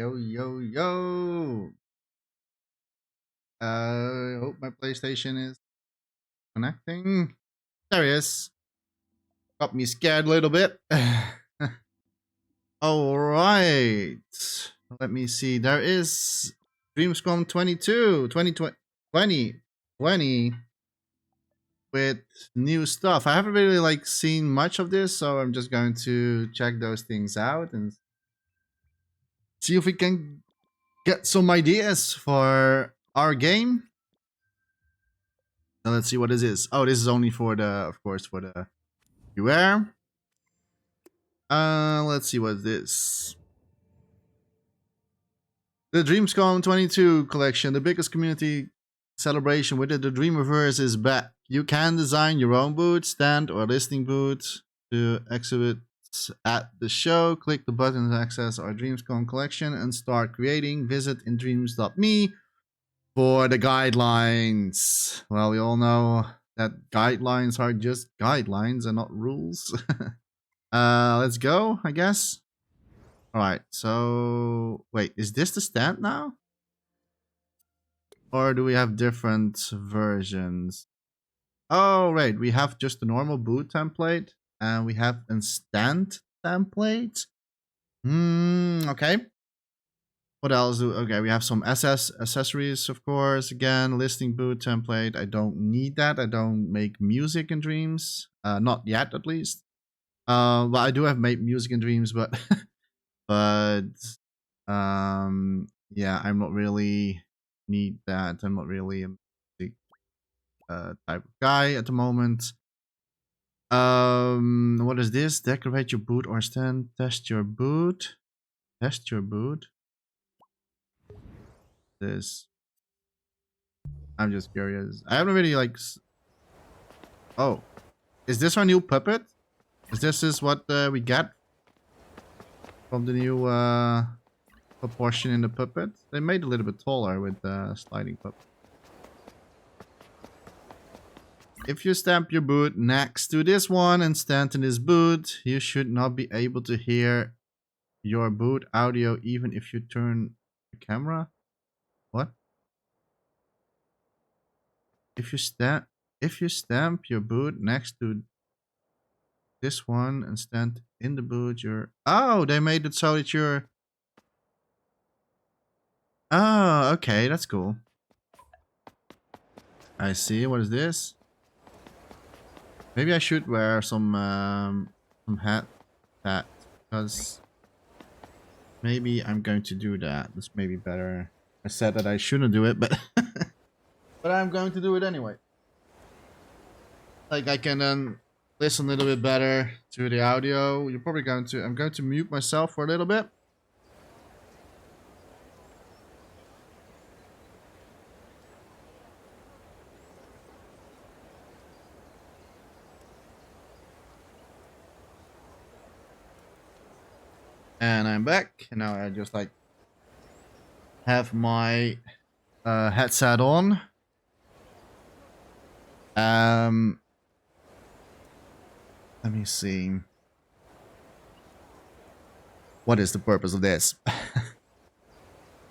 Yo, yo, yo. I hope my PlayStation is connecting. There he is. Got me scared a little bit. All right. Let me see. There is DreamsCom22 2020 with new stuff. I haven't really seen much of this, so I'm just going to check those things out and see if we can get some ideas for our game. Now let's see what this is. Oh, this is only for the, of course, for the viewer. Let's see what's this. The DreamsCom22 collection, the biggest community celebration within the Dreamiverse, is back. You can design your own booth, stand, or listing booth to exhibit at the show. Click the button to access our DreamsCom collection and start creating. Visit indreams.me for the guidelines. Well, we all know that guidelines are just guidelines and not rules. Let's go, I guess. All right, so wait, is this the stand now? Or do we have different versions? Oh, right, we have just the normal boot template and we have a stand template. Okay. What else? Okay, we have some accessories, of course. Again, listing boot template. I don't need that. I don't make music in Dreams. Not yet, at least. Well, I do have made music in Dreams, but but yeah, I'm not really need that. I'm not really a music type of guy at the moment. What is this? Decorate your boot or stand. Test your boot. Test your boot. This. I'm just curious. I haven't really Oh, is this our new puppet? Is what we get from the new proportion in the puppet? They made it a little bit taller with the sliding puppet. If you stamp your boot next to this one and stand in this boot, you should not be able to hear your boot audio even if you turn the camera. What? If you stamp your boot next to this one and stand in the boot, you're... Oh, they made it so that you're... Oh, okay, that's cool. I see. What is this? Maybe I should wear some hat because maybe I'm going to do that. This may be better. I said that I shouldn't do it, but but I'm going to do it anyway. Like I can then listen a little bit better to the audio. I'm going to mute myself for a little bit. And I'm back. And now I just have my headset on. Let me see. What is the purpose of this?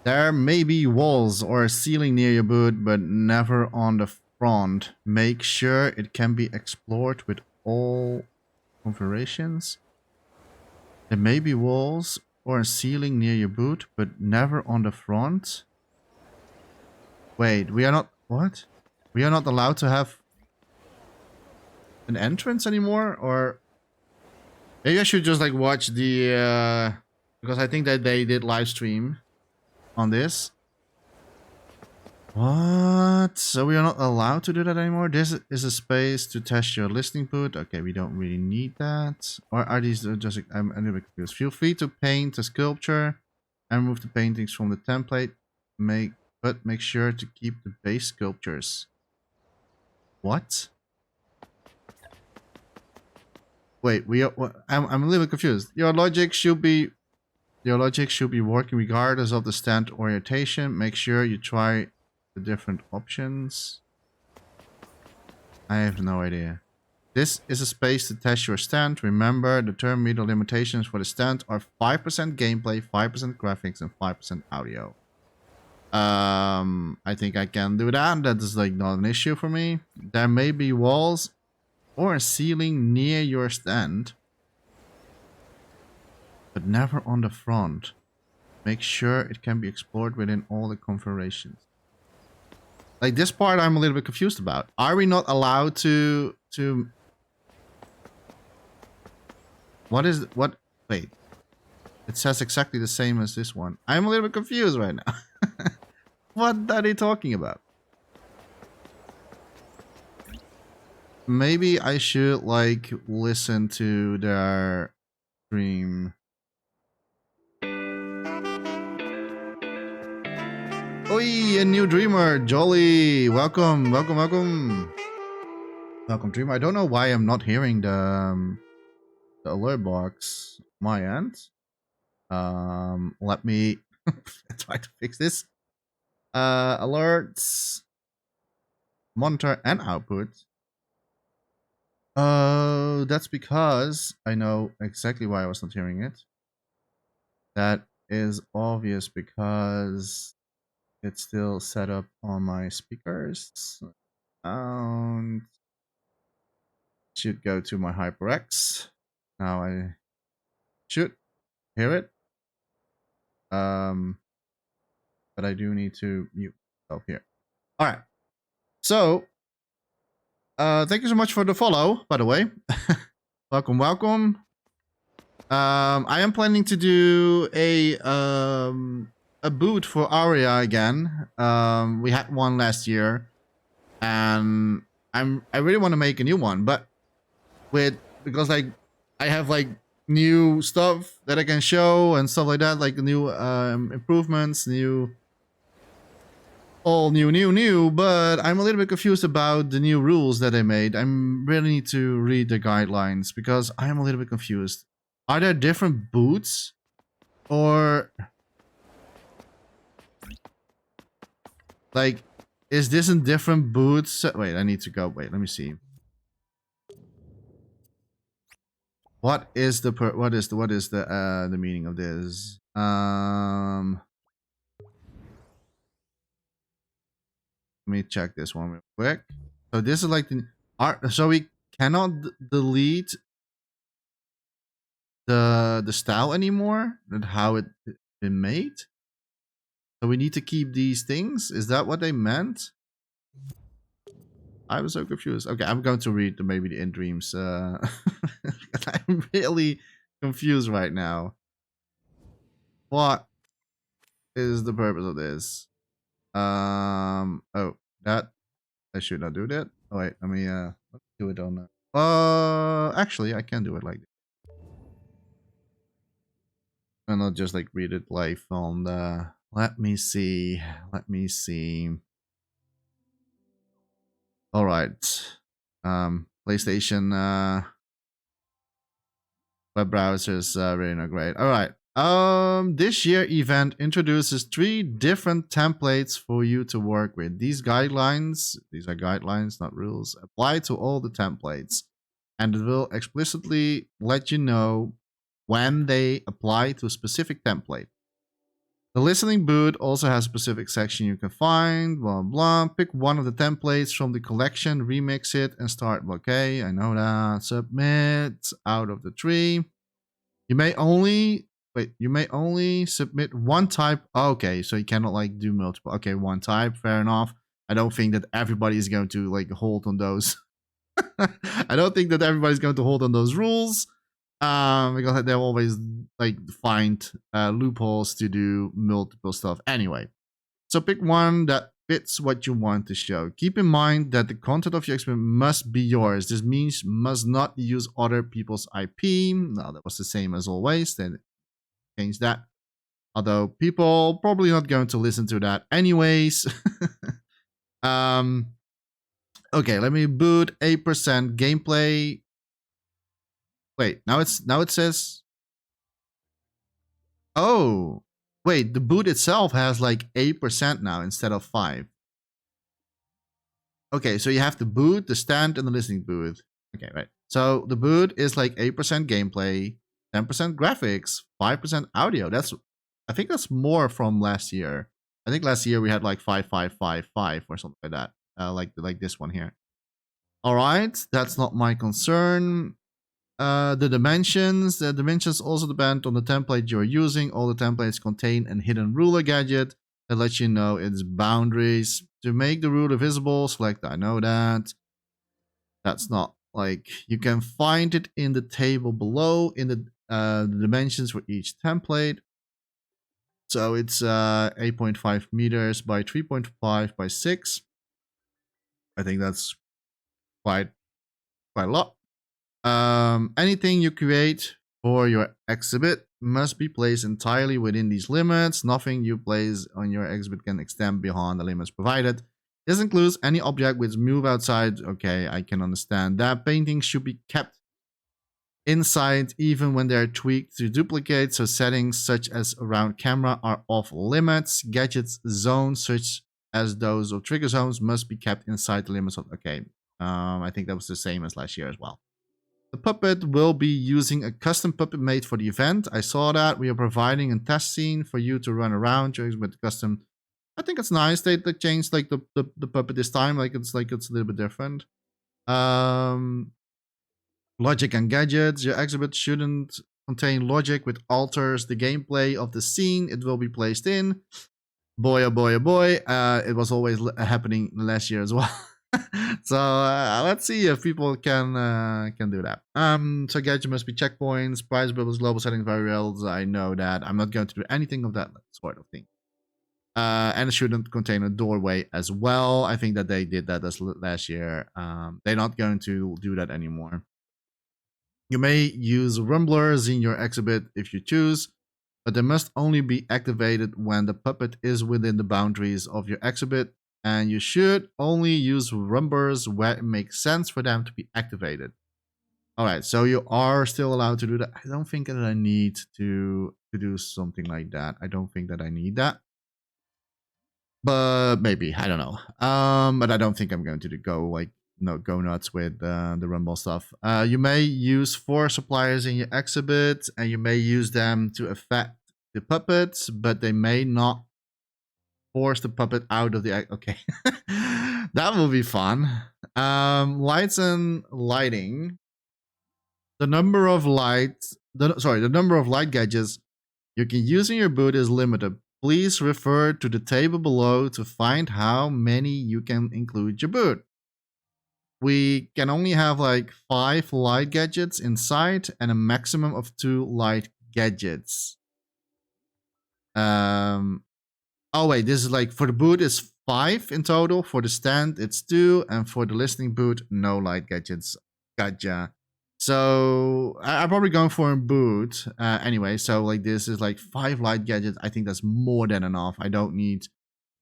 There may be walls or a ceiling near your boot, but never on the front. Make sure it can be explored with all configurations. There may be walls or a ceiling near your boot, but never on the front. Wait, we are not... What? We are not allowed to have an entrance anymore? Or... Maybe I should just watch the... because I think that they did live stream on this. What? So we are not allowed to do that anymore? This is a space to test your listing boot. Okay, we don't really need that. Or are these just... I'm a little bit confused. Feel free to paint a sculpture and remove the paintings from the template. But make sure to keep the base sculptures. What? Wait, I'm a little bit confused. Your logic should be working regardless of the stand orientation. Make sure you try the different options. I have no idea. This is a space to test your stand. Remember, the term media limitations for the stand are 5% gameplay, 5% graphics, and 5% audio. I think I can do that. That is like not an issue for me. There may be walls or a ceiling near your stand, but never on the front. Make sure it can be explored within all the configurations. Like this part I'm a little bit confused about. Are we not allowed to what wait. It says exactly the same as this one. I'm a little bit confused right now. What are they talking about? Maybe I should like listen to their stream. Oi, a new dreamer, Jolly. Welcome, welcome, welcome. Welcome, dreamer. I don't know why I'm not hearing the alert box on my end. Let me try to fix this. Alerts, monitor, and output. That's because I know exactly why I was not hearing it. That is obvious because it's still set up on my speakers. Sound should go to my HyperX. Now I should hear it. But I do need to mute myself here. All right. So, thank you so much for the follow, by the way. Welcome, welcome. I am planning to do a boot for Aria again. We had one last year, and I really want to make a new one, but because like I have like new stuff that I can show and stuff like that, like new improvements, all new, but I'm a little bit confused about the new rules that they made. I really need to read the guidelines because I am a little bit confused. Are there different boots? Or like, is this in different boots? Wait, I need to go. Wait, let me see. What is the meaning of this? Let me check this one real quick. So this is like the art. So we cannot delete the style anymore and how it been made. So we need to keep these things. Is that what they meant? I was so confused. Okay, I'm going to read maybe the in dreams. I'm really confused right now. What is the purpose of this? Oh, that I should not do that. Oh wait, let me do it on. Actually, I can do it like this. And not just like read it live on the. Let me see. Let me see. All right. PlayStation web browsers really not great. All right. This year event introduces 3 different templates for you to work with. These are guidelines, not rules, apply to all the templates, and it will explicitly let you know when they apply to a specific template. The listening boot also has a specific section you can find, blah, blah. Pick one of the templates from the collection, remix it, and start. Okay, I know that. Submit out of the 3. You may only submit one type. Okay, so you cannot like do multiple. Okay, one type, fair enough. I don't think that everybody is going to like hold on those. I don't think that everybody's going to hold on those rules. Because they'll always like find loopholes to do multiple stuff anyway. So pick one that fits what you want to show. Keep in mind that the content of your experiment must be yours. This means must not use other people's IP. No, that was the same as always. Then change that. Although people probably not going to listen to that anyways. Okay, let me boot 8% gameplay. Wait, now it says. Oh, wait, the boot itself has like 8% now instead of 5. Okay, so you have the boot, the stand, and the listening booth. Okay, right. So the boot is like 8% gameplay, 10% graphics, 5% audio. I think that's more from last year. I think last year we had like 5555 or something like that. Like this one here. All right, that's not my concern. The dimensions also depend on the template you're using. All the templates contain a hidden ruler gadget that lets you know its boundaries. To make the ruler visible, select I know that. That's not like you can find it in the table below in the dimensions for each template. So it's 8.5 meters by 3.5 by 6. I think that's quite a lot. Anything you create for your exhibit must be placed entirely within these limits. Nothing you place on your exhibit can extend beyond the limits provided. This includes any object which move outside. Okay, I can understand that. Paintings should be kept inside even when they're tweaked to duplicate, so settings such as around camera are off limits. Gadgets zones such as those of trigger zones must be kept inside the limits of... Okay, I think that was the same as last year as well. The puppet will be using a custom puppet made for the event. I saw that. We are providing a test scene for you to run around with custom. I think it's nice they changed like the puppet this time. Like it's a little bit different. Logic and gadgets. Your exhibit shouldn't contain logic which alters the gameplay of the scene it will be placed in. Boy, oh boy, oh boy. It was always happening last year as well. So let's see if people can do that. So gadget must be checkpoints, price bubbles, global setting variables. I know that. I'm not going to do anything of that sort of thing. And it shouldn't contain a doorway as well. I think that they did that last year. They're not going to do that anymore. You may use rumblers in your exhibit if you choose, but they must only be activated when the puppet is within the boundaries of your exhibit, and you should only use rumblers where it makes sense for them to be activated. All right, so you are still allowed to do that. I don't think that I need to do something like that. I don't think that I need that. But maybe, I don't know. But I don't think I'm going to go nuts with the rumble stuff. You may use 4 suppliers in your exhibit, and you may use them to affect the puppets, but they may not force the puppet out of the... Okay. That will be fun. Lights and lighting. The number of lights... the number of light gadgets you can use in your booth is limited. Please refer to the table below to find how many you can include your booth. We can only have like 5 light gadgets inside and a maximum of 2 light gadgets. Oh wait, this is like for the booth is 5 in total. For the stand it's 2, and for the listening booth no light gadgets. Gotcha. So I'm probably going for a boot anyway. So like this is like 5 light gadgets. I think that's more than enough. I don't need,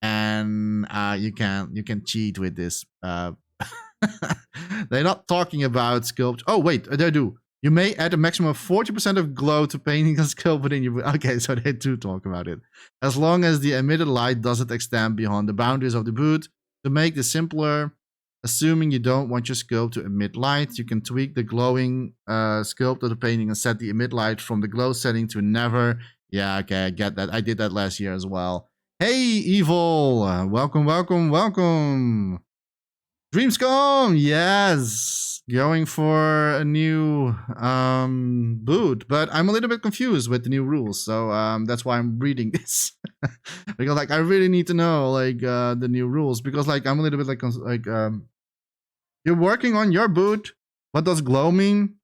and you can cheat with this. They're not talking about sculpt. Oh wait, they do. You may add a maximum of 40% of glow to painting and sculpt within your... Okay, so they do talk about it. As long as the emitted light doesn't extend beyond the boundaries of the booth. To make this simpler, assuming you don't want your sculpt to emit light, you can tweak the glowing sculpt of the painting and set the emit light from the glow setting to never. Yeah, okay, I get that. I did that last year as well. Hey, Evil! Welcome, welcome, welcome! DreamsCom, yes, going for a new boot, but I'm a little bit confused with the new rules, so that's why I'm reading this because like I really need to know like the new rules, because like I'm a little bit like you're working on your boot. What does glow mean?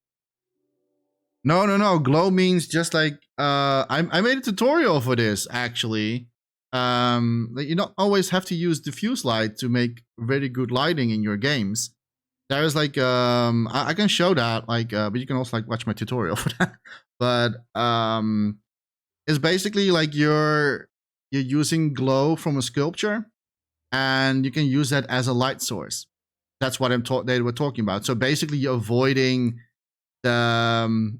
No. Glow means just like I made a tutorial for this actually. You don't always have to use diffuse light to make very good lighting in your games. There is like I can show that like but you can also like watch my tutorial for that. But it's basically like you're using glow from a sculpture, and you can use that as a light source. That's what they were talking about. So basically you're avoiding the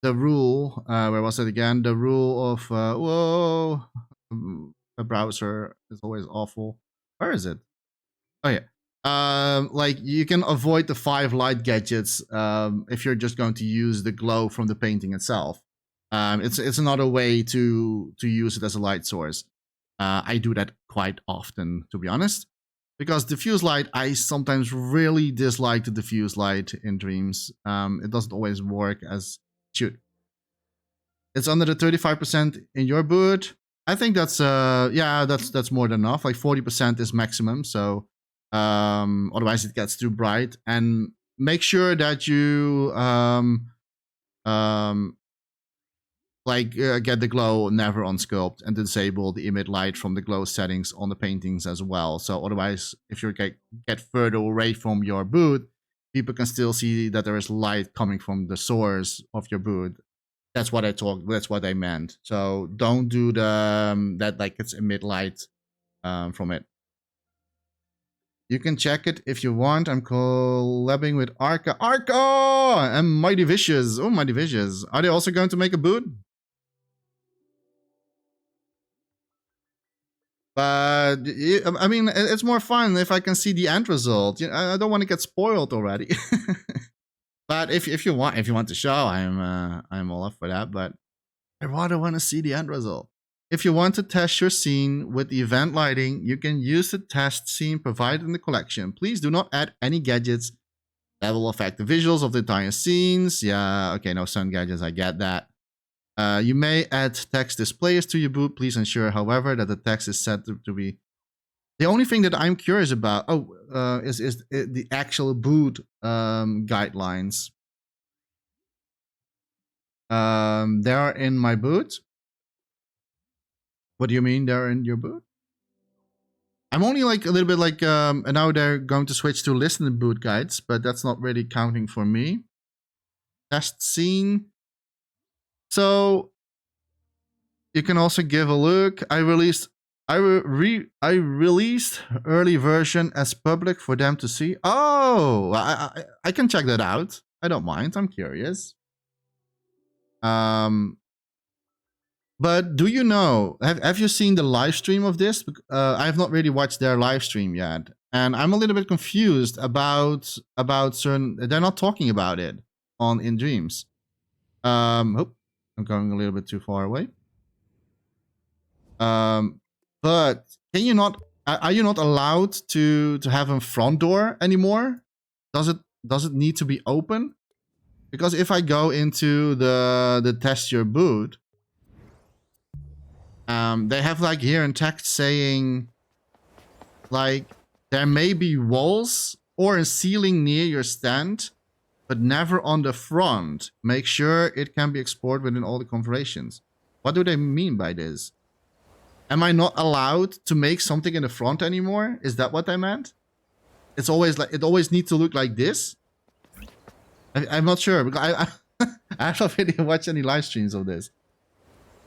rule, where was it again? The rule of the browser is always awful. Where is it? Oh yeah. Like you can avoid the 5 light gadgets if you're just going to use the glow from the painting itself. It's another way to use it as a light source. I do that quite often, to be honest, because diffuse light, I sometimes really dislike the diffuse light in Dreams. It doesn't always work as it should. It's under the 35% in your boot. I think that's yeah, that's more than enough. Like 40% is maximum, so otherwise it gets too bright. And make sure that you get the glow never on sculpt and disable the emit light from the glow settings on the paintings as well. So otherwise, if you get further away from your boot, people can still see that there is light coming from the source of your boot. That's what I meant. So don't do the that like it's emit light from it. You can check it if you want. I'm collabing with Arca. And Mighty Vicious. Oh, Mighty Vicious. Are they also going to make a boot? But I mean, it's more fun if I can see the end result. I don't want to get spoiled already. But if you want to show, I'm all up for that. But I rather want to see the end result. If you want to test your scene with the event lighting, you can use the test scene provided in the collection. Please do not add any gadgets that will affect the visuals of the entire scenes. Yeah, okay, no sun gadgets, I get that. You may add text displays to your boot. Please ensure, however, that the text is set to be... The only thing that I'm curious about is the actual boot guidelines. They are in my boot. What do you mean they're in your boot? I'm only like a little bit like, and now they're going to switch to listening boot guides, but that's not really counting for me. Test scene. So you can also give a look. I released early version as public for them to see. Oh, I can check that out. I don't mind. I'm curious. But do you know, have you seen the live stream of this? I have not really watched their live stream yet. And I'm a little bit confused about certain... They're not talking about it in Dreams. Oh, I'm going a little bit too far away. But can you not... Are you not allowed to have a front door anymore? Does it need to be open? Because if I go into the test your boot... they have like here in text saying like there may be walls or a ceiling near your stand, but never on the front. Make sure it can be explored within all the configurations. What do they mean by this? Am I not allowed to make something in the front anymore? Is that what I meant? It's always like, it always needs to look like this. I'm not sure because I haven't really watched any live streams of this.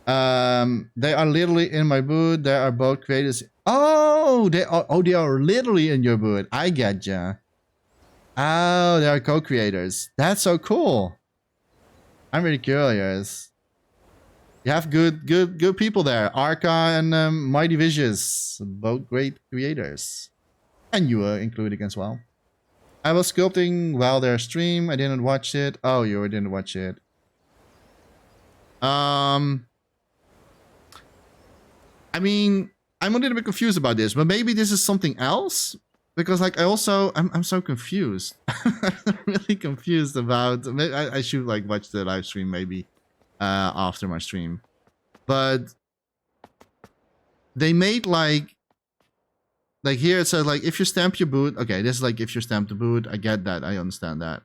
They are literally in my boot. They are both creators. Oh, they are literally in your boot. I get ya. Oh, they are co-creators. That's so cool. I'm really curious. You have good people there. Arca and Mighty Vicious, both great creators, and you are included as well. I was sculpting while their stream. I didn't watch it. Oh, you didn't watch it. I mean, I'm a little bit confused about this, but maybe this is something else. Because like I'm so confused. I'm really confused about... Maybe I should like watch the live stream maybe after my stream. But they made like here it says like if you stamp your boot. Okay, this is like if you stamp the boot. I get that. I understand that.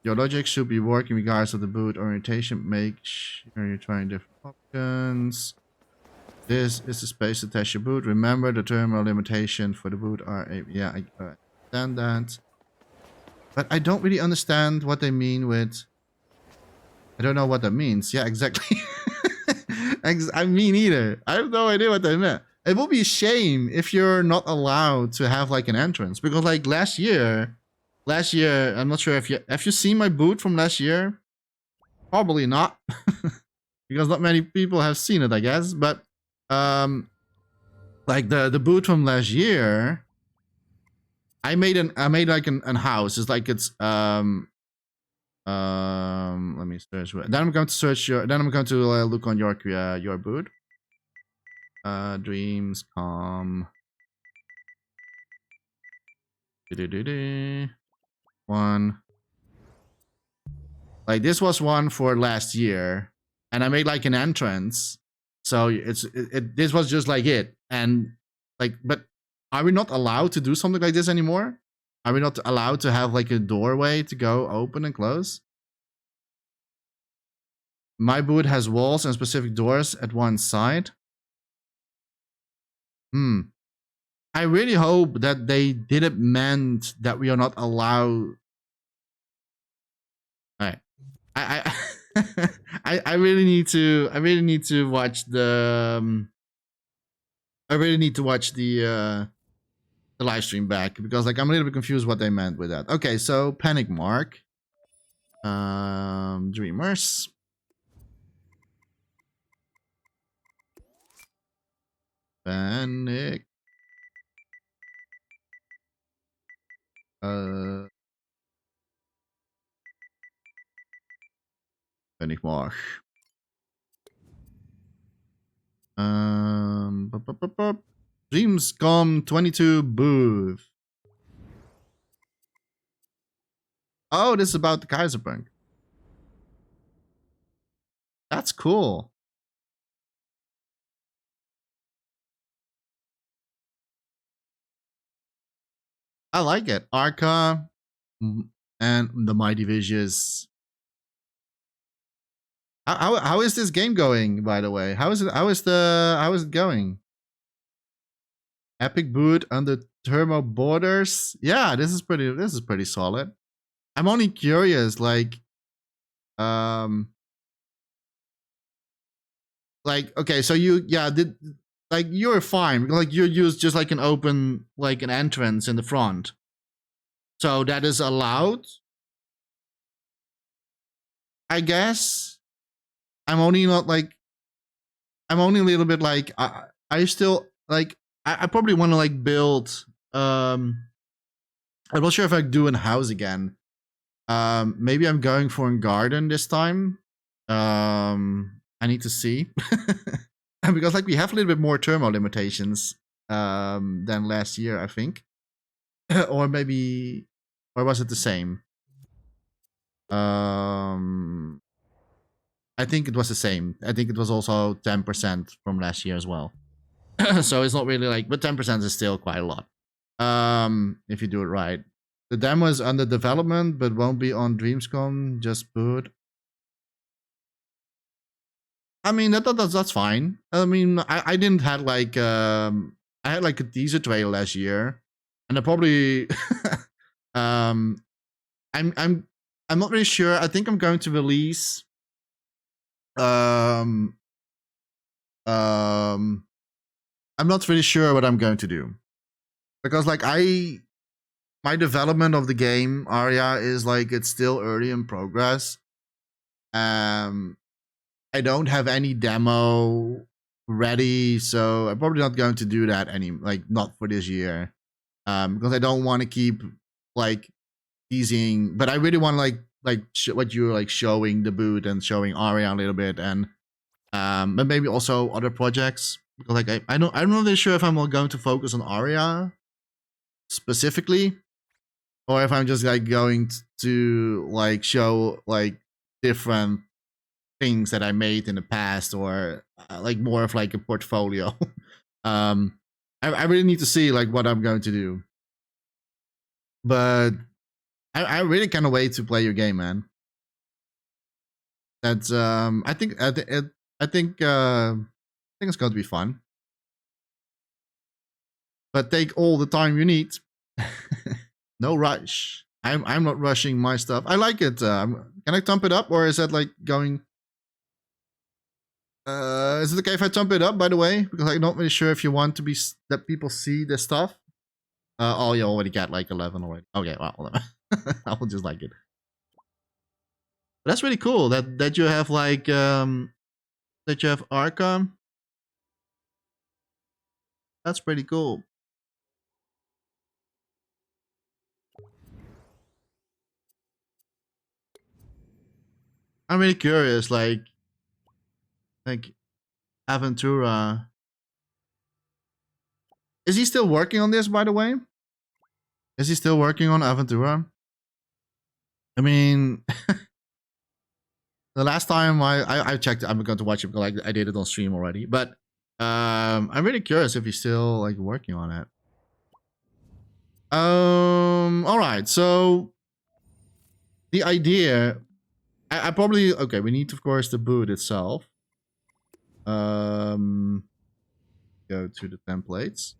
Your logic should be working regardless of the boot orientation. Make sure you're trying different options. This is the space to test your boot. Remember the terminal limitation for the boot are... Yeah, I understand that. But I don't really understand what they mean with... I don't know what that means. Yeah, exactly. I mean either. I have no idea what they meant. It will be a shame if you're not allowed to have like an entrance. Because like last year, I'm not sure if you... Have you seen my boot from last year? Probably not. Because not many people have seen it, I guess. But... like the boot from last year, I made like an house. It's like it's let me search. Then I'm going to search your. Then I'm going to look on your boot. DreamsCom. One. Like this was one for last year, and I made like an entrance. So this was just like it, and like, but are we not allowed to do something like this anymore? Are we not allowed to have like a doorway to go open and close? My boot has walls and specific doors at one side. I really hope that they didn't meant that we are not allowed. All right. I really need to watch the I really need to watch the live stream back, because like I'm a little bit confused what they meant with that. Okay, so panic mark. Dreamers. Panic. Panic mark. DreamsCom22 booth. Oh, this is about the Kaiserpunk. That's cool. I like it. Arca and the Mighty Vicious. How is this game going, by the way? How is it going? Epic boot under Turbo Borders. Yeah, this is pretty solid. I'm only curious, like okay, so you're fine. Like you use just like an open, like an entrance in the front. So that is allowed. I guess. I'm only a little bit like I still like I probably want to like build I'm not sure if I do a house again. Maybe I'm going for a garden this time. I need to see. Because like we have a little bit more thermal limitations than last year, I think. Or maybe, or was it the same? I think it was the same. I think it was also 10% from last year as well. So it's not really like, but 10% is still quite a lot. If you do it right. The demo is under development, but won't be on DreamsCom. Just put. I mean that's fine. I mean I didn't had like I had like a teaser trailer last year, and I probably I'm not really sure. I think I'm going to release um um I'm not really sure what I'm going to do, because like my development of the game Aria is like it's still early in progress. I don't have any demo ready, so I'm probably not going to do that not for this year. Because I don't want to keep like teasing, but I really want to what you're like showing the boot and showing Aria a little bit, and but maybe also other projects, because like I'm not really sure if I'm going to focus on Aria specifically, or if I'm just like going to like show like different things that I made in the past, or like more of like a portfolio. I really need to see like what I'm going to do, but I really cannot wait to play your game, man. That's I think it's going to be fun, but take all the time you need. No rush. I'm not rushing my stuff. I like it. Can I thump it up, or is that like going? Is it okay if I thump it up? By the way, because I'm not really sure if you want to be that people see the stuff. Oh, you already got like 11 already. Okay, well, I will just like it. But that's really cool that you have like that you have Arkham. That's pretty cool. I'm really curious, like Aventura. Is he still working on this, by the way? Is he still working on Aventura? I mean, the last time I checked, I'm going to watch it because I did it on stream already. But I'm really curious if he's still like working on it. All right. So the idea, I probably okay. We need, of course, the boot itself. Um, go to the templates.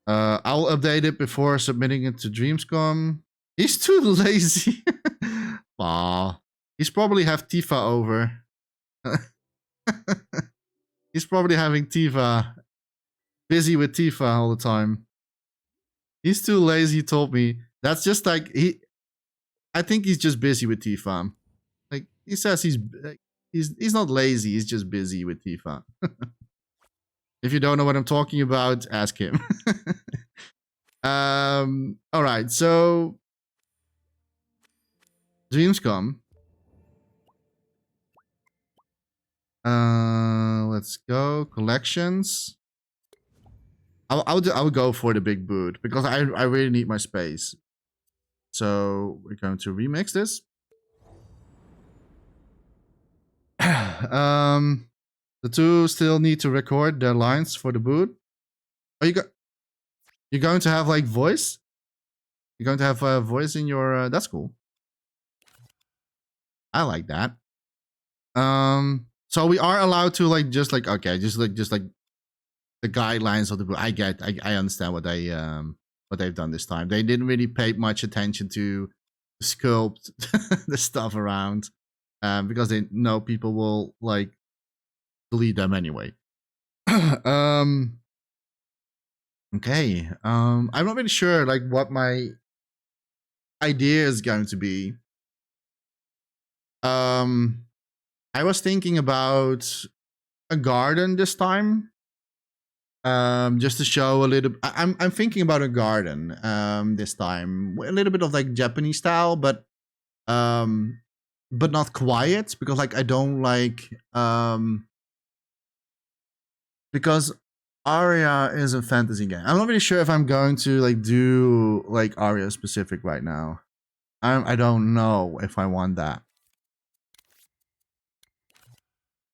I'll update it before submitting it to DreamsCom. He's too lazy. Aw. He's probably have Tifa over. He's probably having Tifa. Busy with Tifa all the time. He's too lazy, he told me. That's just like I think he's just busy with Tifa. Like he says he's not lazy, he's just busy with Tifa. If you don't know what I'm talking about, ask him. Alright, so DreamsCom. Let's go. Collections. I would go for the big boot because I really need my space. So we're going to remix this. The two still need to record their lines for the boot. Are you're going to have like voice? You're going to have a voice in your that's cool. I like that. So we are allowed to like just like okay, just like the guidelines of the book. I understand what they've done this time. They didn't really pay much attention to sculpt the stuff around, because they know people will like delete them anyway. Okay. I'm not really sure like what my idea is going to be. I was thinking about a garden this time. Just to show a little. I'm thinking about a garden. This time a little bit of like Japanese style, but not quiet because like I don't like because Aria is a fantasy game. I'm not really sure if I'm going to like do like Aria specific right now. I don't know if I want that.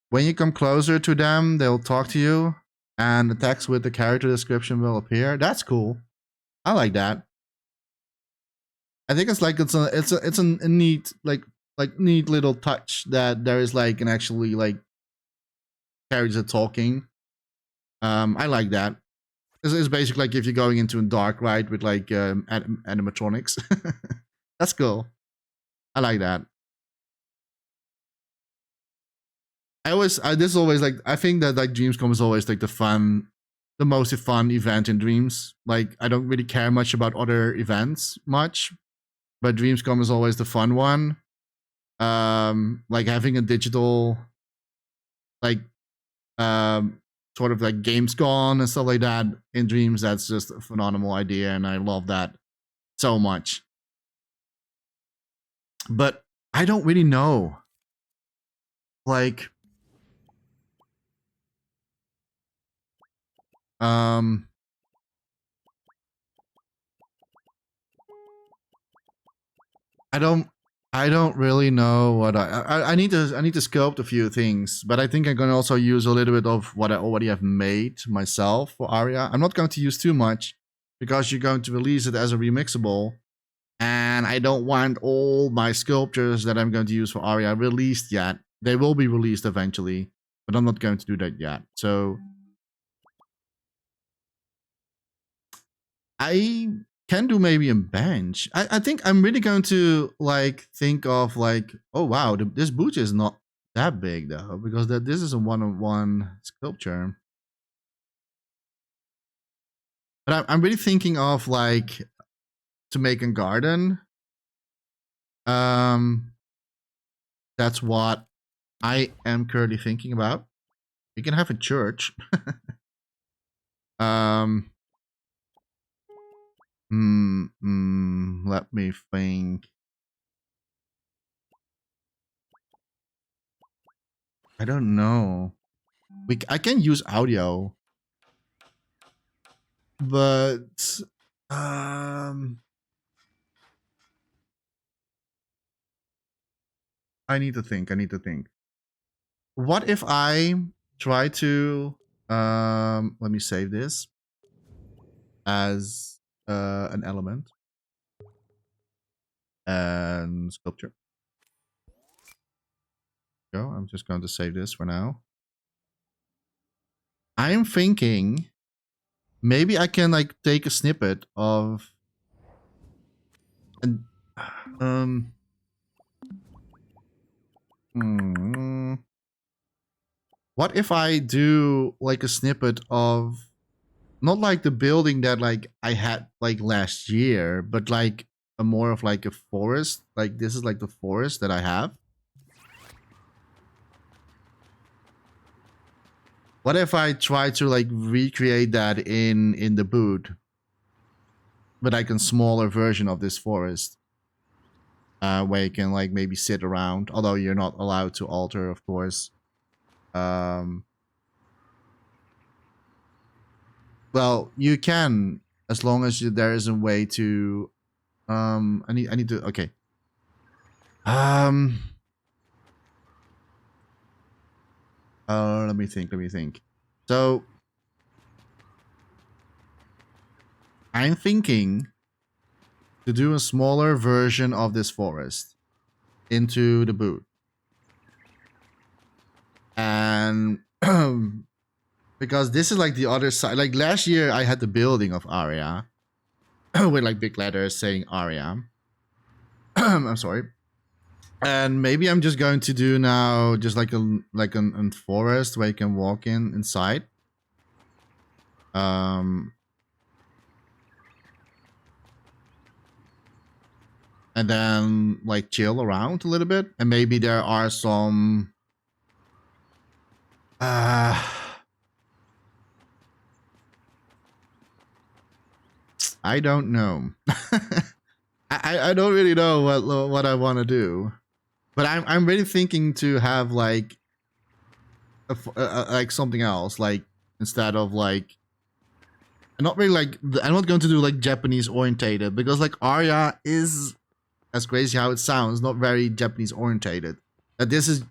When you come closer to them, they'll talk to you, and the text with the character description will appear. That's cool. I like that. I think it's like it's a neat like neat little touch that there is like an actually like character talking. I like that. It's basically like if you're going into a dark ride with like animatronics. That's cool. I like that. This is always like I think that like DreamsCom is always like the most fun event in Dreams. Like I don't really care much about other events much, but DreamsCom is always the fun one. Like having a digital, like sort of like Gamescom and stuff like that in Dreams. That's just a phenomenal idea, and I love that so much. But I don't really know. Like, I don't really know what I need to sculpt a few things, but I think I'm gonna also use a little bit of what I already have made myself for Aria. I'm not going to use too much because you're going to release it as a remixable, and I don't want all my sculptures that I'm going to use for Aria released yet. They will be released eventually, but I'm not going to do that yet. So I can do maybe a bench. I think I'm really going to like think of like, oh wow, this boot is not that big though, because this is a one-on-one sculpture. But I'm really thinking of like to make a garden. That's what I am currently thinking about. We can have a church. um, let me think. I don't know. I can use audio, but I need to think. I need to think. What if I try to let me save this as an element and sculpture. Go. I'm just going to save this for now. I'm thinking maybe I can like take a snippet of and um hmm, what if I do like a snippet of not like the building that like I had like last year, but like a more of like a forest. Like this is like the forest that I have. What if I try to like recreate that in the boot, but like a smaller version of this forest, where you can like maybe sit around, although you're not allowed to alter, of course. Um, well, you can as long as there is a way to. I need to. Okay. Um. Let me think. Let me think. So I'm thinking to do a smaller version of this forest into the boot. And because this is like the other side. Like last year, I had the building of Aria with like big letters saying Aria. I'm sorry. And maybe I'm just going to do now just like a forest where you can walk inside. Um, and then like chill around a little bit, and maybe there are some I don't know. I don't really know what I want to do, but I'm really thinking to have like like something else, like instead of like not really like I'm not going to do like Japanese orientated, because like Aria is, as crazy how it sounds, not very Japanese orientated. That this is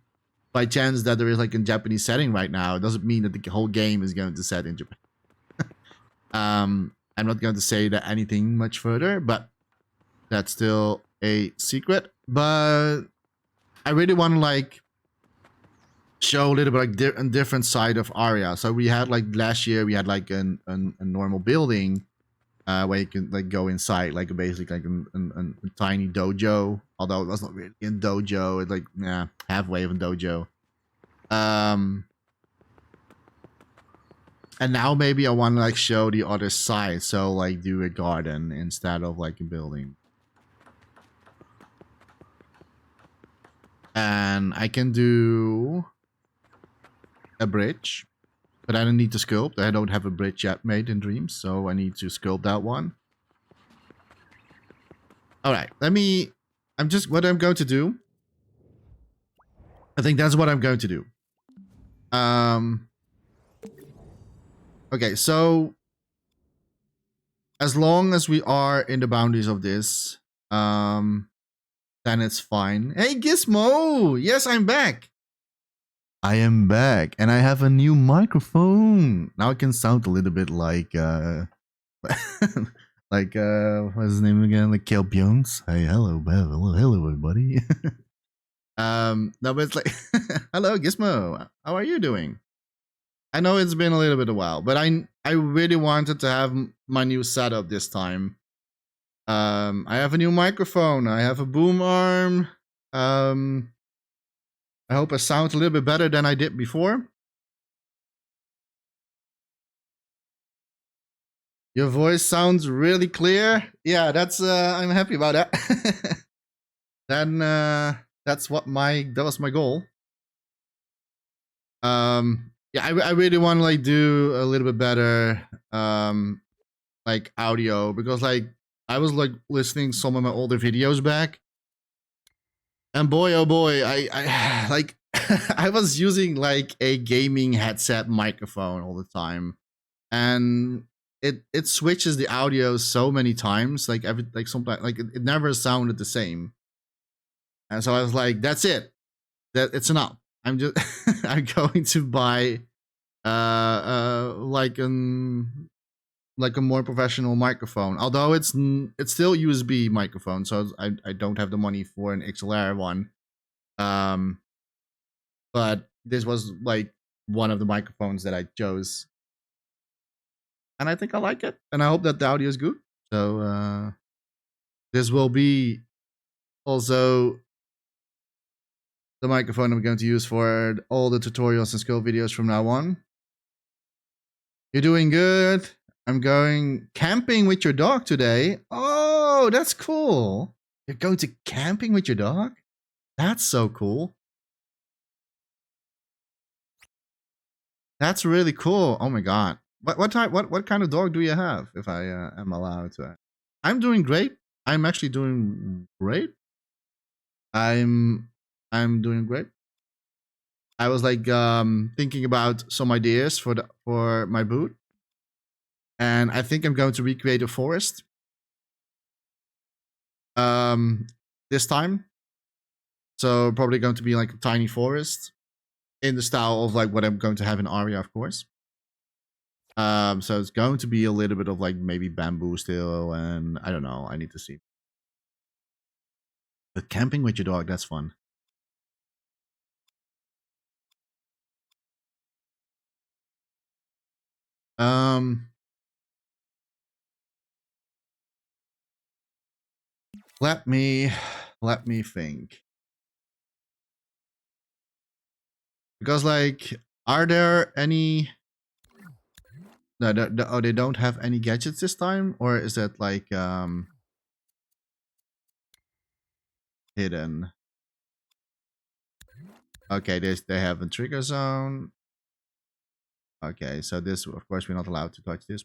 by chance that there is like a Japanese setting right now, it doesn't mean that the whole game is going to set in Japan. I'm not going to say that anything much further, but that's still a secret. But I really want to like show a little bit like a different side of Aria. So we had like last year we had like a normal building where you can like go inside, like basically like a tiny dojo. Although it was not really a dojo, it's like halfway of a dojo. And now maybe I want to like show the other side, so like do a garden instead of like a building. And I can do a bridge, but I don't need to sculpt. I don't have a bridge yet made in Dreams, so I need to sculpt that one. All right, what I'm going to do. I think that's what I'm going to do. Okay, so as long as we are in the boundaries of this, then it's fine. Hey, Gizmo! Yes, I'm back. I am back, and I have a new microphone. Now it can sound a little bit like, like, what's his name again? Like Kel Jones. Hey, hello, hello, everybody. No, but it's like, hello, Gizmo. How are you doing? I know it's been a little bit a while, but I really wanted to have my new setup this time. I have a new microphone. I have a boom arm. I hope I sound a little bit better than I did before. Your voice sounds really clear. Yeah, that's I'm happy about that. Then that was my goal. Yeah, I really want to like do a little bit better like audio, because like I was like listening some of my older videos back, and boy oh boy, I like I was using like a gaming headset microphone all the time, and it switches the audio so many times. Like sometimes it never sounded the same. And so I was like, that's it. That it's enough. I'm just I'm going to buy like a more professional microphone. Although it's still USB microphone, so I don't have the money for an XLR one. But this was like one of the microphones that I chose, and I think I like it, and I hope that the audio is good. So this will be also the microphone I'm going to use for all the tutorials and skill videos from now on. You're doing good. I'm going camping with your dog today. Oh, that's cool. You're going to camping with your dog? That's so cool. That's really cool. Oh my god. What kind of dog do you have, if I am allowed to? I'm doing great. I'm actually doing great. I'm doing great. I was like thinking about some ideas for my boot. And I think I'm going to recreate a forest. This time. So probably going to be like a tiny forest in the style of like what I'm going to have in Aria, of course. So it's going to be a little bit of like maybe bamboo still, and I don't know. I need to see. But camping with your dog, that's fun. Let me think. Because like, are there any? No, oh, they don't have any gadgets this time, or is that like hidden? Okay, they have a trigger zone. Okay, so this, of course, we're not allowed to touch this.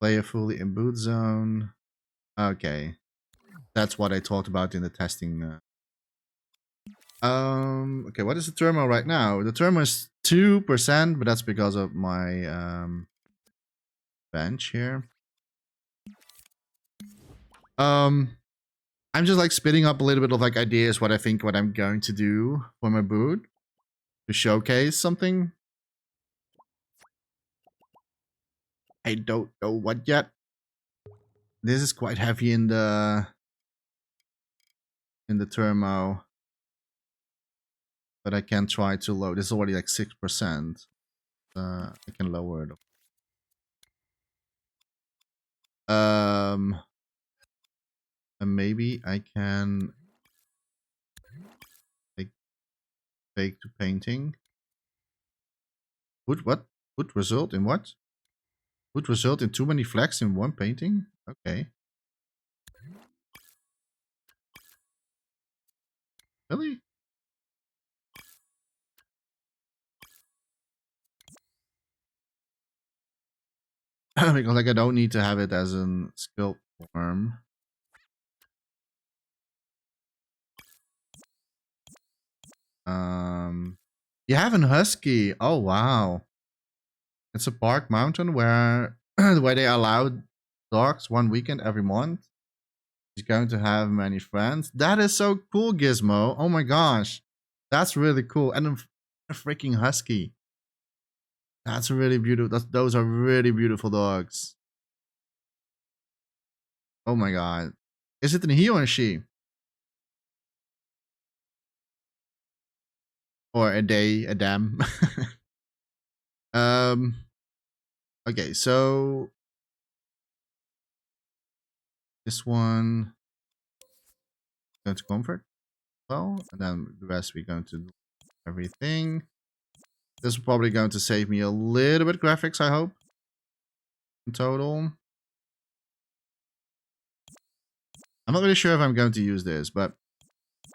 Player fully in boot zone. Okay, that's what I talked about in the testing. Okay, what is the thermal right now? The thermal is 2%, but that's because of my bench here. I'm just like spitting up a little bit of like ideas what I'm going to do for my boot to showcase something. I don't know what yet. This is quite heavy in the thermo, but I can try to load. This is already like 6%. I can lower it. And maybe I can like bake to painting. Would result in what? Would result in too many flags in one painting? Okay. Really? Because like I don't need to have it as a sculpt form. You have an husky. Oh wow. It's a park mountain where where they allow dogs 1 weekend every month. He's going to have many friends. That is so cool, Gizmo. Oh my gosh. That's really cool. And a freaking husky. That's really beautiful. Those are really beautiful dogs. Oh my god. Is it a he or a she? Or a they, a them? um okay, so this one going to comfort. Well, and then the rest we're going to do everything. This is probably going to save me a little bit graphics, I hope. In total. I'm not really sure if I'm going to use this, but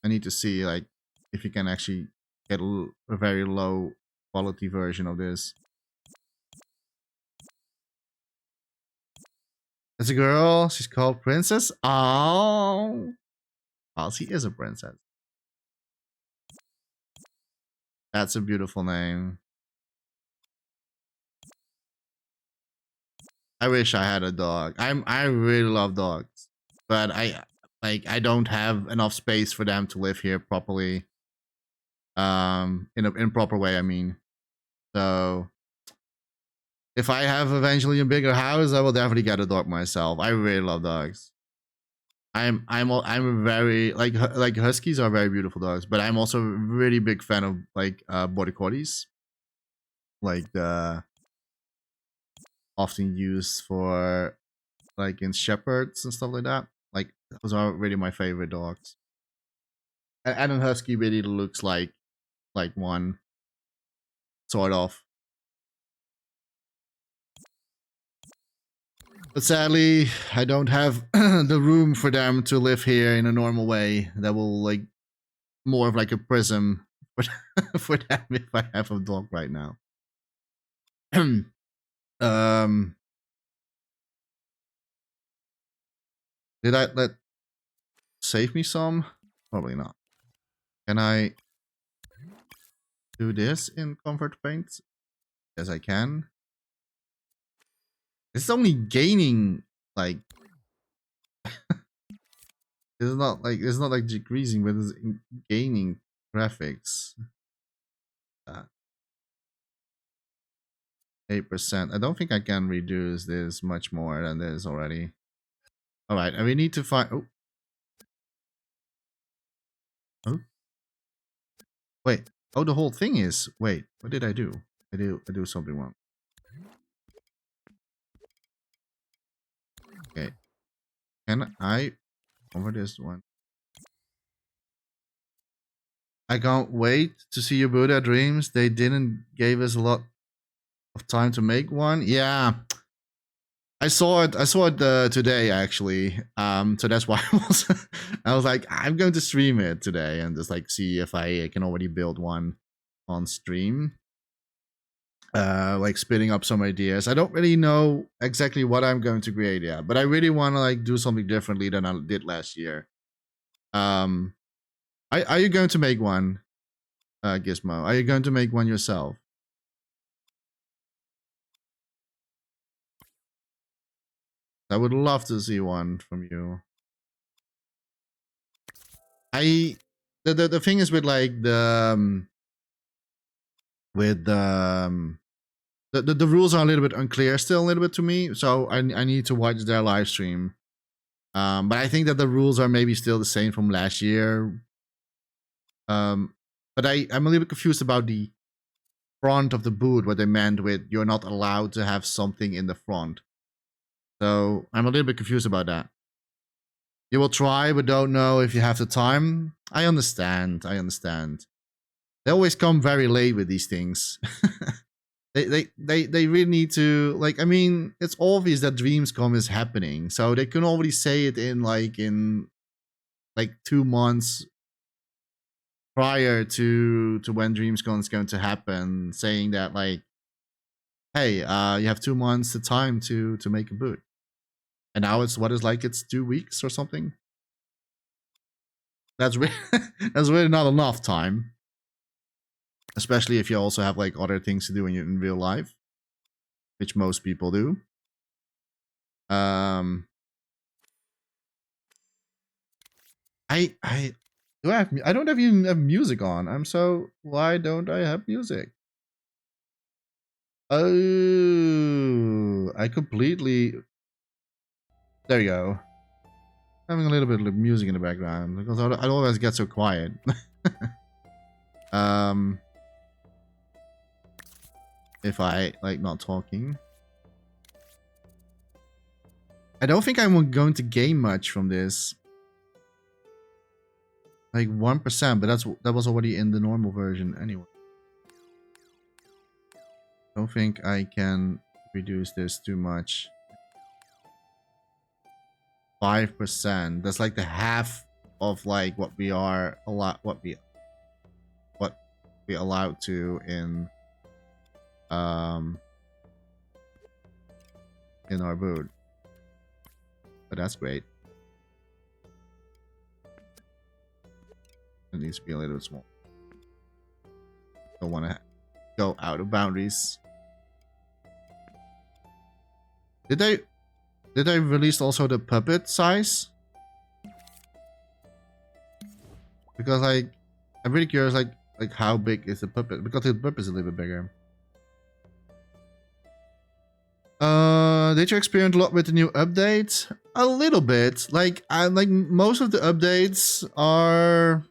I need to see like if you can actually get a very low quality version of this. It's a girl. She's called Princess. Oh, well, she is a princess. That's a beautiful name. I wish I had a dog. I really love dogs, but I don't have enough space for them to live here properly. In a proper way, I mean. So if I have eventually a bigger house, I will definitely get a dog myself. I really love dogs. I'm a very like huskies are very beautiful dogs, but I'm also a really big fan of like border collies, like the often used for like in shepherds and stuff like that. Like those are really my favorite dogs. And a husky really looks like one, sort of. But sadly, I don't have the room for them to live here in a normal way. That will like more of like a prism for, for them if I have a dog right now. um, did I let save me some? Probably not. Can I do this in comfort paint? Yes, I can. It's only gaining like it's not like decreasing, but it's gaining graphics. 8%. I don't think I can reduce this much more than this already. All right, and we need to find. Oh, oh, wait. Oh, the whole thing is. Wait, what did I do? I do something wrong. Okay, can I over this one? I can't wait to see your Buddha dreams. They didn't give us a lot of time to make one. Yeah, I saw it. I saw it today actually. So that's why I was like, I'm going to stream it today and just like see if I can already build one on stream. Like spitting up some ideas. I don't really know exactly what I'm going to create yet, but I really want to like do something differently than I did last year. Are you going to make one, Gizmo? Are you going to make one yourself? I would love to see one from you. The thing is with like the rules are a little bit unclear still a little bit to me, so I need to watch their live stream. But I think that the rules are maybe still the same from last year. But I'm a little bit confused about the front of the boot, what they meant with you're not allowed to have something in the front. So I'm a little bit confused about that. You will try, but don't know if you have the time. I understand. They always come very late with these things. they really need to like. I mean, it's obvious that DreamsCom is happening, so they can already say it in like 2 months prior to when DreamsCon is going to happen, saying that like, hey, you have 2 months of time to make a boot, and now it's it's 2 weeks or something. That's that's really not enough time, especially if you also have like other things to do in real life, which most people do. I do I don't even have music on. Why don't I have music? Oh, I completely. There you go. Having a little bit of music in the background because I always get so quiet. If I like not talking, I don't think I'm going to gain much from this. Like 1%, but that was already in the normal version anyway. Don't think I can reduce this too much. 5%. That's like the half of like what we are what we allowed to in our boot. But that's great. It needs to be a little bit small. don't want to go out of boundaries. Did they release also the puppet size? Because like I'm really curious like how big is the puppet, because the puppet is a little bit bigger. Did you experience a lot with the new updates? A little bit. Like most of the updates are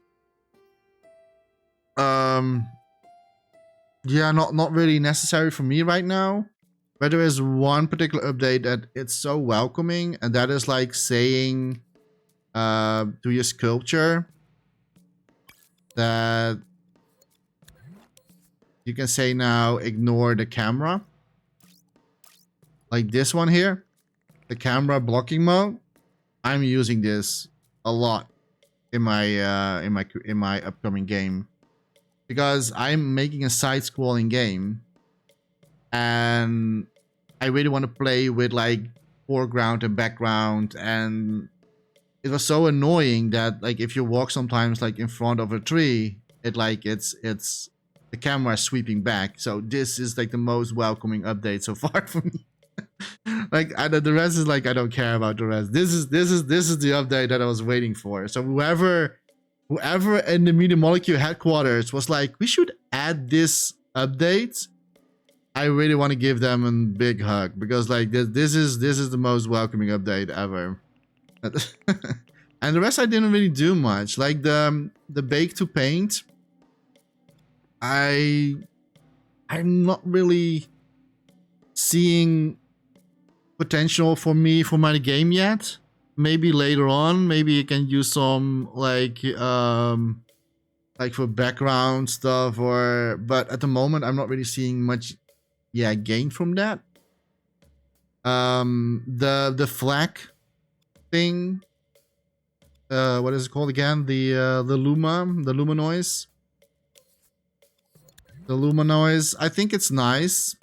yeah, not really necessary for me right now. But there is one particular update that it's so welcoming, and that is like saying to your sculpture that you can say now ignore the camera. Like this one here, the camera blocking mode. I'm using this a lot in my upcoming game, because I'm making a side-scrolling game, and I really want to play with like foreground and background, and it was so annoying that like if you walk sometimes like in front of a tree, it's the camera is sweeping back. So this is like the most welcoming update so far for me. Like the rest is like I don't care about the rest. This is the update that I was waiting for. So whoever in the Media Molecule headquarters was like, we should add this update, I really want to give them a big hug, because like this is the most welcoming update ever. And the rest I didn't really do much. Like the bake to paint, I'm not really seeing potential for my game yet. Maybe later on, maybe you can use some like for background stuff, or but at the moment I'm not really seeing much gain from that. The flag thing, what is it called again? The luminoise. The luminoise, I think it's nice,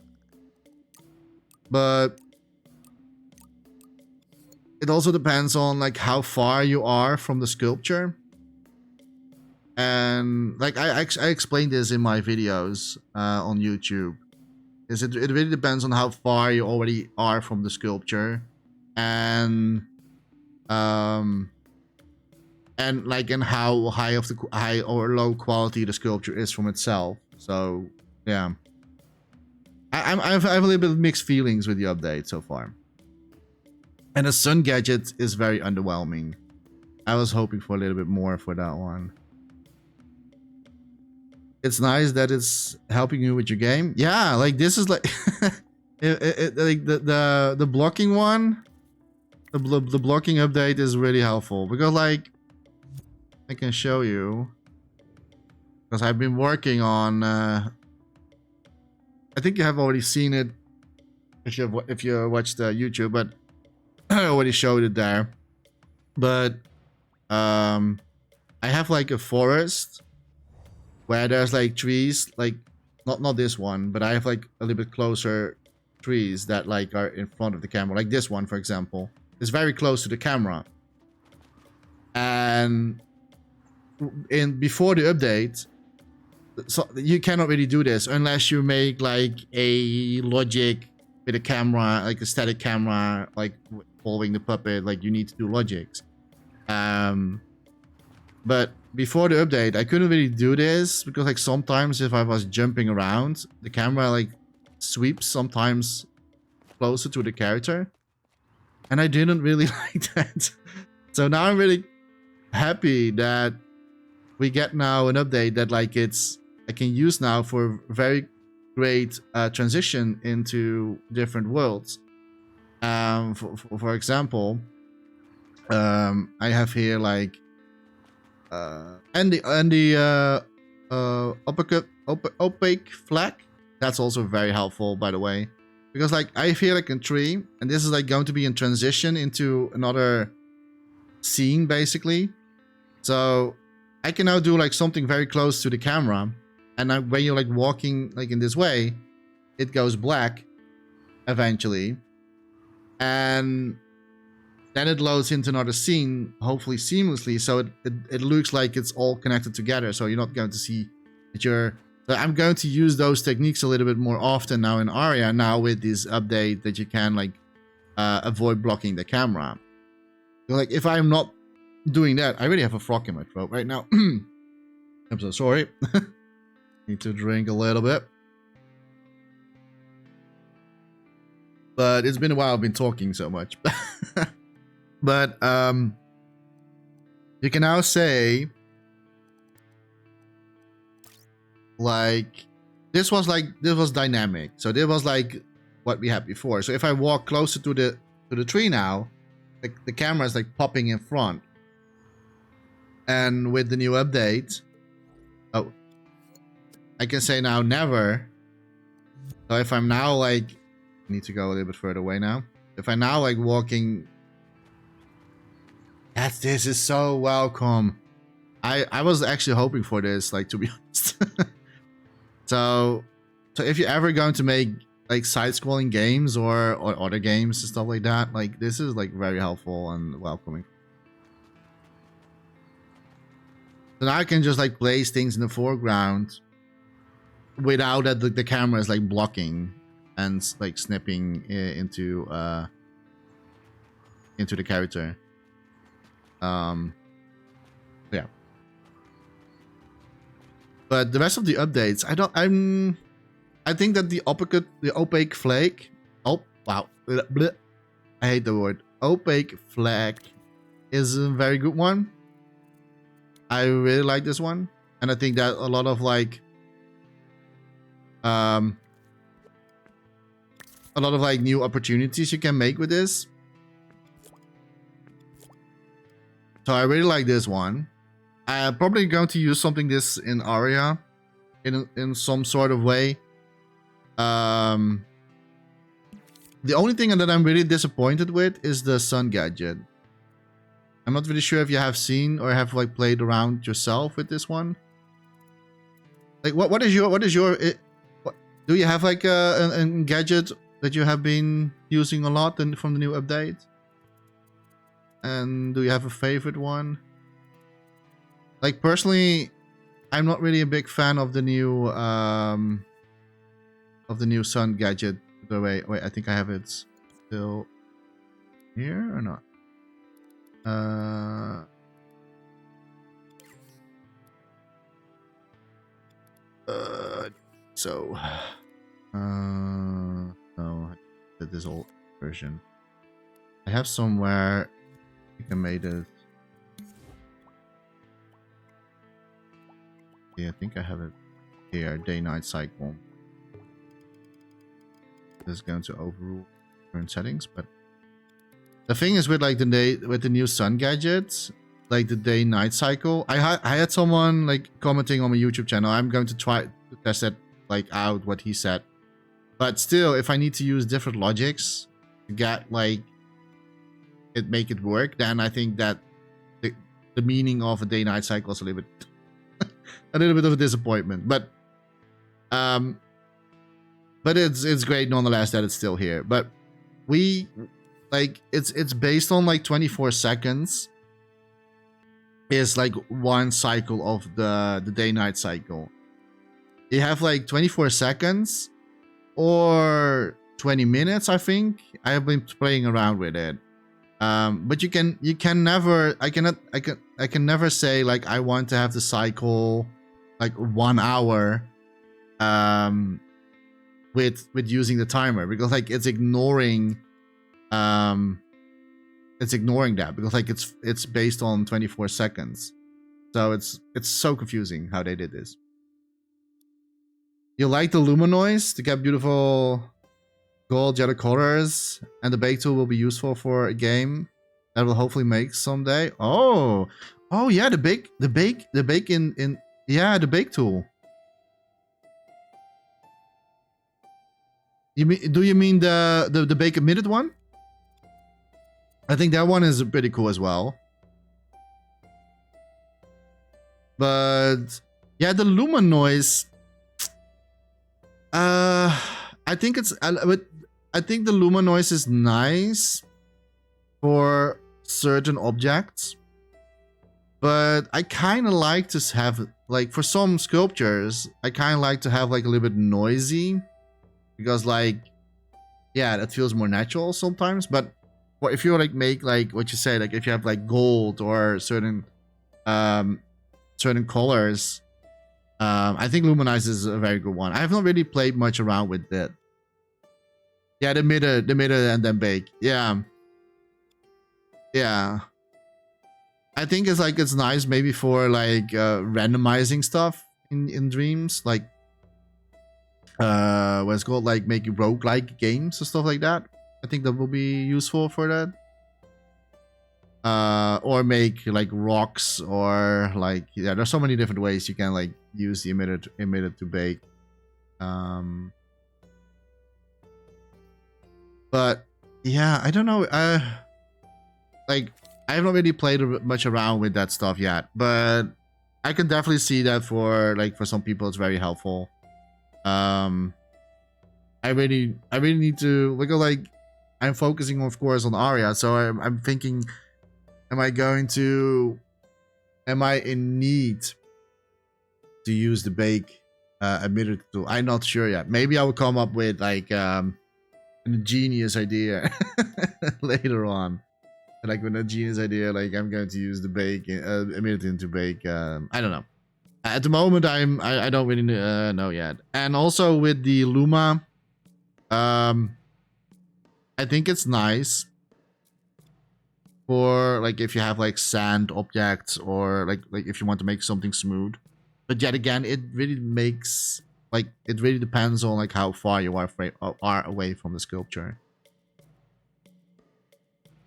but it also depends on like how far you are from the sculpture. And like I explained this in my videos on YouTube. Is it really depends on how far you already are from the sculpture, and like in how high or low quality the sculpture is from itself. So yeah, I have a little bit of mixed feelings with the update so far. And the sun gadget is very underwhelming. I was hoping for a little bit more for that one. It's nice that it's helping you with your game. Yeah, like this is like like the blocking one, the blocking update is really helpful, because like I can show you, because I've been working on. I think you have already seen it if you watched YouTube, but I already showed it there. But I have like a forest where there's like trees, like not this one, but I have like a little bit closer trees that like are in front of the camera, like this one for example. It's very close to the camera, and before the update, so you cannot really do this unless you make like a logic with a camera, like a static camera, like following the puppet. Like you need to do logics. But before the update, I couldn't really do this, because like sometimes if I was jumping around, the camera like sweeps sometimes closer to the character, and I didn't really like that. So now I'm really happy that we get now an update that like I can use now for very great transition into different worlds. For example, I have here like and the opaque flag. That's also very helpful, by the way, because like I feel like a tree, and this is like going to be in transition into another scene basically. So I can now do like something very close to the camera, and when you're like walking like in this way, it goes black eventually, and then it loads into another scene, hopefully seamlessly, so it looks like it's all connected together, so you're not going to see that you're So I'm going to use those techniques a little bit more often now in Aria, now with this update that you can like avoid blocking the camera. So, like if I'm not doing that, I really have a frog in my throat right now. I'm so sorry. Need to drink a little bit. But it's been a while I've been talking so much. But you can now say like this was dynamic. So this was like what we had before. So if I walk closer to the tree now, the camera is like popping in front. And with the new update, oh, I can say now never. So if I'm now like, I need to go a little bit further away now. If I'm now like walking, this is so welcome. I was actually hoping for this, like, to be honest. So if you're ever going to make like side-scrolling games or other games and stuff like that, like this is like very helpful and welcoming. So now I can just like place things in the foreground without that the camera is like blocking and like snipping into the character. Yeah. But the rest of the updates, I think that the opaque flag. Oh wow, bleh. I hate the word. Opaque flag is a very good one. I really like this one, and I think that a lot of like new opportunities you can make with this. So I really like this one. I'm probably going to use something this in Aria in some sort of way. The only thing that I'm really disappointed with is the sun gadget. I'm not really sure if you have seen or have like played around yourself with this one. Like what is your do you have like a gadget that you have been using a lot from the new update? And do you have a favorite one? Like personally, I'm not really a big fan of the new sun gadget. Wait, I think I have it still here or not? No, this old version. I have somewhere you can make it. Yeah, I think I have it here. Day-night cycle. This is going to overrule current settings, but the thing is with like the new sun gadgets, like the day-night cycle. I had someone like commenting on my YouTube channel. I'm going to try to test it like out what he said, but still, if I need to use different logics to get like make it work, then I think that the meaning of a day-night cycle is a little bit of a disappointment. But it's great nonetheless that it's still here. But we like it's based on like 24 seconds is like one cycle of the day-night cycle. You have like 24 seconds or 20 minutes, I think. I have been playing around with it. But you can never, I can never say like I want to have the cycle like 1 hour with using the timer, because like it's ignoring that, because like it's based on 24 seconds. So it's so confusing how they did this. You like the luminoise to get beautiful gold jetted colors, and the bake tool will be useful for a game that will hopefully make someday. Oh yeah, the bake tool. Do you mean the bake emitted one? I think that one is pretty cool as well. But yeah, the luminoise. I think the luminoise is nice for certain objects, but I kind of like to have like for some sculptures, I kind of like to have like a little bit noisy, because like, yeah, that feels more natural sometimes. But if you like make like what you say, like if you have like gold or certain certain colors, I think Luminize is a very good one. I have not really played much around with it. Yeah, the middle and then bake. Yeah. Yeah. I think it's like, it's nice maybe for like randomizing stuff in Dreams, like what's called, like making roguelike games or stuff like that. I think that will be useful for that. Or make like rocks, or like, yeah, there's so many different ways you can like use the emitter to bake. But yeah, I don't know. Like, I have not really played much around with that stuff yet, but I can definitely see that for like, for some people it's very helpful. I really need to look at, like, I'm focusing of course on Aria, so I'm thinking, am I in need to use the bake emitter tool? I'm not sure yet. Maybe I will come up with like a genius idea later on. Like with a genius idea, like I'm going to use the bake emitter to bake. I don't know. At the moment, I don't really know yet. And also with the Luma, I think it's nice for like if you have like sand objects, or like if you want to make something smooth. But yet again, it really makes like, it really depends on like how far you are away from the sculpture.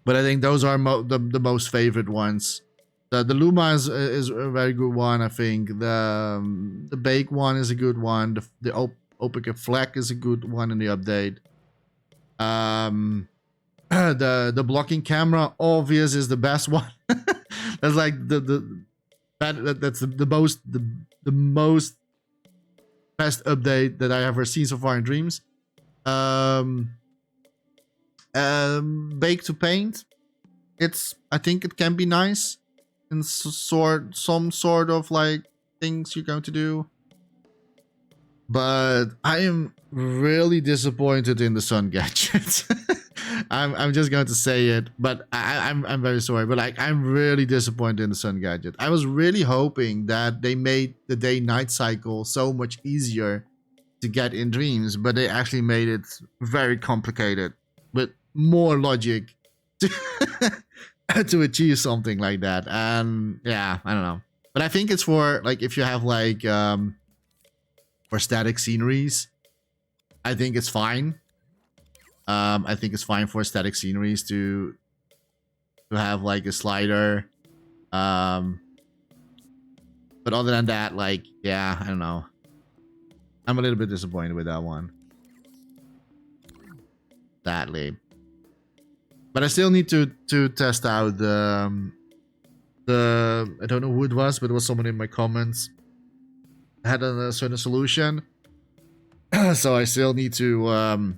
But I think those are the most favorite ones. The Luma is a very good one. I think the bake one is a good one. The Opica Fleck is a good one in the update. The blocking camera obvious is the best one. That's like that's the most best update that I ever seen so far in Dreams. Bake to paint, I think it can be nice in some sort of like things you're going to do. But I am really disappointed in the sun gadget. I'm just going to say it, but I'm very sorry, but like, I'm really disappointed in the sun gadget. I was really hoping that they made the day-night cycle so much easier to get in Dreams, but they actually made it very complicated with more logic to, to achieve something like that. And yeah, I don't know, but I think it's for like, if you have like for static sceneries, I think it's fine. I think it's fine for static sceneries to have like a slider. But other than that, like, yeah, I don't know. I'm a little bit disappointed with that one. Sadly. But I still need to test out the I don't know who it was, but it was someone in my comments had a certain solution. So I still need to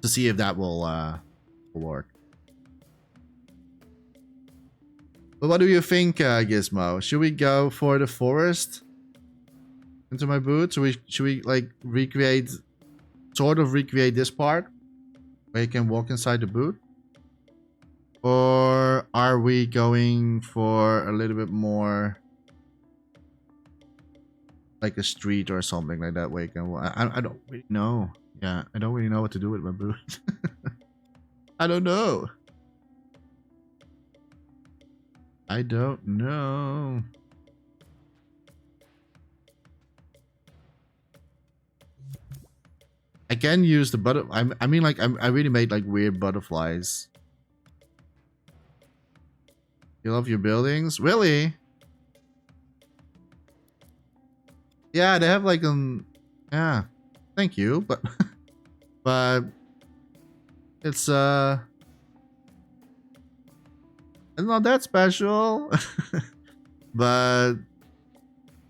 see if that will work. But what do you think, Gizmo? Should we go for the forest into my boot? Should we like sort of recreate this part where you can walk inside the boot? Or are we going for a little bit more like a street or something like that where you can walk? I don't really know. Yeah, I don't really know what to do with my boot. I don't know. I don't know. I can use the I mean, like, I really made like weird butterflies. You love your buildings? Really? Yeah, they have like yeah. Thank you, but but it's not that special. But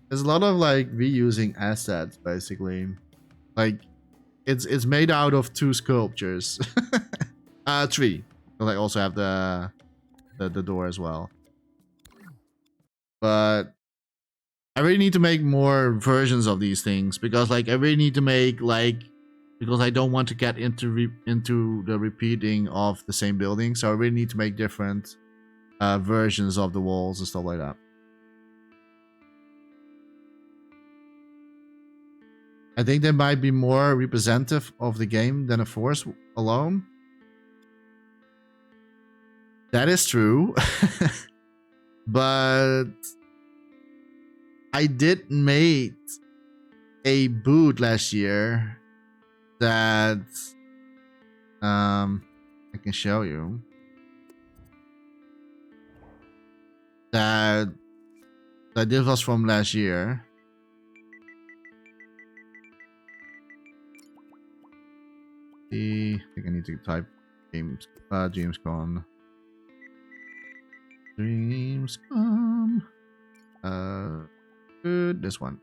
there's a lot of like reusing assets basically. Like it's made out of 2 sculptures. 3. But I also have the door as well. But I really need to make more versions of these things because like I really need to make like because I don't want to get into the repeating of the same building. So I really need to make different versions of the walls and stuff like that. I think they might be more representative of the game than a forest alone. That is true. But I did make a boot last year that I can show you. That this was from last year. I think I need to type DreamsCon. DreamsCon. This one.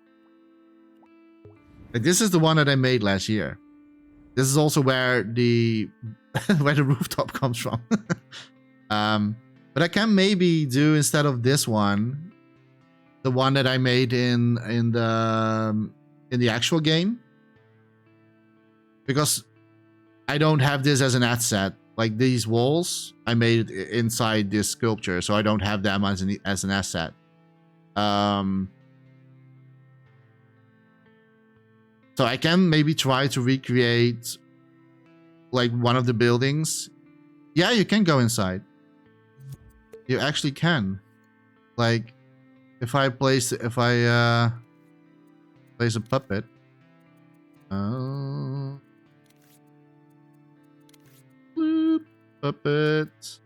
Like, this is the one that I made last year. This is also where the where the rooftop comes from. But I can maybe do instead of this one, the one that I made in the actual game, because I don't have this as an asset. Like these walls, I made it inside this sculpture, so I don't have them as an asset. So I can maybe try to recreate like one of the buildings. Yeah, you can go inside. You actually can. Like if I place a puppet. Bloop, puppet.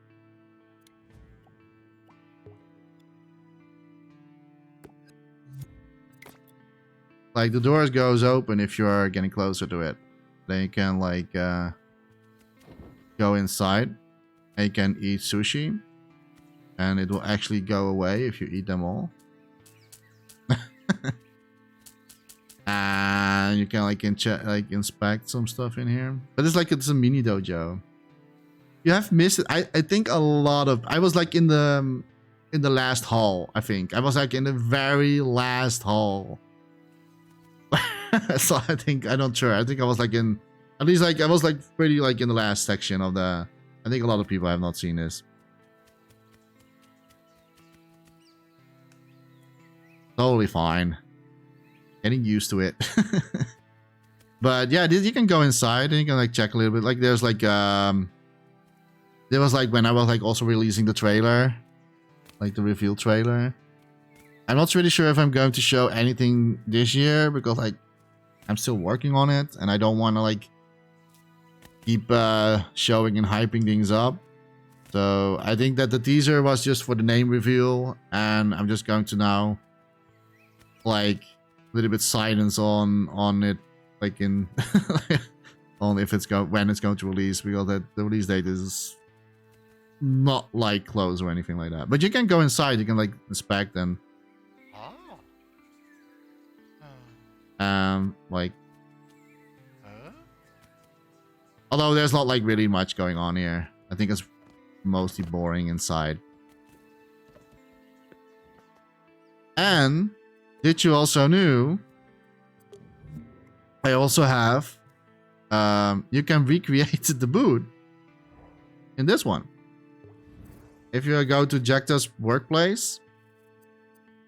Like the doors goes open if you are getting closer to it. Then you can like go inside and you can eat sushi, and it will actually go away if you eat them all. And you can like inspect some stuff in here, but it's a mini dojo. You have missed it. I think a lot of I was like in the last hall. I think I was like in the very last hall. So I think I don't sure. I think I was like in at least like I was like pretty like in the last section of the. I think a lot of people have not seen this. Totally fine. Getting used to it. But yeah, you can go inside and you can like check a little bit. Like there's like there was like when I was like also releasing the trailer, like the reveal trailer. I'm not really sure if I'm going to show anything this year because like I'm still working on it and I don't want to like keep showing and hyping things up. So I think that the teaser was just for the name reveal, and I'm just going to now like a little bit silence on it, like in on if it's when it's going to release, because the release date is not like close or anything like that. But you can go inside, you can like inspect and like although there's not like really much going on here. I think it's mostly boring inside. And did you also knew I also have you can recreate the boot in this one. If you go to Jekta's workplace,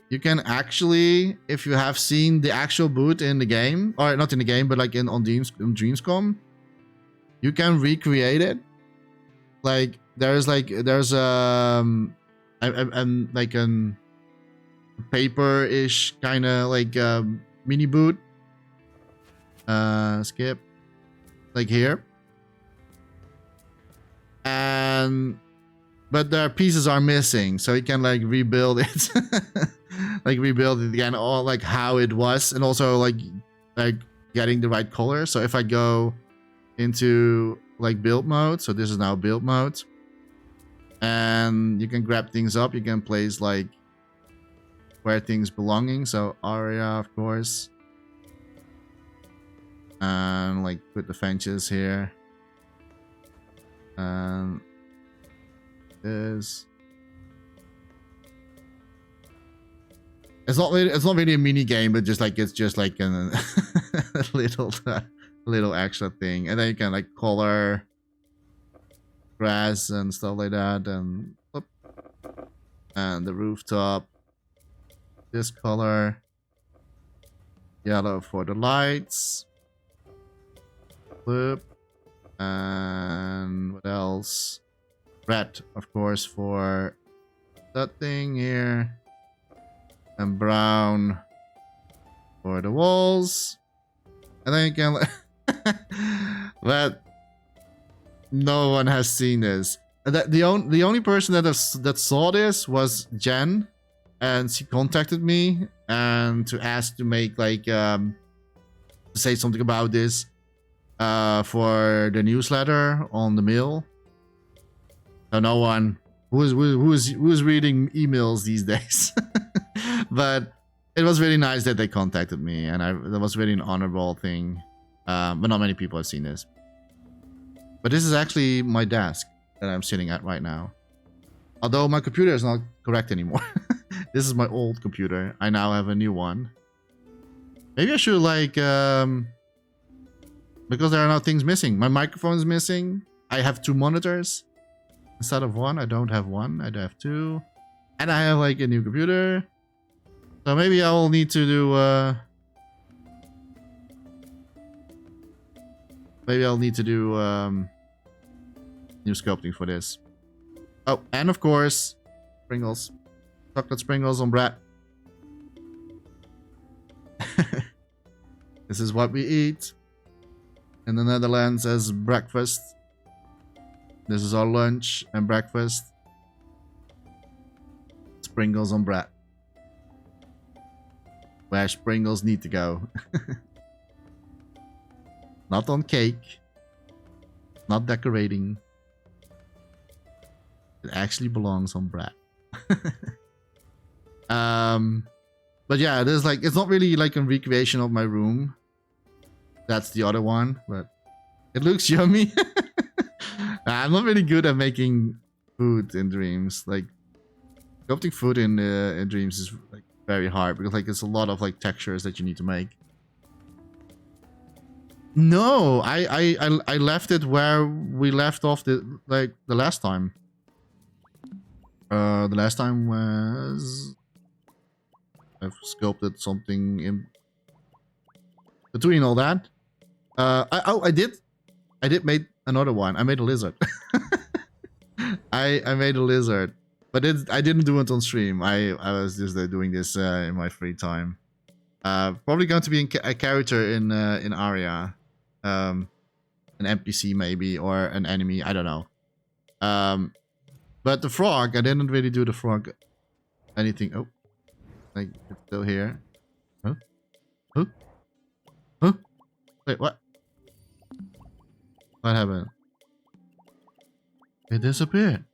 you can actually, if you have seen the actual boot in the game, or not in the game, but like on DreamsCom, you can recreate it. Like there's like like an paper-ish kind of like mini boot. Skip. Like here. And but the pieces are missing, so you can like rebuild it. Like rebuild it again, all like how it was, and also like getting the right color. So if I go into like build mode, so this is now build mode, and you can grab things up, you can place like where things belonging, so Aria of course, and like put the fences here, and this, It's not really a mini game, but it's just like a little extra thing, and then you can like color grass and stuff like that, and the rooftop. This color, yellow for the lights. Blue, and what else? Red, of course, for that thing here. And brown for the walls. And then you can... But no one has seen this. The only person that saw this was Jen. And she contacted me and to ask to make like... to say something about this for the newsletter on the mail. So no one... Who's reading emails these days? But it was really nice that they contacted me, and that was really an honorable thing. But not many people have seen this. But this is actually my desk that I'm sitting at right now. Although my computer is not correct anymore. This is my old computer. I now have a new one. Maybe I should like... because there are now things missing. My microphone is missing. I have 2 monitors. Instead of 1, I don't have 1. I have 2. And I have like a new computer. So maybe I will need to do... maybe I'll need to do new sculpting for this. Oh, and of course, sprinkles. Chocolate sprinkles on bread. This is what we eat in the Netherlands as breakfast. This is our lunch and breakfast. Sprinkles on bread. Where sprinkles need to go. Not on cake. Not decorating. It actually belongs on bread. But yeah, there's like, it's not really like a recreation of my room. That's the other one, but it looks yummy. I'm not really good at making food in Dreams. Like, sculpting food in Dreams is like very hard because like it's a lot of like textures that you need to make. No, I left it where we left off the last time. The last time was I've sculpted something in between all that. I did make another one. I made a lizard. I made a lizard, but I didn't do it on stream. I was just doing this in my free time. Probably going to be a character in Aria, an NPC maybe, or an enemy. I don't know. But the frog, I didn't really do the frog anything. Oh, like it's still here. Huh? Huh? Huh? Wait, what? What happened? It disappeared.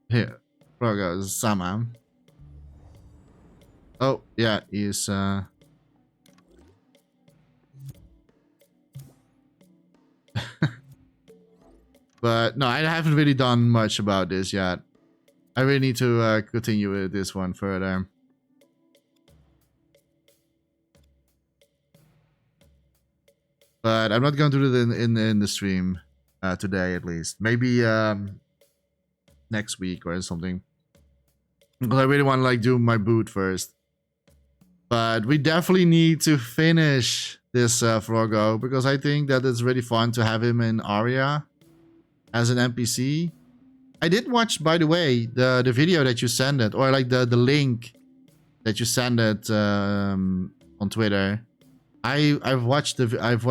Here, frog goes Samam. Oh, yeah, he's But no, I haven't really done much about this yet. I really need to continue with this one further. But I'm not going to do it in the stream today, at least. Maybe next week or something. Because I really want to like do my boot first. But we definitely need to finish this Frogo, because I think that it's really fun to have him in Aria as an NPC. I did watch, by the way, the video that you sent it, or like the link that you sent it on Twitter. I've watched the VOD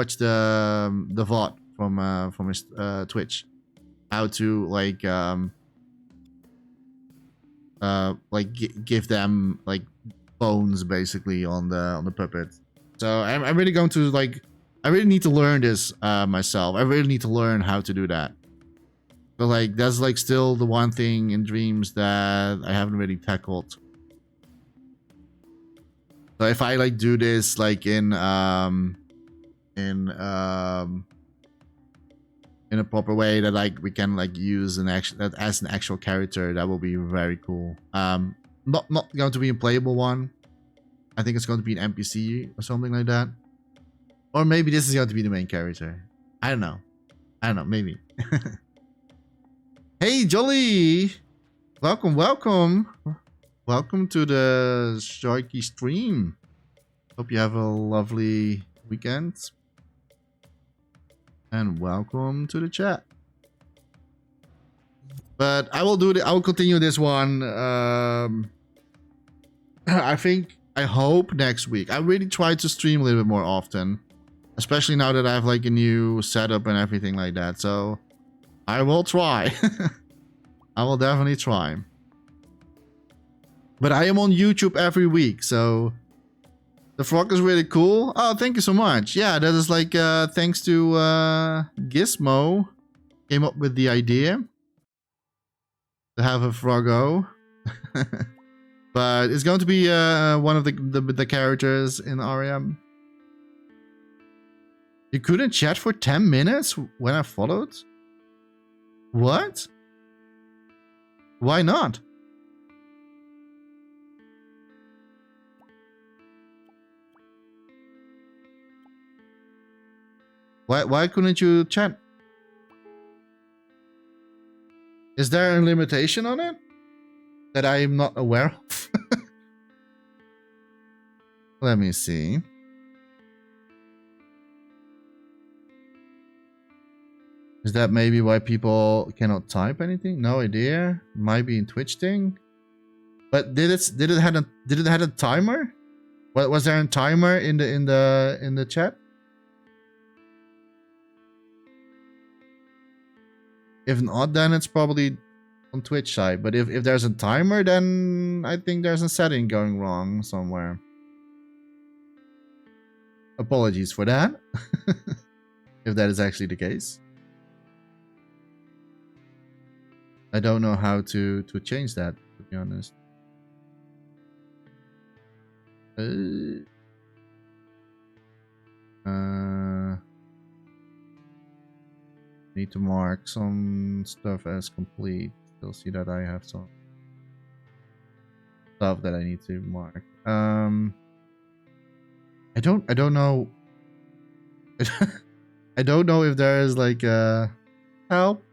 from his Twitch, how to give them like bones basically on the puppet. So I'm really going to I really need to learn this myself. I really need to learn how to do that. But like that's like still the one thing in Dreams that I haven't really tackled. So if I like do this like in in a proper way that like we can like use an actual that as an actual character. That will be very cool. Not going to be a playable one. I think it's going to be an NPC or something like that. Or maybe this is going to be the main character. I don't know. Maybe. Hey, Jolly! Welcome. Welcome to the Sharky stream. Hope you have a lovely weekend. And welcome to the chat. But I will continue this one. I hope next week. I really try to stream a little bit more often. Especially now that I have like a new setup and everything like that. So I will try. I will definitely try. But I am on YouTube every week, so the frog is really cool. Oh, thank you so much. Yeah, that is like thanks to Gizmo came up with the idea to have a froggo. But it's going to be one of the characters in Aria. You couldn't chat for 10 minutes when I followed? What? Why not? Why couldn't you chat? Is there a limitation on it that I am not aware of? Let me see. Is that maybe why people cannot type anything? No idea. Might be in Twitch thing. But did it have a timer? What was there a timer in the chat? If not, then it's probably on Twitch side. But if there's a timer, then I think there's a setting going wrong somewhere. Apologies for that. If that is actually the case. I don't know how to change that, to be honest. Need to mark some stuff as complete. Still see that I have some stuff that I need to mark. I don't know. I don't know if there is like help.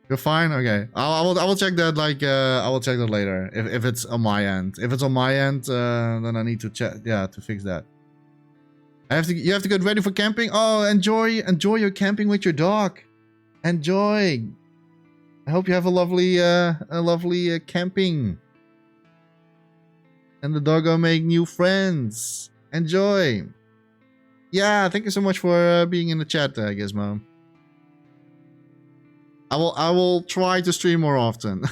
You're fine. Okay, I will check that. Like I will check that later if it's on my end. If it's on my end, then I need to check. Yeah, to fix that. You have to get ready for camping. Oh, enjoy your camping with your dog. Enjoy. I hope you have a lovely camping. And the dog will make new friends. Enjoy. Yeah, thank you so much for being in the chat, Gizmo. I will try to stream more often.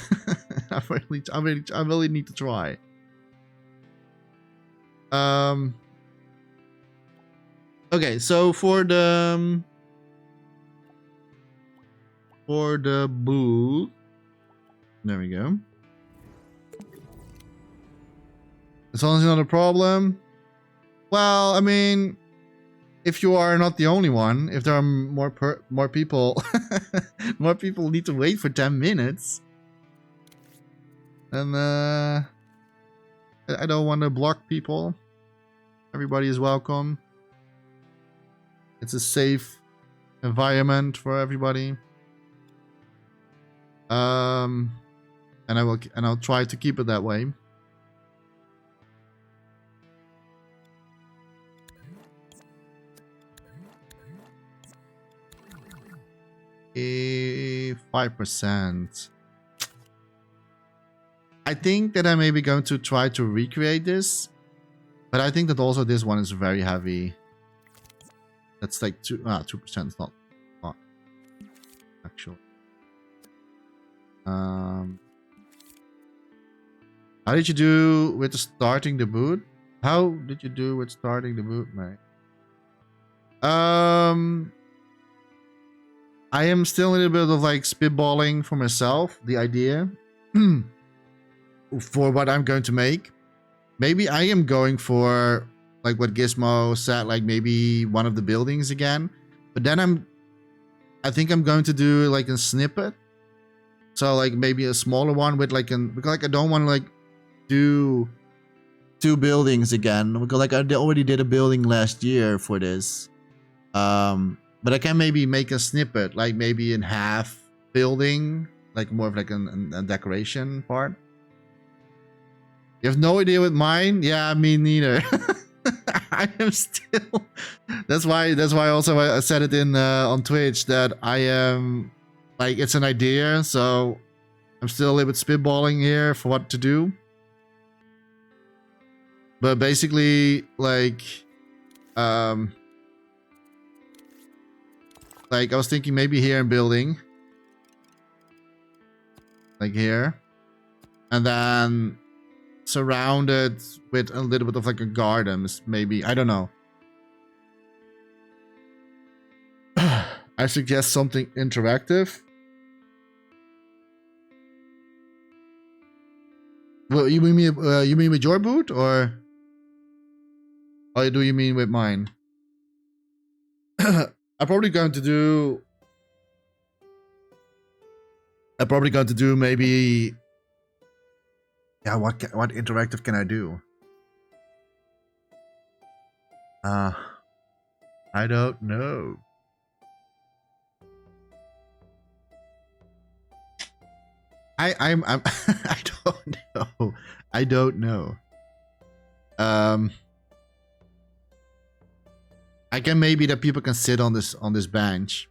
I really need to try. Okay, so for the booth, there we go. As long as it's not a problem. Well, I mean, if you are not the only one, if there are more people, more people need to wait for 10 minutes, then I don't want to block people. Everybody is welcome. It's a safe environment for everybody. And I'll try to keep it that way. A 5%. I think that I may be going to try to recreate this, but I think that also this one is very heavy. That's like 2% is not actual. How did you do with starting the boot? How did you do with starting the boot, mate? I am still a little bit of like spitballing for myself, the idea for what I'm going to make. Maybe I am going for like what Gizmo said, like maybe one of the buildings again. But then I think I'm going to do like a snippet. So like maybe a smaller one with like because like I don't want to like do 2 buildings again, because like I already did a building last year for this. But I can maybe make a snippet, like maybe in half building, like more of like a decoration part. You have no idea with mine? Yeah, me neither. I am still. That's why also I said it in on Twitch that I am like it's an idea, so I'm still a little bit spitballing here for what to do. But basically, like I was thinking maybe here in building, like here, and then surrounded with a little bit of like a garden, maybe. I don't know. I suggest something interactive. Well, you mean with your boot, or do you mean with mine? I'm probably going to do maybe. Yeah, what interactive can I do? I don't know. I'm I don't know. I don't know. I can maybe that people can sit on this bench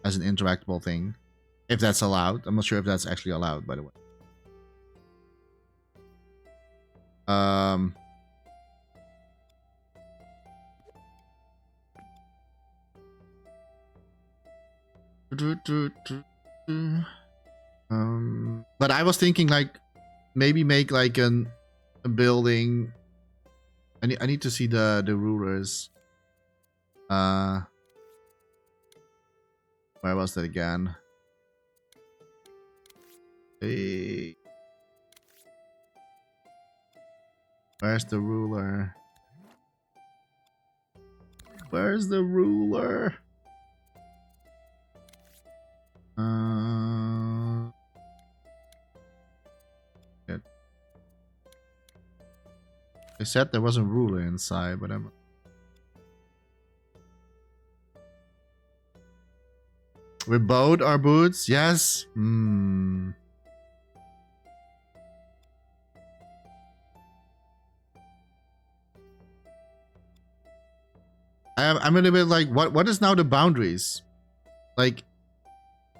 as an interactable thing, if that's allowed. I'm not sure if that's actually allowed, by the way. But I was thinking like maybe make like a building. I need to see the rulers. Where was that again? Hey. Where's the ruler? Where's the ruler? Good. They said there was a ruler inside, but I'm... We bowed our boots? Yes? I'm a little bit like, what is now the boundaries? Like,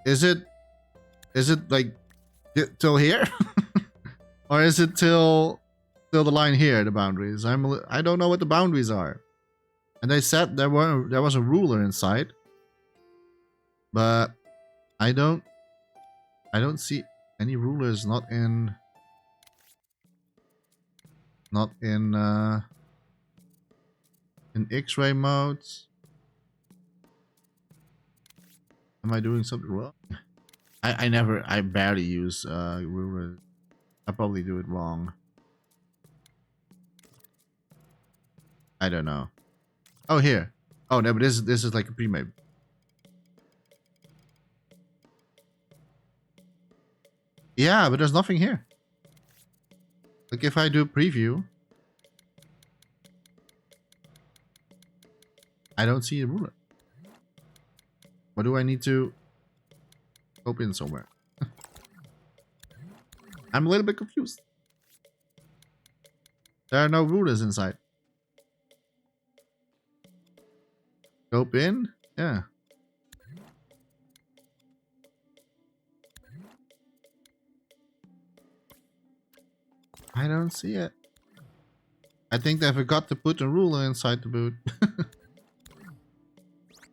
is it like till here? Or is it till the line here, the boundaries? I don't know what the boundaries are. And they said there was a ruler inside. But I don't see any rulers, not in X-ray modes. Am I doing something wrong? I barely use rulers. I probably do it wrong. I don't know. Oh, here. Oh no, but this is like a pre-made. Yeah, but there's nothing here. Like if I do preview, I don't see a ruler. What do I need to open somewhere? I'm a little bit confused. There are no rulers inside. Scope in? Yeah. I don't see it. I think they forgot to put a ruler inside the boot.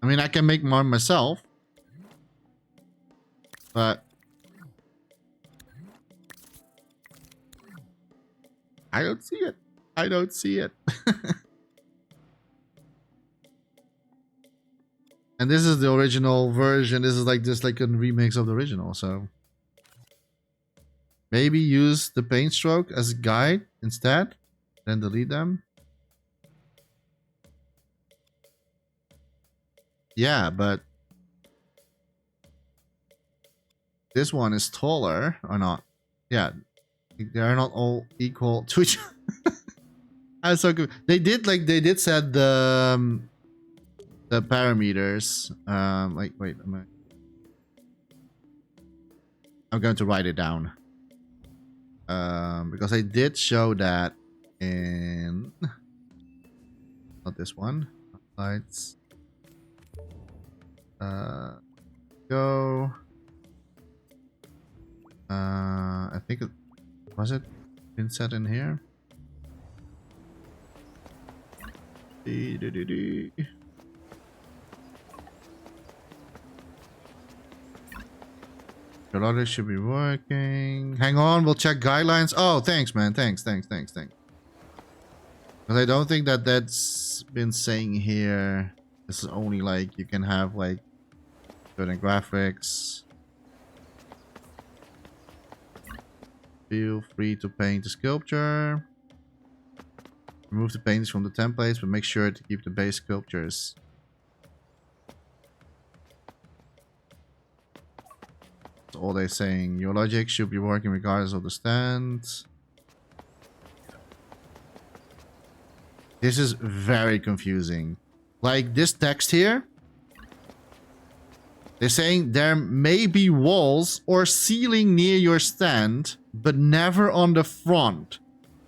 I mean, I can make one myself. But I don't see it. I don't see it. And this is the original version. This is like just like a remix of the original, so maybe use the paint stroke as a guide instead, then delete them. Yeah, but this one is taller or not. Yeah, they are not all equal to each other. I was so good. They did set the parameters. Like wait, I'm going to write it down. Because I did show that in not this one. Lights. Go. I think it was it been set in here. Your logic should be working. Hang on, we'll check guidelines. Oh, thanks, man. Thanks. Because I don't think that that's been saying here. This is only like you can have like certain graphics. Feel free to paint the sculpture. Remove the paintings from the templates, but make sure to keep the base sculptures. That's all they're saying. Your logic should be working regardless of the stand. This is very confusing. Like this text here. They're saying there may be walls or ceiling near your stand, but never on the front.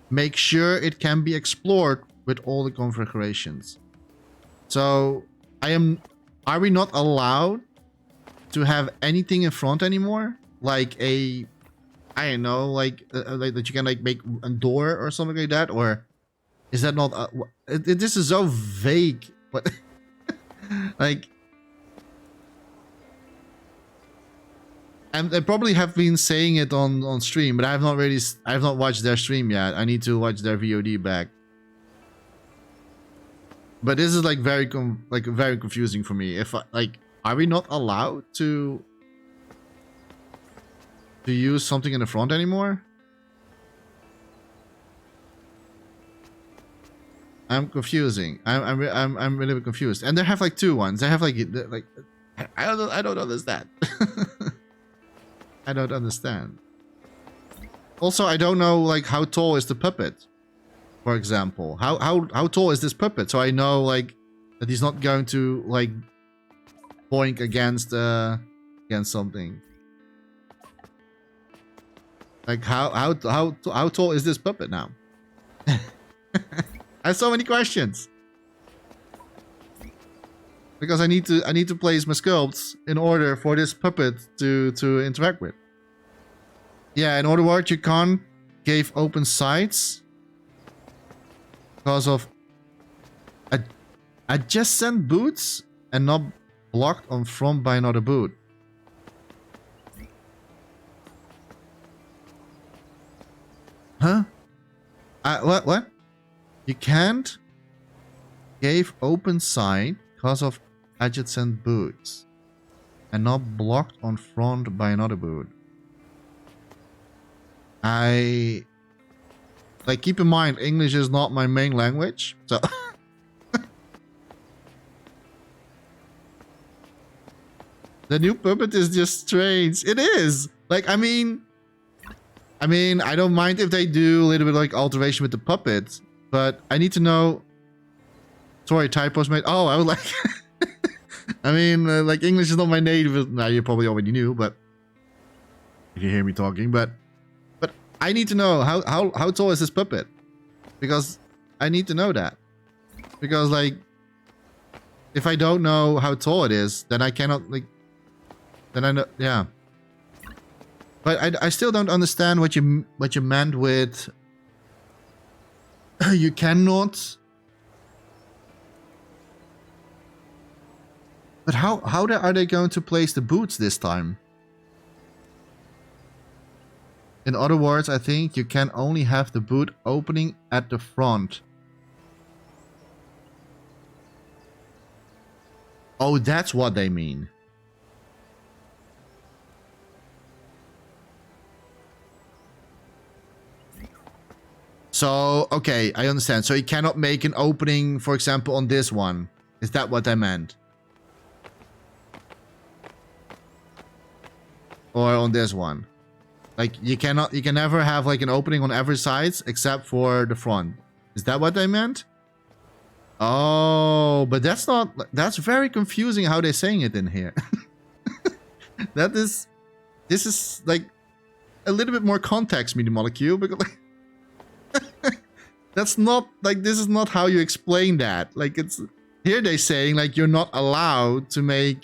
Make sure it can be explored with all the configurations. So, are we not allowed to have anything in front anymore? Like I don't know, like that you can like make a door or something like that? Or is that not, this is so vague. But like, and they probably have been saying it on stream, but I have not watched their stream yet. I need to watch their VOD back. But this is like very confusing for me. If are we not allowed to use something in the front anymore? I'm confusing. I'm really confused. And they have like two ones. They have like I don't understand. I don't understand. Also, I don't know like how tall is the puppet, for example. How tall is this puppet? So I know like that he's not going to like boink against something. Like how tall is this puppet now? I have so many questions. Because I need to place my sculpts in order for this puppet to interact with. Yeah, in other words, you can't give open sights because of adjacent boots and not blocked on front by another boot. Huh? What? You can't give open sight because of adjacent boots and not blocked on front by another boot. Keep in mind, English is not my main language, so the new puppet is just strange. It is. Like, I mean, I don't mind if they do a little bit like alteration with the puppet, but I need to know. Sorry, typos made. Oh, I was like, I mean, like English is not my native. Now you probably already knew, but if you hear me talking, but I need to know how tall is this puppet, because I need to know that, because like if I don't know how tall it is, then I cannot like. Then I know, yeah. But I still don't understand what you meant with you cannot. But how are they going to place the boots this time? In other words, I think you can only have the boot opening at the front. Oh, that's what they mean. So, okay, I understand. So you cannot make an opening, for example, on this one. Is that what I meant? or on this one? Like you can never have like an opening on every sides except for the front. Is that what they meant? Oh, but that's very confusing how they're saying it in here. This is like a little bit more context, Media Molecule, because like, that's not like, this is not how you explain that. Like it's here they're saying like you're not allowed to make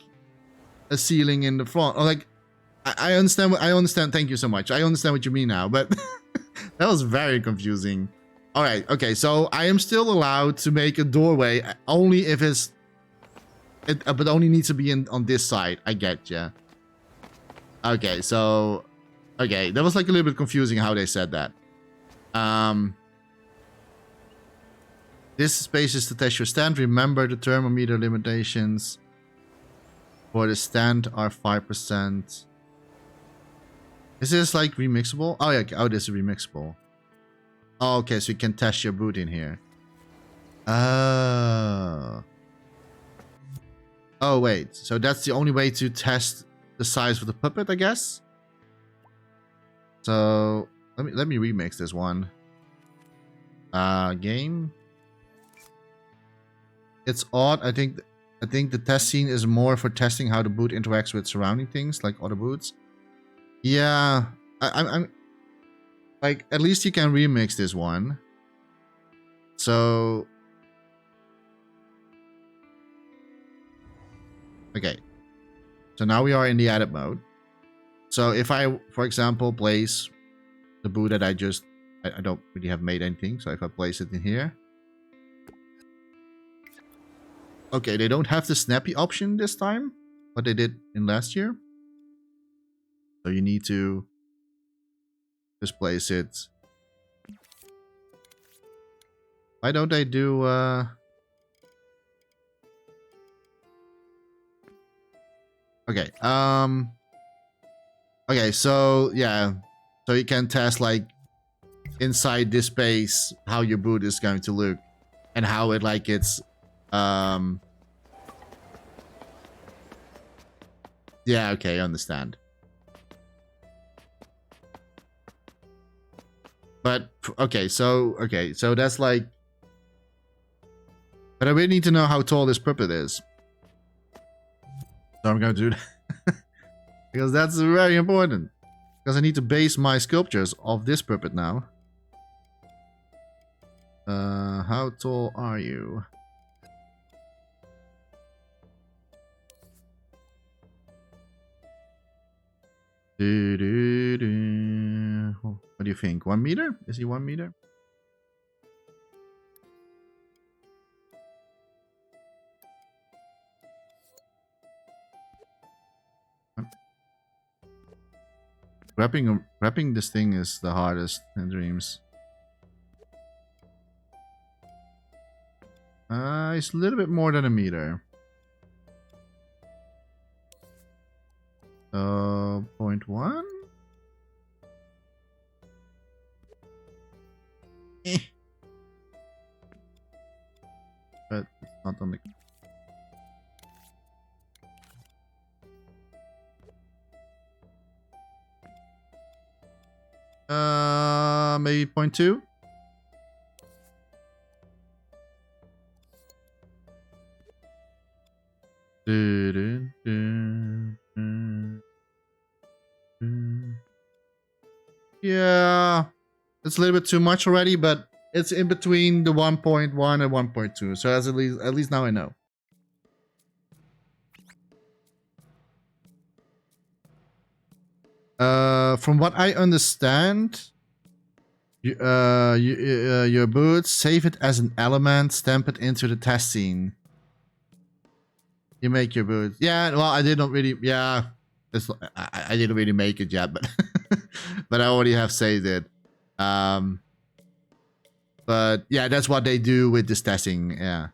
a ceiling in the front. Or like I understand. I understand. Thank you so much. I understand what you mean now, but that was very confusing. All right. Okay. So I am still allowed to make a doorway only if but only needs to be on this side. I get ya. Okay. So, okay. That was like a little bit confusing how they said that. This space is to test your stand. Remember the thermometer limitations for the stand are 5%. Is this like remixable? Oh yeah, oh this is remixable. Oh, okay, so you can test your boot in here. Oh. Oh wait, so that's the only way to test the size of the puppet, I guess. So let me remix this one. Game. It's odd. I think the test scene is more for testing how the boot interacts with surrounding things, like other boots. Yeah, I'm like, at least you can remix this one. So, okay. So now we are in the edit mode. So if I, for example, place the boot that I don't really have made anything. So if I place it in here. Okay, they don't have the snappy option this time, but they did in last year. So you need to just place it. Why don't they do okay, okay, so yeah. So you can test like inside this space how your boot is going to look and how it like it's yeah, okay, I understand. But okay, so that's like, but I really need to know how tall this puppet is. So I'm going to do that because that's very important. Because I need to base my sculptures off this puppet now. How tall are you? What do you think? 1 meter? Is he 1 meter? Wrapping this thing is the hardest in Dreams. It's a little bit more than 1 meter. 0.1? But it's not on the... maybe 0.2? Yeah, it's a little bit too much already, but it's in between the 1.1 and 1.2, so at least now I know. From what I understand, your boots, save it as an element, stamp it into the test scene. You make your boots. Yeah, well, I didn't really. Yeah, I didn't really make it yet, but but I already have saved it. But yeah, that's what they do with this testing. Yeah,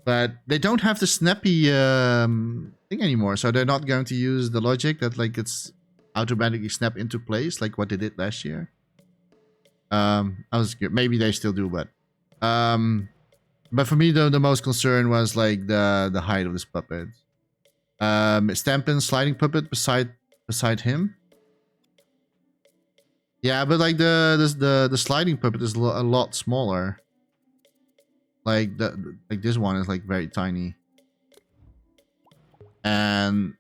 but they don't have the snappy thing anymore, so they're not going to use the logic that like it's automatically snap into place like what they did last year. I was good. Maybe they still do, but for me though, the most concern was like the height of this puppet. Stampin' sliding puppet beside him. Yeah, but like the sliding puppet is a lot smaller. Like like this one is like very tiny. And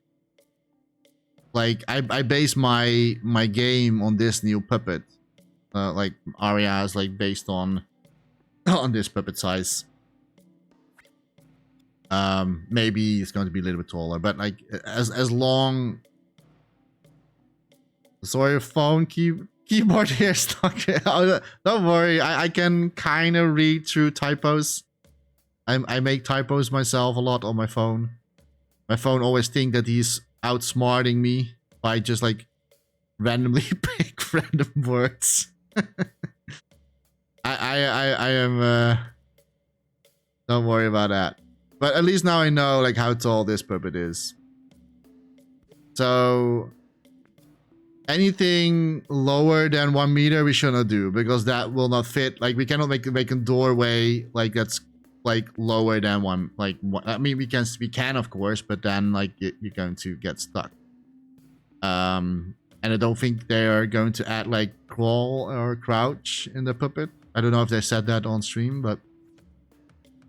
like I base my game on this new puppet. Like Aria is like based on this puppet size. Maybe it's going to be a little bit taller, but like as long. Sorry, phone keyboard here stuck. Don't worry, I can kind of read through typos. I make typos myself a lot on my phone. My phone always think that he's outsmarting me by just like randomly pick random words. I am don't worry about that. But at least now I know like how tall this puppet is. So anything lower than 1 meter we should not do, because that will not fit. Like we cannot make a doorway like that's like lower than one. Like I mean we can of course, but then like you're going to get stuck. And I don't think they are going to add like crawl or crouch in the puppet. I don't know if they said that on stream, but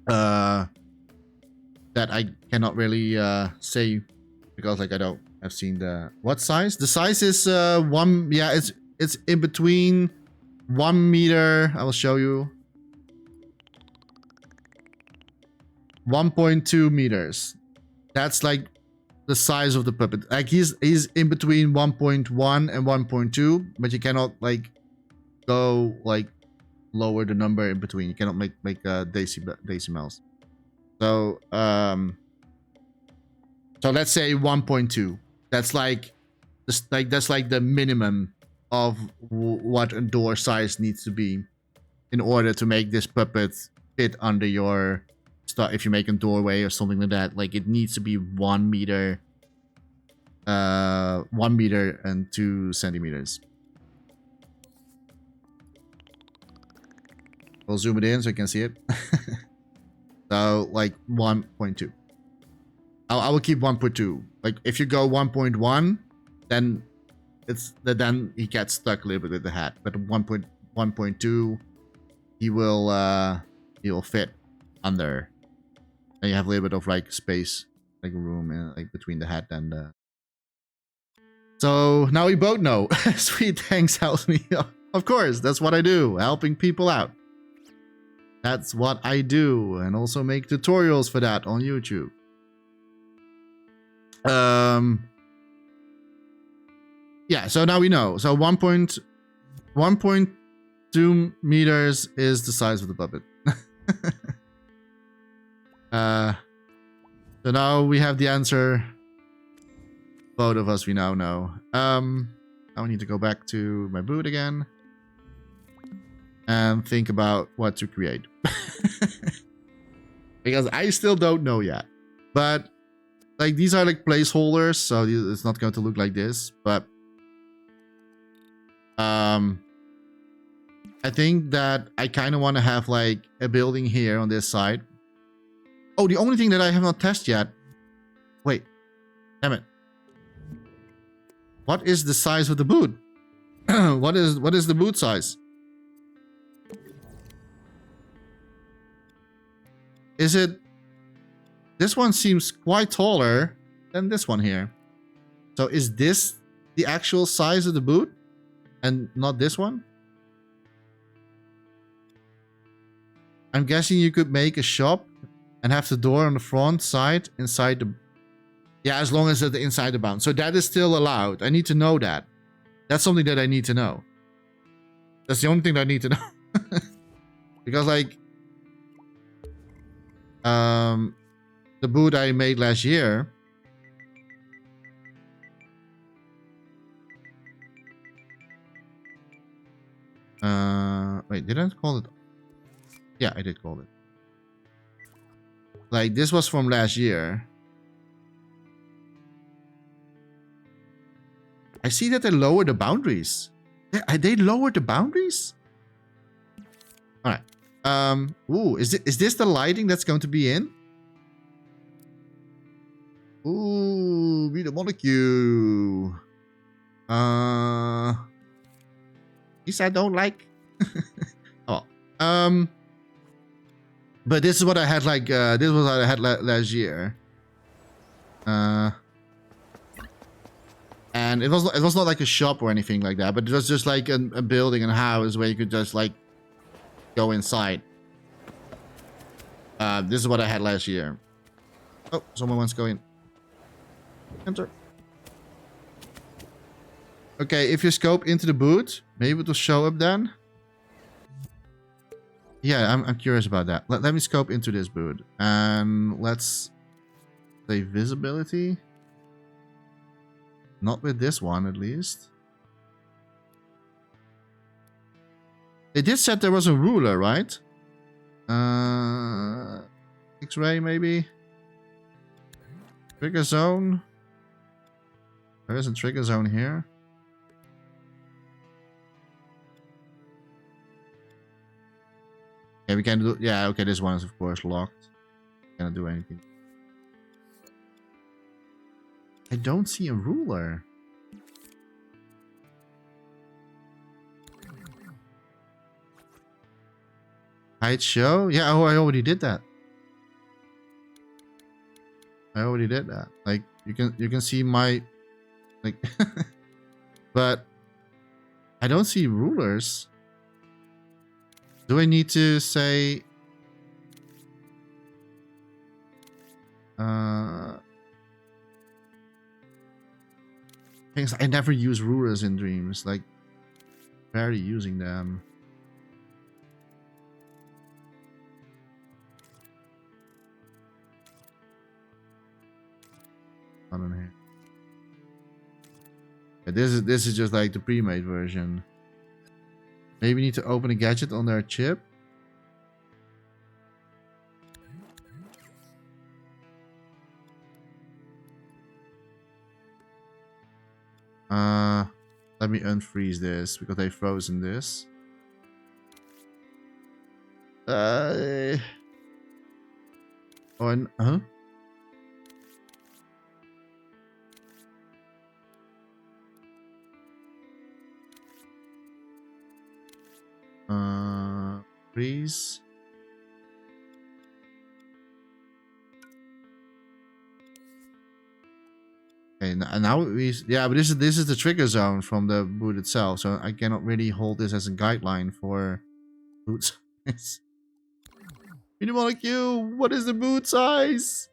that I cannot really say, because like I've seen the what size. The size is 1. Yeah, it's in between 1 meter. I will show you. 1.2 meters. That's like the size of the puppet. Like he's in between 1.1 and 1.2, but you cannot like go like lower the number in between. You cannot make decimals. So so let's say 1.2. That's like that's like the minimum of what a door size needs to be in order to make this puppet fit under your stuff. If you make a doorway or something like that, like it needs to be 1 meter, 1 meter and 2 centimeters. We'll zoom it in so you can see it. So like 1.2. I will keep 1.2. Like if you go 1.1, then then he gets stuck a little bit with the hat. But 1.2, he will fit under, and you have a little bit of like space, like room like between the hat and the. So now we both know. Sweet, thanks, helps me. Of course, that's what I do, helping people out. That's what I do, and also make tutorials for that on YouTube. Yeah, so now we know. So 1.2 meters is the size of the puppet. So now we have the answer. Both of us we now know. Now we need to go back to my boot again and think about what to create. Because I still don't know yet. But like these are like placeholders, so it's not going to look like this, but I think that I kind of want to have like a building here on this side. Oh, the only thing that I have not tested yet. Wait, damn it. What is the size of the boot? What is the boot size? Is it? This one seems quite taller than this one here. So is this the actual size of the boot and not this one? I'm guessing you could make a shop and have the door on the front side inside the... Yeah, as long as it's inside the bound. So that is still allowed. I need to know that. That's something that I need to know. That's the only thing that I need to know. Because like... the boot I made last year... wait, did I call it? Yeah, I did call it. Like, this was from last year. I see that they lowered the boundaries. They lowered the boundaries? Alright. Ooh, is this the lighting that's going to be in? Ooh, be the molecule. These I don't like. Oh, but this is what I had like. This was what I had last year. And it was not like a shop or anything like that, but it was just like a building and a house where you could just like go inside. This is what I had last year. Oh, someone wants to go in. Enter. Okay, if you scope into the boot, maybe it will show up then. Yeah, I'm curious about that. Let me scope into this boot. And let's say visibility. Not with this one, at least. It did said there was a ruler, right? X-ray, maybe? Trigger zone. There is a trigger zone here. Yeah, we can do... Yeah, okay, this one is of course locked. Cannot do anything. I don't see a ruler. Hide show? Yeah, oh, I already did that. I already did that. Like, you can see my... Like... But... I don't see rulers. Do I need to say... Things I never use rulers in Dreams. Like, barely using them. Not in here. Yeah, this is just like the pre-made version. Maybe we need to open a gadget on their chip. Let me unfreeze this because they've frozen this. Huh? Freeze. Okay, now we... Yeah, but this is the trigger zone from the boot itself, so I cannot really hold this as a guideline for boot size. Molecule, what is the boot size?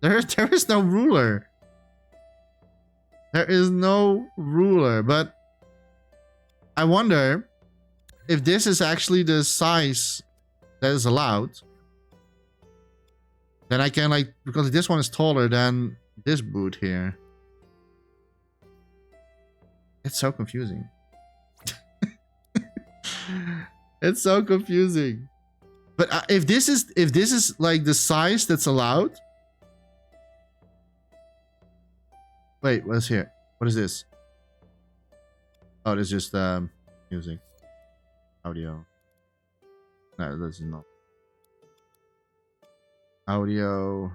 There is no ruler. There is no ruler, but I wonder if this is actually the size that is allowed. Then I can like, because this one is taller than this boot here. It's so confusing. It's so confusing. But if this is like the size that's allowed. Wait, what's here? What is this? Oh, it's just music. Audio. No, this is not. Audio.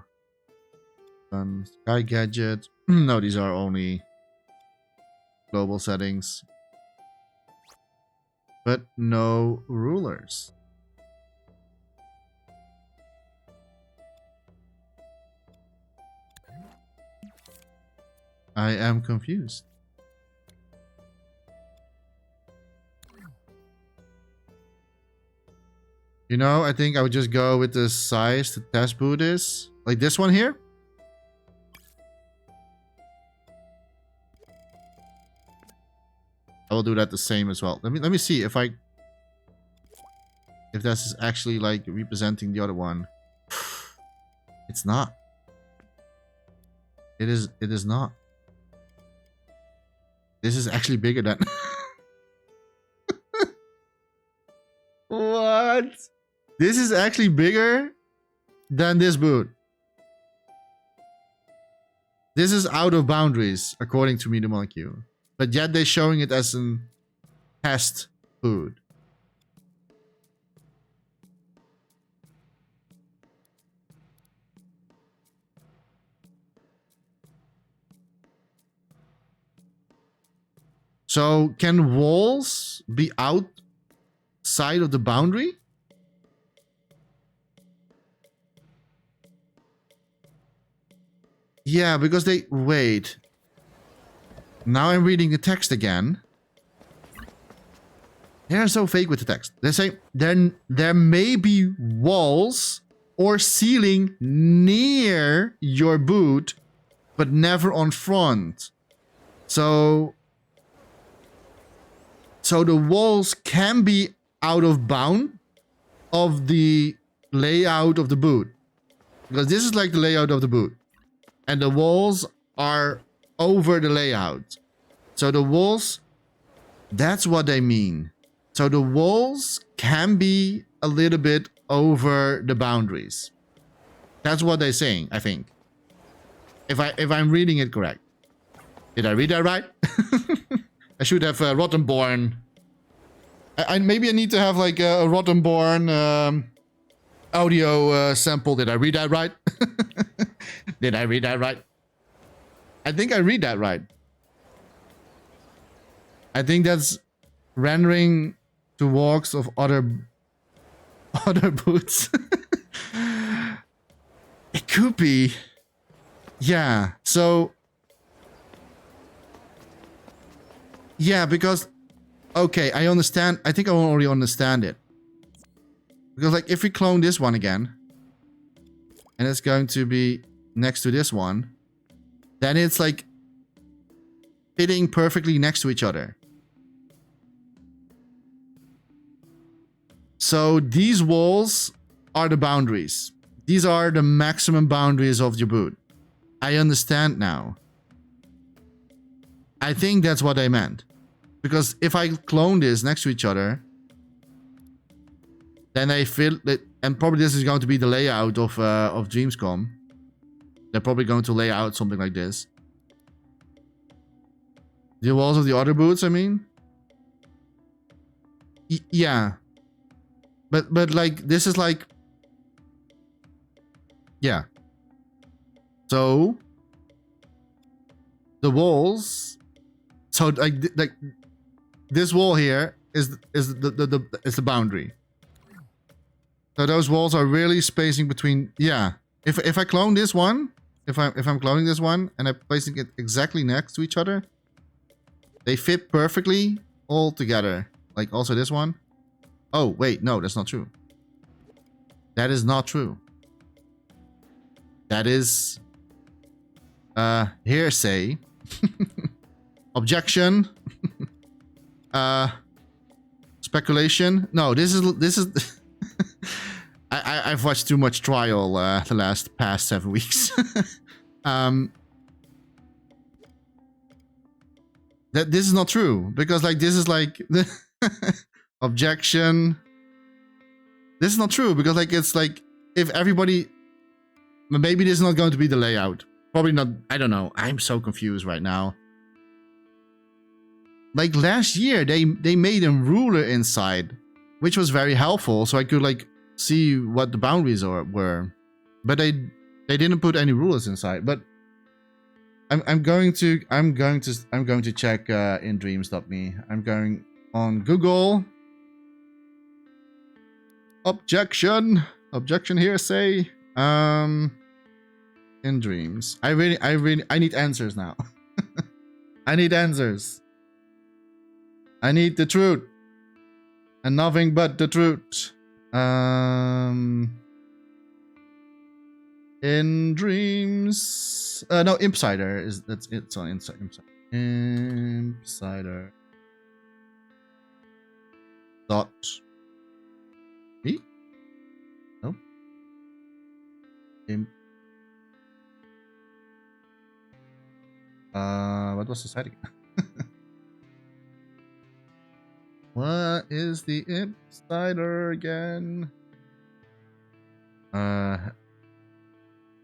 Sky gadget. No, these are only global settings. But no rulers. I am confused. You know, I think I would just go with the size the test boot is. Like this one here. I will do that the same as well. Let me see if this is actually like representing the other one. It's not. It is not. This is actually bigger than... What? This is actually bigger than this boot. This is out of boundaries, according to me, the molecule. but yet they're showing it as a test boot. So can walls be outside of the boundary? Yeah, because they... Wait. Now I'm reading the text again. They're so fake with the text. They say there may be walls or ceiling near your boot, but never on front. So the walls can be out of bound of the layout of the boot. Because this is like the layout of the boot. And the walls are over the layout. So the walls, that's what they mean. So the walls can be a little bit over the boundaries. That's what they're saying, I think. If I'm reading it correct. Did I read that right? I should have Rottenborn. Maybe I need to have like a Rottenborn audio sample. Did I read that right? Did I read that right? I think I read that right. I think that's rendering to walks of other boots. It could be. Yeah, so... Yeah, because... Okay, I understand. I think I already understand it. Because, like, if we clone this one again... And it's going to be next to this one... Then it's, like... fitting perfectly next to each other. So, these walls are the boundaries. These are the maximum boundaries of your boot. I understand now. I think that's what I meant. Because if I clone this next to each other, then I feel that, and probably this is going to be the layout of DreamsCom. They're probably going to lay out something like this. The walls of the other boots, I mean. Yeah. But like, this is like... Yeah. So... The walls... So like this wall here is the boundary. So those walls are really spacing between... Yeah. If I clone this one... If I'm cloning this one and I'm placing it exactly next to each other... They fit perfectly all together. Like also this one. Oh, wait. No, that's not true. That is not true. That is... hearsay. Objection. Speculation. No, this is... I've watched too much trial the past 7 weeks. This is not true because like this is like the objection. This is not true because like it's like if everybody, maybe this is not going to be the layout. Probably not. I don't know. I'm so confused right now. Like last year, they made a ruler inside, which was very helpful, so I could like see what the boundaries were. But they didn't put any rulers inside. But I'm going to check in dreams.me. I'm going on Google. Objection hearsay. In dreams. I need answers now. I need answers. I need the truth. And nothing but the truth. In dreams. No, Impsider it's on Impsider. Dot. Me? No. What was the site again? What is the Impsider again? How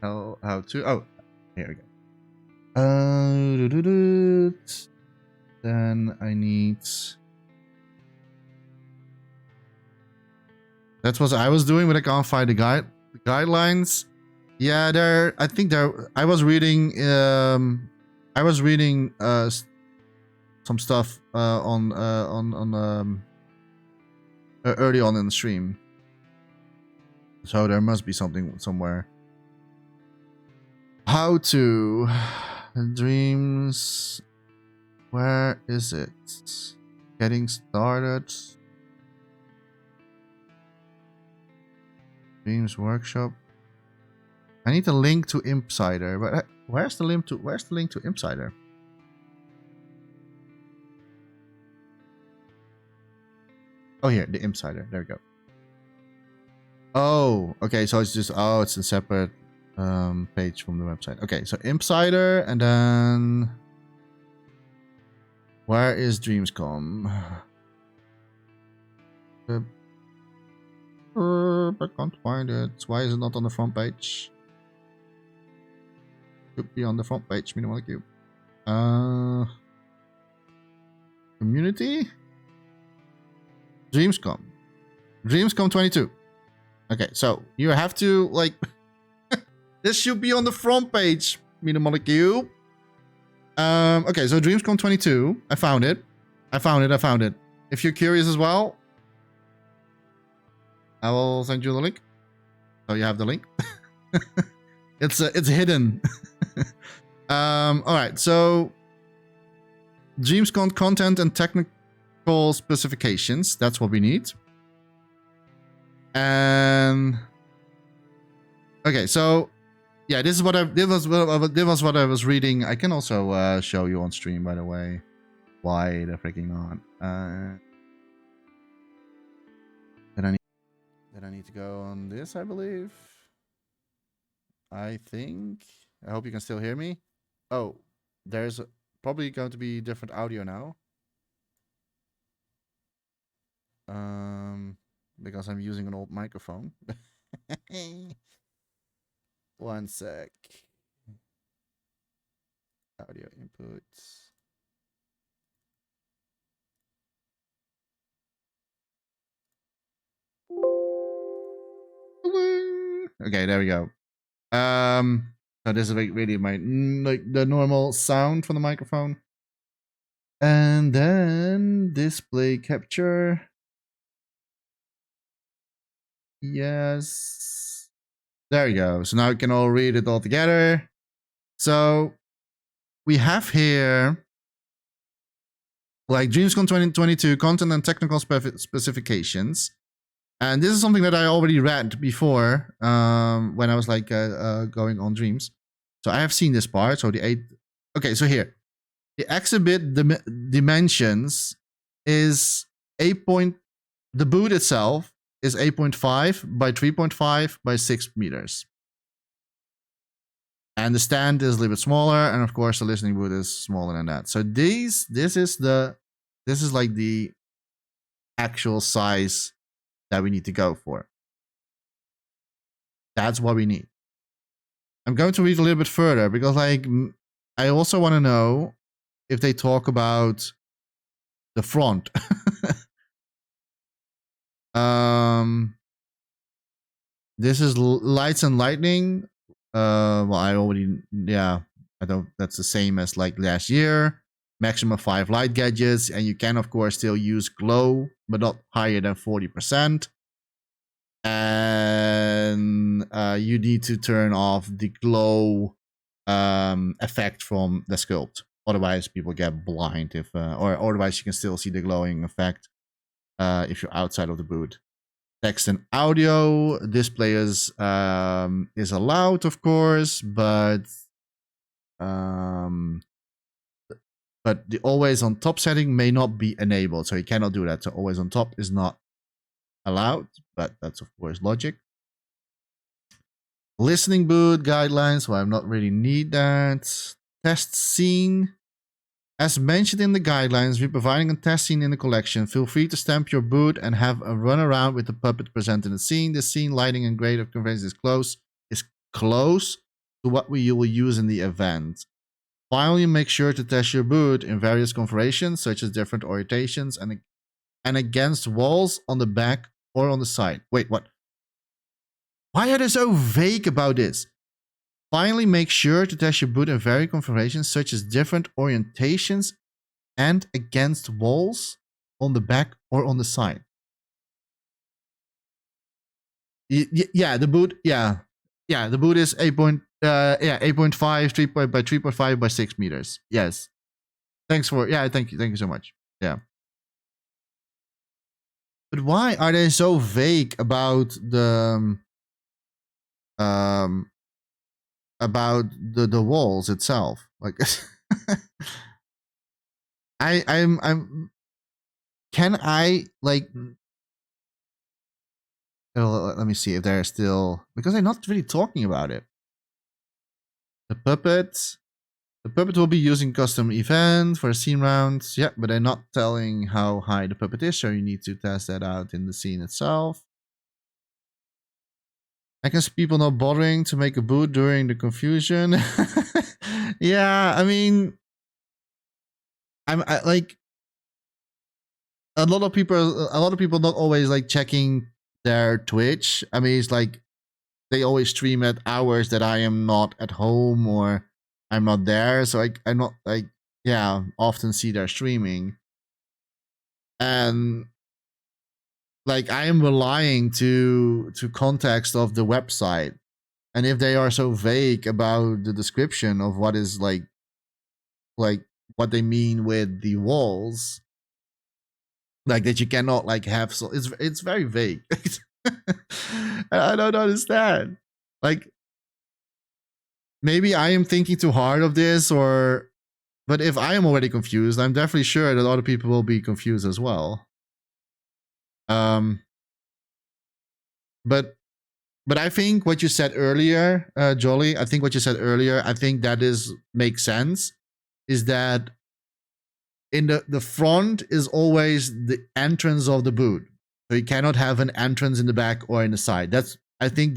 to? Oh, here we go. then I need... That's what I was doing, but I can't find the guidelines. Yeah, there. I think there. I was reading. Some stuff on early on in the stream. So there must be something somewhere. How to dreams. Where is it? Getting started. Dreams workshop. I need a link to Impsider, but where's the link to Impsider? Oh, here, the Impsider. There we go. Oh, okay. So it's just it's a separate page from the website. Okay, so Impsider, and then where is DreamsCom? I can't find it. Why is it not on the front page? Should be on the front page, minimal cube. Community? DreamsCom. DreamsCom22. Okay, so you have to, like... this should be on the front page, minimal cube. Okay, so DreamsCom22. I found it. I found it. If you're curious as well, I will send you the link. So you have the link. It's hidden. All right. So DreamsCon content and technical specifications. That's what we need. And okay. So yeah, this was what I was reading. I can also show you on stream, by the way. Why the freaking not? Then I need to go on this, I believe. I think. I hope you can still hear me. Oh, there's probably going to be different audio now. Because I'm using an old microphone. One sec. Audio inputs. Okay, there we go. So this is really my the normal sound from the microphone. And then display capture. Yes. There you go. So now we can all read it all together. So we have here like DreamsCon 2022 content and technical specifications. And this is something that I already read before when I was like going on Dreams. So I have seen this part. So the 8. Okay, so here. The exhibit dimensions is 8. The boot itself is 8.5 by 3.5 by 6 meters. And the stand is a little bit smaller. And of course, the listening boot is smaller than that. So this is like the actual size that we need to go for. That's what we need. I'm going to read a little bit further because like I also want to know if they talk about the front. This is lights and lightning. Well, I already, yeah, I don't, that's the same as like last year. Maximum 5 light gadgets, and you can of course still use glow, but not higher than 40%. And you need to turn off the glow effect from the sculpt. Otherwise, people get blind if, or otherwise you can still see the glowing effect if you're outside of the boot. Text and audio display is allowed, of course, but the always on top setting may not be enabled, so you cannot do that. So always on top is not allowed, but that's of course logic. Listening boot guidelines, well, I'm not really need that. Test scene. As mentioned in the guidelines, we're providing a test scene in the collection. Feel free to stamp your boot and have a run around with the puppet presenting the scene. The scene, lighting, and grade of conveyance is close to what you will use in the event. Finally, make sure to test your boot in various configurations, such as different orientations and against walls on the back or on the side. Wait, what? Why are they so vague about this? Finally, make sure to test your boot in various configurations, such as different orientations and against walls on the back or on the side. Yeah, the boot. Yeah, the boot is 8.5 3 by 3.5 by 6 meters. Yes. Thanks for thank you so much. Yeah. But why are they so vague about the walls itself? Like I'm can I like let me see if they're still, because they're not really talking about it. The puppet will be using custom event for scene rounds. Yeah, but they're not telling how high the puppet is, so you need to test that out in the scene itself. I can see people not bothering to make a boot during the confusion. Yeah, I mean, I like a lot of people not always like checking their Twitch. I mean, it's like they always stream at hours that I am not at home or I'm not there, so I'm not like often see their streaming, and like I am relying to context of the website, and if they are so vague about the description of what is like what they mean with the walls, like that you cannot like have, so it's very vague. I don't understand. Like maybe I am thinking too hard of this, but if I am already confused, I'm definitely sure that other people will be confused as well. But I think what you said earlier, Jolly, I think what you said earlier, I think that makes sense, is that in the front is always the entrance of the boot. So you cannot have an entrance in the back or in the side. I think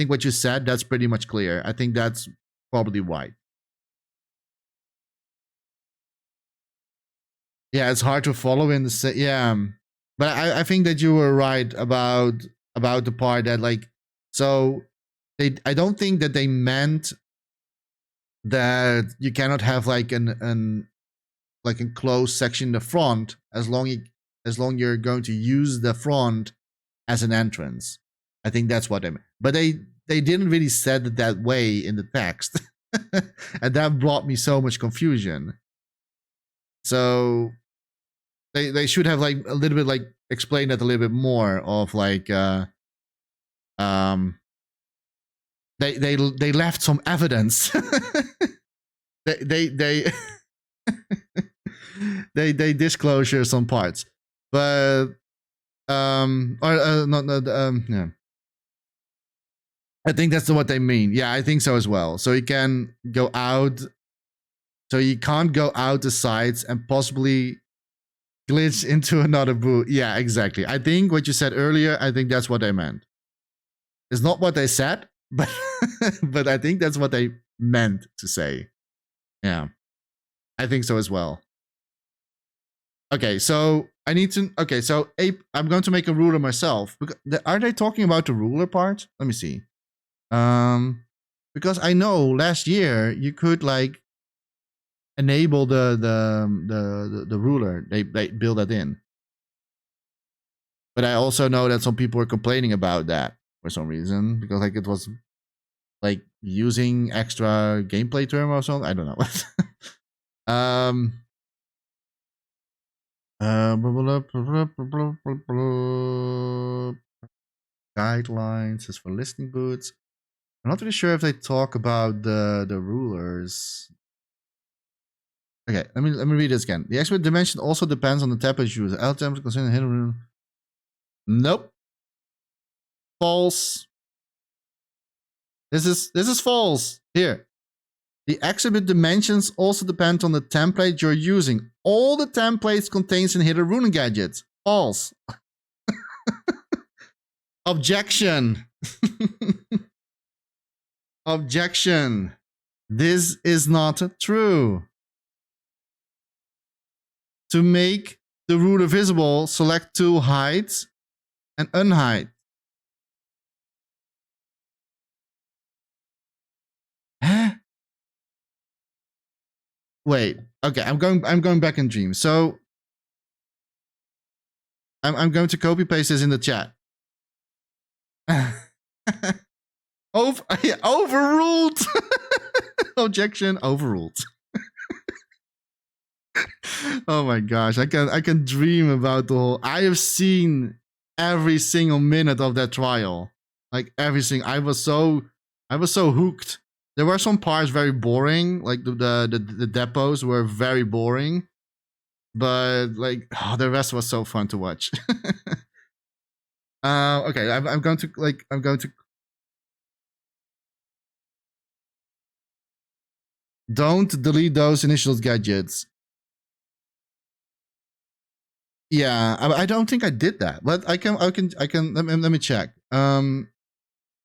what you said, that's pretty much clear. I think that's probably right. Yeah, it's hard to follow in the but I think that you were right about the part that like, so I don't think that they meant that you cannot have like an like a closed section in the front as long you're going to use the front as an entrance. I think that's what they meant. But they didn't really said it that way in the text. And that brought me so much confusion. So they should have like a little bit like explained that a little bit more of like they left some evidence. they they disclosure some parts, but yeah, I think that's what they mean. Yeah, I think so as well. So you can go out, so you can't go out the sides and possibly glitch into another boot. Yeah, exactly. I think what you said earlier, I think that's what they meant. It's not what they said, but but I think that's what they meant to say. Yeah, I think so as well. Okay, so I need to. Okay, so I'm going to make a ruler myself. Are they talking about the ruler part? Let me see. Because I know last year you could like enable the ruler. They build that in. But I also know that some people were complaining about that for some reason, because like it was like using extra gameplay term or something. I don't know. Guidelines is for listing boots. I'm not really sure if they talk about the rulers. Okay, let me read this again. The expert dimension also depends on the temperature used. L temperature considering hidden room. Nope. False. This is false. Here. The exhibit dimensions also depend on the template you're using. All the templates contains in hidden rune gadgets. False. Objection. Objection. This is not true. To make the ruler visible, select tool hide and unhide. Huh? Wait. Okay, I'm going back in Dream. So I'm going to copy paste this in the chat. Overruled. Objection overruled. Oh my gosh, I can dream about the whole. I have seen every single minute of that trial, like everything. I was so hooked. There were some parts very boring, like the depots were very boring, but like the rest was so fun to watch. Okay, I'm going to don't delete those initial gadgets. Yeah, I don't think I did that, but I can let me check.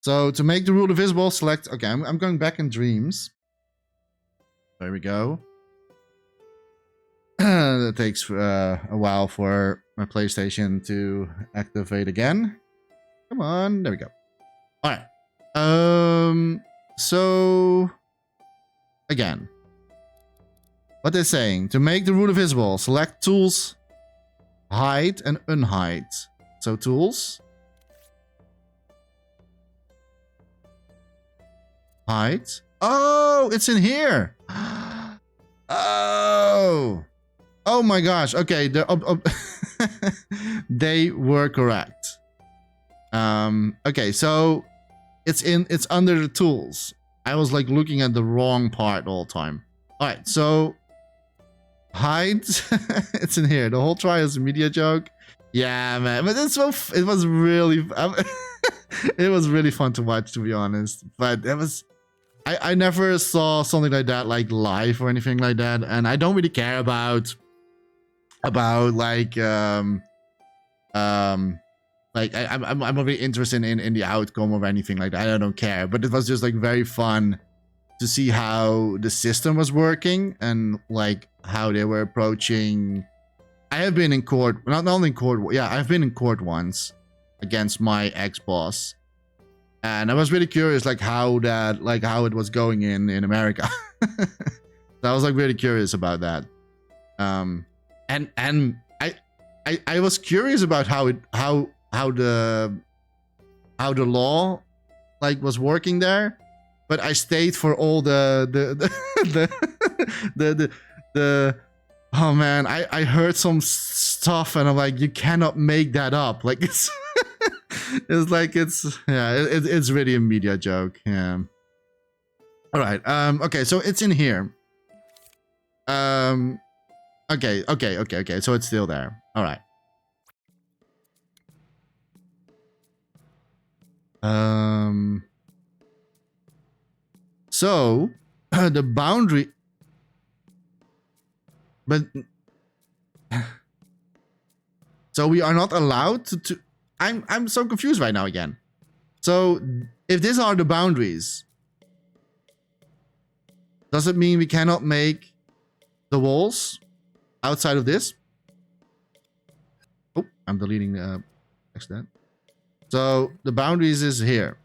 So to make the ruler visible, select. Okay, I'm going back in Dreams. There we go. That takes a while for my PlayStation to activate again. Come on, there we go. All right. So again, what they're saying: to make the ruler visible, select tools, hide and unhide. So tools, hide. Oh, it's in here. Oh my gosh. Okay, they were correct. Okay, so it's under the tools. I was like looking at the wrong part all the time. All right, so hide. It's in here. The whole trial is a media joke. Yeah, man, but it was really it was really fun to watch, to be honest. But it was I never saw something like that like live or anything like that, and I don't really care about like I'm not really interested in the outcome of anything like that. I don't care, but it was just like very fun to see how the system was working and like how they were approaching. I have been in court, not only in court, yeah, I've been in court once against my ex-boss, and I was really curious like how it was going in America. So I was like really curious about that. And I was curious about how the law like was working there, but I stayed for all the oh man, I heard some stuff and I'm like, you cannot make that up. Like it's it's really a media joke. Yeah. All right. Okay, so it's in here. Okay. So it's still there. All right. So the boundary, but so we are not allowed to. I'm so confused right now again. So if these are the boundaries, does it mean we cannot make the walls outside of this? Oh, I'm deleting that. So the boundaries is here,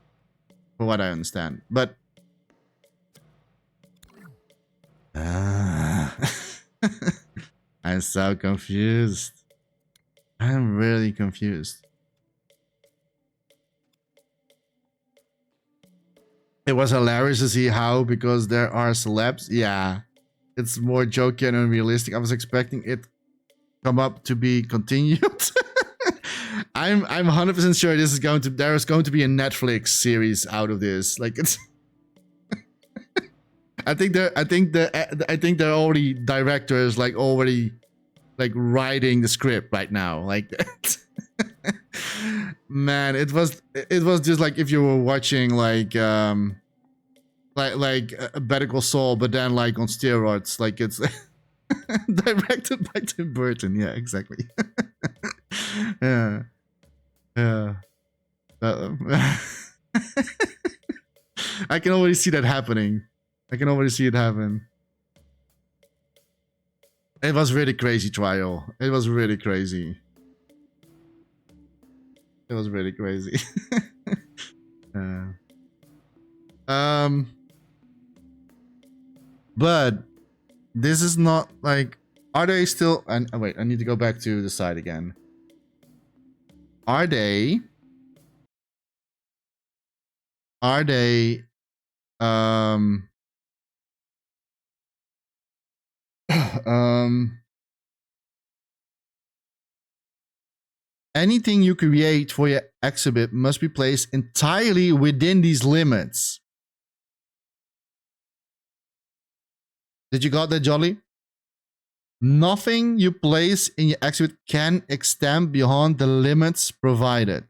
for what I understand. But I'm so confused. I'm really confused. It was hilarious to see how, because there are celebs. Yeah, it's more jokey and unrealistic. I was expecting it come up to be continued. I'm 100% sure this is there is going to be a Netflix series out of this. Like it's I think they're already directors like already like writing the script right now. Like man, it was just like if you were watching like a Better Call Saul, but then like on steroids. Like it's directed by Tim Burton. Yeah, exactly. Yeah. I can already see that happening. I can already see it happen. It was really crazy trial. It was really crazy. It was really crazy. But this is not like, are they still, and oh, wait, I need to go back to the side again. Are they um anything you create for your exhibit must be placed entirely within these limits. Did you got that, Jolly? Nothing you place in your exhibit can extend beyond the limits provided.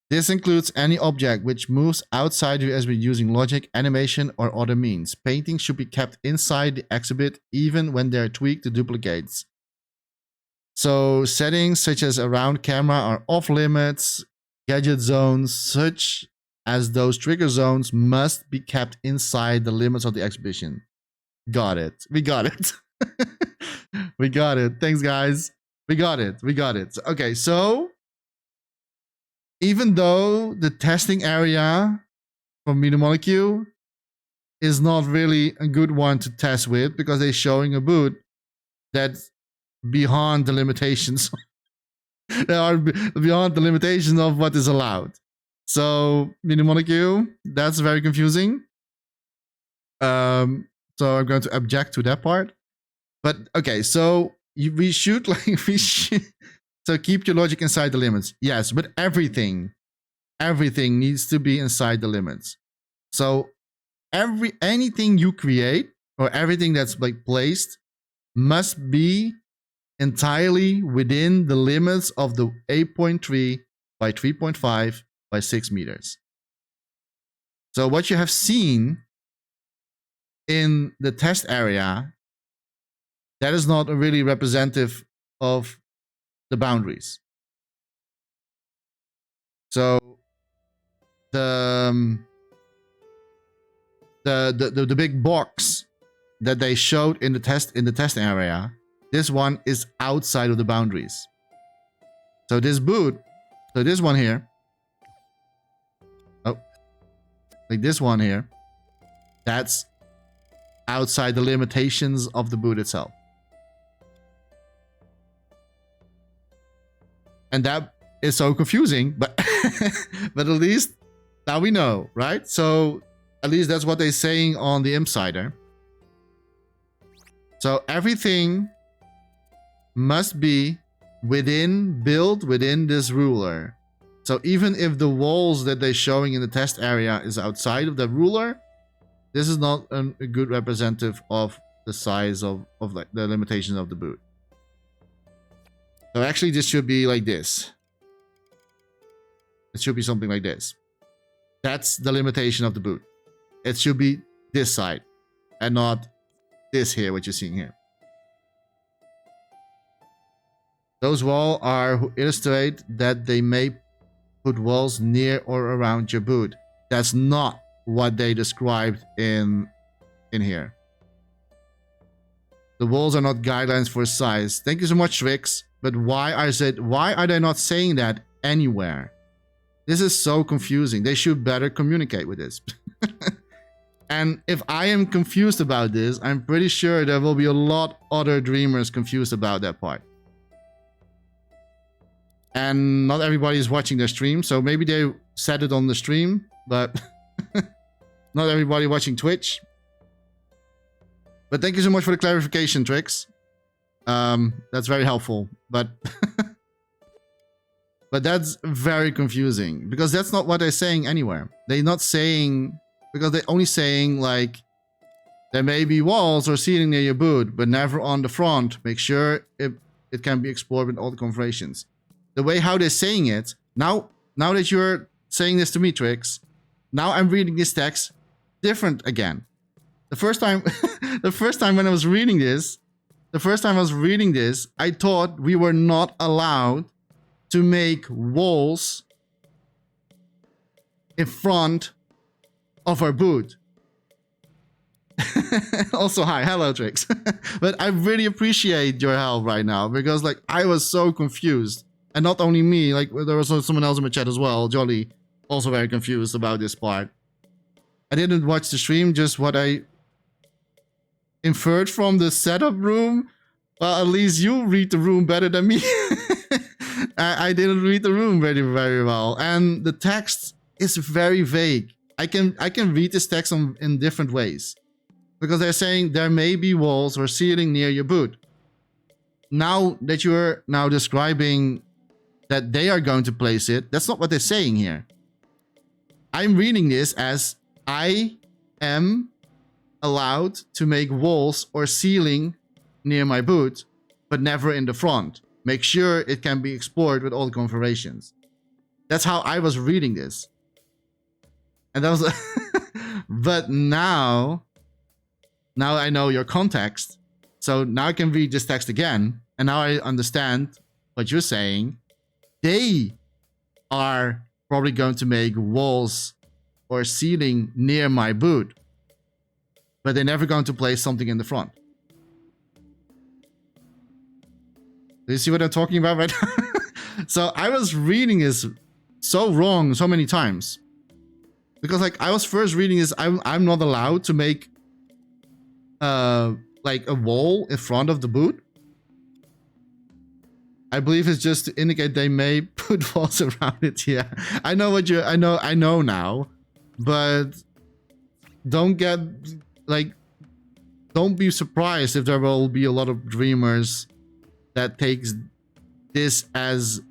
This includes any object which moves outside your exhibit using logic, animation, or other means. Paintings should be kept inside the exhibit even when they are tweaked to duplicates. So settings such as around camera are off limits. Gadget zones such as those trigger zones must be kept inside the limits of the exhibition. Got it. We got it. We got it. Thanks, guys. We got it. We got it. Okay, so even though the testing area from Media Molecule is not really a good one to test with because they're showing a boot that's beyond the limitations. They are beyond the limitations of what is allowed. So Media Molecule, that's very confusing. So I'm going to object to that part. But okay, so we should so keep your logic inside the limits. Yes, but everything needs to be inside the limits. So anything you create or everything that's like placed must be entirely within the limits of the 8.3 by 3.5 by 6 meters. So what you have seen in the test area, that is not really representative of the boundaries. So the big box that they showed in the test area, this one is outside of the boundaries. So this boot, so this one here, oh, like this one here, that's outside the limitations of the boot itself. And that is so confusing, but but at least now we know, right? So at least that's what they're saying on the Insider. So everything must be built within this ruler. So even if the walls that they're showing in the test area is outside of the ruler, this is not a good representative of the size of like the limitations of the boot. So actually this should be like this. It should be something like this. That's the limitation of the boot. It should be this side and not this here, what you're seeing here. Those walls are who illustrate that they may put walls near or around your boot. That's not what they described in here. The walls are not guidelines for size. Thank you so much, Trix. But why are they not saying that anywhere? This is so confusing. They should better communicate with this. And if I am confused about this, I'm pretty sure there will be a lot other dreamers confused about that part. And not everybody is watching their stream, so maybe they said it on the stream, but not everybody watching Twitch. But thank you so much for the clarification, Trix. That's very helpful, but but that's very confusing because that's not what they're saying anywhere. They're not saying, because they're only saying like there may be walls or ceiling near your boot, but never on the front. Make sure it can be explored with all the configurations. The way how they're saying it, now that you're saying this to me, Trix, now I'm reading this text different again. The first time when I was reading this, I thought we were not allowed to make walls in front of our boot. Also, hi, hello, Trix. But I really appreciate your help right now because, like, I was so confused, and not only me. Like, there was someone else in the chat as well, Jolly, also very confused about this part. I didn't watch the stream, just what I inferred from the setup room. Well, at least you read the room better than me. I didn't read the room very, very well, and the text is very vague. I can read this text in different ways because they're saying there may be walls or ceiling near your boot. Now that you're now describing that they are going to place it, that's not what they're saying here. I'm reading this as I am allowed to make walls or ceiling near my boot, but never in the front. Make sure it can be explored with all the configurations. That's how I was reading this. And that was but now I know your context. So now I can read this text again, and now I understand what you're saying. They are probably going to make walls or ceiling near my boot, but they're never going to place something in the front. Do you see what I'm talking about right now? So I was reading this so wrong so many times. Because, like, I was first reading this, I'm not allowed to make like a wall in front of the boot. I believe it's just to indicate they may put walls around it. Yeah, I know what I know now, but don't get, like, don't be surprised if there will be a lot of dreamers that takes this as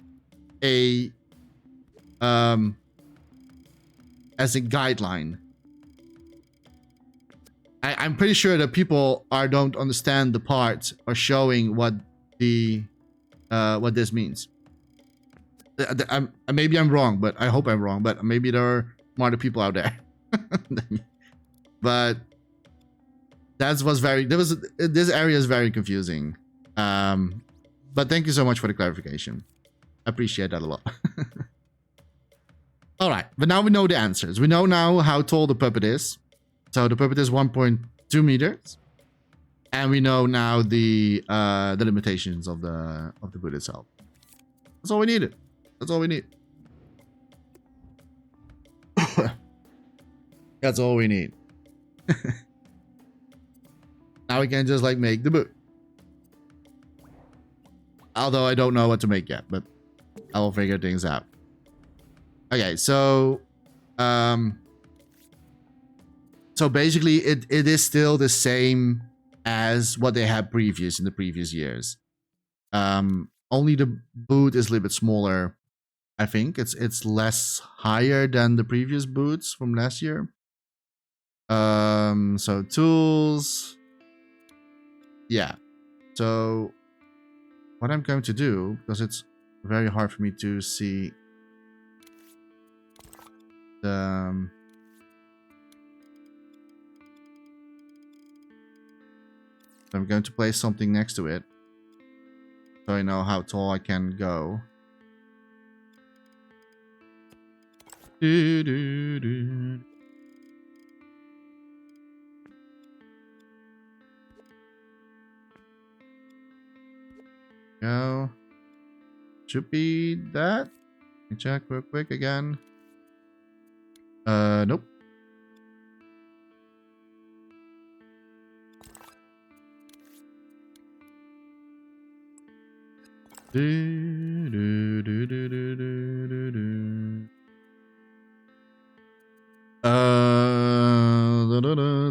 a guideline. I'm pretty sure that people don't understand the part or showing what the what this means. Maybe I'm wrong, but I hope I'm wrong. But maybe there are smarter people out there. But this area is very confusing. But thank you so much for the clarification. I appreciate that a lot. All right, but now we know the answers. We know now how tall the puppet is. So the puppet is 1.2 meters, and we know now the limitations of the boot itself. That's all we needed. That's all we need. That's all we need. Now we can just, like, make the boot. Although I don't know what to make yet, but I will figure things out. Okay, so so basically it is still the same as what they had in the previous years. Only the boot is a little bit smaller. I think it's less higher than the previous boots from last year. So tools. Yeah. So what I'm going to do, because it's very hard for me to see the I'm going to place something next to it so I know how tall I can go. Go. Should be that. Let me check real quick again. Nope.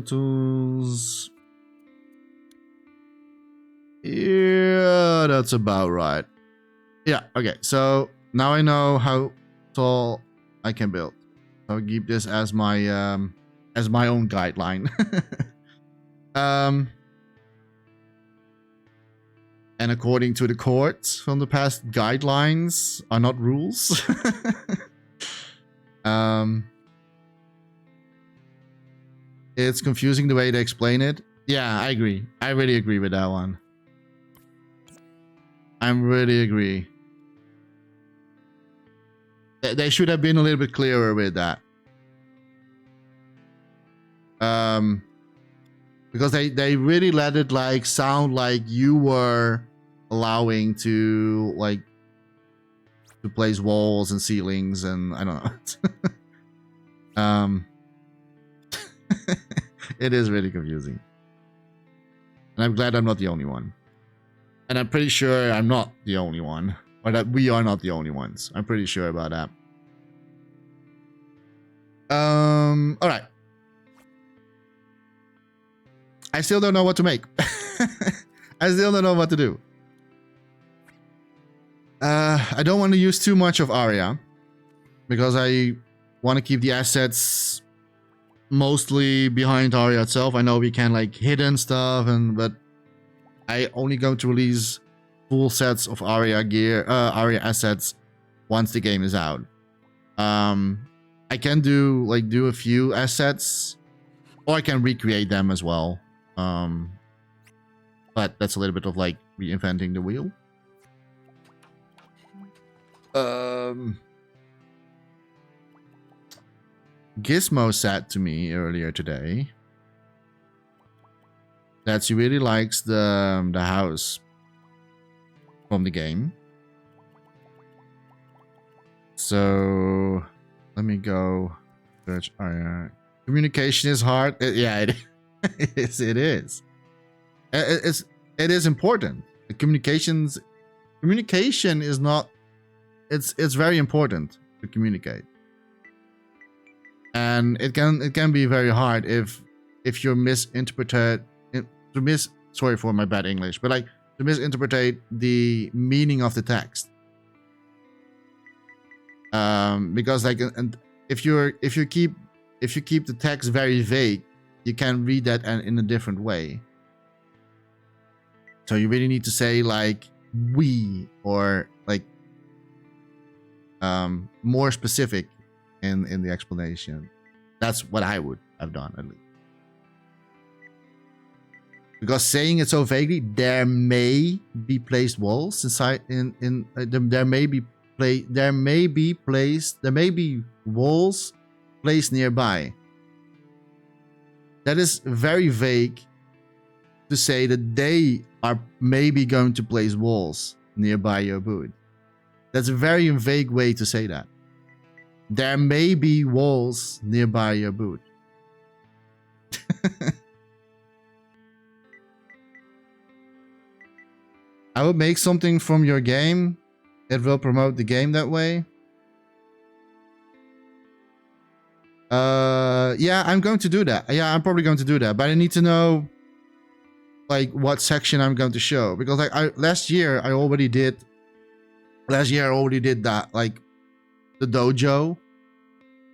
Tools. Yeah, that's about right. Yeah, okay. So now I know how tall I can build. I'll keep this as my own guideline. And according to the courts from the past, guidelines are not rules. It's confusing the way they explain it. Yeah, I agree. I really agree with that one. I really agree. They should have been a little bit clearer with that. because they really let it like sound like you were allowing to like to place walls and ceilings and I don't know. It is really confusing, and I'm glad I'm not the only one. And I'm pretty sure I'm not the only one, or that we are not the only ones. I'm pretty sure about that. All right. I still don't know what to make. I still don't know what to do. I don't want to use too much of Aria because I want to keep the assets mostly behind Aria itself. I know we can like hidden stuff, but I only going to release full sets of Aria gear, Aria assets once the game is out. I can do a few assets, or I can recreate them as well. But that's a little bit of like reinventing the wheel. Gizmo said to me earlier today that she really likes the house from the game. So let me go search Aria. Communication is hard. Yeah, it is. It is. It is important. The communication is not. It's very important to communicate, and it can be very hard if you're misinterpreted. Sorry for my bad English, but like to misinterpret the meaning of the text. Because like, and if you keep the text very vague, you can read that in a different way. So you really need to say like we, or like more specific in the explanation. That's what I would have done at least. Because saying it so vaguely, there may be placed walls inside there may be walls placed nearby. That is very vague to say that they are maybe going to place walls nearby your booth. That's a very vague way to say that. There may be walls nearby your booth. I would make something from your game. It will promote the game that way. Yeah, I'm going to do that. Yeah, I'm probably going to do that. But I need to know like what section I'm going to show. Because like last year I already did that, like the dojo.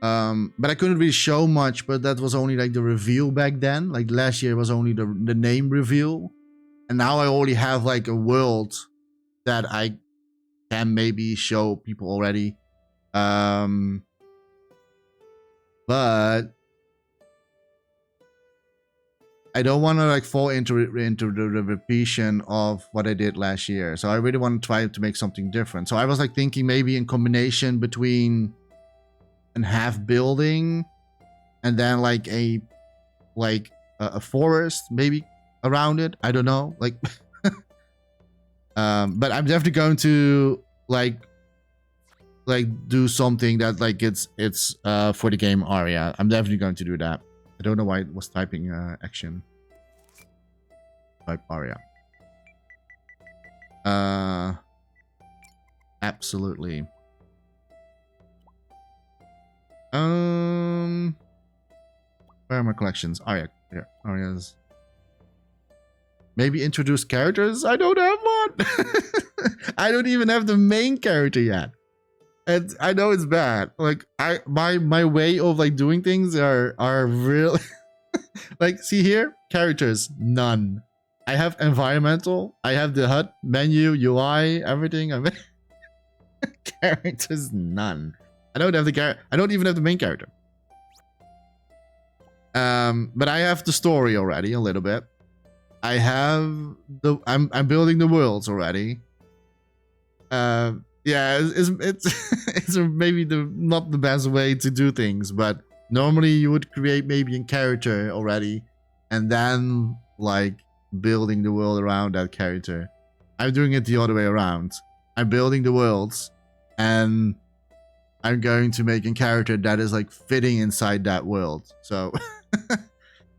But I couldn't really show much, but that was only like the reveal back then. Like last year was only the name reveal. And now I already have like a world that I can maybe show people already. But I don't want to like fall into the repetition of what I did last year. So I really want to try to make something different. So I was like thinking maybe in combination between a half building and then like a forest maybe around it. I don't know, like but I'm definitely going to like do something that like it's for the game Aria. I'm definitely going to do that. I don't know why it was typing action. Type Aria. Absolutely. Where are my collections? Aria. Here. Aria's. Maybe introduce characters? I don't have one. I don't even have the main character yet. And I know it's bad. Like my way of like doing things are really like, see here, characters, none. I have environmental, I have the HUD, menu, UI, everything. I mean, characters, none. I don't have the I don't even have the main character. But I have the story already a little bit. I have the I'm building the worlds already. Yeah, it's maybe not the best way to do things, but normally you would create maybe a character already, and then like building the world around that character. I'm doing it the other way around. I'm building the worlds, and I'm going to make a character that is like fitting inside that world. So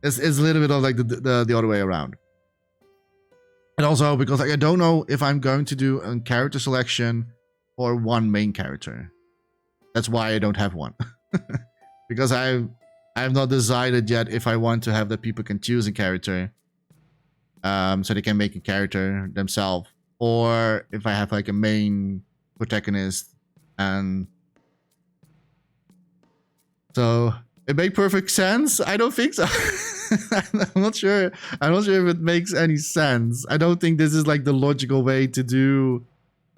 it's a little bit of like the other way around. And also because like I don't know if I'm going to do a character selection or one main character. That's why I don't have one. Because I've not decided yet if I want to have that people can choose a character, so they can make a character themselves, or if I have like a main protagonist. And so it makes perfect sense. I don't think so. I'm not sure. I'm not sure if it makes any sense. I don't think this is like the logical way to do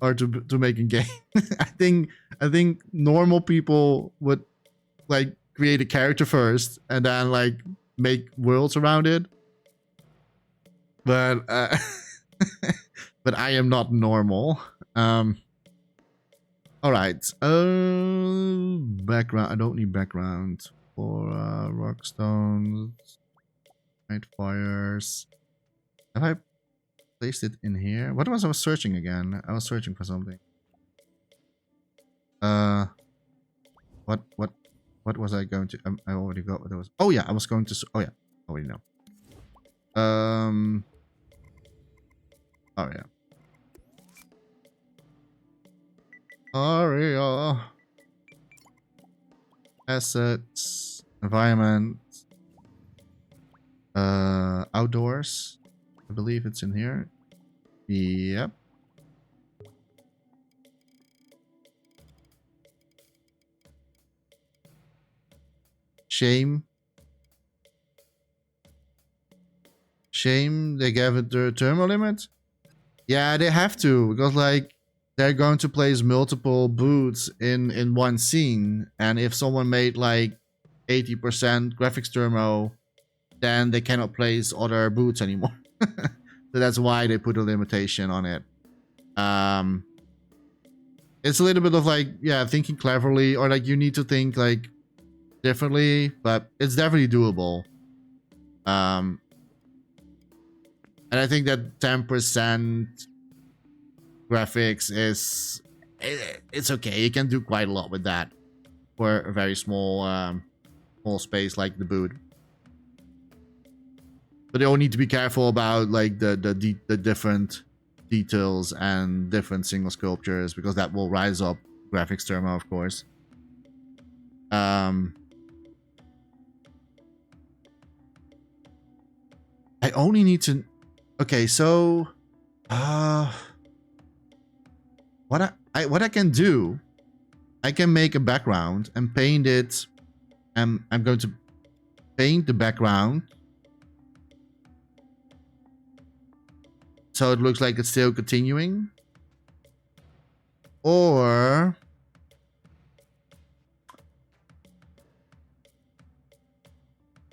or to make a game. I think normal people would like create a character first and then like make worlds around it. But but I am not normal. All right. Background. I don't need background for rockstones, night fires. Have I placed it in here? What was I searching again? I was searching for something. What was I going to? I already got what I was. Oh yeah, I was going to. Oh yeah, I already know. Aria. Aria. Assets. Environment. Outdoors. I believe it's in here. Yep. Shame. Shame they gave it the thermal limit. Yeah, they have to, because like they're going to place multiple boots in one scene, and if someone made like 80% graphics thermo, then they cannot place other boots anymore. So that's why they put a limitation on it. It's a little bit of like, yeah, thinking cleverly, or like you need to think like differently, but it's definitely doable. And I think that 10% graphics is, it's okay. You can do quite a lot with that for a very small small space like the boot. But you all need to be careful about like the different details and different single sculptures, because that will rise up graphics thermal, of course. I only need to. Okay, so what I can do, I can make a background and paint it, and I'm going to paint the background so it looks like it's still continuing. Or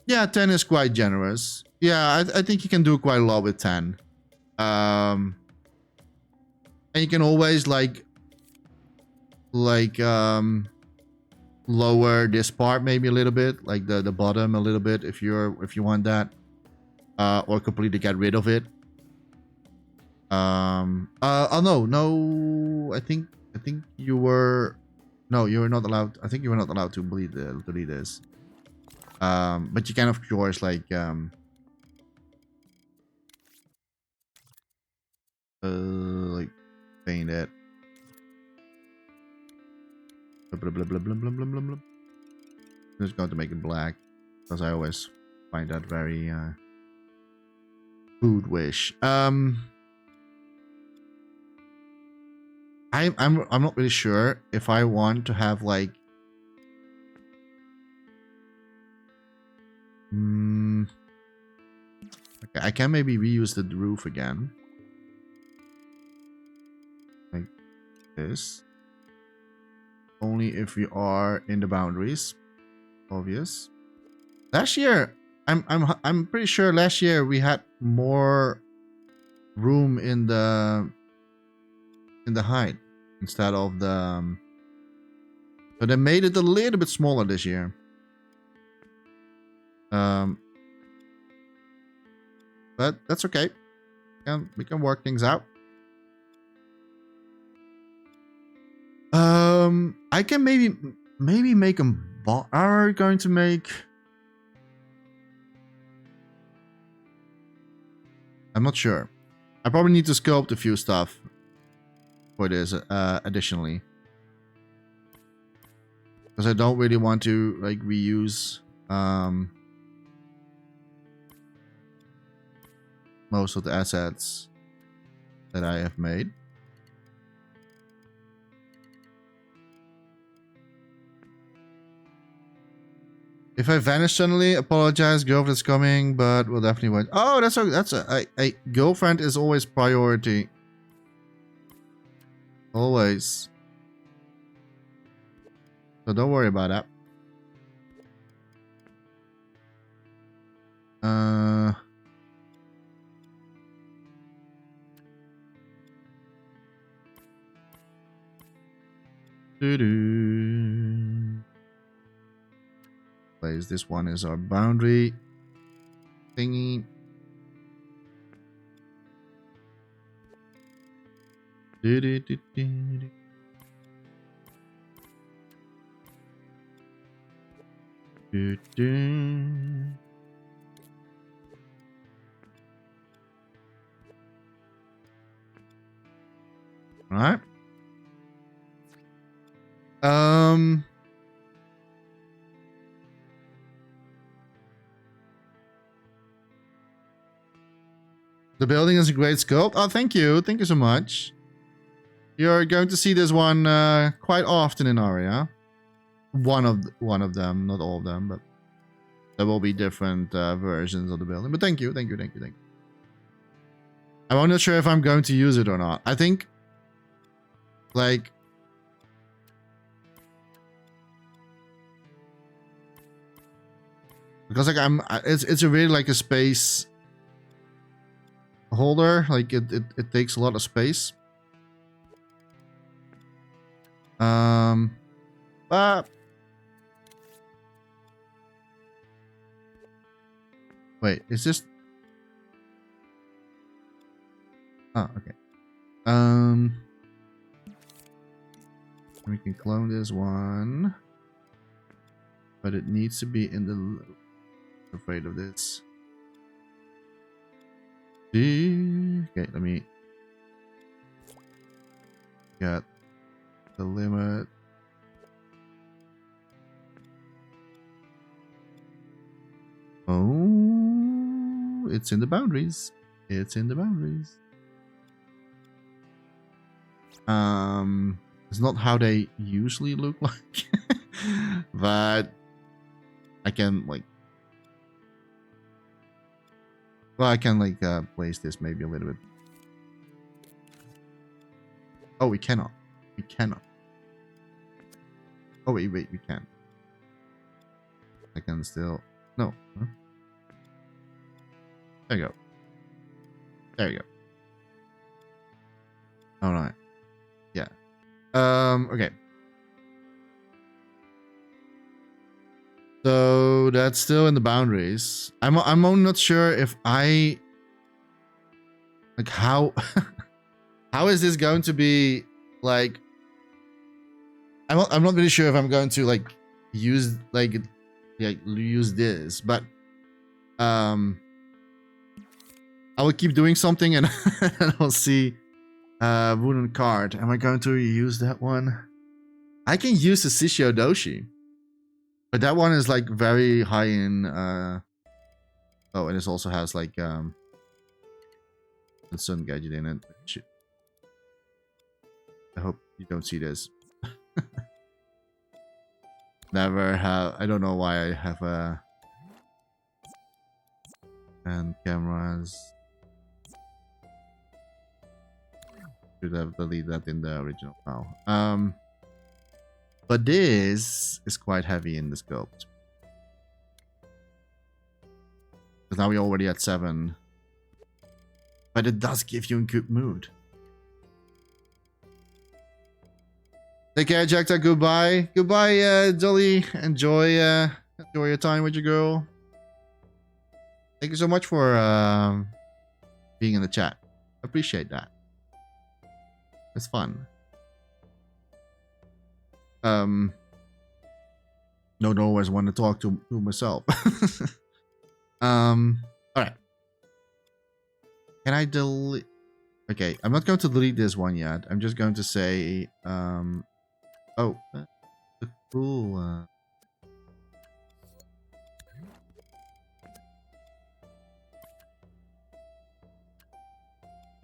yeah, 10 is quite generous. Yeah, I think you can do quite a lot with 10. And you can always like lower this part maybe a little bit, like the bottom a little bit if you want that, or completely get rid of it. Oh no, I think you were, no, you were not allowed. I think you were not allowed to delete this. But you can of course like paint it. Blah, blah, blah, blah, blah, blah, blah, blah. I'm just going to make it black, because I always find that very food-wish. I'm not really sure if I want to have like okay, I can maybe reuse the roof again. Like this. Only if we are in the boundaries. Obvious. Last year, I'm pretty sure last year we had more room in the height instead of the so they made it a little bit smaller this year. but that's okay. We can work things out. I can maybe make them. Are we going to make? I'm not sure. I probably need to sculpt a few stuff for this additionally, because I don't really want to like reuse most of the assets that I have made. If I vanish suddenly, apologize. Girlfriend's coming, but we'll definitely wait. Oh, that's a girlfriend is always priority. Always. So don't worry about that. Place this one is our boundary thingy. All right. The building is a great sculpt. Oh, thank you. Thank you so much. You're going to see this one quite often in Aria. One of them, not all of them, but there will be different versions of the building. But thank you. I'm not sure if I'm going to use it or not. I think, like, because like it's a really like a space holder. Like it takes a lot of space. But wait, is this? Oh, okay. We can clone this one, but it needs to be in the. I'm afraid of this. Okay, let me get the limit. Oh, it's in the boundaries. It's in the boundaries. It's not how they usually look like, but I can like. Well, I can like place this maybe a little bit. Oh, we cannot. We cannot. Oh wait, we can. I can still. No. Huh? There you go. There you go. All right. Yeah. Okay. So that's still in the boundaries. I'm not sure if I like how how is this going to be like. I'm not really sure if I'm going to like use like use this, but I will keep doing something and I'll see. Wooden card. Am I going to use that one? I can use the Sishio Doshi. But that one is like very high in oh, and this also has like the sun gadget in it. I hope you don't see this. Never have. I don't know why I have a and cameras. Should have deleted that in the original file. But this is quite heavy in the sculpt. Because now we're already at 7. But it does give you a good mood. Take care, Jackta. Goodbye. Goodbye, Dolly. Enjoy your time with your girl. Thank you so much for being in the chat. Appreciate that. It's fun. Don't always want to talk to myself. All right. Can I delete? Okay, I'm not going to delete this one yet. I'm just going to say, oh, the cool.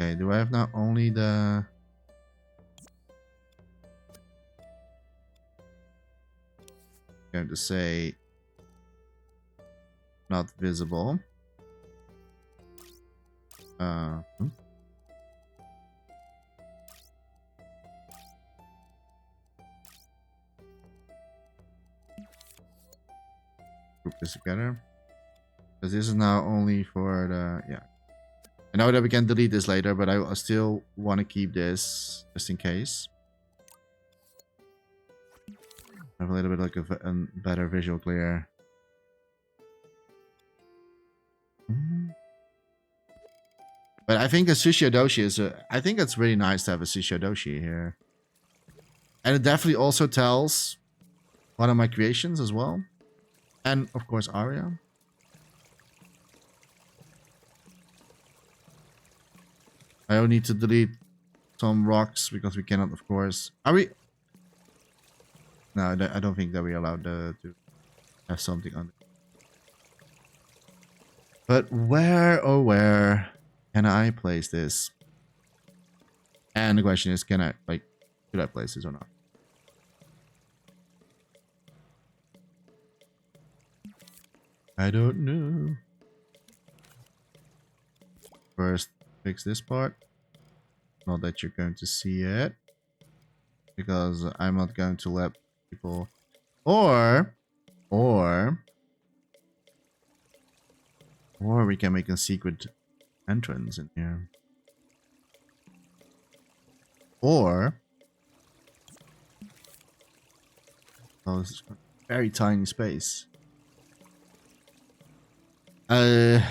Okay, do I have not only the? I'm going to say not visible. Group this together. Because this is now only for the, yeah. I know that we can delete this later, but I still want to keep this just in case. Have a little bit like a better visual clear. But I think a Sushi Doshi is I think it's really nice to have a Sushi Doshi here. And it definitely also tells one of my creations as well. And of course Aria. I don't need to delete some rocks because we cannot, of course. Are we? No, I don't think that we're allowed to have something on it. But where, oh where can I place this? And the question is, can I, like, should I place this or not? I don't know. First, fix this part. Not that you're going to see it. Because I'm not going to let people... Or we can make a secret entrance in here. Or... Oh, this is a very tiny space. I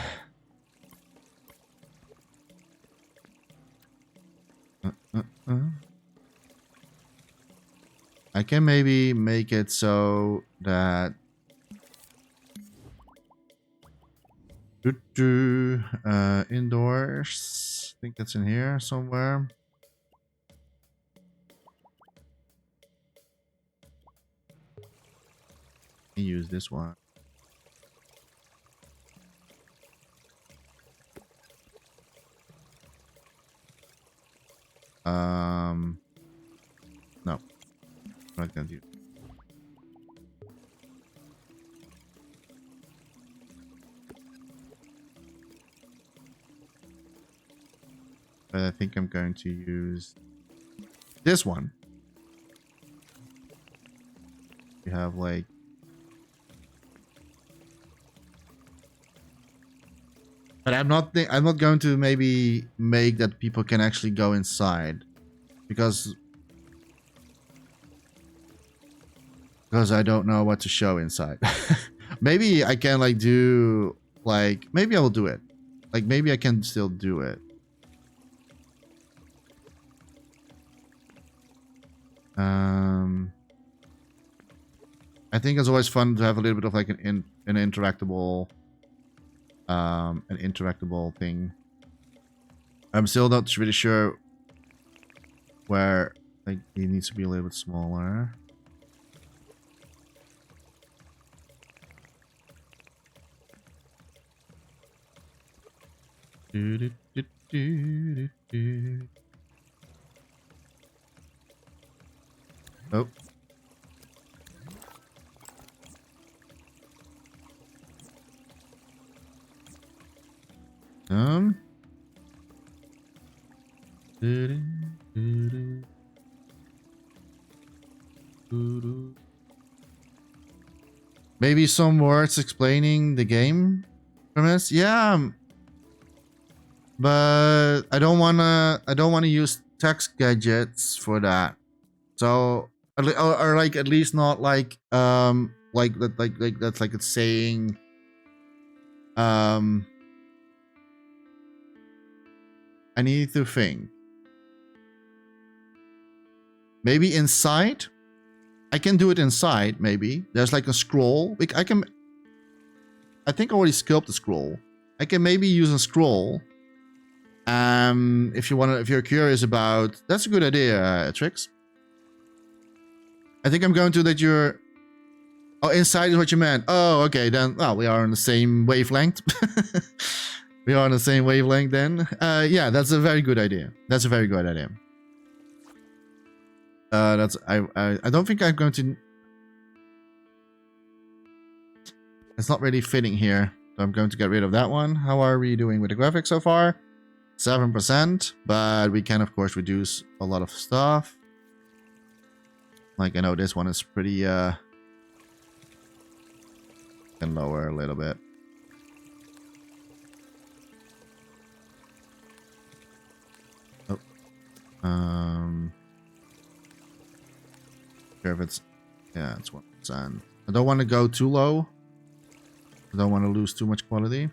can maybe make it so that indoors. I think that's in here somewhere. Use this one. No. I'm not gonna do it. But I think I'm going to use this one. We have like but I'm not going to maybe make that people can actually go inside because I don't know what to show inside. Maybe I can like do like maybe I will do it. Like maybe I can still do it. I think it's always fun to have a little bit of like an interactable thing. I'm still not really sure where like it needs to be a little bit smaller. Oh. Maybe some words explaining the game premise. Yeah. But I don't wanna use text gadgets for that. So or like at least not like like that's like it's saying I need to think. Maybe inside? I can do it inside, maybe. There's like a scroll. I think I already sculpted the scroll. I can maybe use a scroll. If you're curious about... That's a good idea, Trix. I think I'm going to let your... Oh, inside is what you meant. Oh, okay, then... Well, we are on the same wavelength. We are on the same wavelength then. Yeah, that's a very good idea. That's a very good idea. I don't think I'm going to... It's not really fitting here. So I'm going to get rid of that one. How are we doing with the graphics so far? 7%. But we can, of course, reduce a lot of stuff. Like, I know this one is pretty... Can lower a little bit. Oh. Sure if it's... Yeah, it's 1%. I don't want to go too low. I don't want to lose too much quality.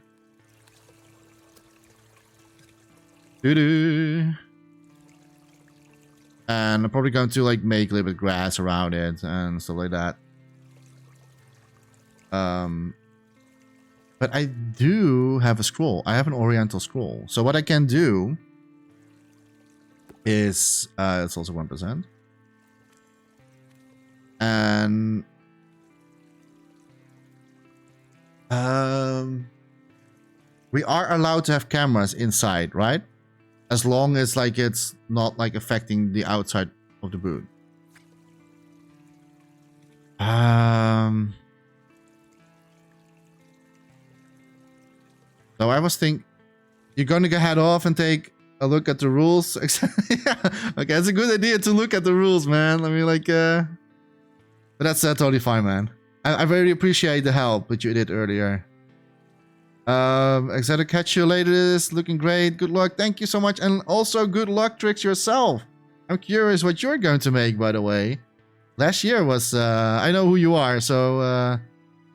Doo-doo. And I'm probably going to like make a little bit of grass around it and stuff like that. But I do have a scroll. I have an oriental scroll. So what I can do is it's also 1%. And we are allowed to have cameras inside, right? As long as like it's not like affecting the outside of the booth. So I was thinking, you're going to head off and take a look at the rules. Yeah. Okay, it's a good idea to look at the rules, man. I mean, like, but that's totally fine, man. I very appreciate the help that you did earlier. Excited to catch you later. This looking great. Good luck. Thank you so much, and also good luck, Tricks, yourself. I'm curious what you're going to make, by the way. Last year was I know who you are, so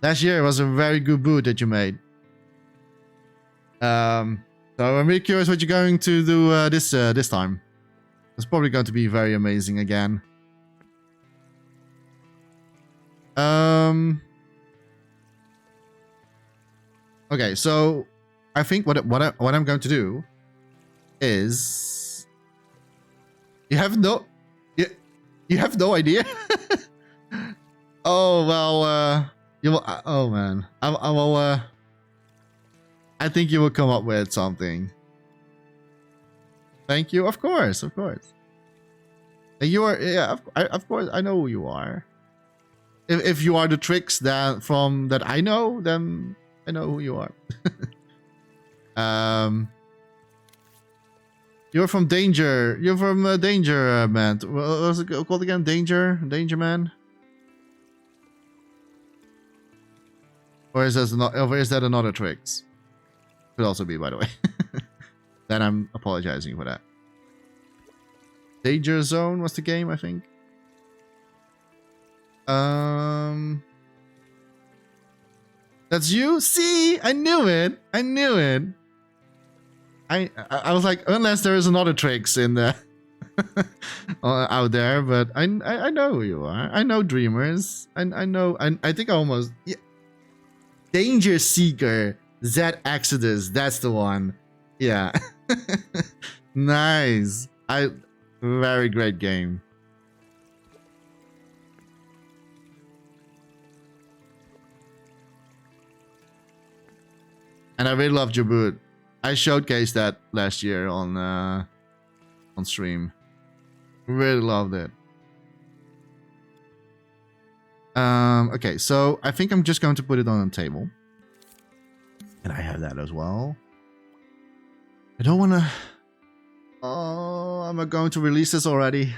last year was a very good boot that you made. So I'm really curious what you're going to do this time. It's probably going to be very amazing again. Okay, so I think what I'm going to do is you have no idea. Oh well, you will. Oh man, I will. I think you will come up with something. Thank you. Of course, of course. And you are, yeah, of course. I know who you are. If you are the Tricks that I know, then I know who you are. You're from Danger. You're from Danger Man. What was it called again? Danger Man. Or is that another Tricks? Could also be, by the way. Then I'm apologizing for that. Danger Zone was the game, I think. That's you? See? I knew it. I knew it. I was like, unless there is another Tricks in the out there, but I know who you are. I know Dreamers. I know. I think I almost, yeah. Danger Seeker. Z Exodus. That's the one. Yeah. Nice. Very great game. And I really loved your boot. I showcased that last year on stream. Really loved it. Okay, so I think I'm just going to put it on the table. And I have that as well. I don't want to... Oh, I'm not going to release this already.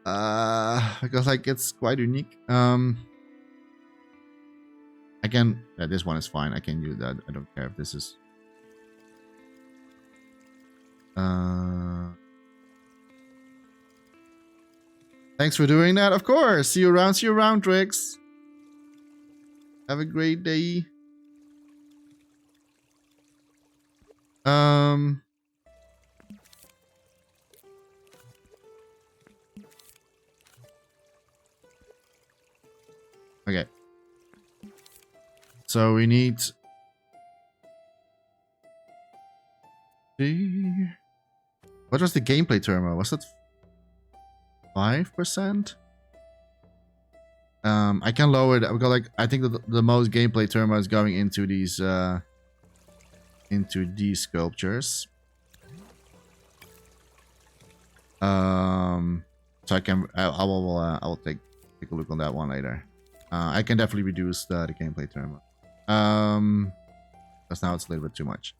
Because like it's quite unique. I can... Yeah, this one is fine. I can use that. I don't care if this is... Thanks for doing that. Of course. See you around, Tricks. Have a great day. Um. Okay. So we need. What was the gameplay turmoil? Was that 5%? I can lower it. I've got like I think the most gameplay turmoil is going into these sculptures. So I will take a look on that one later. I can definitely reduce the gameplay turmoil. Because now it's a little bit too much.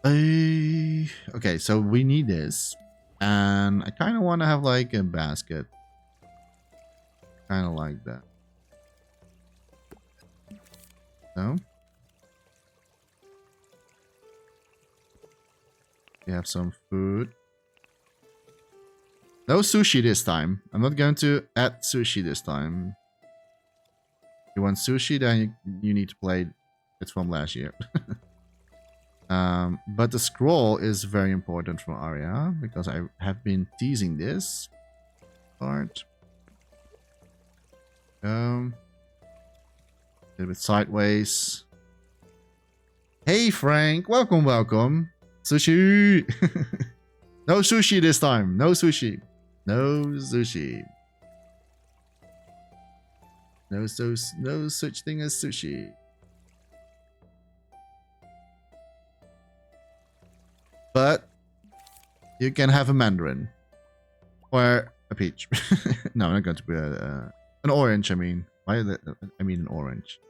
Okay, so we need this, and I kind of want to have like a basket. Kind of like that. So we have some food. No sushi this time. I'm not going to add sushi this time. If you want sushi, then you need to play it from last year. But the scroll is very important for Aria because I have been teasing this part. A little bit sideways. Hey Frank, welcome. Sushi. No sushi this time. No sushi. No sushi. No such thing as sushi. But you can have a mandarin or a peach. No, I'm not going to be an orange. I mean, why? I mean an orange.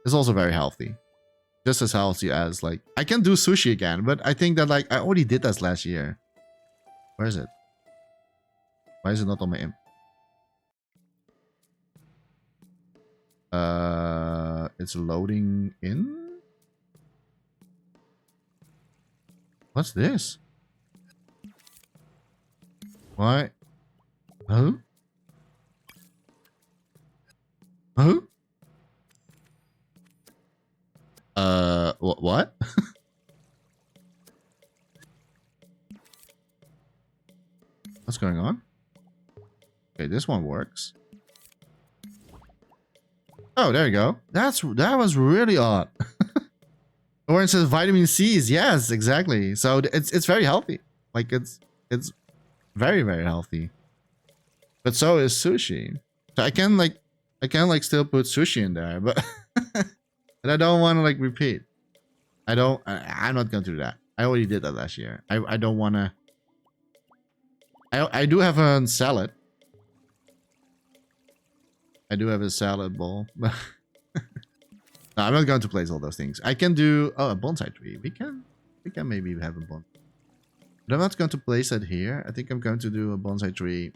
It's also very healthy, just as healthy as like I can do sushi again. But I think that like I already did that last year. Where is it? Why is it not on my imp? It's loading in. What's this? Why? Huh? Huh? What? What's going on? Okay, this one works. Oh, there you go. That was really odd. Orange says vitamin C's. Yes, exactly. So it's very healthy. Like it's very healthy. But so is sushi. So I can still put sushi in there, but but I don't want to like repeat. I'm not going to do that. I already did that last year. I don't want to. I do have a salad. I do have a salad bowl. No, I'm not going to place all those things. I can do a bonsai tree. We can maybe have a bonsai. But I'm not going to place it here. I think I'm going to do a bonsai tree.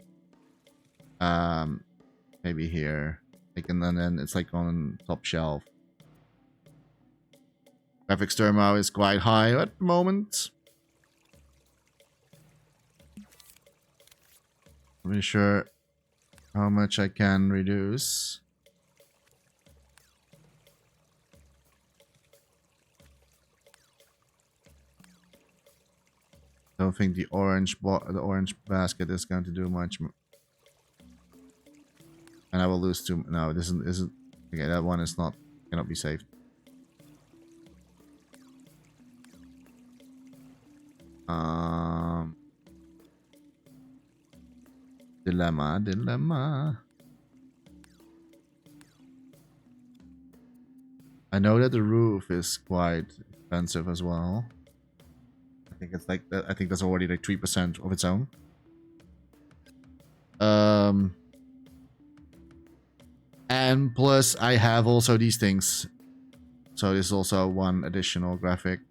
Maybe here. Like and then it's like on top shelf. Graphics turmoil is quite high at the moment. I'm not sure how much I can reduce. I don't think the orange basket is going to do much. And I will lose two. No, this isn't. Okay, that one is not. Cannot be saved. Dilemma. I know that the roof is quite expensive as well. I think it's like I think that's already like 3% of its own. And plus I have also these things. So there's also one additional graphic.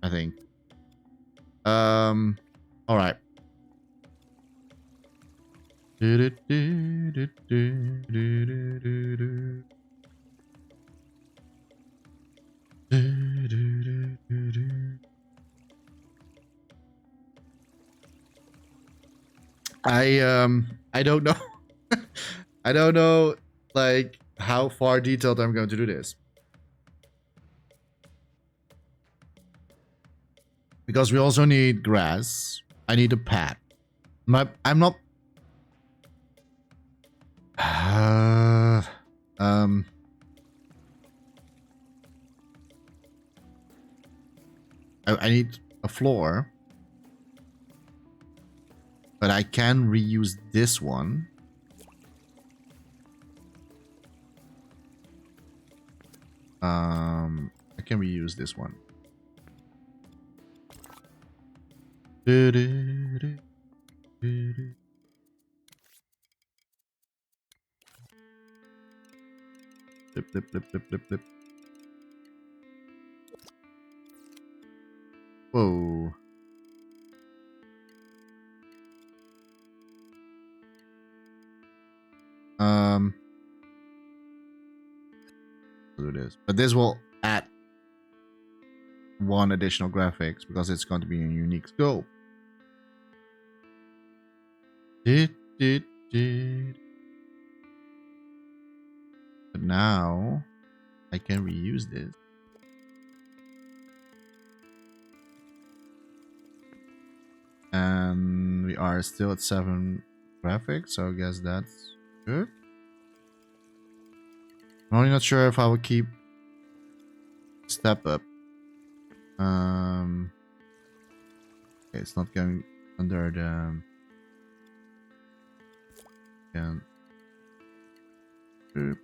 I think. All right. I don't know. I don't know like how far detailed I'm going to do this. Because we also need grass. I need a pad. I'm not... I need a floor. But I can reuse this one. I can reuse this one. Blip, blip, blip, blip, blip, blip. Whoa. Do this, but this will add one additional graphics because it's going to be a unique scope. But now I can reuse this. And we are still at 7 graphics, so I guess that's good. I'm only not sure if I will keep step up. Okay, it's not going under the... Can... Boop.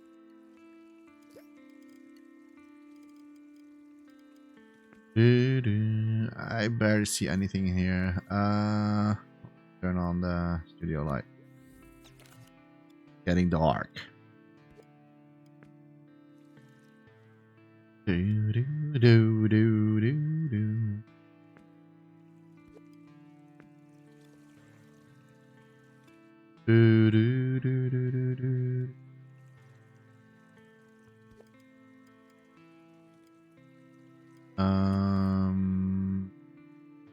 I barely see anything here. Turn on the studio light. Getting dark. Do do do do do do. Do do do do do do.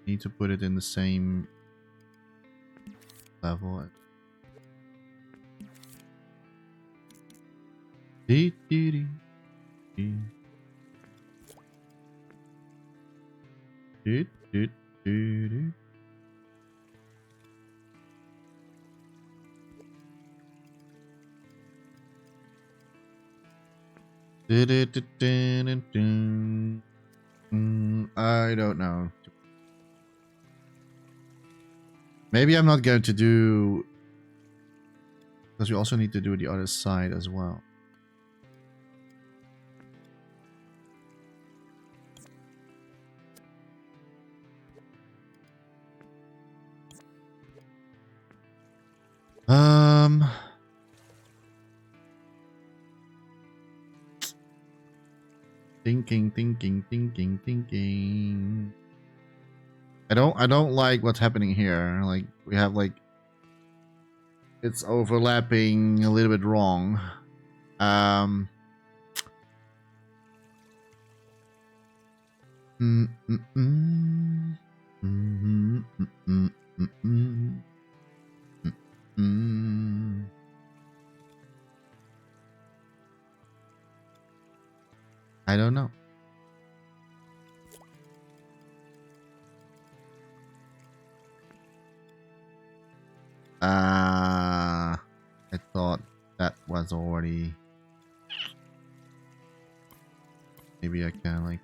Need to put it in the same level. Dee dee dee dee. Dee dee dee dee. I don't know. Maybe I'm not going to do... Because we also need to do the other side as well. Thinking. I don't like what's happening here. Like, we have like... It's overlapping a little bit wrong. I don't know. I thought that was already... Maybe I can like...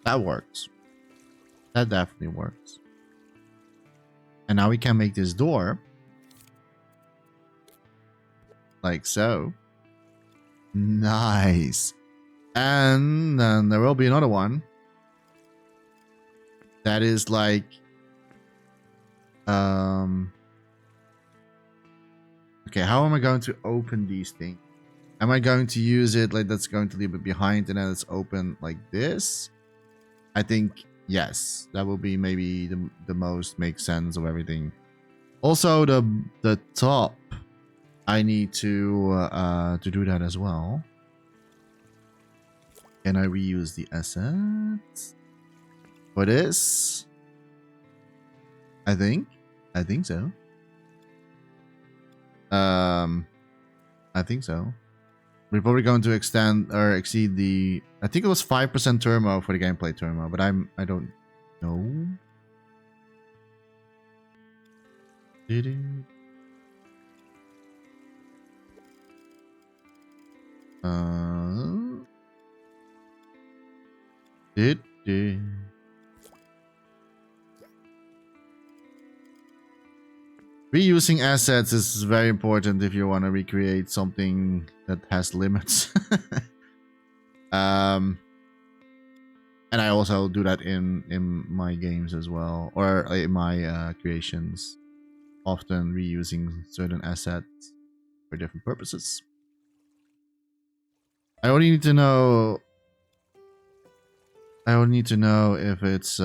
That works. That definitely works. And now we can make this door. Like so. Nice. And then there will be another one. That is like... Okay, how am I going to open these things? Am I going to use it like that's going to leave it behind and then it's open like this? I think yes. That will be maybe the most makes sense of everything. Also the top, I need to do that as well. Can I reuse the assets for this? I think so. I think so. We're probably going to extend or exceed the. I think it was 5% turmo for the gameplay turmo, but I don't know. Did it? Did it? Reusing assets is very important if you want to recreate something that has limits. And I also do that in my games as well, or in my creations. Often reusing certain assets for different purposes. I only need to know. I only need to know if it's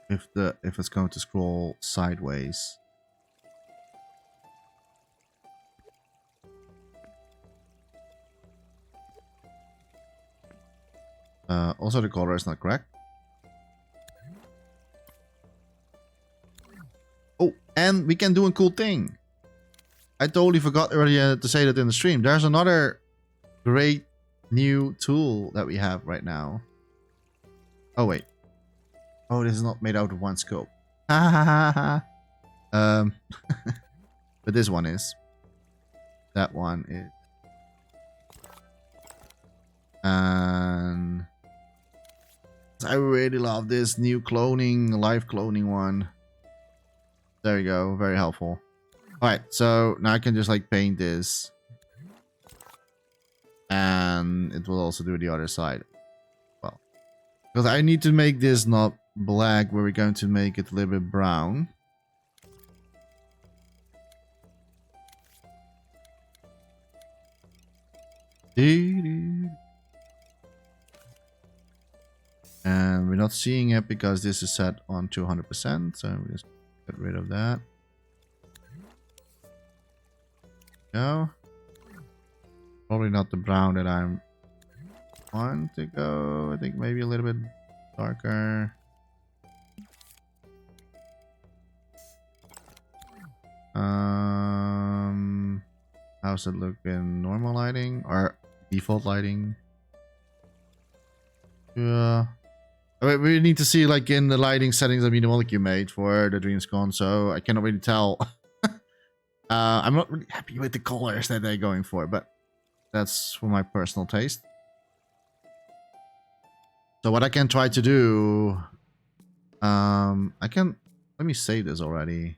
if it's going to scroll sideways. Also, the color is not correct. Oh, and we can do a cool thing. I totally forgot earlier to say that in the stream. There's another great new tool that we have right now. Oh, wait. Oh, this is not made out of one scope. Ha ha ha ha. But this one is. That one is. And I really love this new cloning, live cloning one. There we go. Very helpful. Alright, so now I can just like paint this. And it will also do the other side. Well, because I need to make this not black, where we're going to make it a little bit brown. And we're not seeing it because this is set on 200%, so we just get rid of that. No. Probably not the brown that I want to go. I think maybe a little bit darker. How's it look in normal lighting or default lighting? Yeah. We need to see like in the lighting settings that me the molecule made for the DreamsCon, so I cannot really tell. I'm not really happy with the colors that they're going for, but that's for my personal taste. So what I can try to do, I can, let me save this already.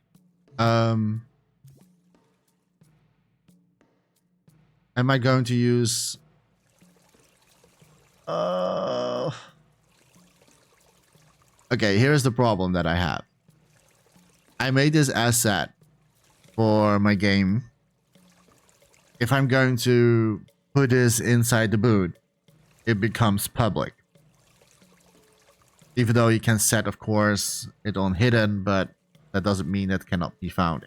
Am I going to use, okay, here's the problem that I have. I made this asset for my game. If I'm going to put this inside the boot, it becomes public. Even though you can set, of course, it on hidden, but that doesn't mean that cannot be found.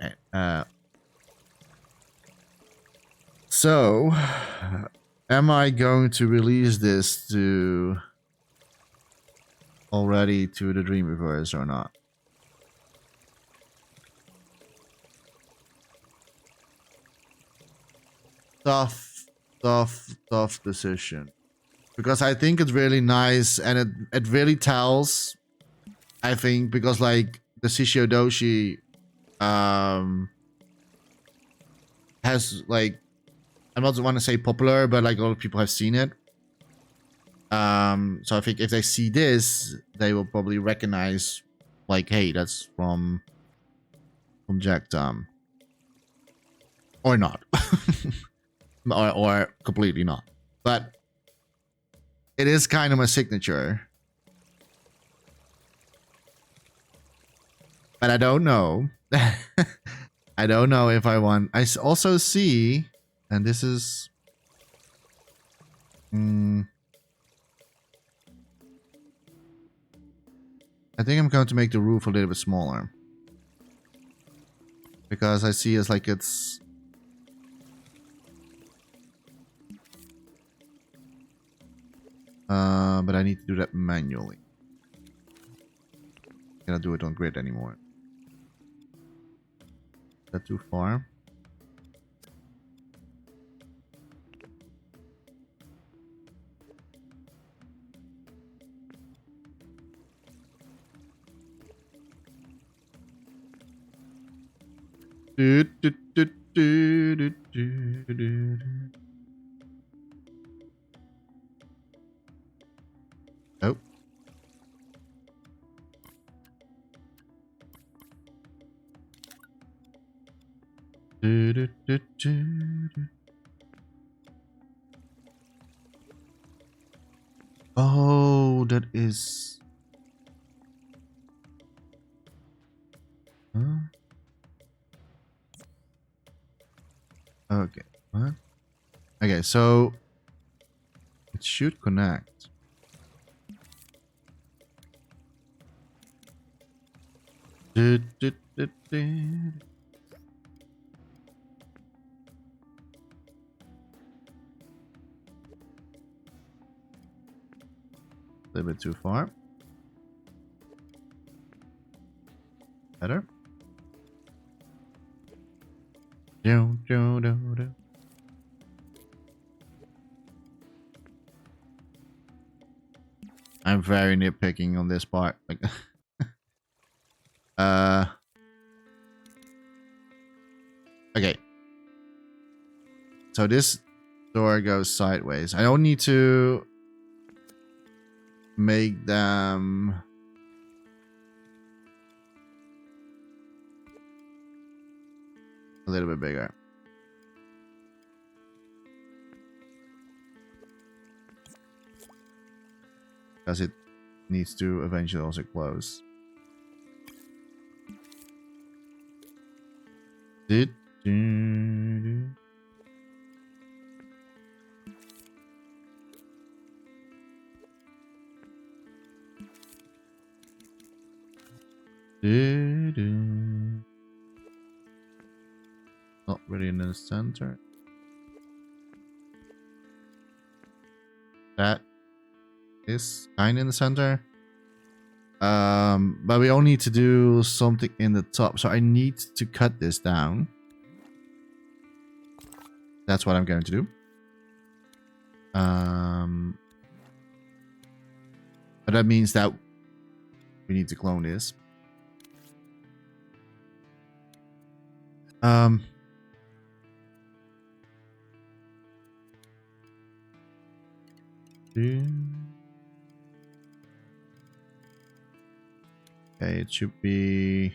So, am I going to release this to already to the Dreamweavers or not? Tough decision. Because I think it's really nice and it really tells, I think, because like the Shishio Doshi has like, I don't want to say popular, but like a lot of people have seen it. So I think if they see this, they will probably recognize like, hey, that's from Jack Tom. Or not. or completely not. But it is kind of a signature. But I don't know. I don't know if I want. I also see, and this is. I think I'm going to make the roof a little bit smaller. Because I see it's like it's. But I need to do that manually. Cannot do it on grid anymore. Is that too far? Do, do, do, do, do, do, do. Oh. Do, do, do, do, do. Oh, that is... Huh? Okay. What? Okay, so... It should connect. Do, do, do, do. A little bit too far. Better. Do, do, do, do. I'm very nitpicking on this part. Like, okay. So this door goes sideways. I don't need to make them a little bit bigger. Because it needs to eventually also close. Did do. Not really in the center. That is kind of in the center. But we all need to do something in the top. So I need to cut this down. That's what I'm going to do. But that means that we need to clone this. Okay, it should be.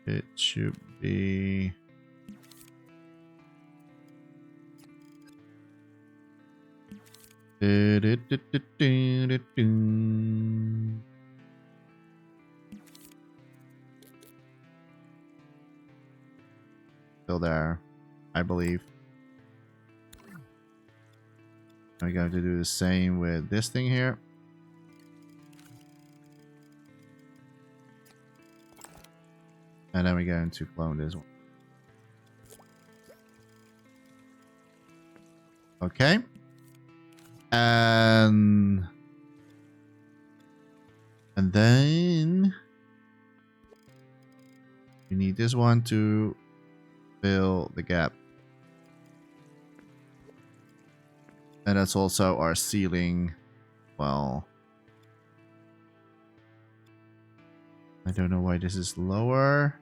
It should be. Still there, I believe. We're going to do the same with this thing here. And then we're going to clone this one. Okay. And then we need this one to fill the gap. And that's also our ceiling. Well, I don't know why this is lower.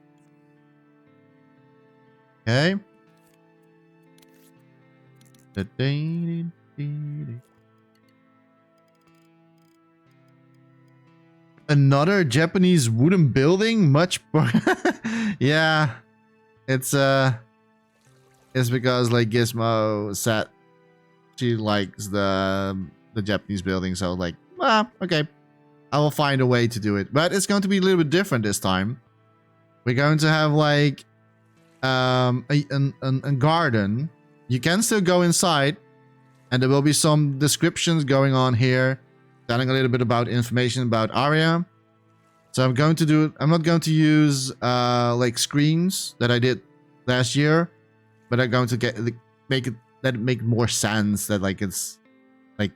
Okay. Another Japanese wooden building? Much more. Yeah. It's because like Gizmo said she likes the Japanese building, so like, okay. I will find a way to do it. But it's going to be a little bit different this time. We're going to have like a garden. You can still go inside, and there will be some descriptions going on here, telling a little bit about information about Aria. So I'm going to do it. I'm not going to use like screens that I did last year, but I'm going to make more sense, that like it's like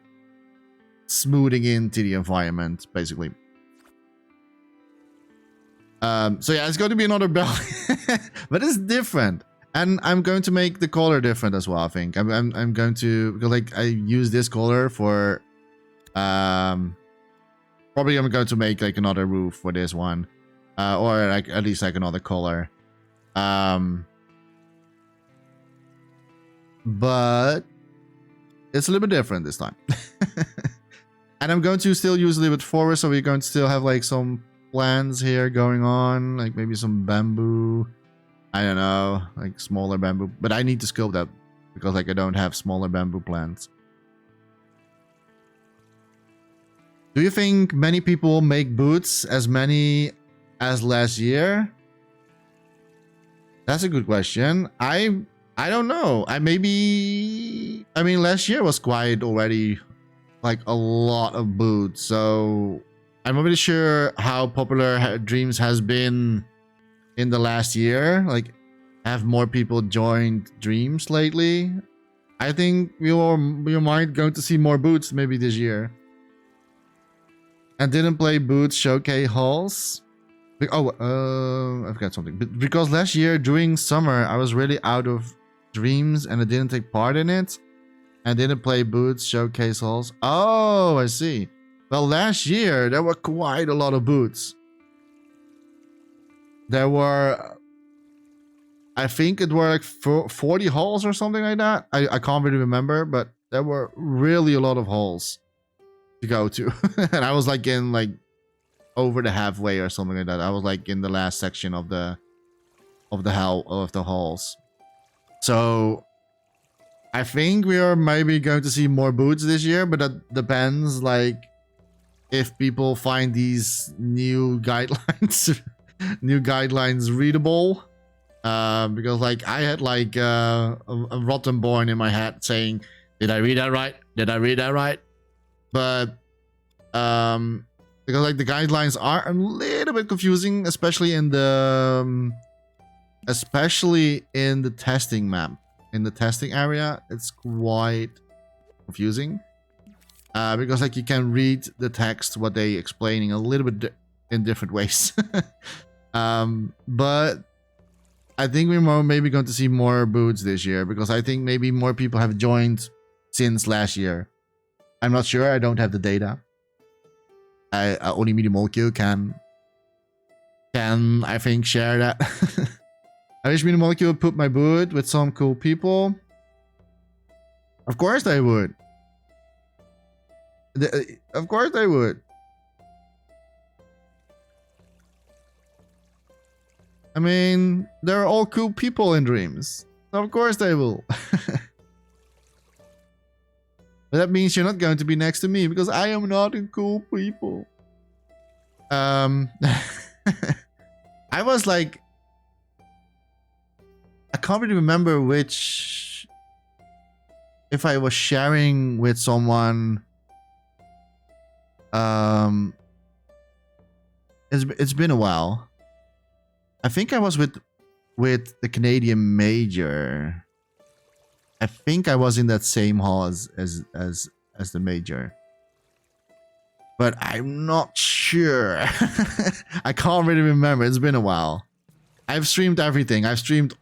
smoothing into the environment, basically. So yeah, it's going to be another bell, but it's different. And I'm going to make the color different as well, I think. I'm going to, because like I use this color for, probably I'm going to make like another roof for this one. Or like at least like another color. But it's a little bit different this time. And I'm going to still use a little bit forest, so we're going to still have like some plants here going on, like maybe some bamboo. I don't know, like smaller bamboo, but I need to sculpt that because like I don't have smaller bamboo plants. Do you think many people make boots as many as last year? That's a good question. I don't know. I mean last year was quite already like a lot of boots, so I'm not really sure how popular Dreams has been in the last year. Like, have more people joined Dreams lately? I think we might going to see more boots maybe this year. And didn't play boots showcase halls. Oh, I forgot something. But because last year during summer I was really out of Dreams and I didn't take part in it. I didn't play boots showcase halls. Oh, I see. Well, last year there were quite a lot of boots. There were, I think it were like 40 halls or something like that. I can't really remember, but there were really a lot of halls to go to. And I was like in like over the halfway or something like that. I was like in the last section of the halls. So I think we are maybe going to see more boots this year, but that depends like if people find these new guidelines readable. Because like I had like a rotten born in my head saying, did I read that right? Did I read that right? But because like the guidelines are a little bit confusing, especially in the testing map. In the testing area, it's quite confusing. Because like you can read the text, what they explaining a little bit in different ways. But I think we're maybe going to see more boots this year because I think maybe more people have joined since last year. I'm not sure. I don't have the data. Only Medium Molecule can I think share that. I wish Medium Molecule would put my boot with some cool people. Of course they would. Of course they would. I mean, they're all cool people in Dreams. So of course they will. But that means you're not going to be next to me because I am not a cool people. I was like, I can't really remember which, if I was sharing with someone. It's been a while. I think I was with the Canadian Major. I think I was in that same hall as the Major. But I'm not sure. I can't really remember. It's been a while. I've streamed everything. I've streamed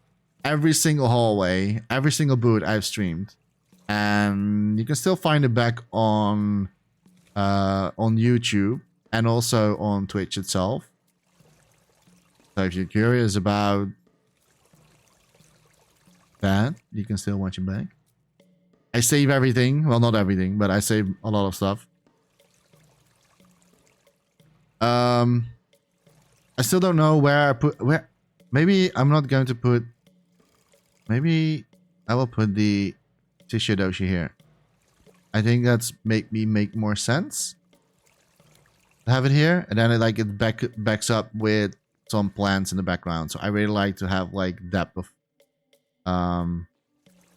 every single hallway, every single booth I've streamed. And you can still find it back on YouTube and also on Twitch itself. So if you're curious about that, you can still watch it back. I save everything. Well, not everything, but I save a lot of stuff. I still don't know where I put... Maybe I'm not going to put... Maybe I will put the Shishidoshi here. I think that's make more sense. Have it here, and then it backs up with some plants in the background. So I really like to have like depth of...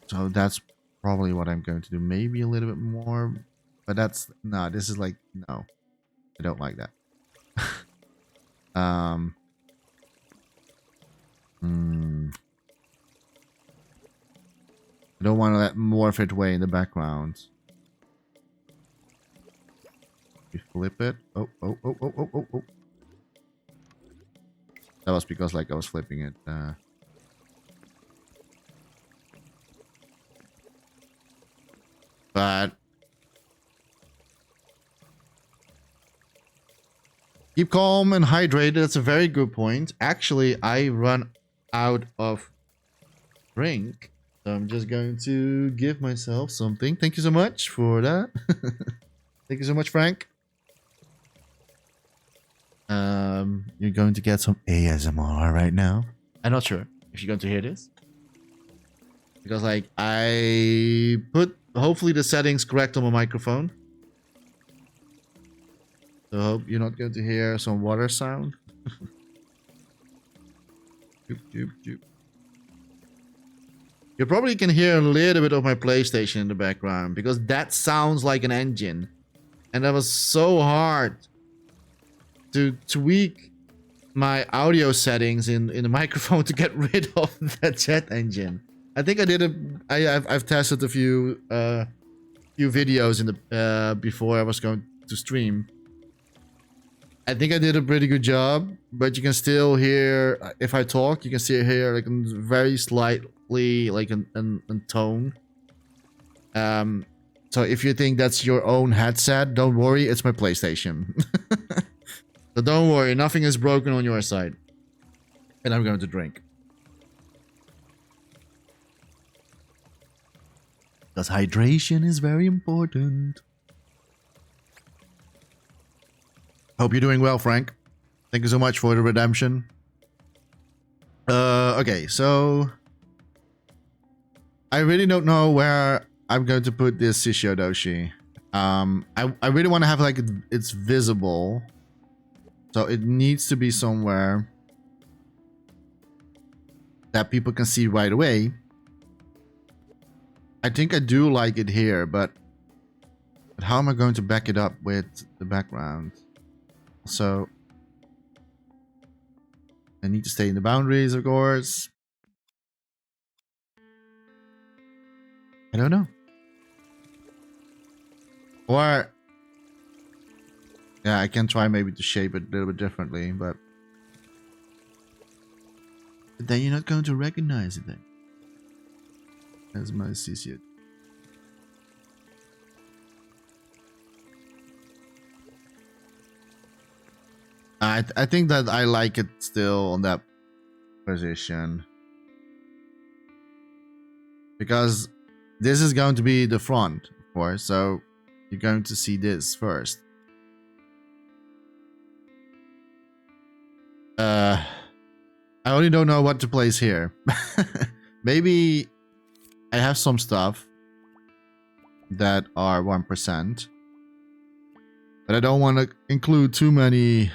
So that's probably what I'm going to do. Maybe a little bit more, but that's... No, this is like... No. I don't like that. I don't want to let more of it away in the background. We flip it. Oh, oh, oh, oh, oh, oh, oh. That was because like I was flipping it. But keep calm and hydrated. That's a very good point. Actually, I run out of drink. So I'm just going to give myself something. Thank you so much for that. Thank you so much, Frank. You're going to get some ASMR right now. I'm not sure if you're going to hear this. Because like I put hopefully the settings correct on my microphone. So I hope you're not going to hear some water sound. Doop, doop, doop. You probably can hear a little bit of my PlayStation in the background because that sounds like an engine. And that was so hard to tweak my audio settings in the microphone to get rid of that jet engine. I think I did I've tested a few videos in the before I was going to stream. I think I did a pretty good job, but you can still hear if I talk, you can still hear like very slightly like an tone. So if you think that's your own headset, don't worry, it's my PlayStation. So don't worry, nothing is broken on your side. And I'm going to drink. Because hydration is very important. Hope you're doing well, Frank. Thank you so much for the redemption. Okay, so I really don't know where I'm going to put this Shishodoshi. I really want to have like it's visible. So it needs to be somewhere that people can see right away. I think I do like it here, but how am I going to back it up with the background? So I need to stay in the boundaries, of course. I don't know. Or yeah, I can try maybe to shape it a little bit differently, but then you're not going to recognize it then. As my CC. I think that I like it still on that position. Because this is going to be the front, of course, so you're going to see this first. I only don't know what to place here. Maybe I have some stuff that are 1%. But I don't want to include too many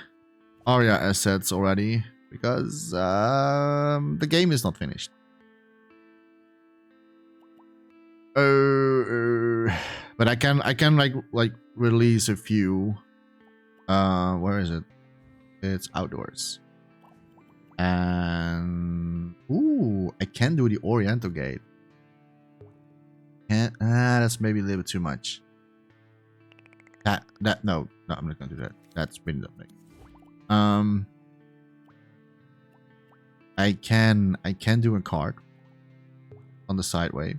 Aria assets already because the game is not finished. But I can like release a few. Where is it? It's outdoors. And ooh, I can do the Oriental gate. Can't, that's maybe a little bit too much. No, I'm not gonna do that. That's really not big. I can do a card on the sideway.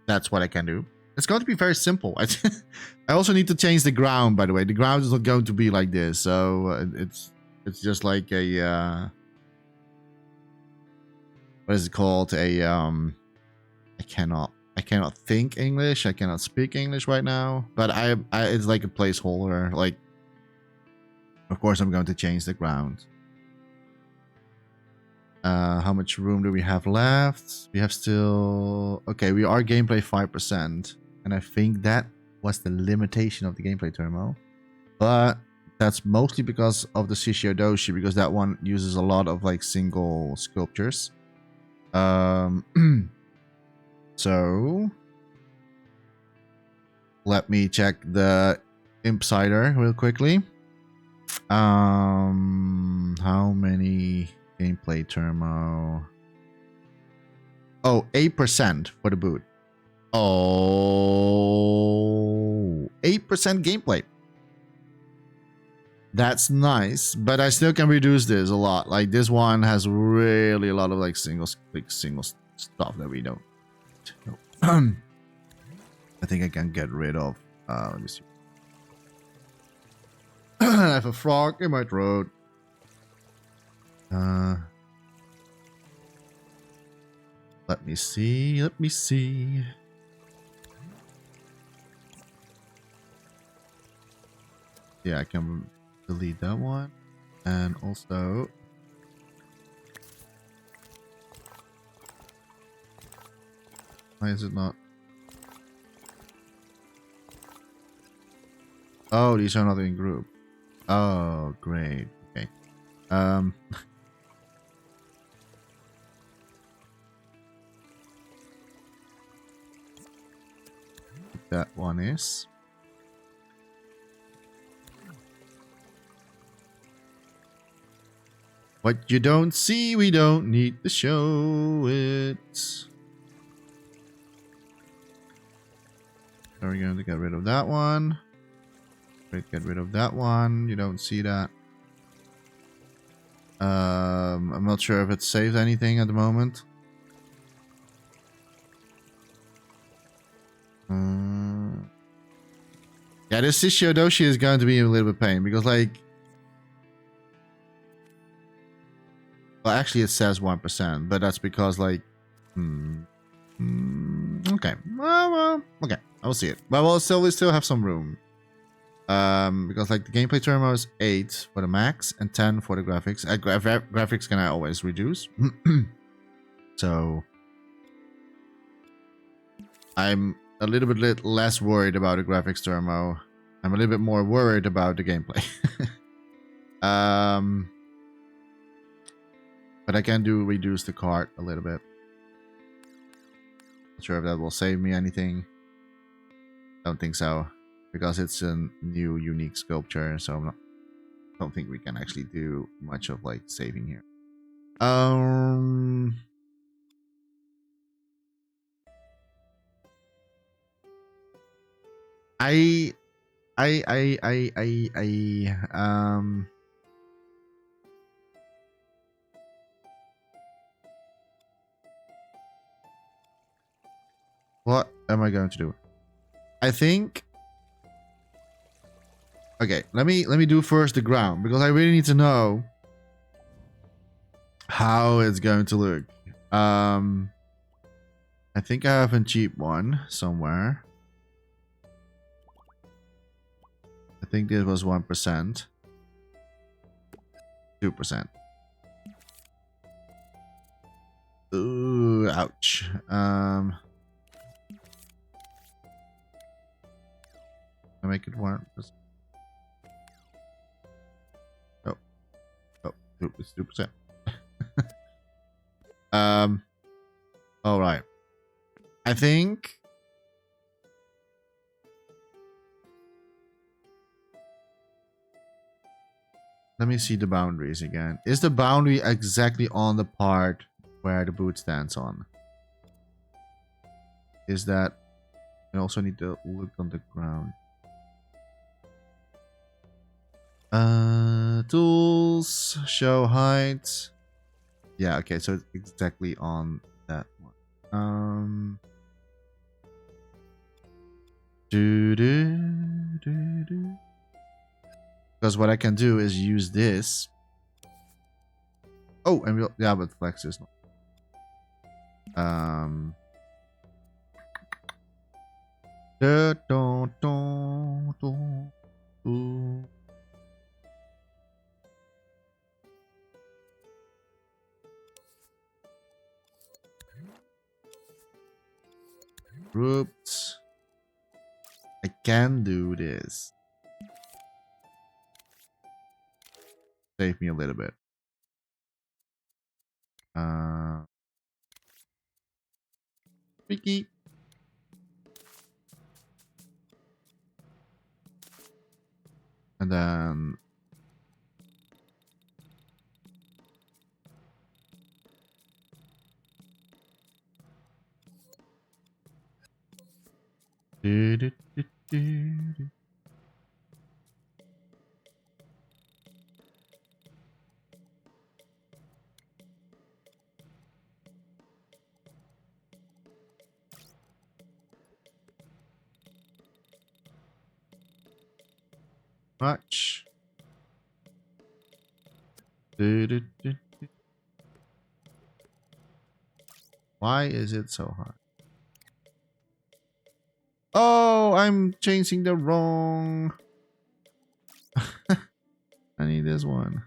That's what I can do. It's going to be very simple. I also need to change the ground, by the way. The ground is not going to be like this, so it's just like a what is it called? I cannot think English. I cannot speak English right now. But it's like a placeholder. Like, of course, I'm going to change the ground. How much room do we have left? We have still... Okay, we are gameplay 5%. And I think that was the limitation of the gameplay terminal. But that's mostly because of the Shishodoshi, because that one uses a lot of like single sculptures. So let me check the Impsider real quickly. How many gameplay termo? Oh, 8% for the boot. Oh, 8% gameplay. That's nice, but I still can reduce this a lot. Like this one has really a lot of like single stuff that we don't. I think I can get rid of. Let me see. I have a frog in my throat. Let me see. Let me see. Yeah, I can delete that one. And also... Why is it not? Oh, these are not in group. Oh, great. Okay. That one is. What you don't see, we don't need to show it. So we're going to get rid of that one. Get rid of that one. You don't see that. I'm not sure if it saves anything at the moment. Yeah, this Shishiyodoshi is going to be a little bit pain because, like, well, actually, it says 1%, but that's because, like, okay, well, okay, I'll see it, but we still have some room, because like the gameplay turbo is 8 for the max and 10 for the graphics. Graphics can I always reduce, so I'm a little bit less worried about the graphics turbo. I'm a little bit more worried about the gameplay. But I can reduce the cart a little bit. Not sure if that will save me anything. Don't think so, because it's a new unique sculpture, so don't think we can actually do much of like saving here. What am I going to do? I think. Okay, let me do first the ground, because I really need to know how it's going to look. I think I have a cheap one somewhere. I think this was 1%. 2%. Ooh, ouch. I make it 1%. Oh, it's 2%. All right. I think. Let me see the boundaries again. Is the boundary exactly on the part where the boot stands on? Is that... I also need to look on the ground. Tools, show height. Yeah, okay, so it's exactly on that one. Because what I can do is use this. Oh, and we'll, yeah, but flex is not. Groups. I can do this. Save me a little bit. Freaky. And then Do-do-do-do-do. Much. Do-do-do-do. Why is it so hard? Oh, I'm changing the wrong. I need this one.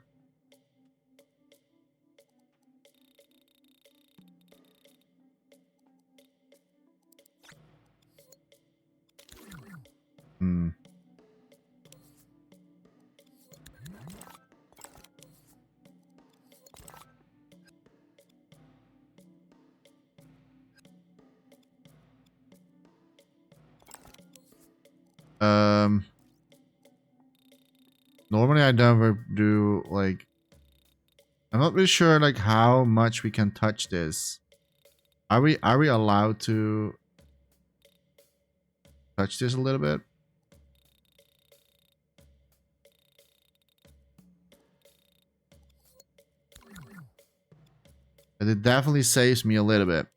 Hmm. Normally I never do like. I'm not really sure like how much we can touch this. Are we allowed to touch this a little bit? But it definitely saves me a little bit.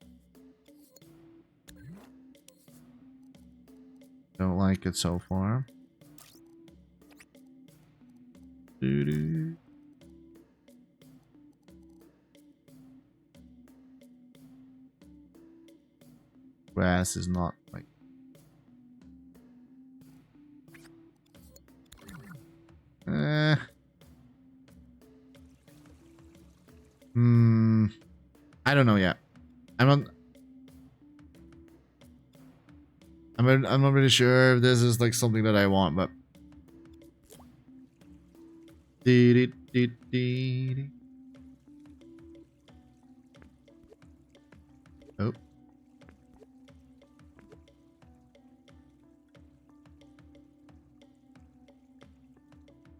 Don't like it so far. Doo-doo. Grass is not like. I don't know yet. I'm not really sure if this is like something that I want, but. Oh.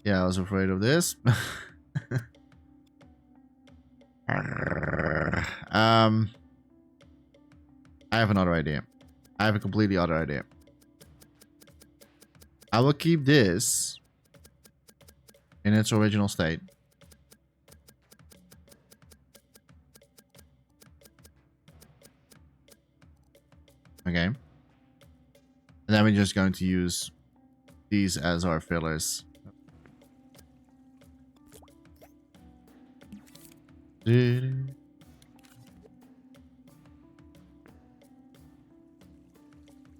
Yeah, I was afraid of this. I have another idea. I have a completely other idea. I will keep this in its original state. Okay. And then we're just going to use these as our fillers.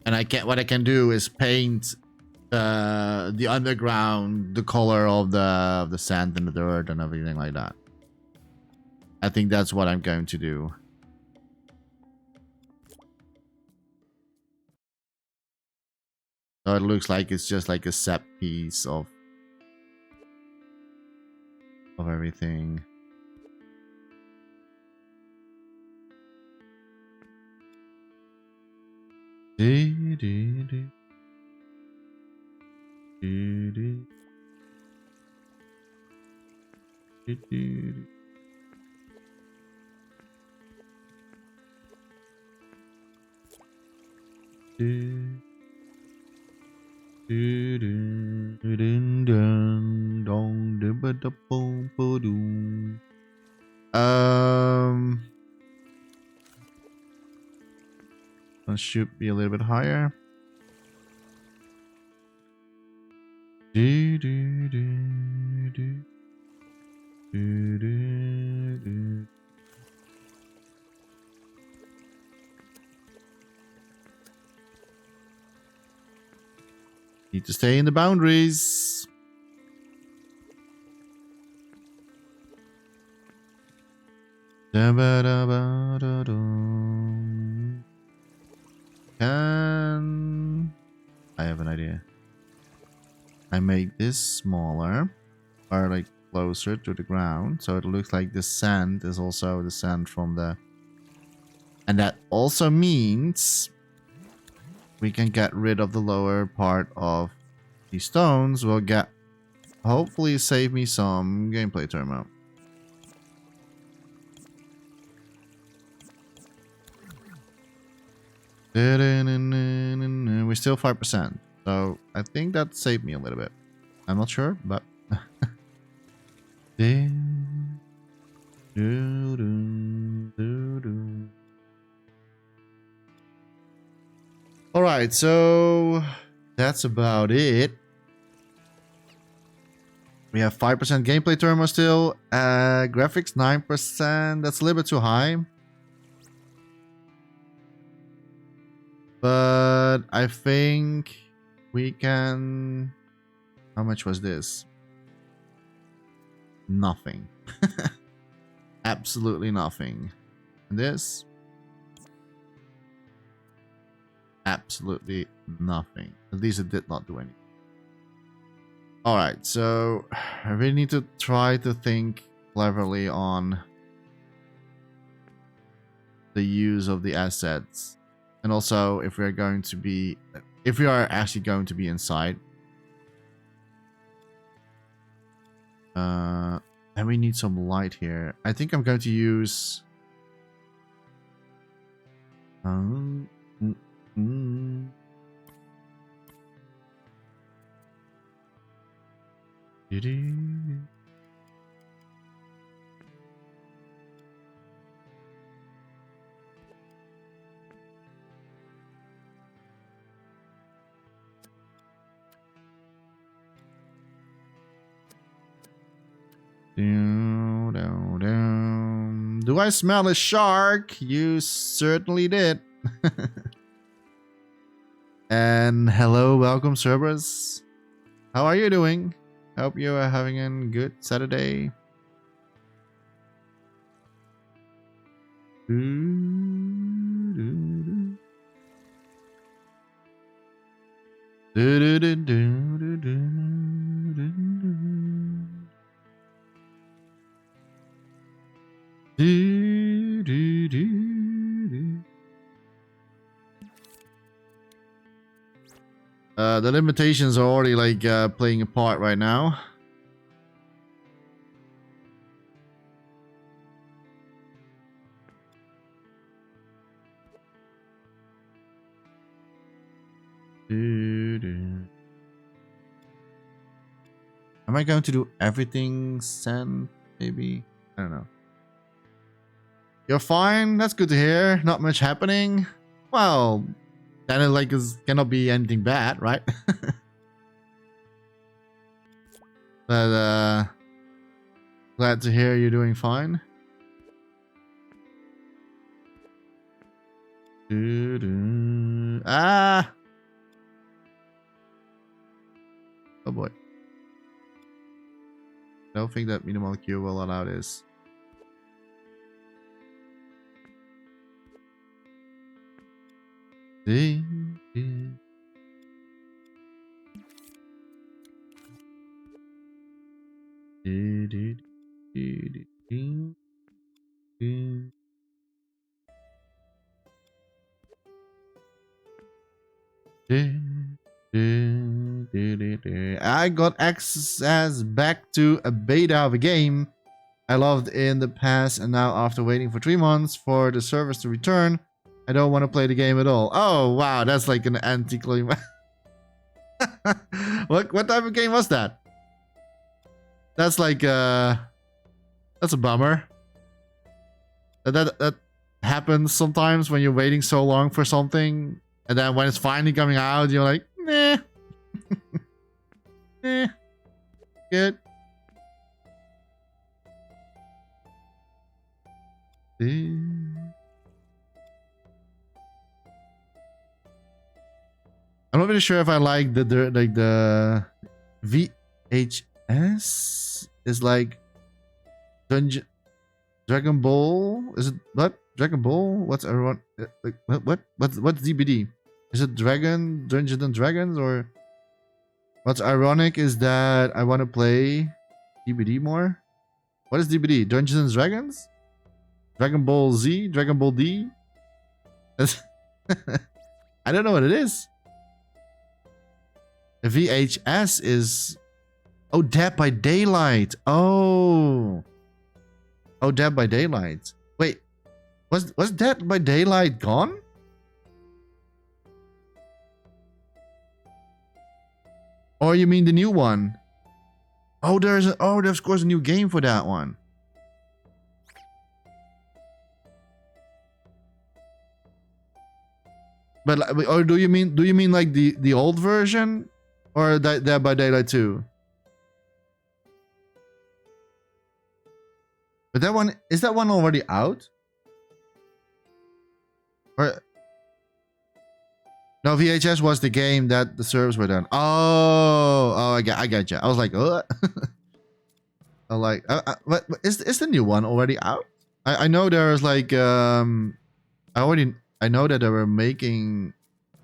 And what I can do is paint the underground, the color of the sand and the dirt and everything like that. I think that's what I'm going to do. So it looks like it's just like a set piece of everything. Do, do, do. Do, do. Do, do, do. Do. Do, do, do, dun, dun, dong, du, ba, da, boom, bo, doom. That should be a little bit higher. Do, do, do, do. Do, do, do. Need to stay in the boundaries. Da, ba, da, ba, da, dum. I have an idea. I make this smaller, or like closer to the ground, so it looks like the sand is also the sand from the. And that also means we can get rid of the lower part of these stones. We'll get, hopefully save me some gameplay turmoil. We we're still 5%. So I think that saved me a little bit. I'm not sure, but... Alright, so that's about it. We have 5% gameplay turmoil still. Graphics 9%. That's a little bit too high. But I think we can... How much was this? Nothing. Absolutely nothing. And this? Absolutely nothing. At least it did not do anything. Alright, so I really need to try to think cleverly on the use of the assets. And also if we are going to be... If we are actually going to be inside. And we need some light here. I think I'm going to use... Do I smell a shark? You certainly did. And hello, welcome Cerberus. How are you doing? Hope you are having a good Saturday. The limitations are already like playing a part right now. Am I going to do everything send? Maybe? I don't know. You're fine? That's good to hear. Not much happening? Well, then it like cannot be anything bad, right? But glad to hear you're doing fine. Ah! Oh boy. I don't think that minimal queue will allow this. I got access back to a beta of a game I loved in the past, and now after waiting for 3 months for the service to return, I don't want to play the game at all. Oh wow, that's like an anti-climax. What type of game was that? That's like that's a bummer. That happens sometimes when you're waiting so long for something, and then when it's finally coming out, you're like, nah. Eh, good. I'm not really sure if I like the VHS is like Dragon Ball. Is it what Dragon Ball? What's everyone like? What's DBD? Is it Dungeons and Dragons, or what's ironic is that I want to play DBD more. What is DBD? Dungeons and Dragons? Dragon Ball Z? Dragon Ball D? I don't know what it is. The VHS is... Oh, Dead by Daylight. Oh, Dead by Daylight. Wait, was Dead by Daylight gone? Or you mean the new one? Oh, there's of course a new game for that one. But or do you mean like the old version, or Dead by Daylight 2? But that one, is that one already out? Or no, VHS was the game that the servers were done. I got you. I was like, what? I'm like, what is the new one already out? I know there's like I know that they were making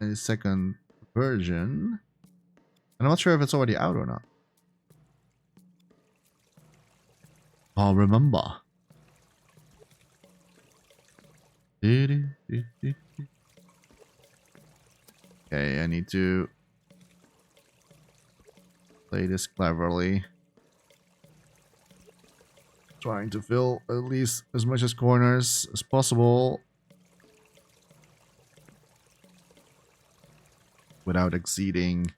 a second version, and I'm not sure if it's already out or not. I'll remember. Okay, I need to play this cleverly. Trying to fill at least as much as corners as possible without exceeding.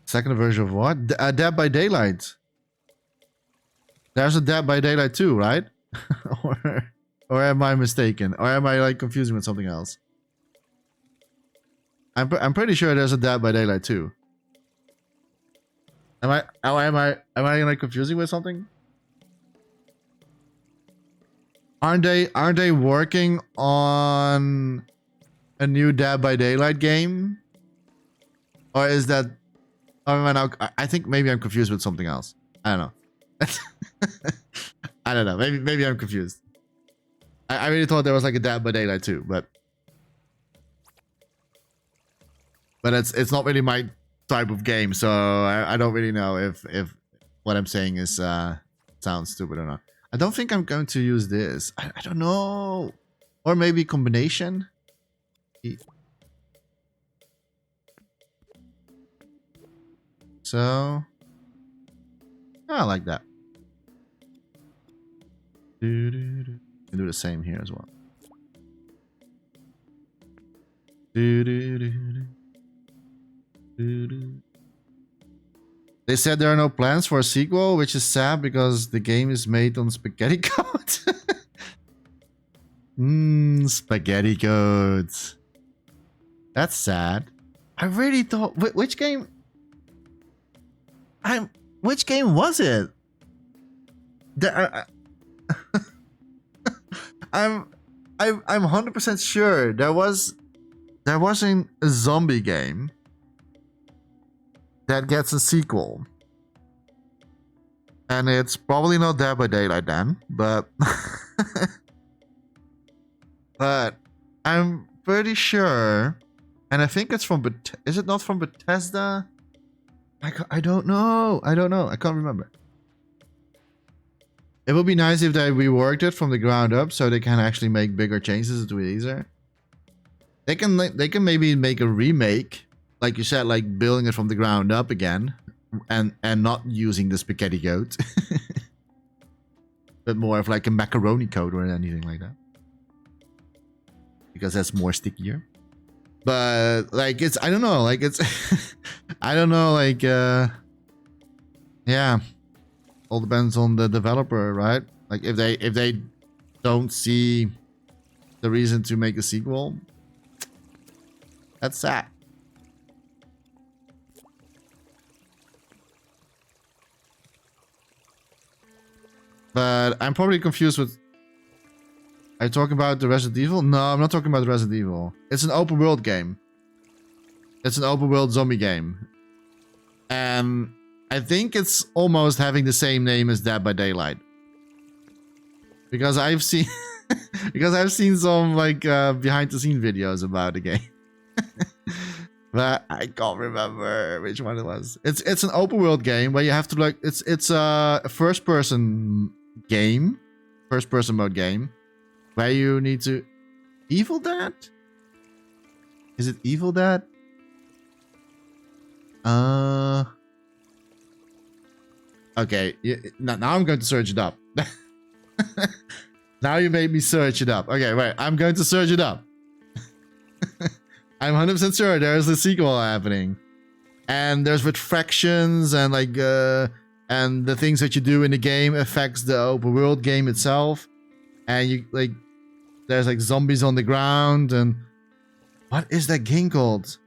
Second version of what? Dead by Daylight. There's a Dead by Daylight 2, right? or am I mistaken? Or am I like confusing with something else? I'm pretty sure there's a Dead by Daylight 2. Am I like confusing with something? Aren't they working on a new Dead by Daylight game? Or is that I think maybe I'm confused with something else. I don't know. I don't know. Maybe I'm confused. I really thought there was like a Dead by Daylight 2, but it's not really my type of game, so I don't really know if what I'm saying is sounds stupid or not. I don't think I'm going to use this. I don't know, or maybe combination. So I like that. Can do the same here as well. They said there are no plans for a sequel, which is sad because the game is made on spaghetti code. Spaghetti codes. That's sad. I really thought which game? Which game was it? I'm 100% sure there wasn't a zombie game that gets a sequel, and it's probably not Dead by Daylight then, but but I'm pretty sure, and I think it's from is it not from Bethesda? I don't know. I can't remember. It would be nice if they reworked it from the ground up so they can actually make bigger changes to it easier. They can maybe make a remake, like you said, like building it from the ground up again, and not using the spaghetti code, but more of like a macaroni code or anything like that, because that's more stickier. But like I don't know, like I don't know, like yeah, all depends on the developer, right? Like if they don't see the reason to make a sequel, that's sad. But I'm probably confused with... Are you talking about the Resident Evil? No, I'm not talking about the Resident Evil. It's an open world game. It's an open world zombie game. And I think it's almost having the same name as Dead by Daylight. Because I've seen... because I've seen some like behind the scenes videos about the game. But I can't remember which one it was. It's an open world game where you have to like... It's a first person game. First person mode game. Where you need to... Evil Dead? Is it Evil Dead? Okay. Now I'm going to search it up. Now you made me search it up. Okay, wait. I'm going to search it up. I'm 100% sure there is a sequel happening. And there's retractions and like and the things that you do in the game affects the open world game itself. And you like there's like zombies on the ground. And what is that game called?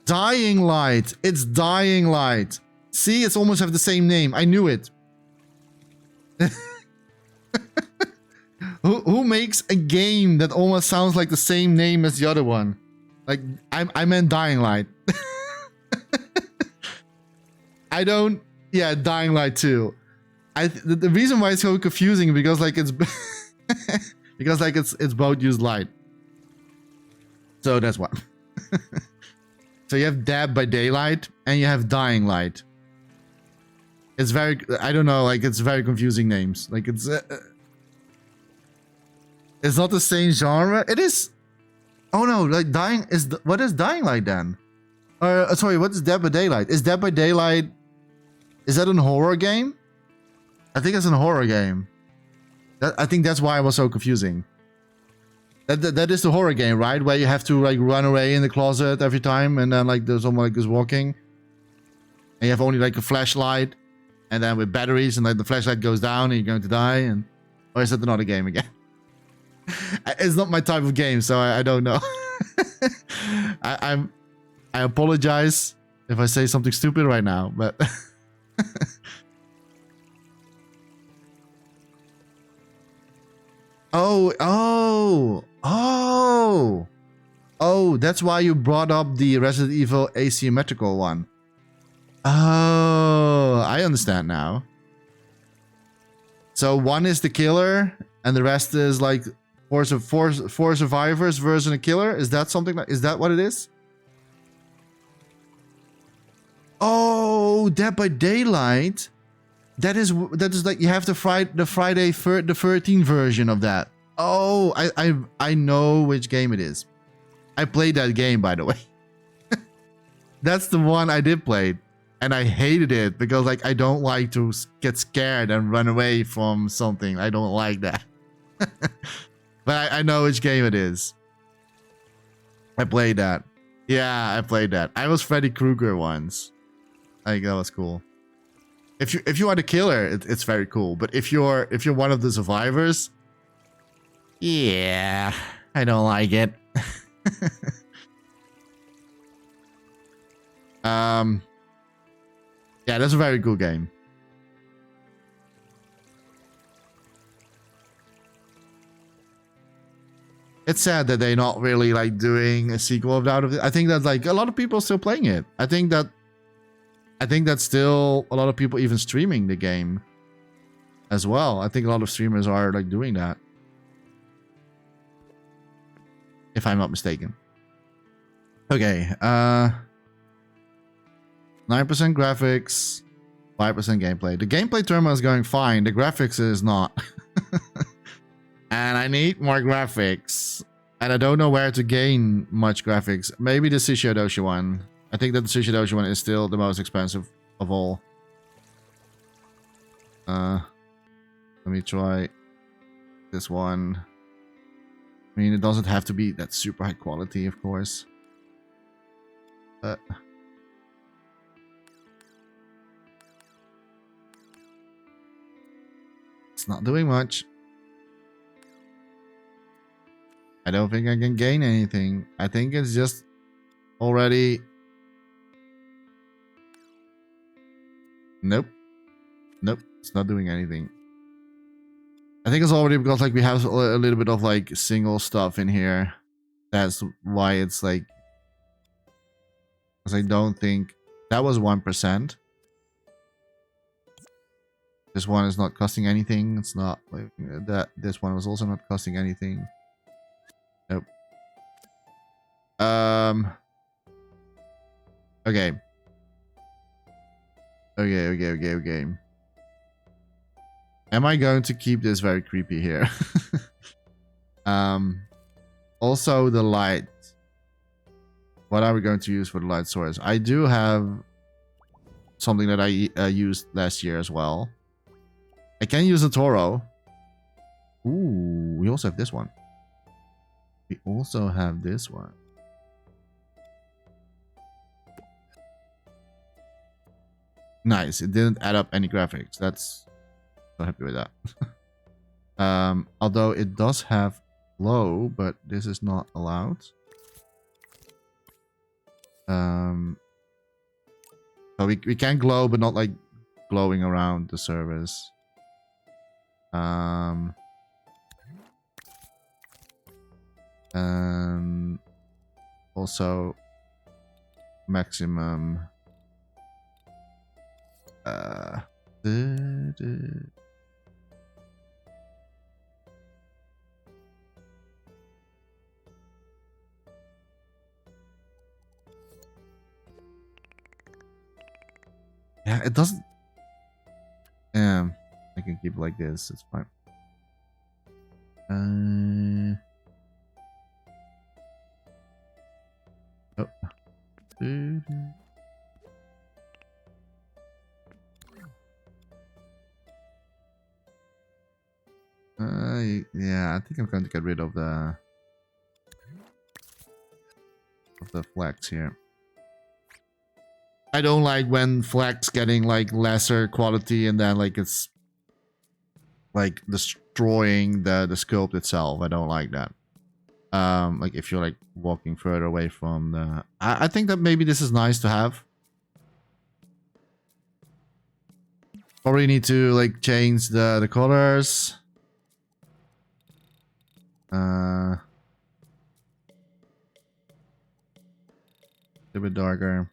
Dying Light. It's Dying Light. See, it's almost have the same name. I knew it. Who makes a game that almost sounds like the same name as the other one? Like, I meant Dying Light. I don't... Yeah, Dying Light 2. The reason why it's so confusing is because like it's... because like it's both use light. So that's why. So you have Dead by Daylight and you have Dying Light. It's very... I don't know, like it's very confusing names. Like it's not the same genre. It is... Oh no, like Dying is... What is Dying Light then? Sorry, what is Dead by Daylight? Is Dead by Daylight... Is that a horror game? I think it's a horror game. I think that's why it was so confusing. That is the horror game, right? Where you have to like run away in the closet every time, and then like there's someone like is walking, and you have only like a flashlight, and then with batteries, and like the flashlight goes down, and you're going to die. And or is that another game again? It's not my type of game, so I don't know. I apologize if I say something stupid right now, but. Oh, that's why you brought up the Resident Evil asymmetrical one. Oh, I understand now. So one is the killer and the rest is like four survivors versus a killer. Is that something like, is that what it is? Oh, Dead by Daylight. That is like you have the Friday the 13th version of that. Oh, I know which game it is. I played that game, by the way. That's the one I did play, and I hated it because like I don't like to get scared and run away from something. I don't like that. But I know which game it is. I played that. Yeah, I played that. I was Freddy Krueger once. I think that was cool. If you are the killer, it's very cool. But if you're one of the survivors, yeah, I don't like it. Yeah, that's a very cool game. It's sad that they're not really like doing a sequel of that. I think that like a lot of people are still playing it. I think that's still a lot of people even streaming the game as well. I think a lot of streamers are like doing that. If I'm not mistaken. Okay, 9% graphics, 5% gameplay. The gameplay terminal is going fine. The graphics is not. And I need more graphics. And I don't know where to gain much graphics. Maybe the Shishidoshi one. I think that the Shishidoshi one is still the most expensive of all. Let me try this one. I mean, it doesn't have to be that super high quality, of course. But it's not doing much. I don't think I can gain anything. I think it's just already... Nope. Nope. It's not doing anything. I think it's already because like we have a little bit of like single stuff in here. That's why it's like... Because I don't think... That was 1%. This one is not costing anything. It's not like that. This one was also not costing anything. Nope. Okay. Okay. Am I going to keep this very creepy here? Also the light. What are we going to use for the light source? I do have something that I used last year as well. I can use a Toro. Ooh, we also have this one. We also have this one. Nice. It didn't add up any graphics. That's so happy with that. Although it does have glow, but this is not allowed. So we can glow, but not like glowing around the surface. And also maximum yeah, it doesn't. I can keep it like this. It's fine. Oh. Yeah, I think I'm going to get rid of the flags here. I don't like when flags getting like lesser quality and then like it's like destroying the sculpt itself. I don't like that. Like if you're like walking further away from the, I think that maybe this is nice to have. Probably need to like change the colors. A bit darker.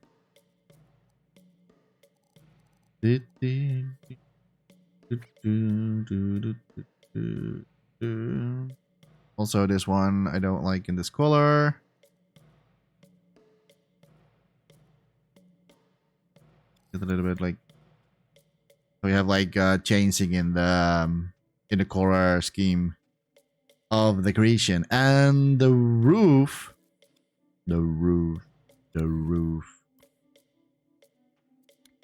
Also, this one I don't like in this color. It's a little bit like we have like changing in the color scheme of the creation and the roof. The roof.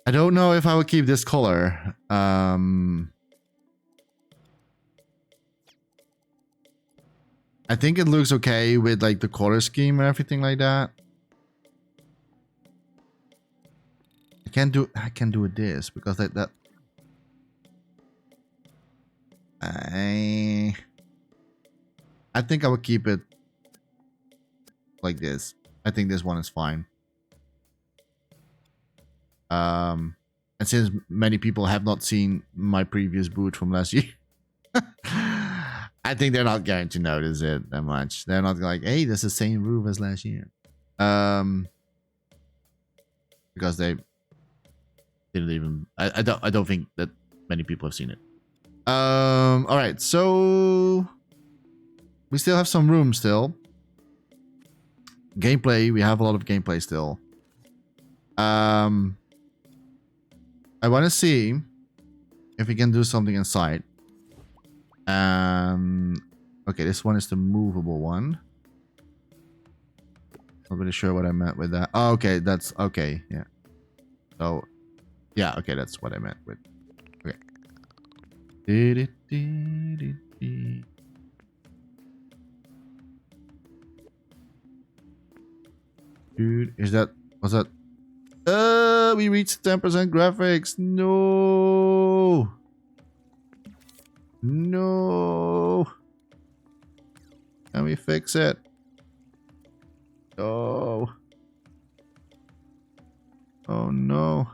I don't know if I would keep this color. I think it looks okay with like the color scheme and everything like that. I can do with this because like that. I think I would keep it like this. I think this one is fine. And since many people have not seen my previous boot from last year, I think they're not going to notice it that much. They're not like, hey, this is the same roof as last year. Because they didn't even. I don't think that many people have seen it. All right, so we still have some room still. Gameplay, we have a lot of gameplay still. I want to see if we can do something inside. Okay, this one is the movable one. Not really sure what I meant with that. Oh, okay, that's okay. Yeah. So, yeah, okay, that's what I meant with. Okay. Dude, was that? We reached 10% graphics. No. Can we fix it? Oh. Oh no.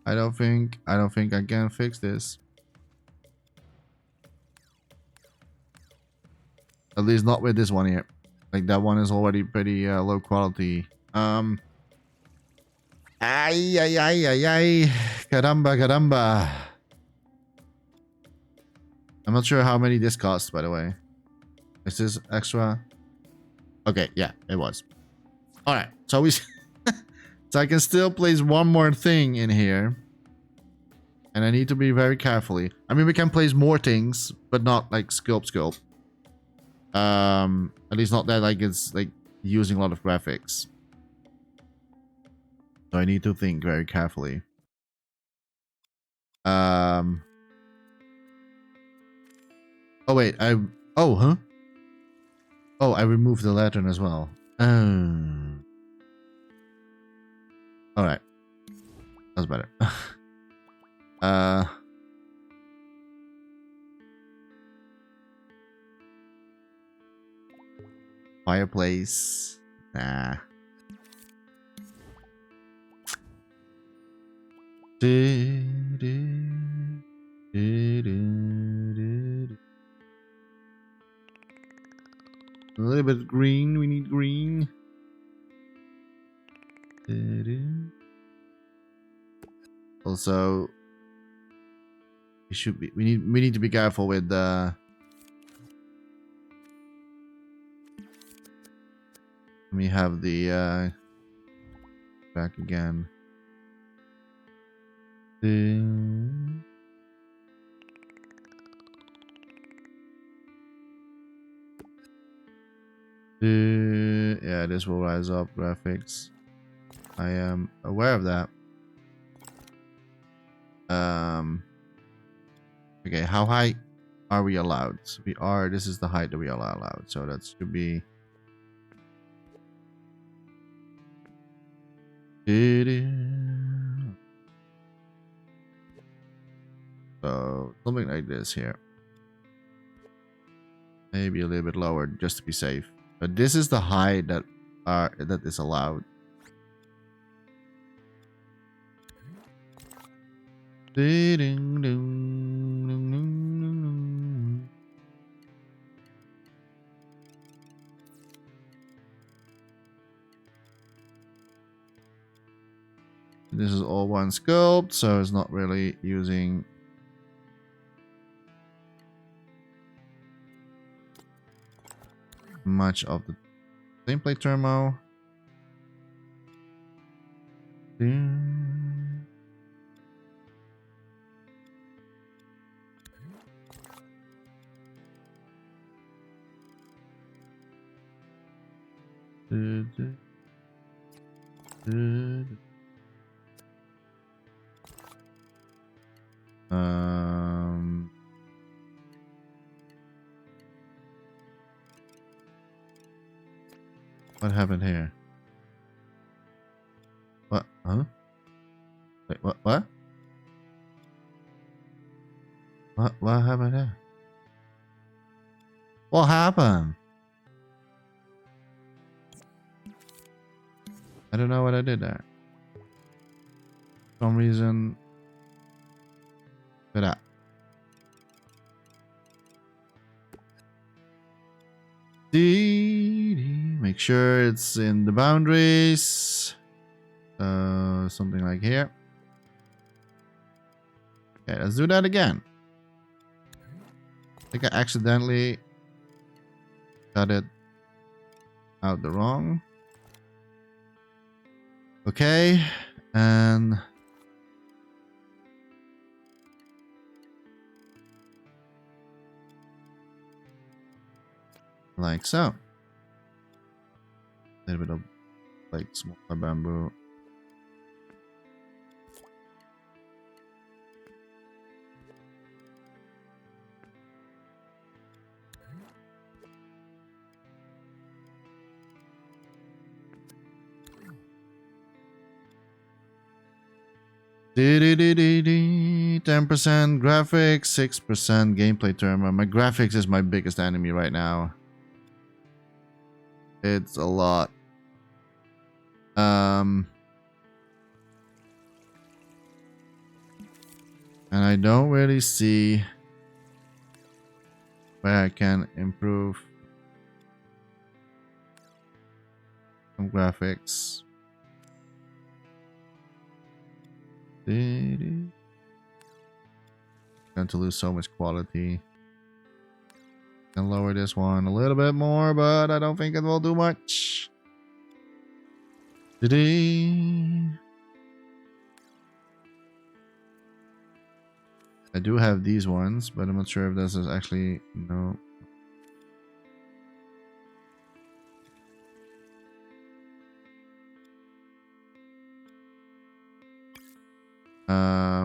I don't think I can fix this. At least not with this one here. Like that one is already pretty low quality. Ay. Caramba. I'm not sure how many this costs, by the way. Is this extra? Okay, yeah, it was. Alright, so we... so I can still place one more thing in here. And I need to be very carefully. I mean, we can place more things, but not like sculpt. At least not that like it's like using a lot of graphics. So I need to think very carefully. Oh wait, I removed the lantern as well. All right, that's better. uh. Fireplace. Nah. A little bit green. We need green. Also, we should be. We need to be careful with the. Let me have the back again. Yeah, this will rise up graphics. I am aware of that. Okay, how high are we allowed? We are. This is the height that we are allowed. So that should be. So something like this here. Maybe a little bit lower just to be safe. But this is the height that is allowed. This is all one sculpt, so it's not really using much of the gameplay thermo. What happened here? What? Huh? Wait, what? What? What happened here? What happened? I don't know what I did there. For some reason. Look at that. Make sure it's in the boundaries. Something like here. Okay, let's do that again. I think I accidentally got it out the wrong. Okay, and like so. A little bit of like smaller bamboo. -10% graphics, 6% gameplay thermal. My graphics is my biggest enemy right now. It's a lot. And I don't really see where I can improve some graphics. Going to lose so much quality. Can lower this one a little bit more, but I don't think it will do much. I do have these ones, but I'm not sure if this is actually no.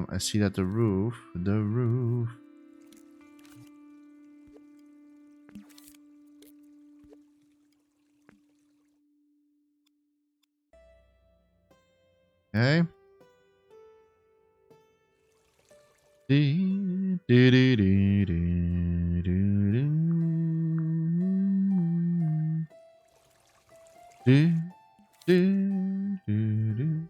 I see that the roof. Okay. Do, do, do, do, do, do, do, do, do, do.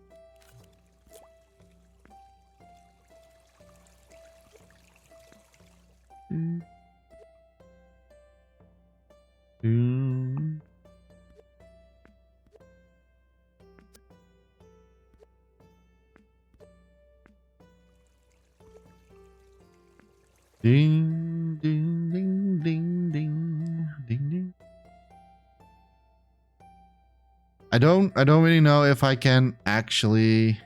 Do. Ding, ding, ding, ding, ding, ding, ding. I don't really know if I can actually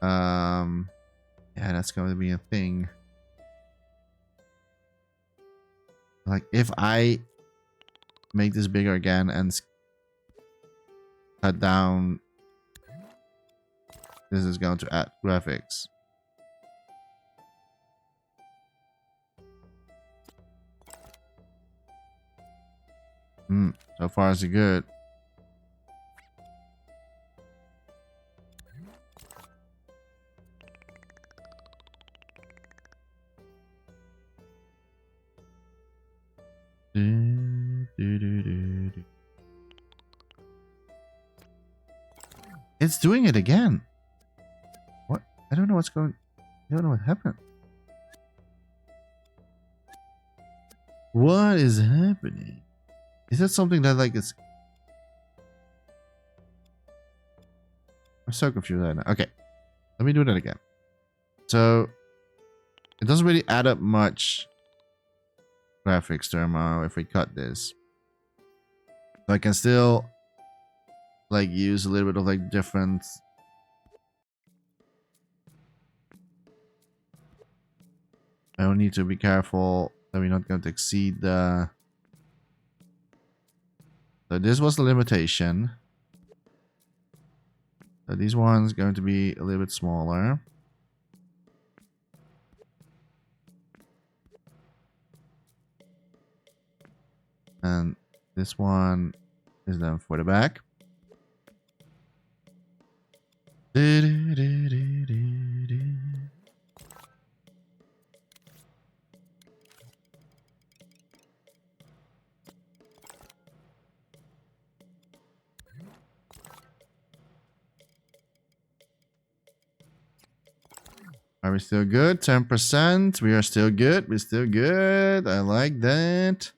yeah, that's going to be a thing. Like if I make this bigger again and cut down, this is going to add graphics. So far so good. It's doing it again. What? I don't know what's going. I don't know what happened. What is happening? Is that something that like it's? I'm so confused right now. Okay, let me do that again. So it doesn't really add up much graphics thermo if we cut this. So I can still like use a little bit of like different. I don't need to be careful that we're not going to exceed the. So this was the limitation. So these ones going to be a little bit smaller. And this one is then for the back. Are we still good? 10%. We are still good. We're still good. I like that.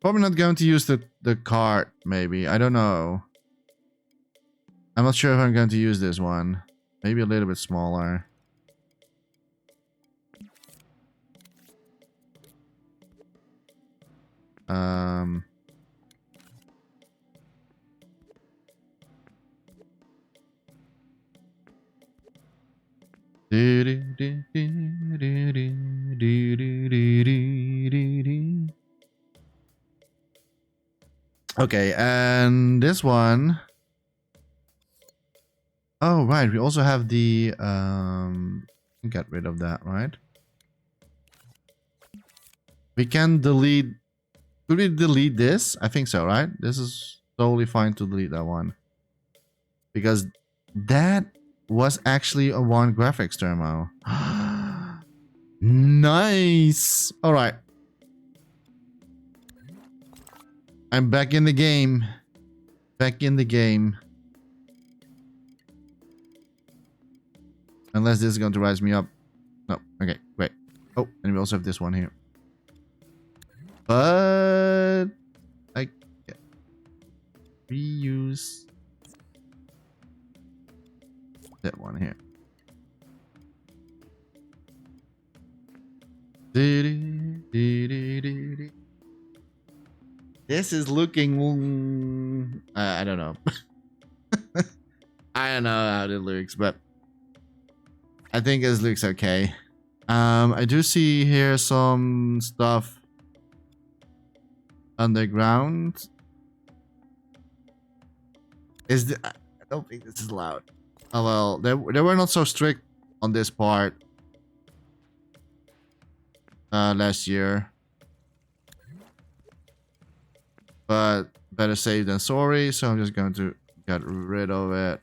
Probably not going to use the cart, maybe. I don't know. I'm not sure if I'm going to use this one. Maybe a little bit smaller. Okay, and this one. Oh, right. We also have the get rid of that, right? We can delete. Could we delete this? I think so, right? This is totally fine to delete that one. Because that was actually a one graphics thermo. Nice. All right. I'm back in the game. Back in the game. Unless this is going to rise me up. No. Okay, great. Oh, and we also have this one here. But I can reuse that one here. This is looking. I don't know. I don't know how it looks, but I think it looks okay. I do see here some stuff underground. I don't think this is loud. Oh well, they were not so strict on this part last year. but better safe than sorry, so I'm just going to get rid of it.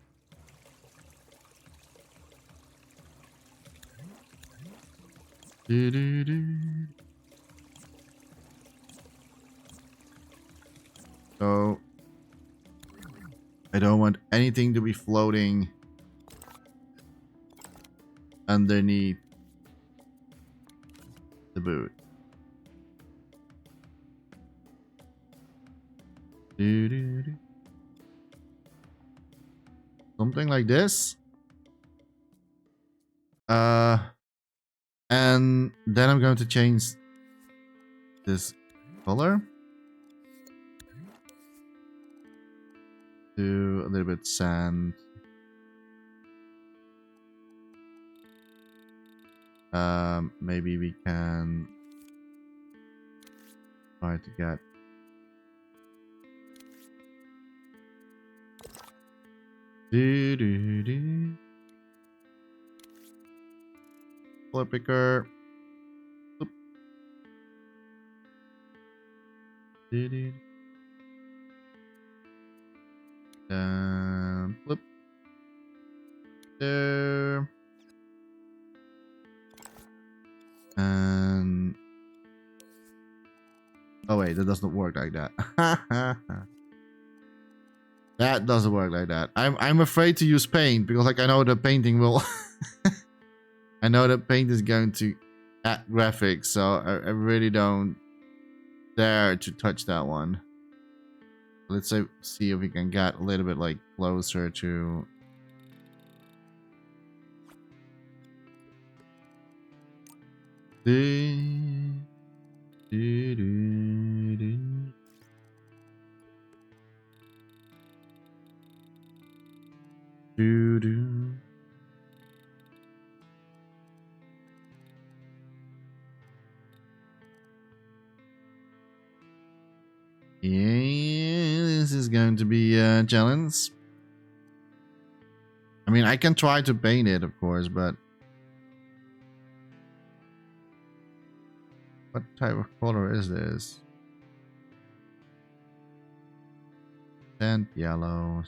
So I don't want anything to be floating underneath the boot. Something like this. And then I'm going to change this color to a little bit sand. Maybe we can try to get color picker. Oop. Flip there. And oh wait, that doesn't work like that. That doesn't work like that. I'm afraid to use paint because like I know the painting will I know that paint is going to add graphics, so I really don't dare to touch that one. Let's see if we can get a little bit like closer to Yeah, this is going to be a challenge. I mean, I can try to paint it, of course, but what type of color is this? Sand yellow.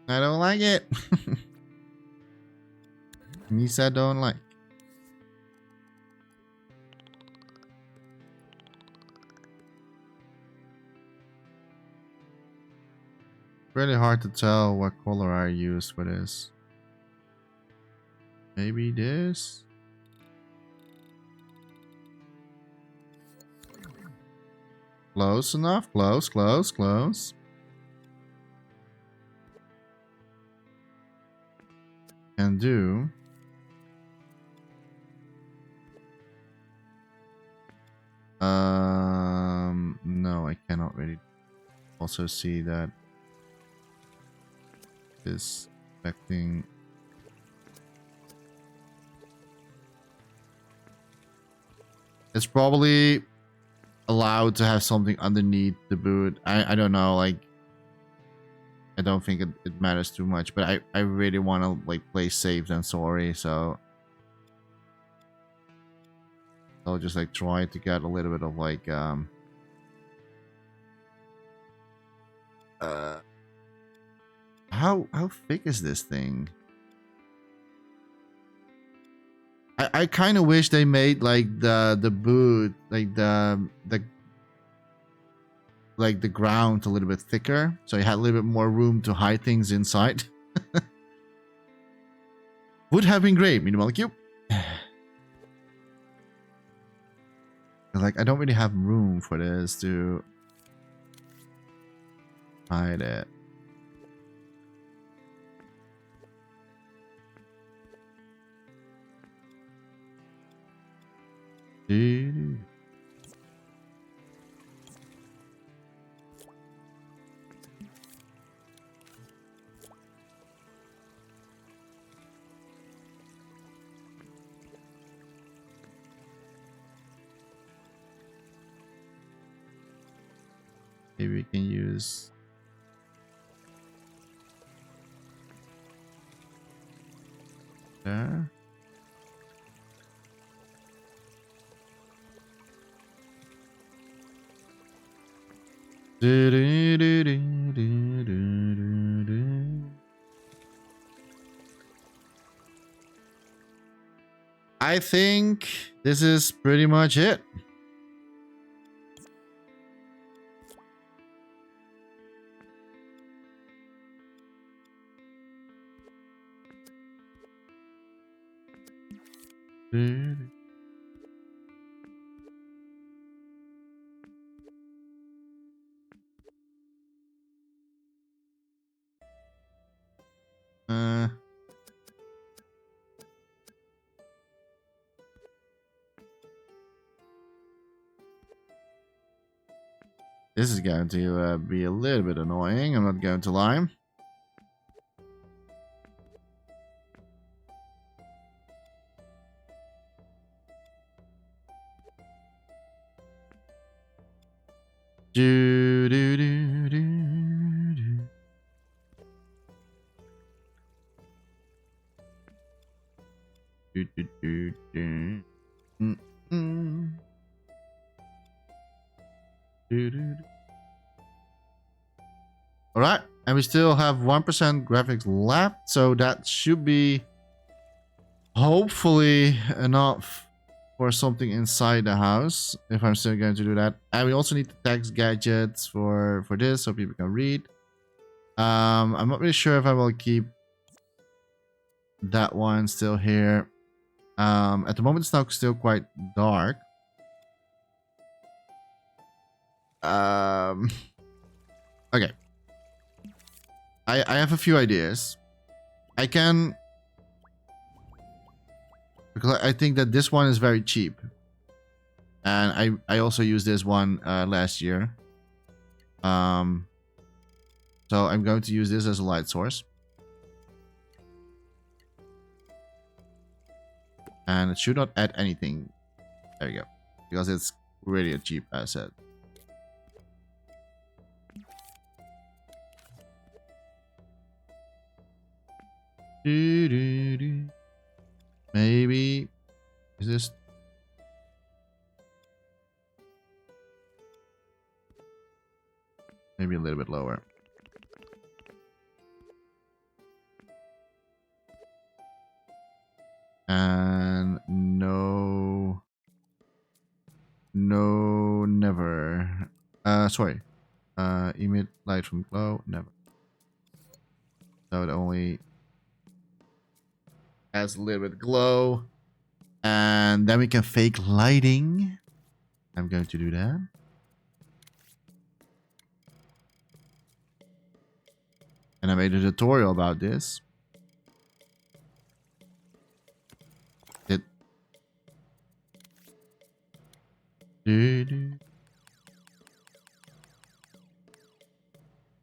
I don't like it. Misa don't like. Really hard to tell what color I use for this. Maybe this. Close enough. Close, close, close. Can do. No, I cannot really also see that is affecting. It's probably allowed to have something underneath the boot. I don't know, like I don't think it matters too much, but I really want to like play safe than sorry, so I'll just like try to get a little bit of like how thick is this thing? I kind of wish they made like the boot like the ground a little bit thicker, so you had a little bit more room to hide things inside. Would have been great, minimal cube. Like I don't really have room for this to hide it. Maybe we can use there. I think this is pretty much it. This is going to be a little bit annoying. I'm not going to lie. Do do do do do. Do do do do. Do do do. All right, and we still have 1% graphics left, so that should be hopefully enough for something inside the house, if I'm still going to do that. And we also need the text gadgets for this, so people can read. I'm not really sure if I will keep that one still here. At the moment, it's now still quite dark. Okay. I have a few ideas. I can... Because I think that this one is very cheap. And I also used this one last year. So I'm going to use this as a light source. And it should not add anything. There you go. Because it's really a cheap asset. Maybe is this maybe a little bit lower. And no, never. Sorry. Emit light from glow, never. So it only adds a little bit glow, and then we can fake lighting. I'm going to do that. And I made a tutorial about this.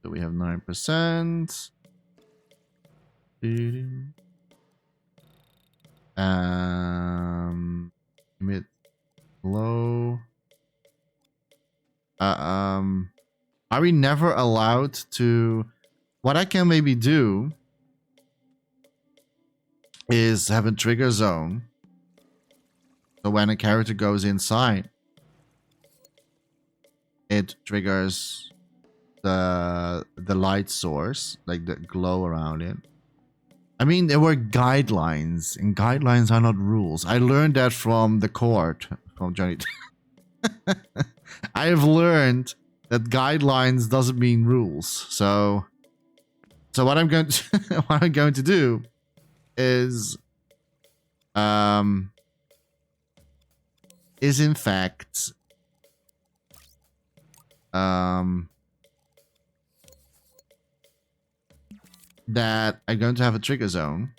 So we have 9%. Emit glow. Are we never allowed to... What I can maybe do is have a trigger zone. So when a character goes inside, it triggers the light source, like the glow around it. I mean, there were guidelines, and guidelines are not rules. I learned that from the court, from Johnny. I have learned that guidelines doesn't mean rules. So what I'm going to what I'm going to do is in fact that I'm going to have a trigger zone.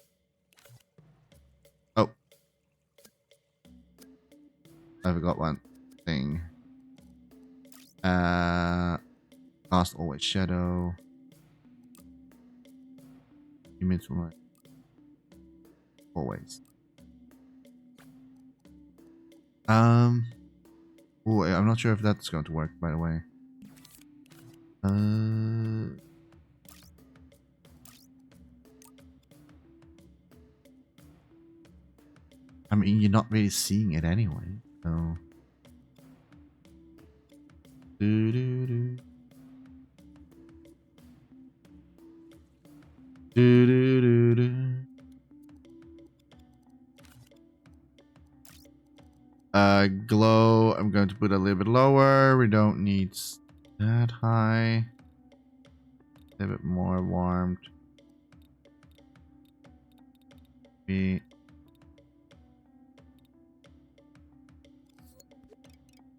Oh, I forgot one thing. Cast always shadow. Emit from light. Always. Oh, I'm not sure if that's going to work, by the way. I mean, you're not really seeing it anyway, so. Do, do, do. Do, do, do, do. Glow, I'm going to put a little bit lower. We don't need that high. A bit more warmed. Make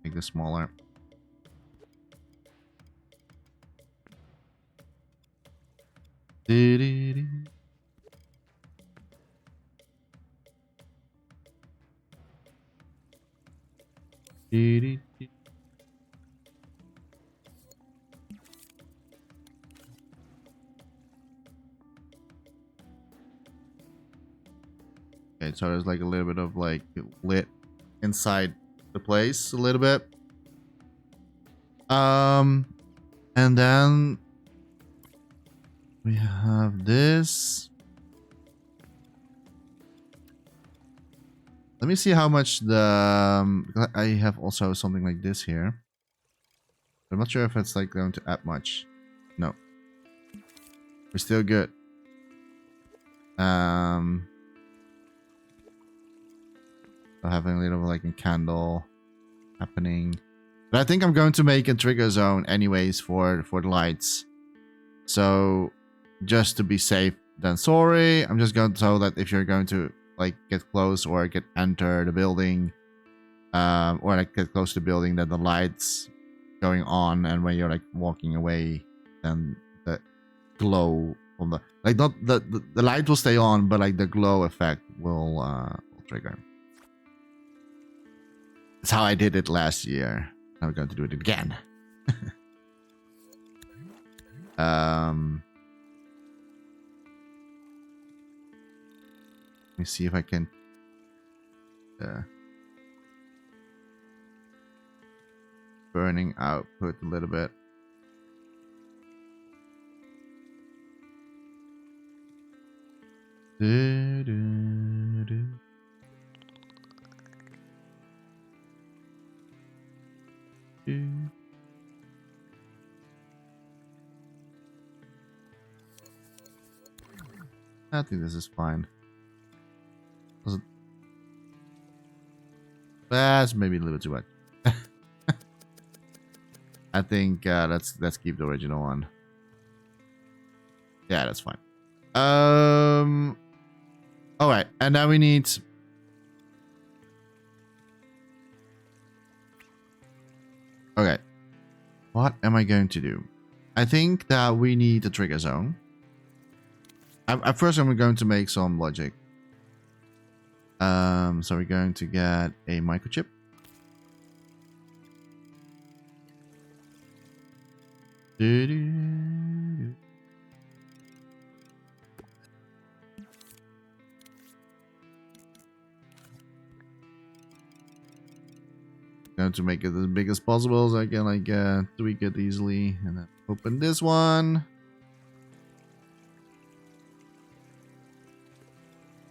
this smaller. Do-do-do. Do-do-do. Okay, so there's like a little bit of like lit inside the place a little bit. And then we have this. Let me see how much the I have also something like this here. I'm not sure if it's like going to add much. No. We're still good. Having a little like a candle happening. But I think I'm going to make a trigger zone anyways for the lights. So just to be safe than sorry, I'm just going to so that if you're going to like get close or enter the building, or like get close to the building, that the lights going on, and when you're like walking away, then the glow from the like not the light will stay on, but like the glow effect will trigger. That's how I did it last year. I'm going to do it again. Let me see if I can. Burning output a little bit. Do, do, do. I think this is fine. That's maybe a little bit too much. I think let's keep the original one. Yeah, that's fine. All right, and now we need. Okay, what am I going to do? I think that we need a trigger zone. At first, I'm going to make some logic. So we're going to get a microchip. Going to make it as big as possible so I can like tweak it easily, and then open this one.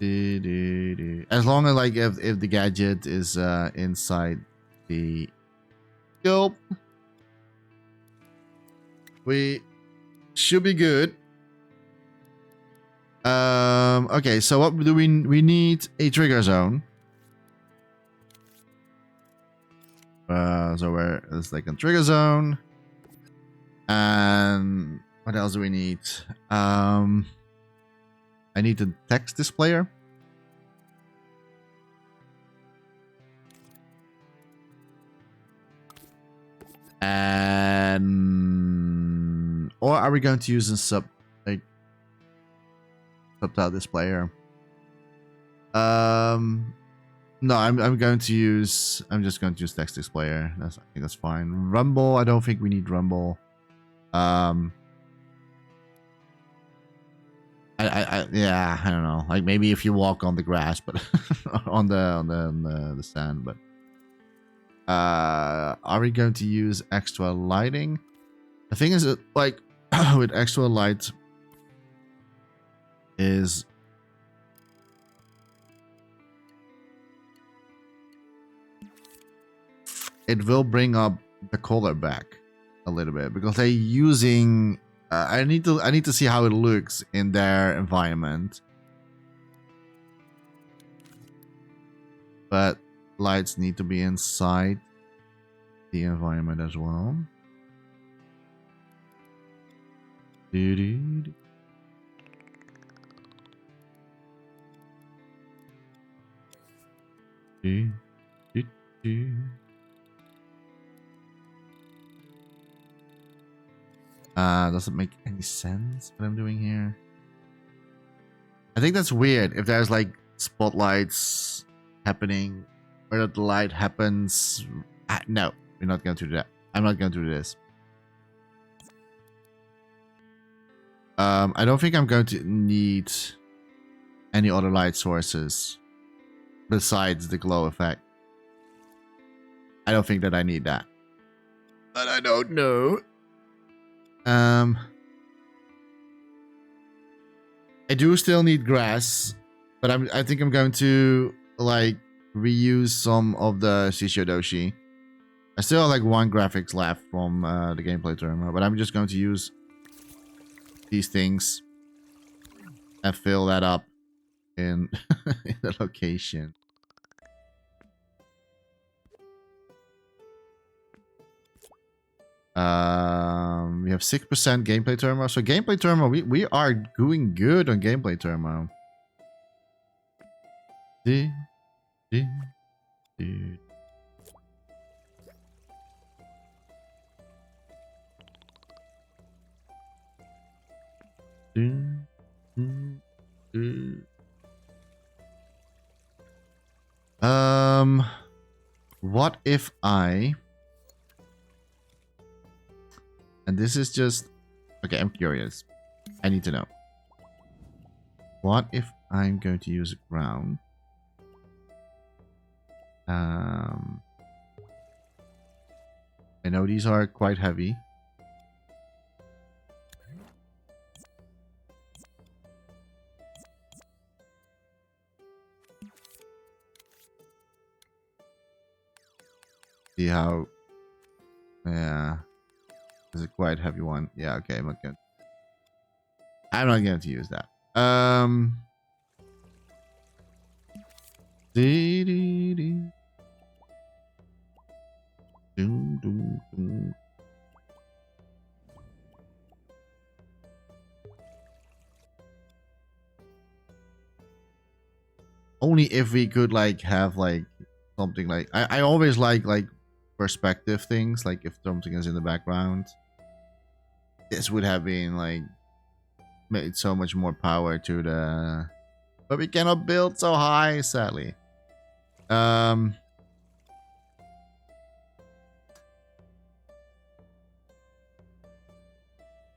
As long as like if the gadget is inside the scope, we should be good. Okay, so what do we need? A trigger zone. So there's like a trigger zone, and what else do we need? I need a text displayer. And or are we going to use a subtitle displayer? No, I'm just going to use text displayer. I think that's fine. Rumble, I don't think we need rumble. Yeah, I don't know. Like maybe if you walk on the grass, but on the sand. But are we going to use extra lighting? The thing is that, like, with extra light is it will bring up the color back a little bit because they're using I need to see how it looks in their environment. But lights need to be inside the environment as well. Doo-doo-doo. Doo-doo-doo. Doesn't make any sense what I'm doing here. I think that's weird if there's like spotlights happening or that the light happens. No, we're not going to do that. I'm not going to do this. I don't think I'm going to need any other light sources besides the glow effect. I don't think that I need that. But I don't know. I do still need grass, but I think I'm going to like reuse some of the Shishodoshi. I still have like one graphics left from the gameplay terminal, but I'm just going to use these things and fill that up in, in the location. We have 6% gameplay turmoil. So gameplay turmoil, we are doing good on gameplay turmoil. What if I... And this is just... Okay, I'm curious. I need to know. What if I'm going to use ground? I know these are quite heavy. See how... Yeah. This is a quite heavy one. Yeah, okay, I'm not going to use that. Only if we could like have like something like I always like perspective things, like if something is in the background. This would have been like made so much more power to the, but we cannot build so high, sadly. I'm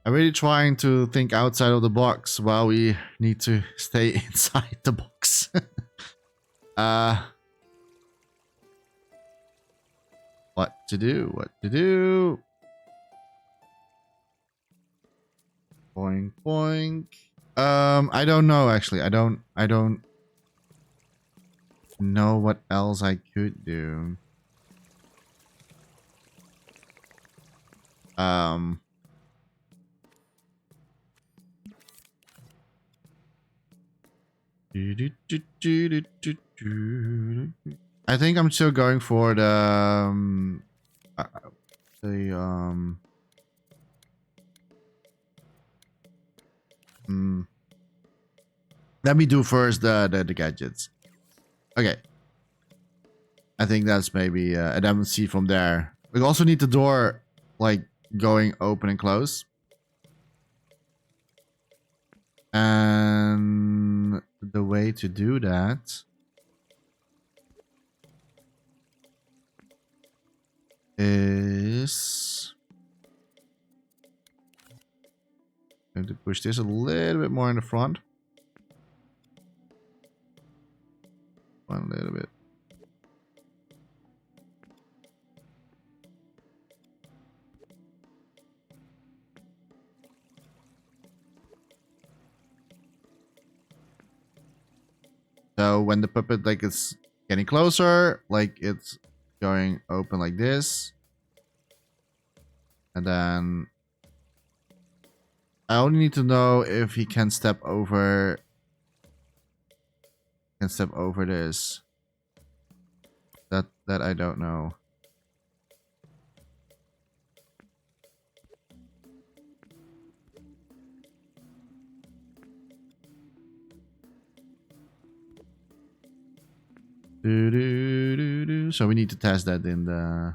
really trying to think outside of the box while we need to stay inside the box. What to do? Boink boink. I don't know actually. I don't know what else I could do. I think I'm still going for the let me do first the gadgets. Okay. I think that's maybe and then we'll see from there. We also need the door like going open and close. And the way to do that is going to push this a little bit more in the front. One little bit. So when the puppet like it's getting closer, like it's going open like this. And then I only need to know if he can step over this. That I don't know. So we need to test that in the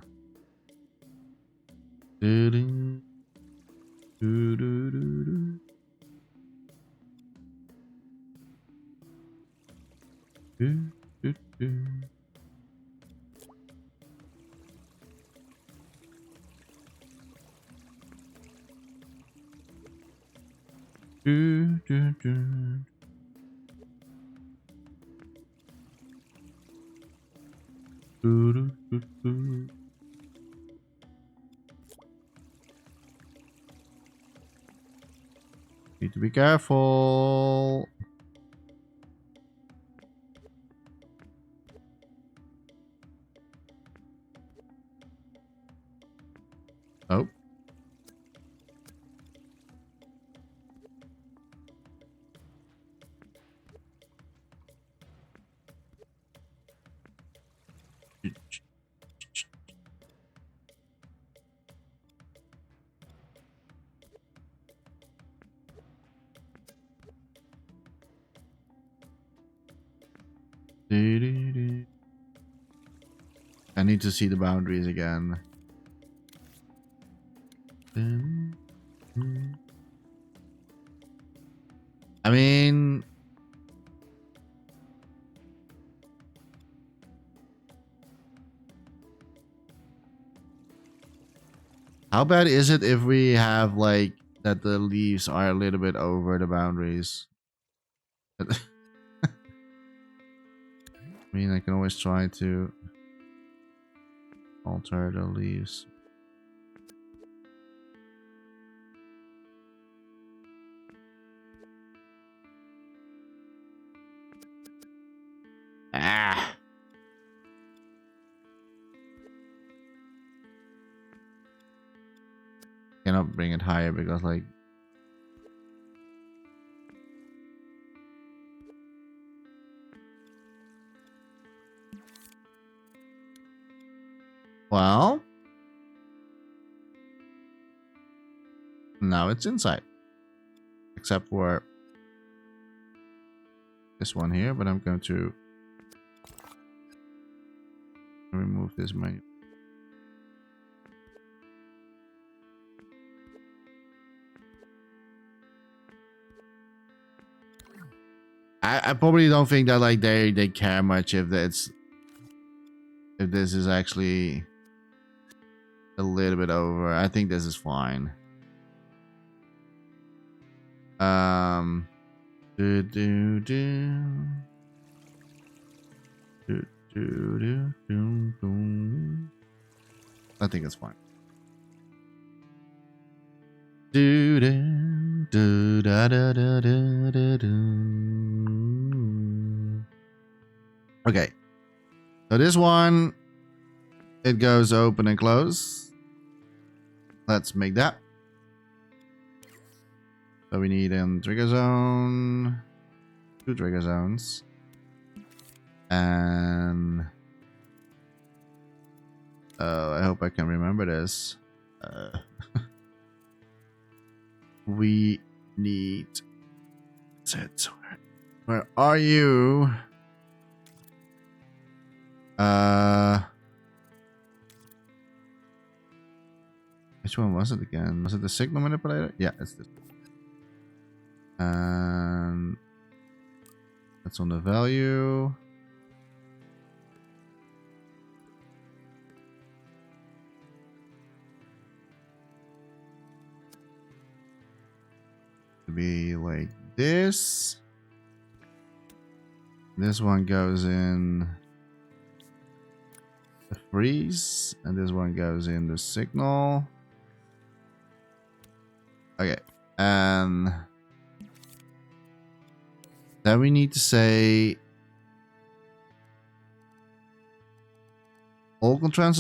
Need to be careful. Oh. I need to see the boundaries again. I mean, how bad is it if we have like that the leaves are a little bit over the boundaries? I mean, I can always try to alter the leaves. Ah. Cannot bring it higher because like well, now it's inside. Except for this one here, but I'm going to remove this menu. I probably don't think that like they care much if this is actually a little bit over. I think this is fine. Do do do. Do do do do do. I think it's fine. Do do do da da da da da do. Okay. So this one, it goes open and close. Let's make that. So we need a trigger zone, 2 trigger zones, and I hope I can remember this. We need it. Where are you? Which one was it again? Was it the signal manipulator? Yeah, it's this. And that's on the value. To be like this. This one goes in the freeze, and this one goes in the signal. Okay, and then we need to say all controller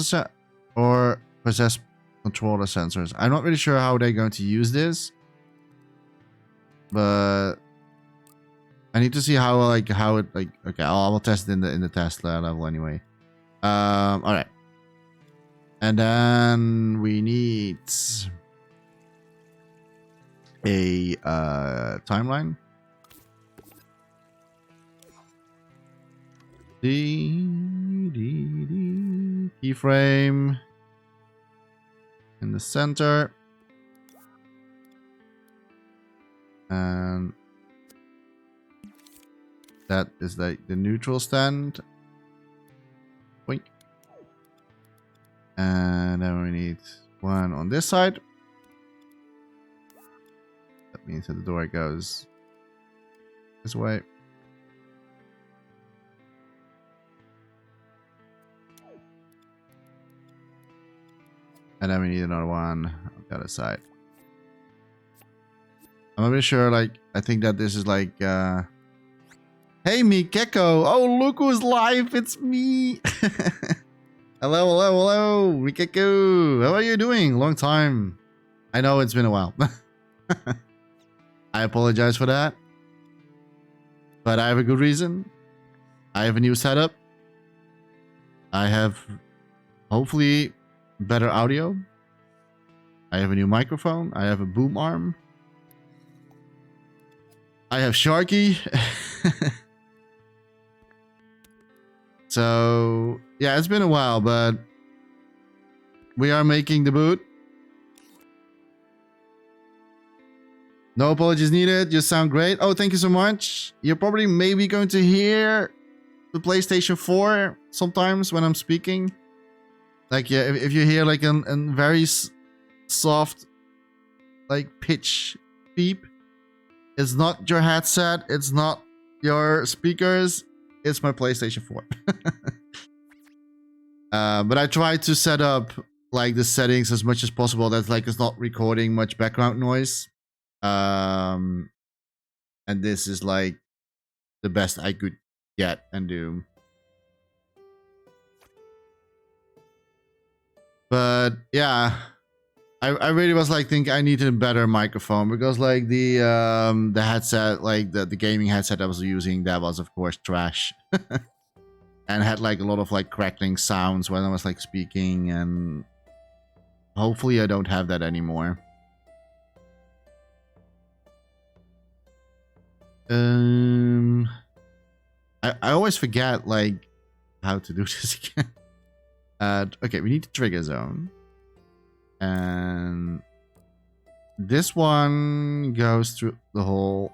or possess controller sensors. I'm not really sure how they're going to use this, but I need to see how it like. Okay, I'll test it in the test level anyway. All right, and then we need a timeline. Keyframe in the center, and that is like the neutral stand. Boink. And then we need one on this side. That means that the door goes this way. And then we need another one on the other side. I'm not really sure, like, I think that this is like, hey, me, Gecko. Oh, look who's live. It's me. Hello, Mikeko. How are you doing? Long time. I know it's been a while. I apologize for that. But I have a good reason. I have a new setup. I have, hopefully, better audio. I have a new microphone. I have a boom arm. I have Sharky. So, yeah, it's been a while, but we are making the boot. No apologies needed. You sound great. Oh, thank you so much. You're probably maybe going to hear the PlayStation 4 sometimes when I'm speaking. Like, yeah, if you hear like a very soft, like, pitch beep, it's not your headset. It's not your speakers. It's my PlayStation 4. But I try to set up like the settings as much as possible that like it's not recording much background noise. And this is like the best I could get and do. But yeah, I really was like think I needed a better microphone because like the headset, like the gaming headset I was using, that was of course trash. And had like a lot of like crackling sounds when I was like speaking, and hopefully I don't have that anymore. I always forget like how to do this again. Okay, we need the trigger zone. And this one goes through the whole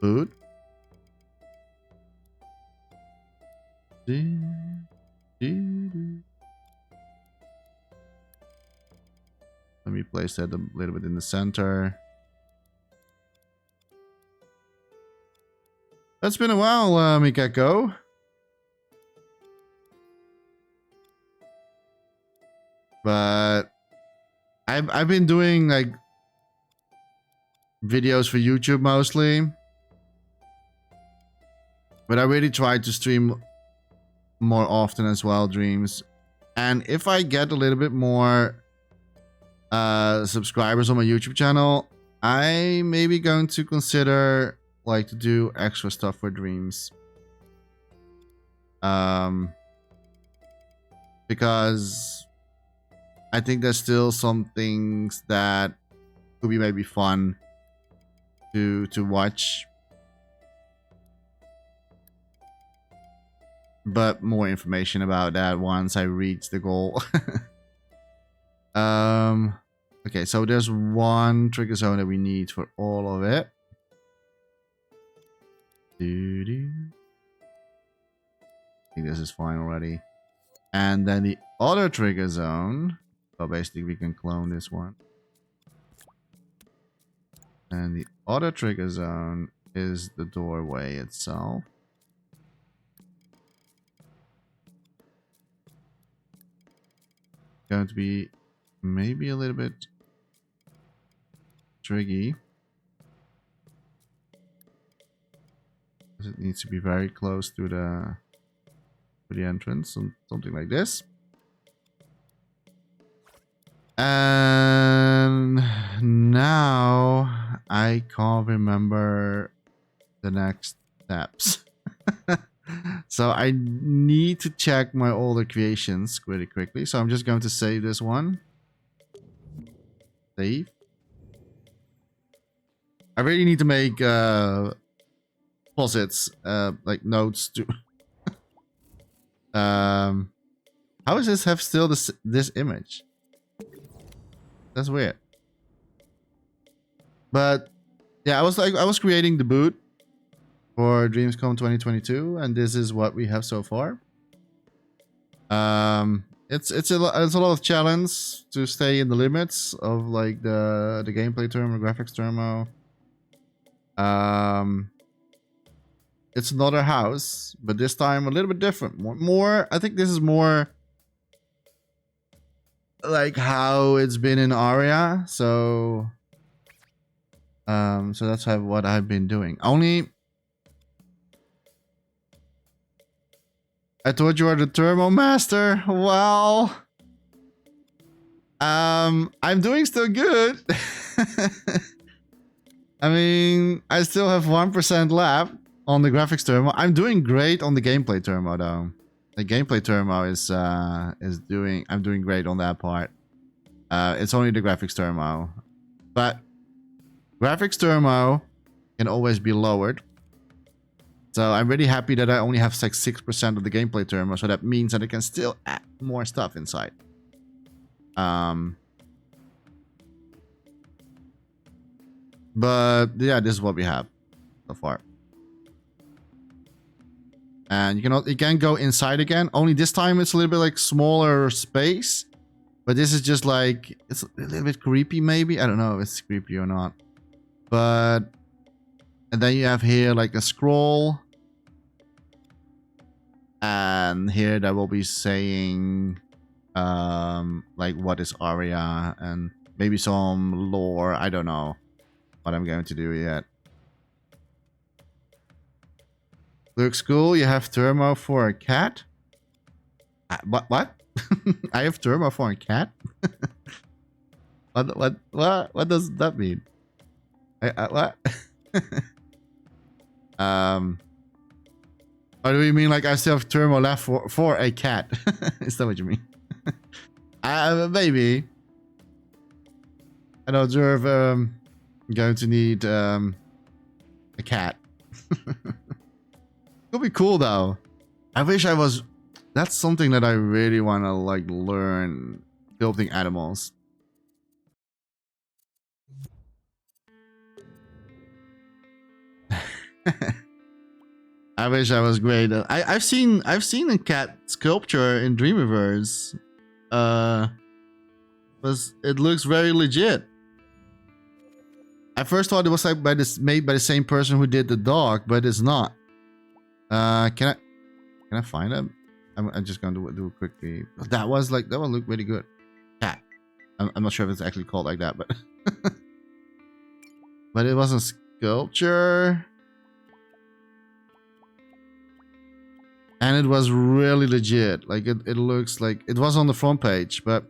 boot. Let me place that a little bit in the center. It's been a while, Mikako. But I've been doing like videos for YouTube mostly. But I really try to stream more often as well, Dreams. And if I get a little bit more subscribers on my YouTube channel, I may be going to consider like to do extra stuff for Dreams. Because I think there's still some things that could be maybe fun to watch. But more information about that once I reach the goal. Okay, so there's one trigger zone that we need for all of it. I think this is fine already. And then the other trigger zone. So basically we can clone this one. And the other trigger zone is the doorway itself. Going to be maybe a little bit tricky. Because it needs to be very close to the for the entrance, something like this. And now I can't remember the next steps. So I need to check my older creations pretty quickly. So I'm just going to save this one. Save. I really need to make posits, like notes to. How does this have still this image? That's weird. But yeah, I was creating the boot for DreamsCom22, and this is what we have so far. It's a lot of challenge to stay in the limits of like the gameplay term or graphics term. It's another house, but this time a little bit different. More I think this is more like how it's been in Aria. So that's what I've been doing. Only I thought you were the Turbo Master. Well, I'm doing still good. I mean, I still have 1% left on the graphics turbo. I'm doing great on the gameplay turbo though. The gameplay turbo I'm doing great on that part. It's only the graphics turbo. But graphics turbo can always be lowered. So I'm really happy that I only have like 6% of the gameplay turbo, so that means that I can still add more stuff inside. But yeah, this is what we have so far. And you can go inside again. Only this time it's a little bit like smaller space. But this is just like, it's a little bit creepy maybe. I don't know if it's creepy or not. But, and then you have here like a scroll. And here that will be saying like what is Aria and maybe some lore. I don't know what I'm going to do yet. Looks cool. You have thermo for a cat. What? I have thermo for a cat. What does that mean? What? Or do you mean like I still have thermo left for a cat? Is that what you mean? Maybe. I know observe going to need a cat. Could be cool though. I wish I was. That's something that I really want to like learn. Sculpting animals. I wish I was great. I've seen a cat sculpture in Dreamiverse. It looks very legit. I first thought it was like made by the same person who did the dog, but it's not. Can I find it? I'm just going to do it quickly. That one looked really good. Cat. I'm not sure if it's actually called like that, but but it was a sculpture. And it was really legit. Like it looks like it was on the front page, but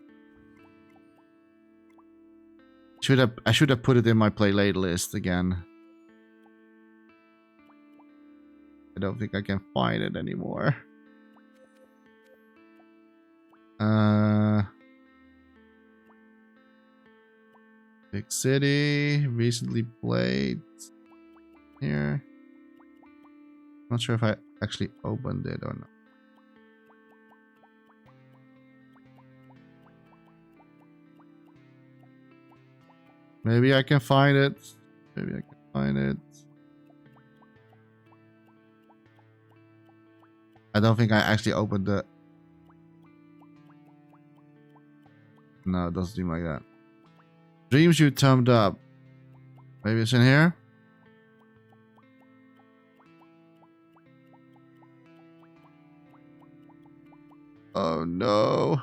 I should have put it in my play later list again. I don't think I can find it anymore. Big City recently played here. Not sure if I actually opened it or not. Maybe I can find it. Maybe I can find it. I don't think I actually opened the... No, it doesn't seem like that. Dreams you thumbed up. Maybe it's in here? Oh no.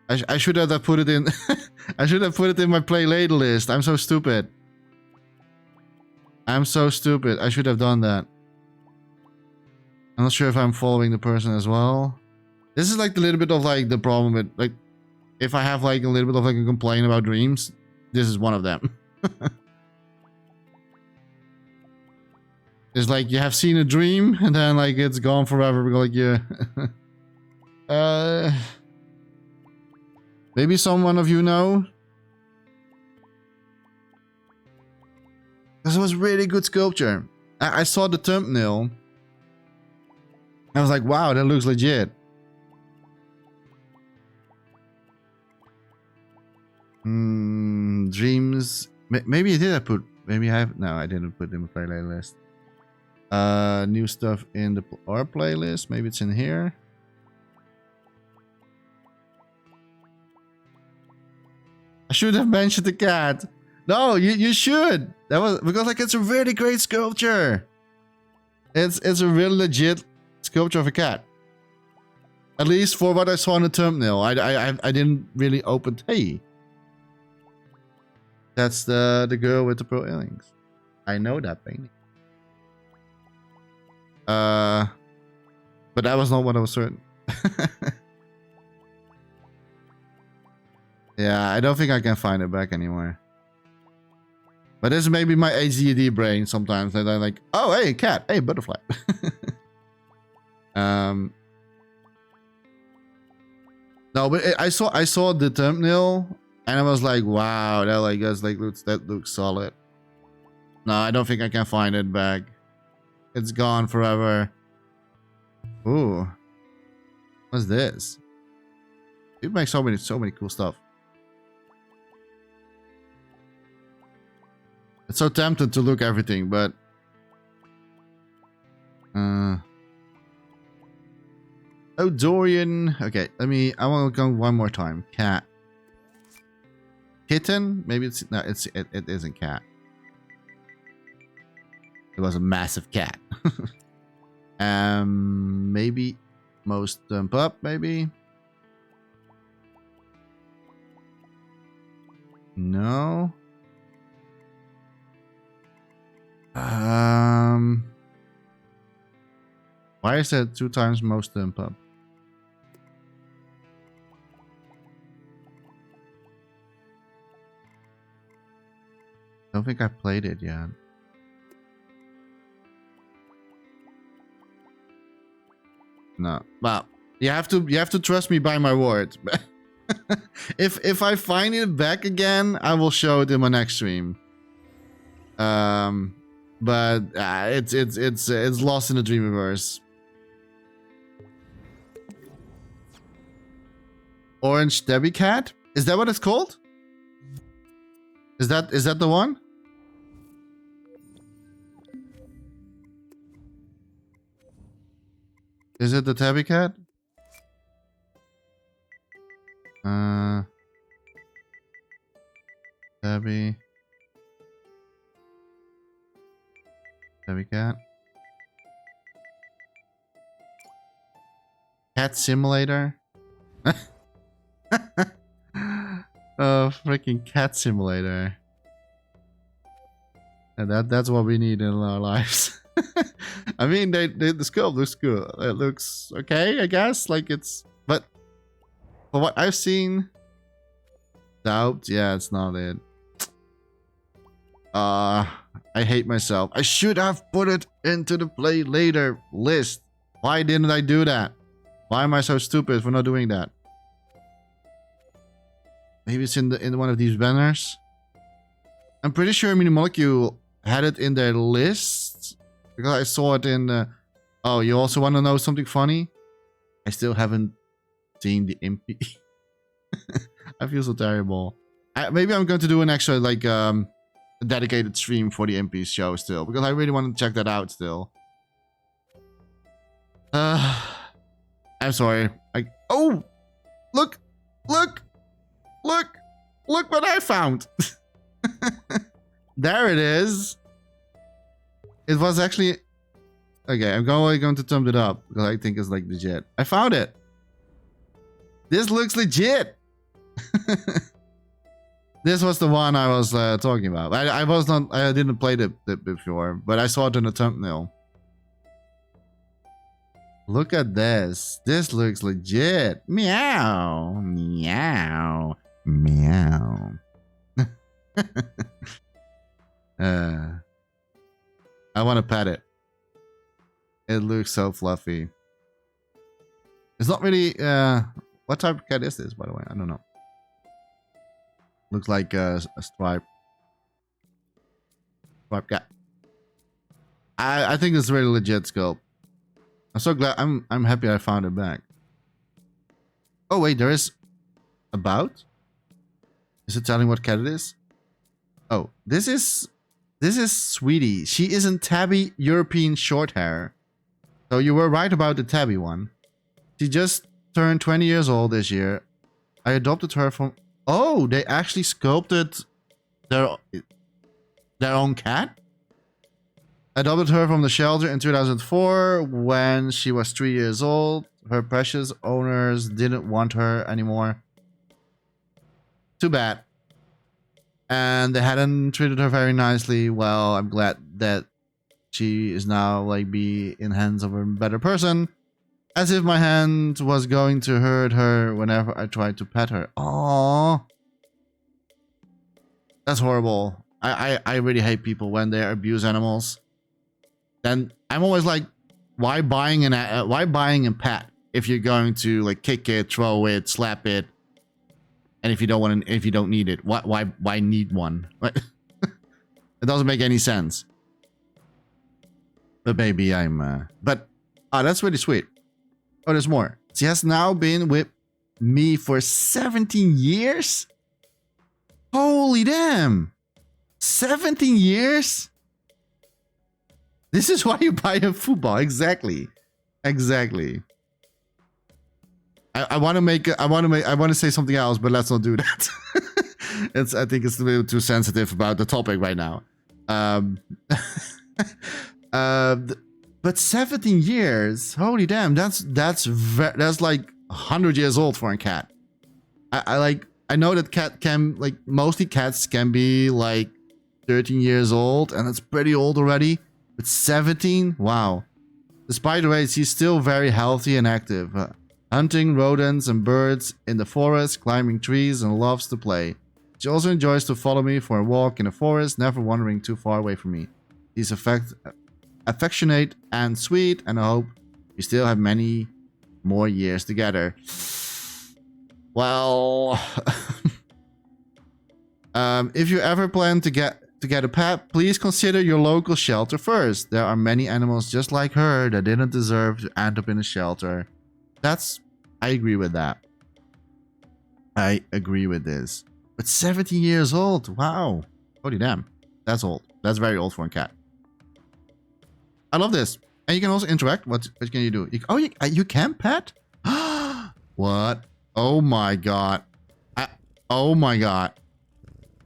I should have put it in. I should have put it in my play later list. I'm so stupid. I'm so stupid. I should have done that. I'm not sure if I'm following the person as well. This is like a little bit of like the problem with like, if I have like a little bit of like a complaint about dreams, this is one of them. It's like you have seen a dream and then like it's gone forever. Because like yeah. Maybe someone of you know. This was really good sculpture. I saw the thumbnail. I was like, wow, that looks legit. Dreams. Maybe I did. I put. Maybe I have. No, I didn't put in the playlist. New stuff in the our playlist. Maybe it's in here. I should have mentioned the cat. No, you should. That was because like it's a really great sculpture. It's a really legit sculpture of a cat. At least for what I saw in the thumbnail. I didn't really open. Hey, that's the girl with the pearl earrings. I know that painting. But that was not what I was certain. Yeah, I don't think I can find it back anymore. But this is maybe my ADD brain sometimes that I'm like, oh hey cat, hey butterfly. No, but I saw the thumbnail and I was like, wow, that looks solid. No, I don't think I can find it back. It's gone forever. Ooh, what's this? It makes so many cool stuff. It's so tempted to look everything, but oh Dorian. Okay, I want to go one more time. Cat. Kitten? Maybe it's no, it isn't cat. It was a massive cat. Maybe most pup, maybe. No. Why is that 2 times most pup? Don't think I played it yet. No. Well, you have to trust me by my word. If I find it back again, I will show it in my next stream. But it's lost in the Dreamiverse. Orange Debbie Cat? Is that what it's called? Is that the one? Is it the Tabby Cat? Tabby Cat. Cat Simulator. Oh, freaking Cat Simulator. And that's what we need in our lives. I mean, the sculpt looks good. It looks okay, I guess. Like it's, but for what I've seen, doubt. Yeah, it's not it. I hate myself. I should have put it into the play later list. Why didn't I do that? Why am I so stupid for not doing that? Maybe it's in one of these banners. I'm pretty sure Mini Molecule had it in their list because I saw it in. Oh, you also want to know something funny? I still haven't seen the MP. I feel so terrible. Maybe I'm going to do an extra like a dedicated stream for the MP show still because I really want to check that out still. I'm sorry. Oh, look what I found. There it is. It was actually okay. I'm going to thumb it up because I think it's like legit. I found it. This looks legit. This was the one I was talking about. I didn't play it before, but I saw it in the thumbnail. Look at this. This looks legit. Meow. Meow. Meow. I want to pet it. It looks so fluffy. It's not really... what type of cat is this, by the way? I don't know. Looks like a stripe. Stripe cat. I think it's a really legit sculpt. I'm so glad. I'm happy I found it back. Oh wait, there is about. Is it telling what cat it is? Oh, this is Sweetie. She is in tabby European short hair. So you were right about the tabby one. She just turned 20 years old this year. I adopted her from... Oh, they actually sculpted their own cat? I adopted her from the shelter in 2004 when she was 3 years old. Her precious owners didn't want her anymore. Too bad. And they hadn't treated her very nicely. Well, I'm glad that she is now like be in hands of a better person. As if my hand was going to hurt her whenever I tried to pet her. Aww. That's horrible. I really hate people when they abuse animals. Then I'm always like, why buying a pet if you're going to like kick it, throw it, slap it, and if you don't need it, why need one? It doesn't make any sense. But maybe I'm. But that's really sweet. Oh, there's more. She has now been with me for 17 years. Holy damn! 17 years. This is why you buy a football. Exactly. Exactly. I want to say something else, but let's not do that. I think it's a little too sensitive about the topic right now. But 17 years. Holy damn, that's like 100 years old for a cat. I know that cat can like mostly cats can be like 13 years old, and that's pretty old already. But 17? Wow. Despite the age, he's still very healthy and active. Hunting rodents and birds in the forest, climbing trees, and loves to play. She also enjoys to follow me for a walk in the forest, never wandering too far away from me. He's affectionate and sweet, and I hope we still have many more years together. Well, if you ever plan to get a pet, please consider your local shelter first. There are many animals just like her that didn't deserve to end up in a shelter. I agree with that. I agree with this. But 17 years old, wow. Holy damn, that's old. That's very old for a cat. I love this. And you can also interact. What can you do? You can pet? What? Oh my god. Oh my god.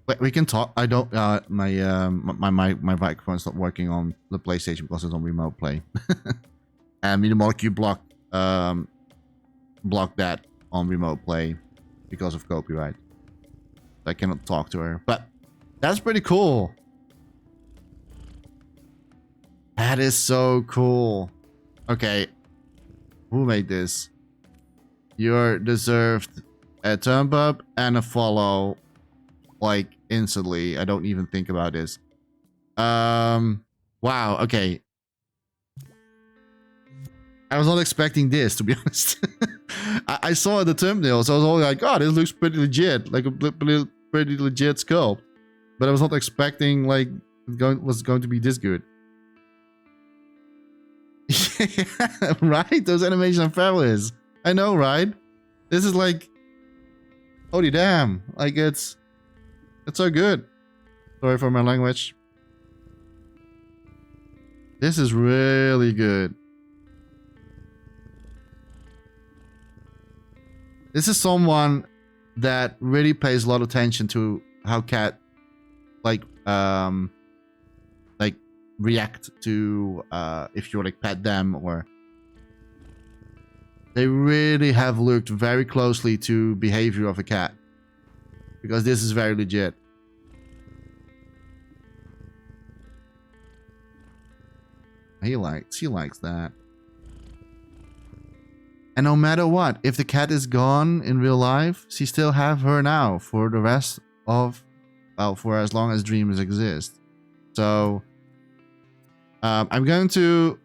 Wait, we can talk. I don't. My microphone's not working on the PlayStation because it's on remote play. And Minimalcube blocked that on remote play because of copyright. I cannot talk to her, but that's pretty cool. That is so cool. Okay, who made this? You're deserved a thumb up and a follow, like instantly. I don't even think about this. Wow. Okay. I was not expecting this, to be honest. I saw the thumbnail, so I was all like, "Oh, this looks pretty legit, like a pretty legit sculpt." But I was not expecting like was going to be this good. Yeah, right? Those animations are fabulous. I know, right? This is like, holy damn! Like it's so good. Sorry for my language. This is really good. This is someone that really pays a lot of attention to how cat react to if you like pet them, or they really have looked very closely to behavior of a cat, because this is very legit. He likes that. And no matter what, if the cat is gone in real life, she still have her now for the rest of, well, for as long as dreams exist. So I'm going to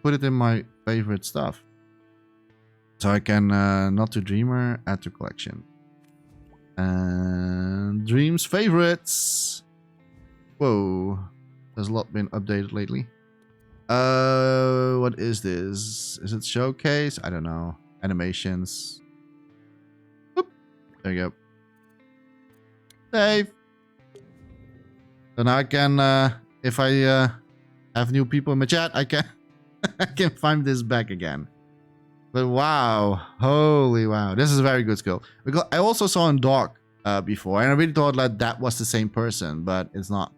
put it in my favorite stuff. So I can not to dreamer, add to collection. And dreams favorites. Whoa, there's a lot been updated lately. What is this? Is it showcase? I don't know. Animations. Oop. There you go. Save. So now I can, if I have new people in my chat, I can I can find this back again. But wow, holy wow, this is a very good skill. Because I also saw in Dog before, and I really thought that that was the same person, but it's not.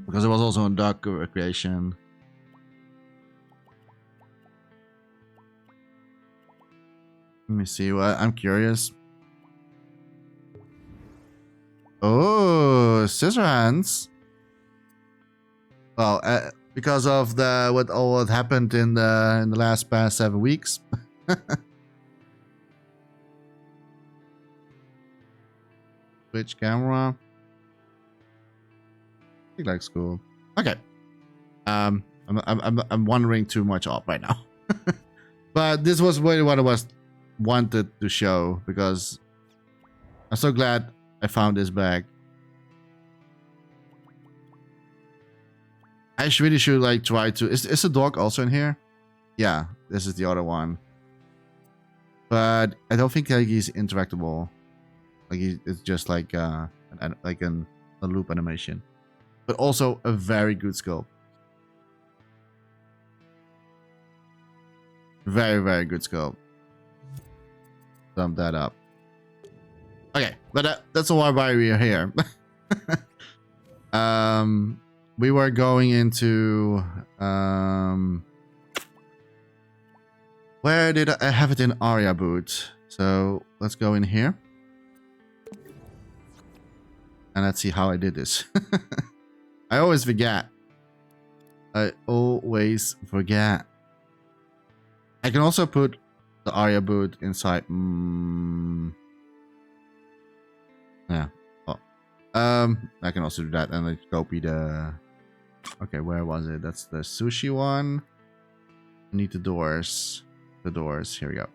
Because it was also in Dog Recreation. Let me see. What I'm curious. Oh, Scissorhands. Well, because of the what happened in the past 7 weeks. Switch camera. He likes cool. Okay. I'm wondering too much off right now. But this was really what I was wanted to show, because I'm so glad I found this bag. I really should like try to. Is the dog also in here? Yeah, this is the other one. But I don't think like he's interactable. Like it's just like a loop animation. But also a very good sculpt. Very, very good sculpt. Sum that up. Okay, but that's why we are here. We were going into where did I have it in Aria boot? So let's go in here. And let's see how I did this. I always forget. I always forget. I can also put the Aria boot inside. Yeah. Oh. I can also do that and like copy the. Okay, where was it? That's the sushi one. I need the doors. The doors. Here we go.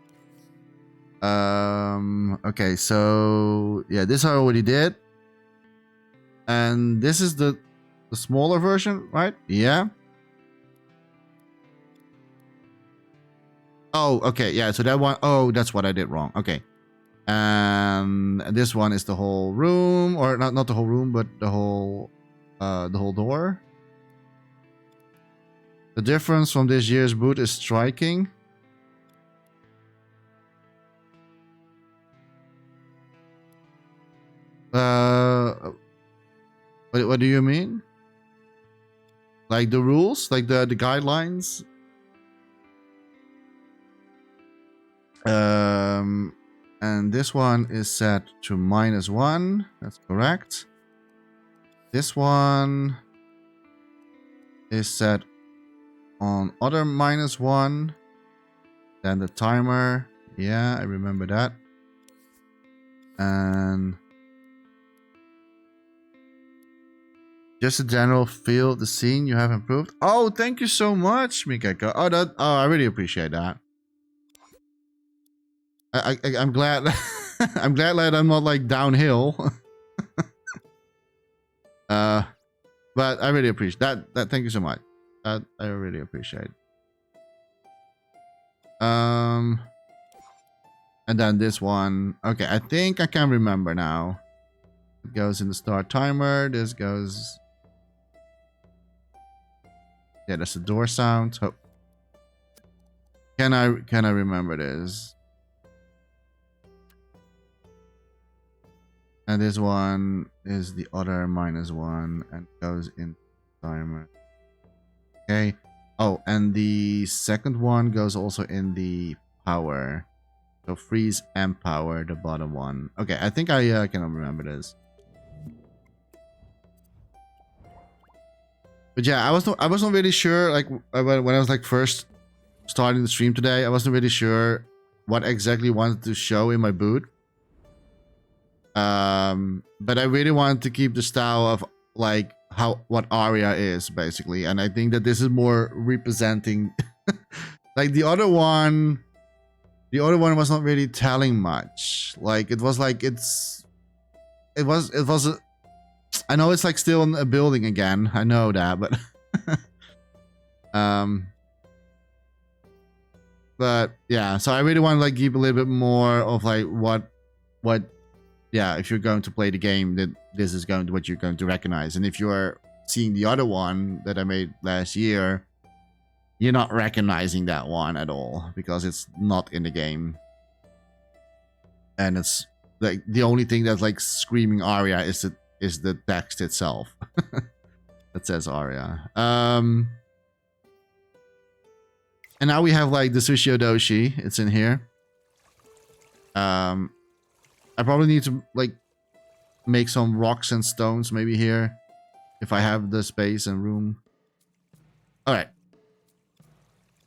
Okay, so yeah, this I already did. And this is the smaller version, right? Yeah. Oh, okay, yeah. So that one, oh, that's what I did wrong. Okay. And this one is the whole room, or not the whole room, but the whole door. The difference from this year's boot is striking. What do you mean? Like the rules, like the guidelines? And this one is set to -1. That's correct. This one is set on other -1. Then the timer. Yeah, I remember that. And just a general feel of the scene you have improved. Oh, thank you so much, Mikeko. Oh, I really appreciate that. I'm glad. I'm glad that I'm not like downhill. But I really appreciate that. Thank you so much. That I really appreciate. And then this one. Okay, I think I can remember now. It goes in the start timer. This goes. Yeah, that's the door sound. Oh. Can I remember this? And this one is the other -1 and goes in timer. Okay. Oh, and the second one goes also in the power. So freeze and power, the bottom one. Okay, I think I can remember this. But yeah, I wasn't really sure. Like when I was like first starting the stream today, I wasn't really sure what exactly I wanted to show in my boot. But I really wanted to keep the style of like what Aria is basically, and I think that this is more representing. Like the other one was not really telling much. Like it was like it was. I know it's like still in a building again. I know that, but but yeah. So I really want to like give a little bit more of like what. Yeah, if you're going to play the game, that this is going to what you're going to recognize. And if you're seeing the other one that I made last year, you're not recognizing that one at all because it's not in the game. And it's like the only thing that's like screaming Aria is the text itself that says Aria. And now we have like the Sushi Odoshi. It's in here. I probably need to like make some rocks and stones maybe here if I have the space and room. All right.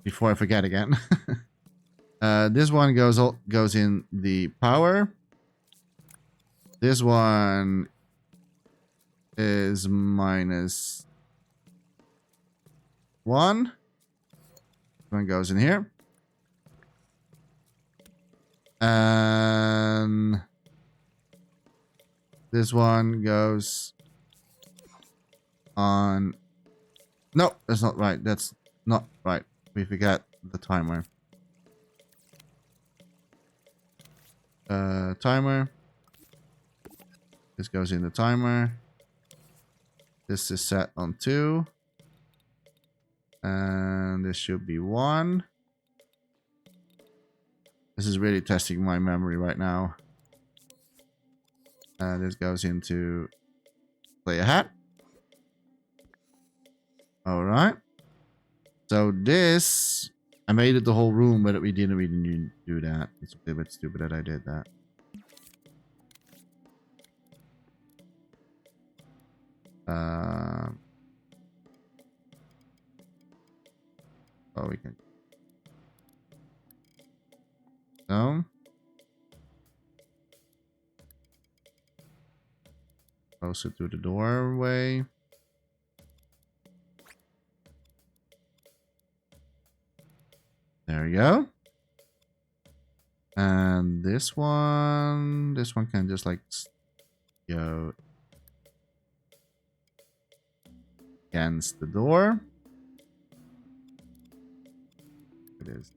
Before I forget again. This one goes in the power. This one is -1. This one goes in here. And this one goes on. No, that's not right. That's not right. We forgot the timer. Timer. This goes in the timer. This is set on 2. And this should be 1. This is really testing my memory right now. This goes into play a hat. All right. So this, I made it the whole room, but we didn't really do that. It's a bit stupid that I did that. Oh, we can. No. Closer to the doorway. There you go. And this one can just like go against the door. It is.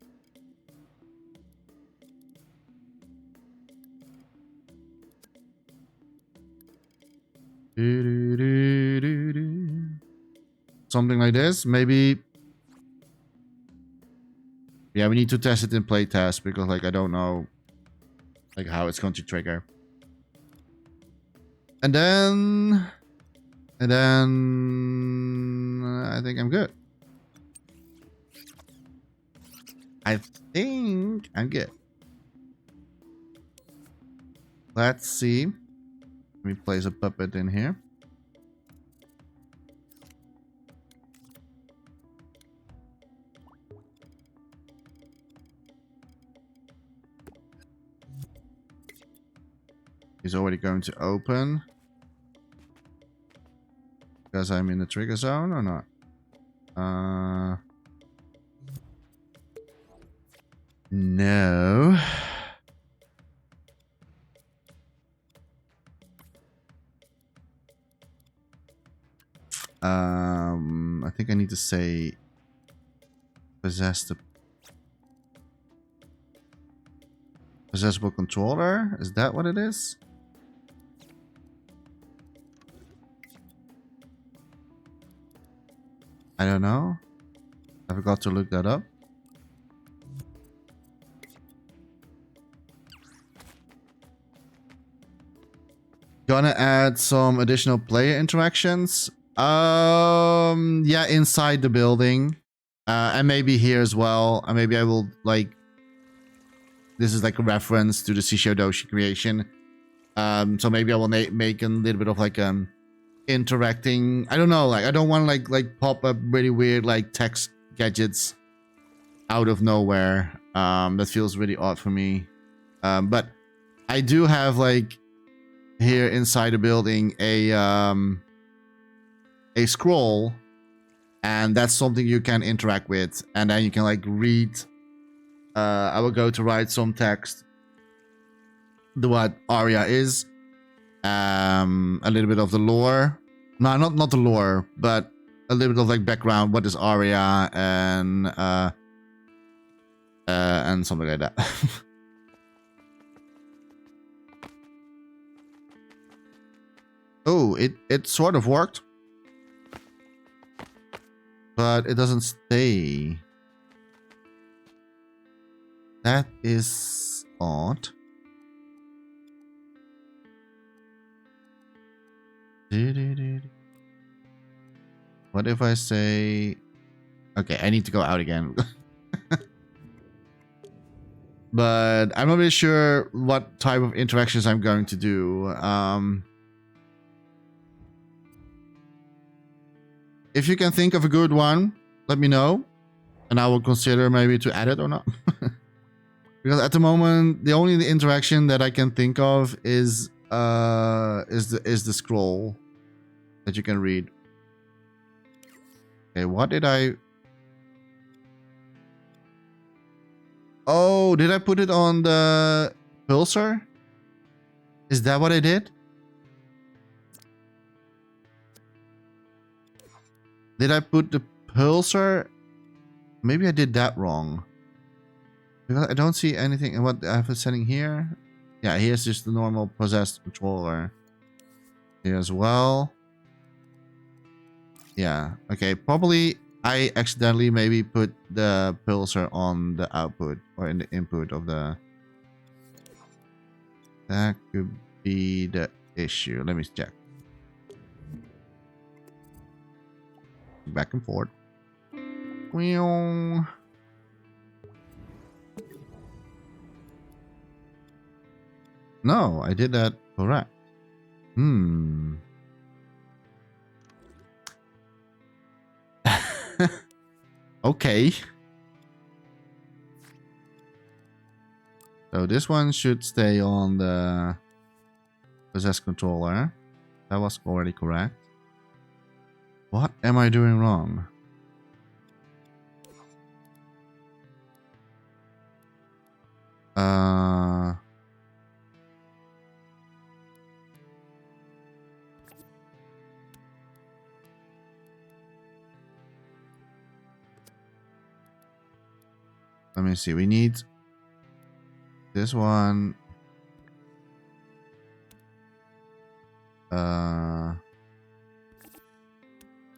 Something like this, maybe. Yeah, we need to test it in playtest because, like, I don't know, like, how it's going to trigger. And then, I think I'm good. I think I'm good. Let's see. Let me place a puppet in here. He's already going to open. Because I'm in the trigger zone or not? No. I think I need to say possessable controller. Is that what it is? I don't know. I forgot to look that up. Gonna add some additional player interactions. Yeah, inside the building. And maybe here as well. And maybe I will like. This is like a reference to the Shishodoshi creation. So maybe I will make a little bit of like interacting. I don't know, like I don't want like pop up really weird like text gadgets out of nowhere. That feels really odd for me. But I do have like here inside the building a scroll, and that's something you can interact with, and then you can like read. I will go to write some text. What Aria is. A little bit of the lore. No, not the lore, but a little bit of like background. What is Aria and something like that. Oh, it sort of worked, but it doesn't stay. That is odd. What if I say... Okay, I need to go out again. But I'm not really sure what type of interactions I'm going to do. If you can think of a good one, let me know. And I will consider maybe to add it or not. Because at the moment, the only interaction that I can think of is the scroll that you can read. Okay, what did I... Oh, did I put it on the pulsar? Is that what I did? Did I put the pulsar? Maybe I did that wrong. Because I don't see anything. What I have a setting here? Yeah, here's just the normal possessed controller. Here as well. Yeah, okay. Probably I accidentally maybe put the pulsar on the output or in the input of the... That could be the issue. Let me check. Back and forth. No, I did that correct. Okay. So this one should stay on the possess controller. That was already correct. What am I doing wrong? Let me see. We need this one.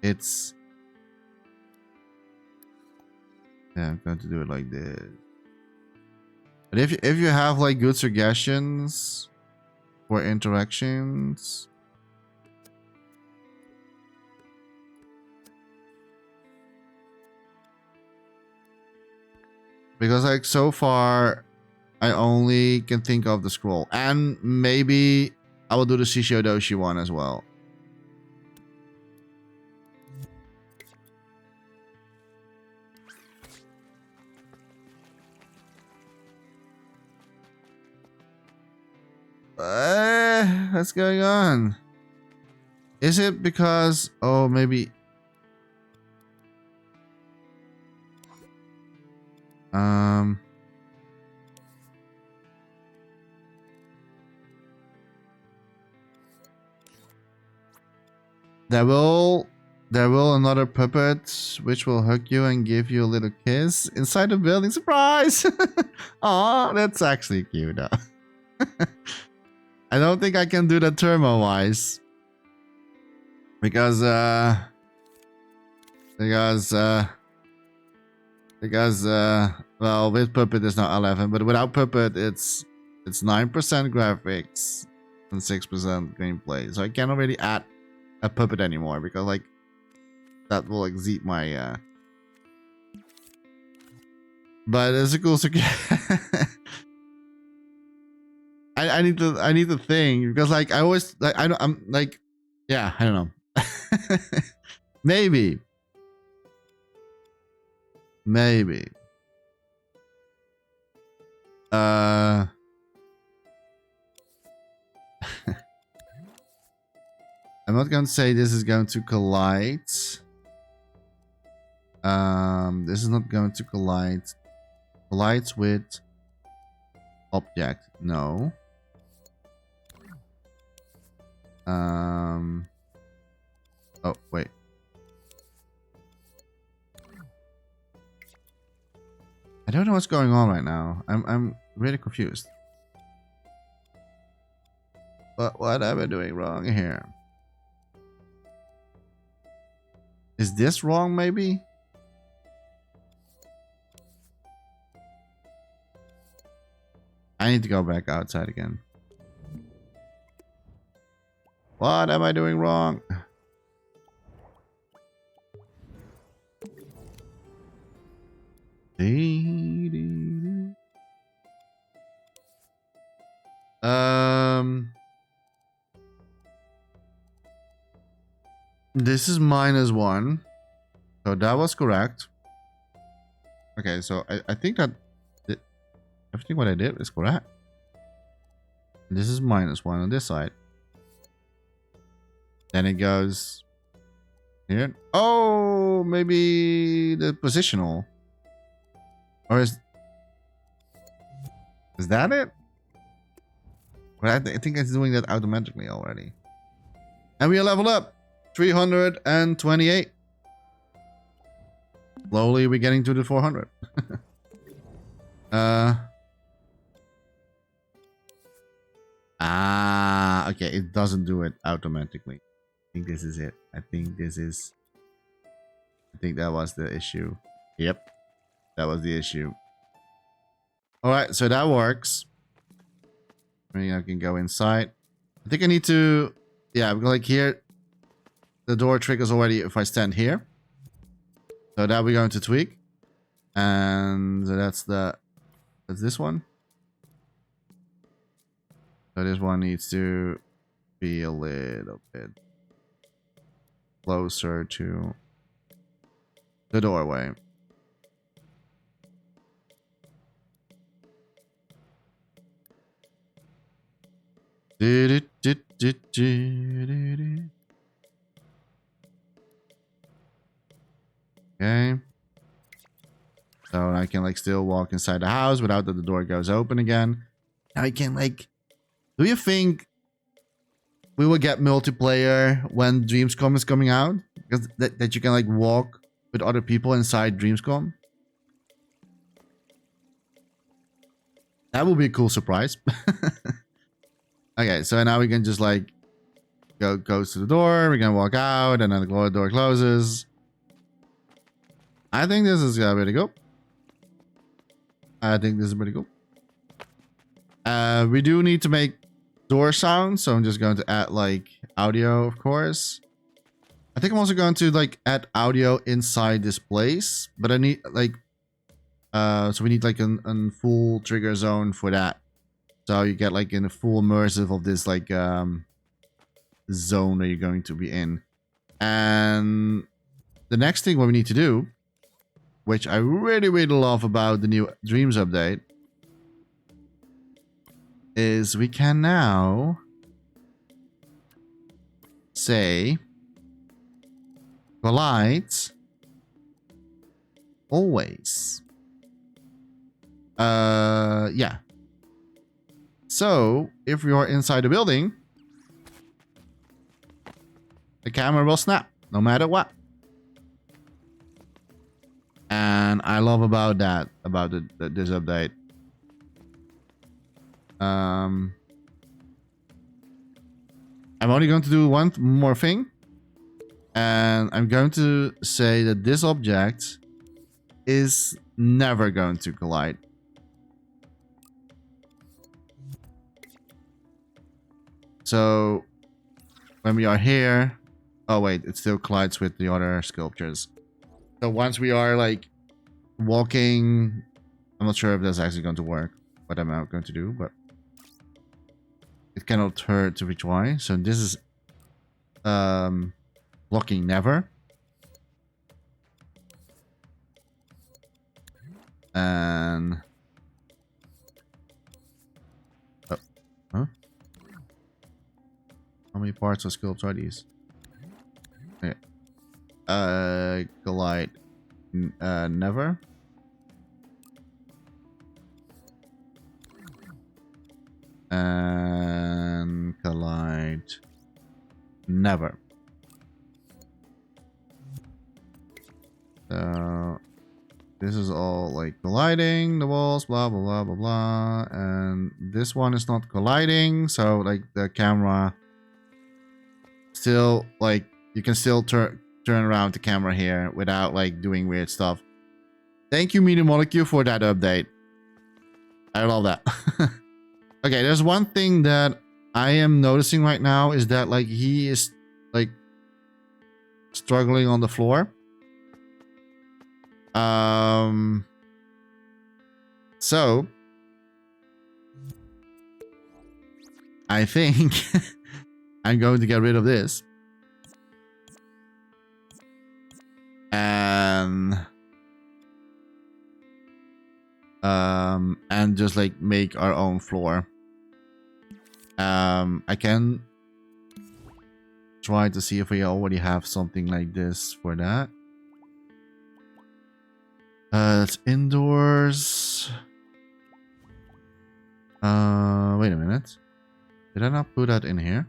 It's... Yeah, I'm going to do it like this. But if you have like good suggestions for interactions, because like so far I only can think of the scroll, and maybe I will do the Shishio Doshi one as well. What's going on? Is it because... Oh, maybe... There will another puppet which will hug you and give you a little kiss inside the building. Surprise! Aw, that's actually cute. I don't think I can do that thermo-wise. Because well, with puppet it's not 11, but without puppet it's 9% graphics and 6% gameplay. So I cannot really add a puppet anymore because like that will exceed my but it's a cool I need to think because like I always like I'm like, yeah, I don't know. Maybe. Maybe. I'm not going to say this is going to collide. This is not going to collide. Collides with object. No. Oh, wait. I don't know what's going on right now. I'm really confused. But what am I doing wrong here? Is this wrong, maybe? I need to go back outside again. What am I doing wrong? This is -1. So that was correct. Okay, so I think that everything what I did is correct. This is -1 on this side. Then it goes here. Oh, maybe the positional. Or is that it? Well, I think it's doing that automatically already. And we are leveled up. 328. Slowly we're getting to the 400. Okay, it doesn't do it automatically. I think this is it. I think that was the issue. Yep. That was the issue. Alright, so that works. Maybe I can go inside. I think I need to... Yeah, like here. The door triggers already if I stand here. So that we're going to tweak. And that's this one. So this one needs to be a little bit closer to the doorway. Okay. So I can like still walk inside the house without that the door goes open again. Now I can like... Do you think we will get multiplayer when DreamsCom is coming out? Because that you can like walk with other people inside DreamsCom? That would be a cool surprise. Okay, so now we can just like goes to the door, we're gonna walk out, and then the door closes. I think this is pretty cool. I think this is pretty cool. We do need to make door sounds, so I'm just going to add like audio, of course. I think I'm also going to like add audio inside this place, but I need like so we need like a full trigger zone for that. So you get like in a full immersive of this like zone that you're going to be in. And the next thing what we need to do, which I really, really love about the new Dreams update, is we can now say collide always. Yeah. So if you're inside the building, the camera will snap no matter what. And I love about that, about this update. I'm only going to do one more thing. And I'm going to say that this object is never going to collide. So when we are here... Oh wait, it still collides with the other sculptures. So once we are like walking... I'm not sure if that's actually going to work. What I'm going to do, but... It cannot hurt to reach Y. So this is... Blocking never. And oh, huh? How many parts of sculpt are these? Okay. Glide never. And collide never. So this is all like colliding the walls, blah blah blah blah blah, and this one is not colliding, so like the camera still, like, you can still turn around the camera here without like doing weird stuff. Thank you, Media Molecule, for that update. I love that. Okay, there's one thing that I am noticing right now is that like he is like struggling on the floor. So I think I'm going to get rid of this. And just like make our own floor. I can try to see if we already have something like this for that. It's indoors. Wait a minute. Did I not put that in here?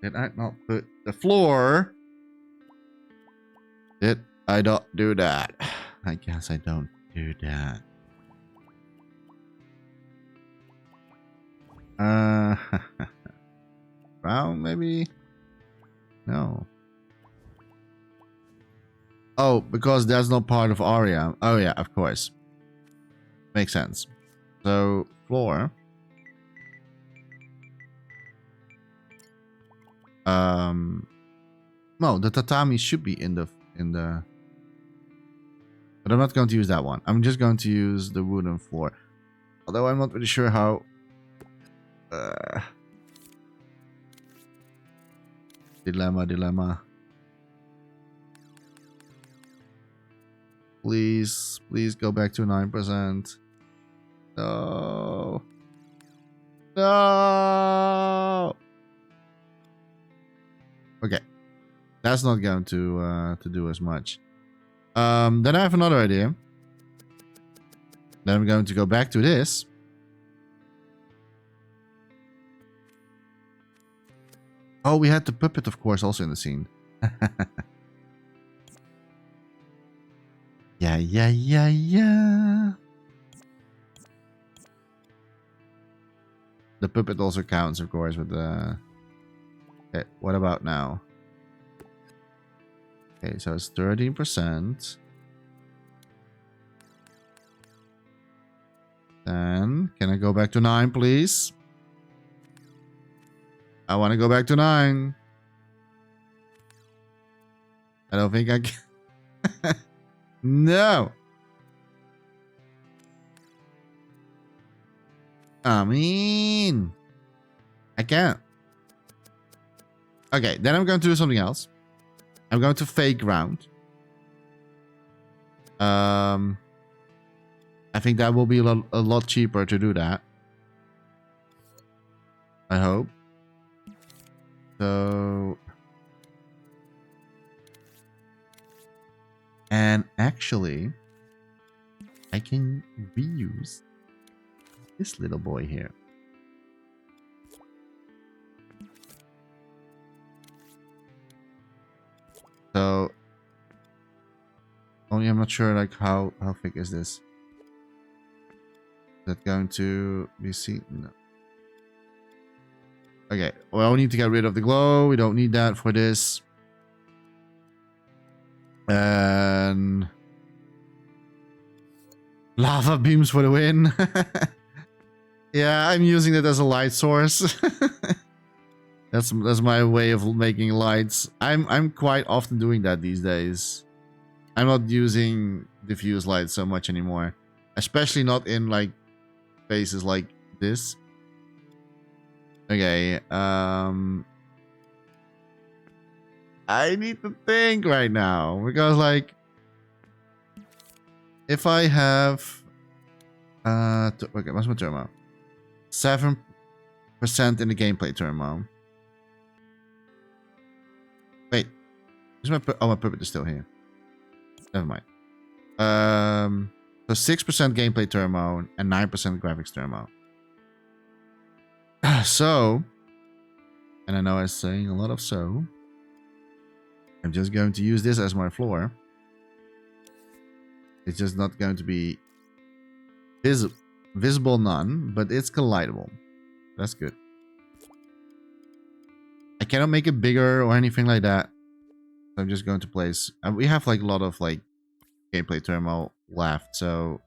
Did I not put the floor? Did I not do that? I guess I don't do that. Brown maybe? No. Oh, because that's not part of Aria. Oh yeah, of course. Makes sense. So floor. No, the tatami should be in the but I'm not going to use that one. I'm just going to use the wooden floor. Although I'm not really sure how dilemma. Please go back to 9%. No. Okay. That's not going to do as much. Then I have another idea. Then I'm going to go back to this. Oh, we had the puppet, of course, also in the scene. Yeah. The puppet also counts, of course, with the... Okay, what about now? Okay, so it's 13%. Then, can I go back to 9, please? I want to go back to 9. I don't think I can. No. I mean, I can't. Okay, then I'm going to do something else. I'm going to fake ground. I think that will be a lot cheaper to do that. I hope. So... And actually, I can reuse this little boy here. So, only I'm not sure like how thick is this? Is that going to be seen? No. Okay, well, we need to get rid of the glow. We don't need that for this. And lava beams for the win. Yeah, I'm using it as a light source. That's my way of making lights. I'm quite often doing that these days. I'm not using diffuse lights so much anymore, especially not in like spaces like this. Okay, I need to think right now because, like, if I have, okay, what's my turbo? 7% in the gameplay turbo. Wait, is my my puppet is still here. Never mind. So 6% gameplay turbo and 9% graphics turbo. So, and I know I'm saying a lot of so. I'm just going to use this as my floor. It's just not going to be visible none, but it's collidable. That's good. I cannot make it bigger or anything like that. I'm just going to place. And we have like a lot of like gameplay turbo left, so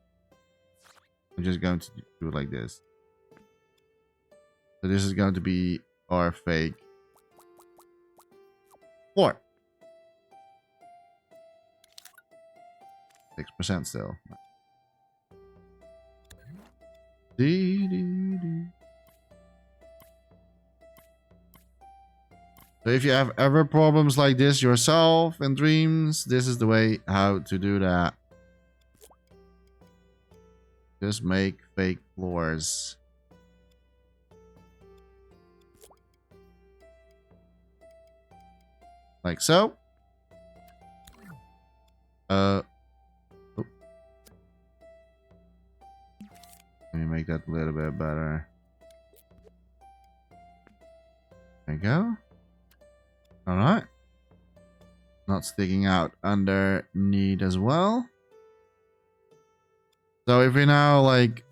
I'm just going to do it like this. So this is going to be our fake floor. 6% still. So if you have ever problems like this yourself in Dreams, this is the way how to do that. Just make fake floors. Like so. Let me make that a little bit better. There you go. Alright. Not sticking out underneath as well. So if we now like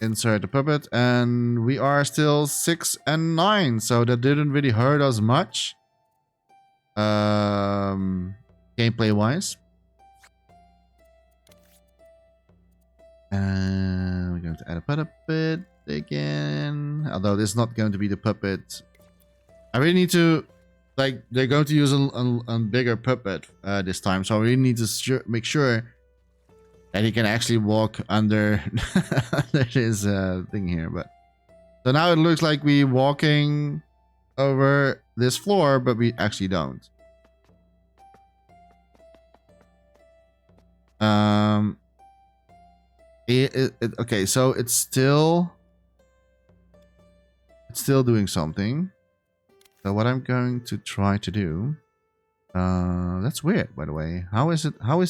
insert the puppet, and we are still 6 and 9, so that didn't really hurt us much. Gameplay wise. And we're going to add a puppet again. Although this is not going to be the puppet. I really need to, like, they're going to use a bigger puppet this time. So I really need to make sure that he can actually walk under, under this thing here. But so now it looks like we're walking over this floor, but we actually don't. Okay, so it's still doing something. So what I'm going to try to do, that's weird, by the way. How is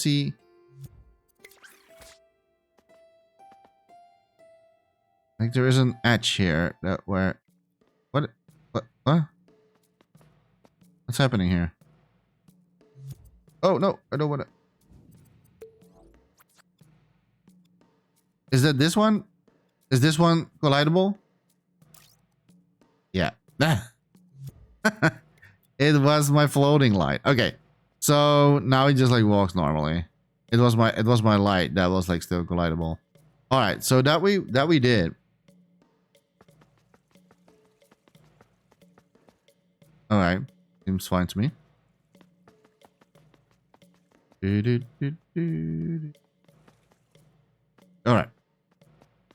he? Like there is an edge here that where, what, what's happening here? Oh no, I don't want to. Is that this one? Is this one collidable? Yeah. It was my floating light. Okay. So now he just like walks normally. It was my light that was like still collidable. All right. So that we did. All right. Seems fine to me. All right.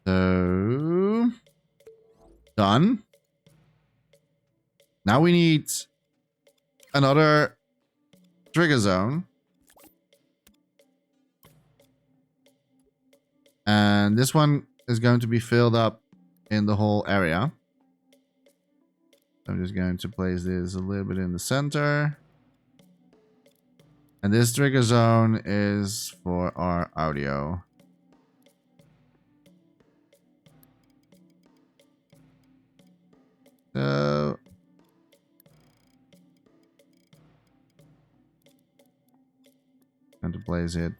So done. Now we need another trigger zone. And this one is going to be filled up in the whole area. I'm just going to place this a little bit in the center. And this trigger zone is for our audio. So going to place it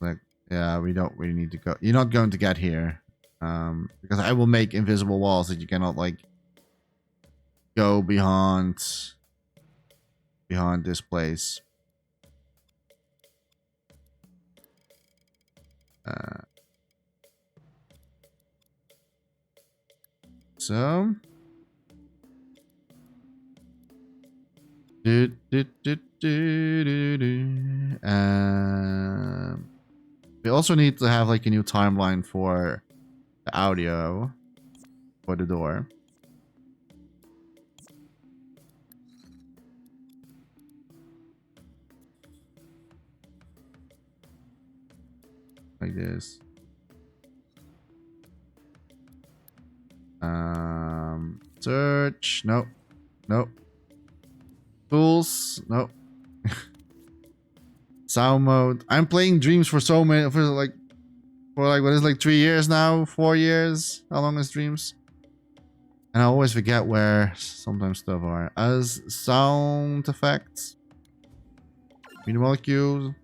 like, yeah, we don't really need to go. You're not going to get here because I will make invisible walls that you cannot like go behind this place. So we also need to have like a new timeline for the audio for the door. like this. Search. Nope. Nope. Tools. Nope. Sound mode. I'm playing Dreams for so many, for like what is like 3 years now, 4 years. How long is Dreams? And I always forget where sometimes stuff are. As sound effects. Media molecule.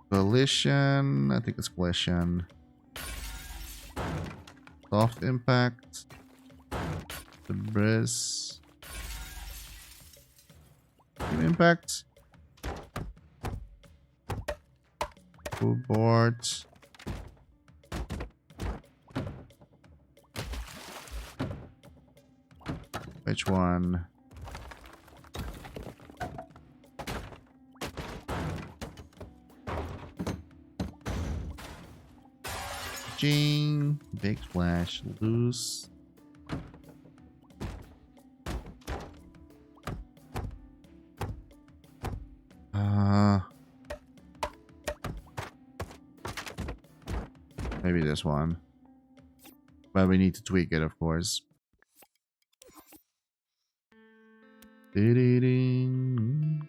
Collision. I think it's collision. Soft impact. Debris. Impact. Food board. Which one? Jing. Big splash. Loose. Maybe this one. But we need to tweak it, of course. Ding.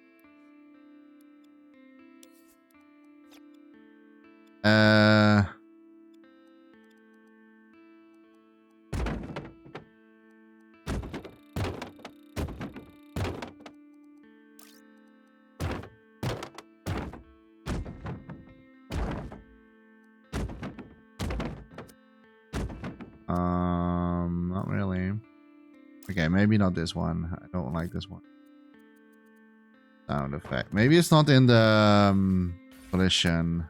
Not really. Okay, maybe not this one. I don't like this one. Sound effect. Maybe it's not in the collision.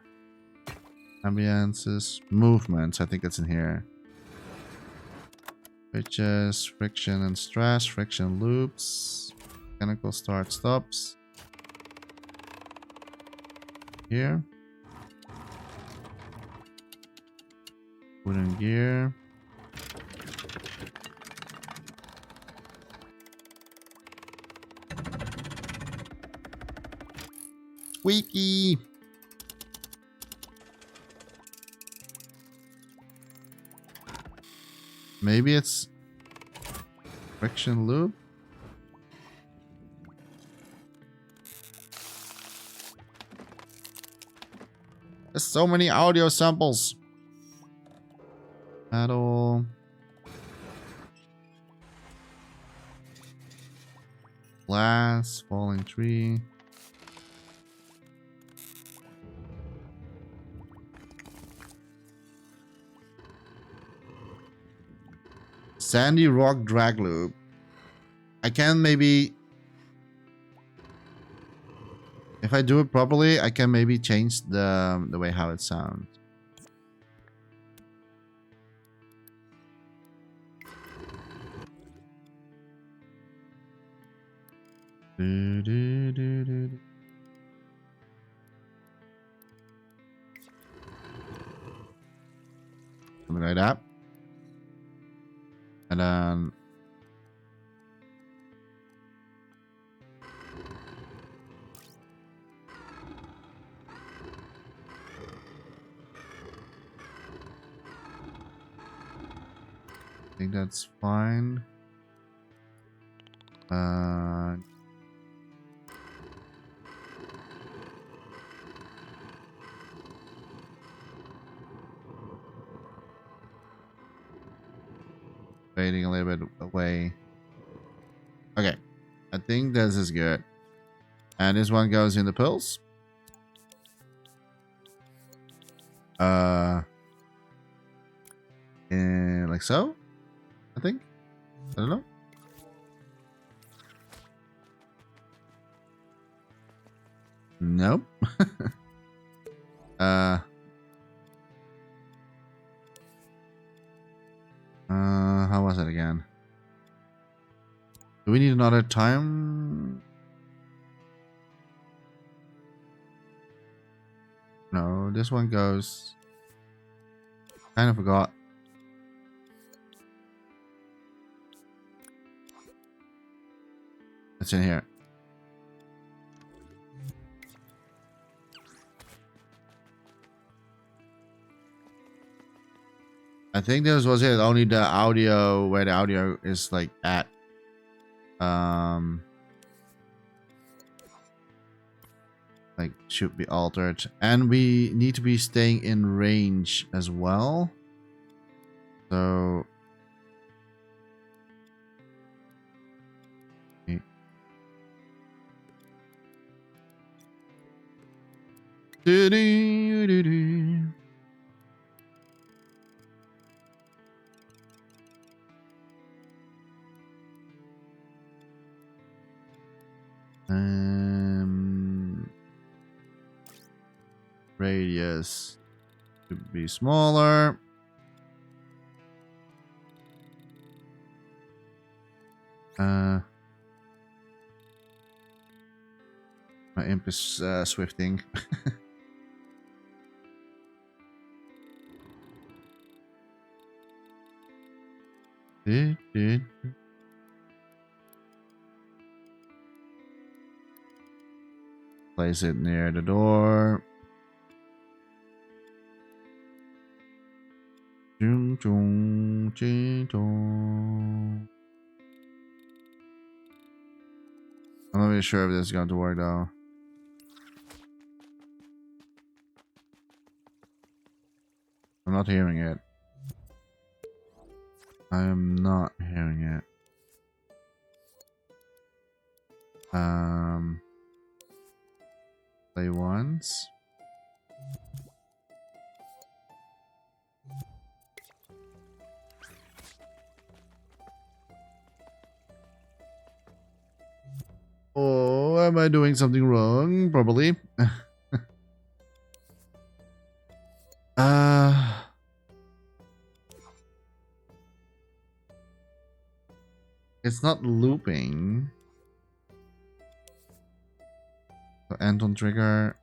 Ambiances. Movements. I think it's in here. Pitches, friction and stress. Friction loops. Mechanical start stops. Here. Wooden gear. Squeaky. Maybe it's friction loop. There's so many audio samples. Metal. Glass. Falling tree. Sandy rock drag loop. I can maybe, if I do it properly, I can maybe change the way how it sounds. Something like that. And then I think that's fine. Fading a little bit away. Okay, I think this is good. And this one goes in the pills. And like so, I think. I don't know. Nope. How was it again? Do we need another time? No, this one goes. Kind of forgot. It's in here. I think this was it. Only the audio, where the audio is like at. Like should be altered, and we need to be staying in range as well. So radius should be smaller. My imp is swifting. Place it near the door. I'm not really sure if this is going to work though. I'm not hearing it. I am not hearing it. Play once. Oh, am I doing something wrong? Probably. It's not looping. So end on trigger,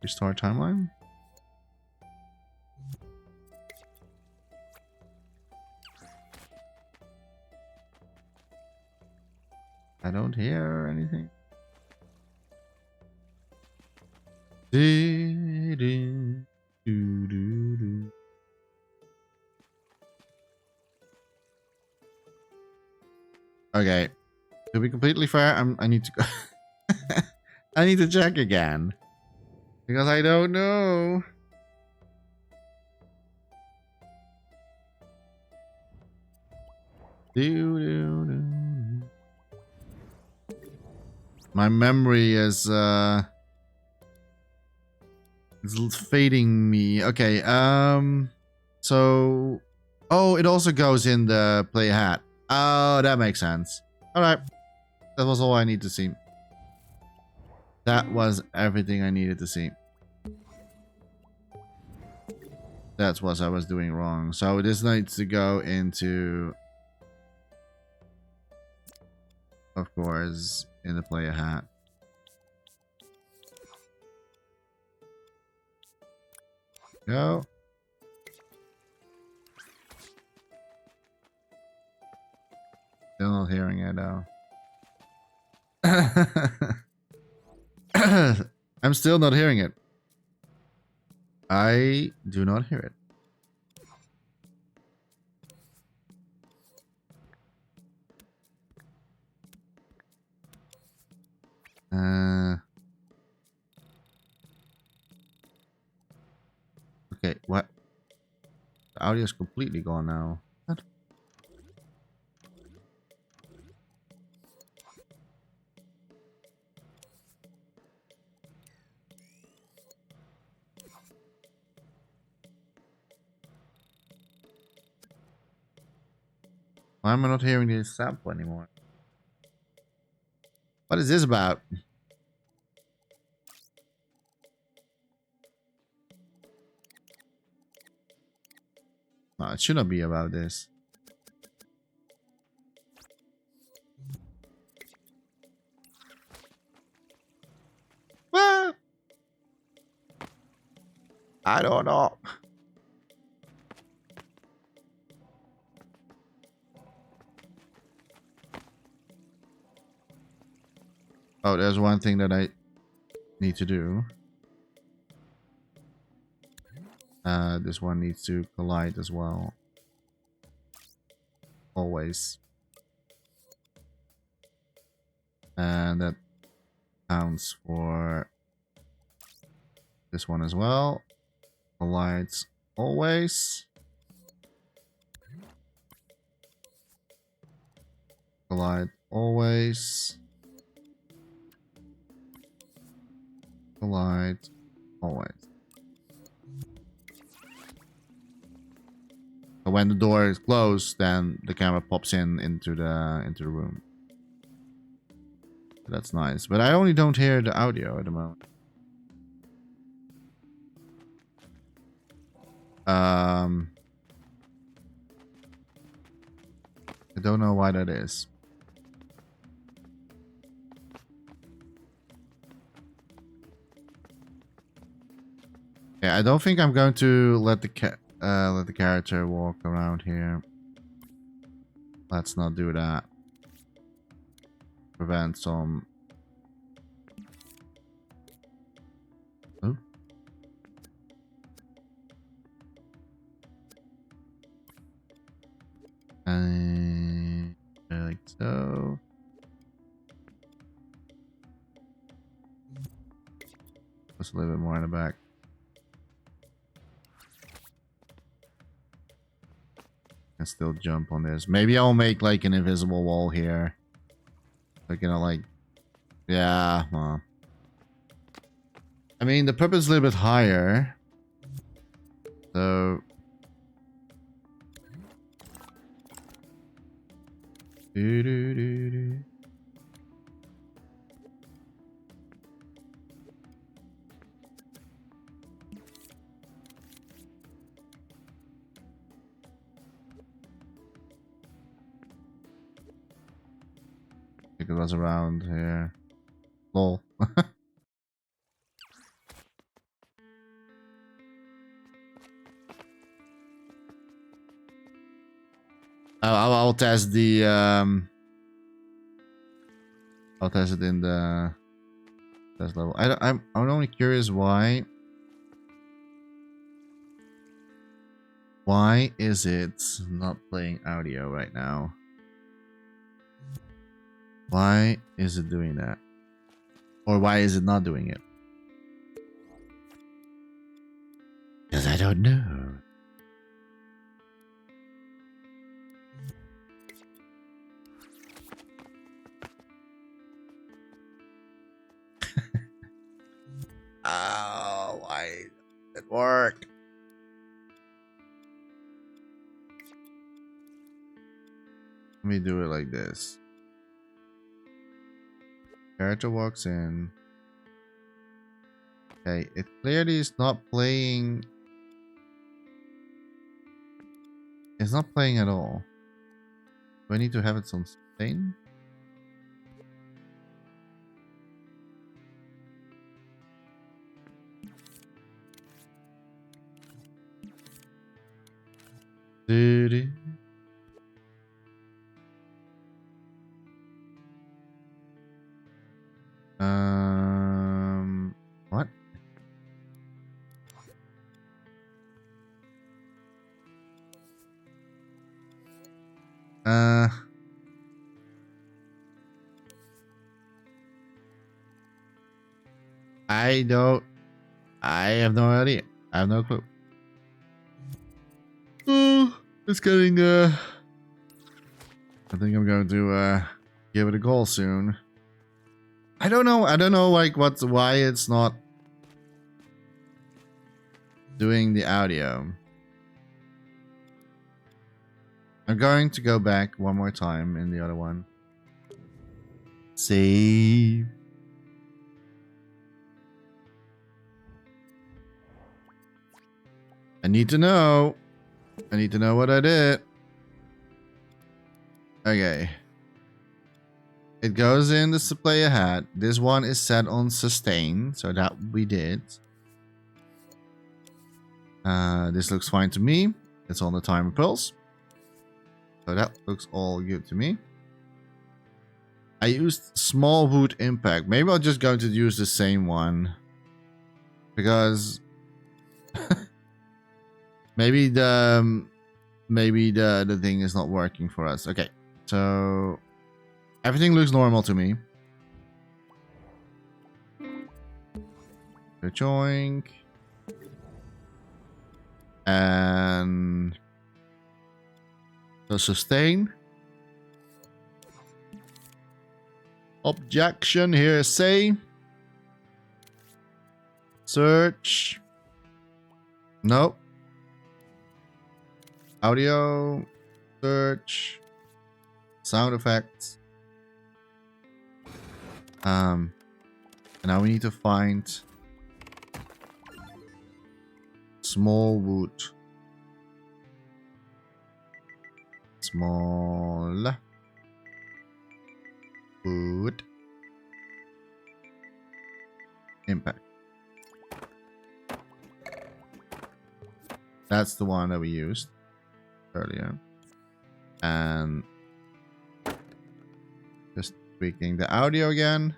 restore timeline. I don't hear anything. Okay, to be completely fair, I need to go. I need to check again because I don't know. My memory is it's fading me. Okay, so oh, it also goes in the play hat. Oh, that makes sense. All right, that was all I need to see. That was everything I needed to see. That's what I was doing wrong. So this needs to go into, of course, in the player hat. Go. Still not hearing it though. I'm still not hearing it. I do not hear it. Okay, what? The audio is completely gone now. What? Why am I not hearing this sample anymore? What is this about? No, it should not be about this. Well, I don't know. Oh, there's one thing that I need to do. This one needs to collide as well. always. And that counts for this one as well. Lights always. Light always. Light always. So when the door is closed, then the camera pops into the room. That's nice, but I only don't hear the audio at the moment. I don't know why that is. Yeah, I don't think I'm going to let the character walk around here. Let's not do that. Prevent some. Oh. And like so. Just a little bit more in the back. Can still jump on this. Maybe I'll make like an invisible wall here. Like, you know, like, yeah. Well, I mean, the puppet's a little bit higher, so. Do, do, do, do. I think it was around here. Lol. I'll test the I'll test it in the test level. I'm only curious why is it not playing audio right now? Why is it doing that? Or why is it not doing it? Because I don't know. Oh, why did it work? Let me do it like this. Character walks in. Okay, it clearly is not playing. It's not playing at all. Do I need to have it on sustain? Dude. What? I have no idea. I have no clue. Oh, it's getting, I think I'm going to, give it a call soon. I don't know, like, why it's not doing the audio. I'm going to go back one more time in the other one. Save. I need to know what I did. Okay. It goes in the player hat. This one is set on sustain, so that we did. This looks fine to me. It's on the timer pulse. So that looks all good to me. I used small wood impact. Maybe I'll just going to use the same one. Because maybe the maybe the thing is not working for us. Okay, so everything looks normal to me. The joink. And the sustain. Objection, hearsay. Search. Nope. Audio. Search. Sound effects. And now we need to find small wood. Small wood. Impact. That's the one that we used earlier. And just tweaking the audio again.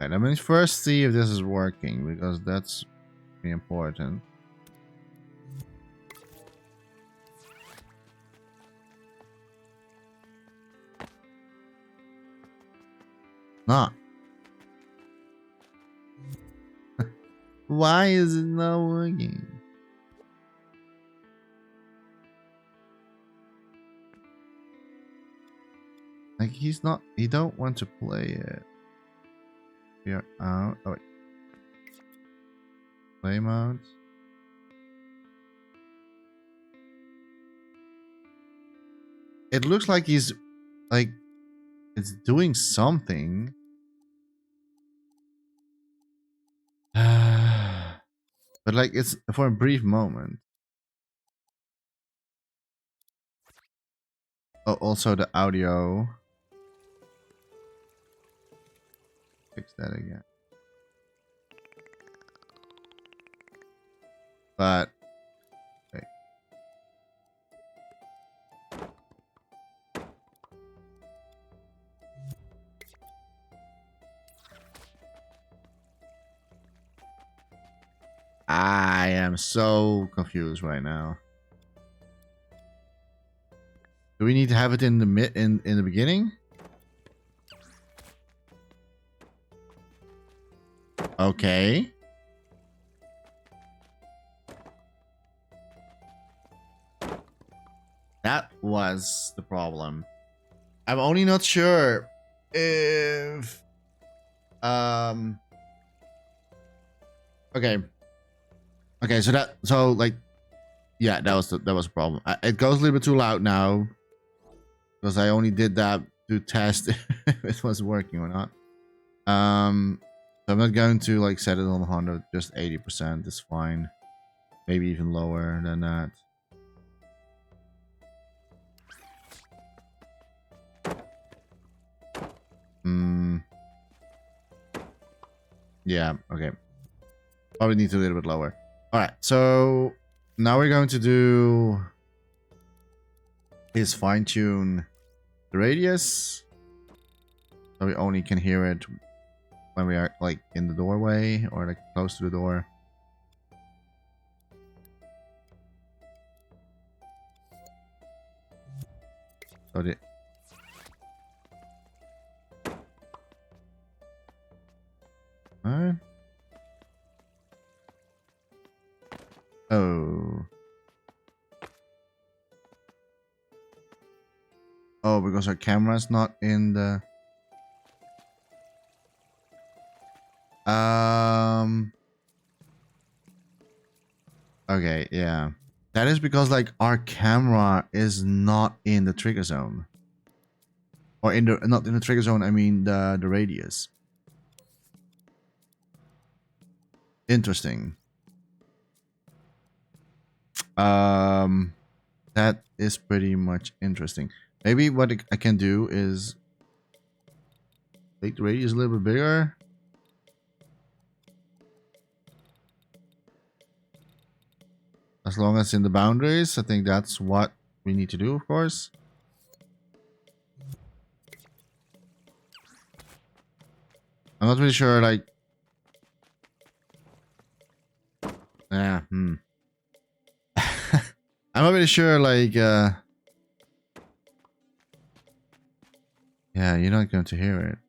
Okay, let me first see if this is working, because that's pretty important. Not. Why is it not working? Like, he's not, he don't want to play it. We are out. Oh wait. Play mode. It looks like he's like it's doing something. But like it's for a brief moment. Oh, also the audio. Fix that again. But okay. I am so confused right now. Do we need to have it in the in the beginning? Okay. That was the problem. I'm only not sure if okay. Okay, so like yeah, that was a problem. It goes a little bit too loud now because I only did that to test if it was working or not. So I'm not going to like set it on 100, just 80% is fine. Maybe even lower than that. Yeah, okay. Probably need to a little bit lower. Alright, so now we're going to do is fine-tune the radius. So we only can hear it when we are like in the doorway or like close to the door. So the Alright. Oh. Oh, because our camera's not in the okay, yeah. That is because like our camera is not in the trigger zone. Or in the not in the trigger zone, I mean the radius. Interesting. That is pretty much interesting. Maybe what I can do is make the radius a little bit bigger. As long as in the boundaries, I think that's what we need to do, of course. I'm not really sure, like... Yeah, I'm not really sure, like, yeah, you're not going to hear it.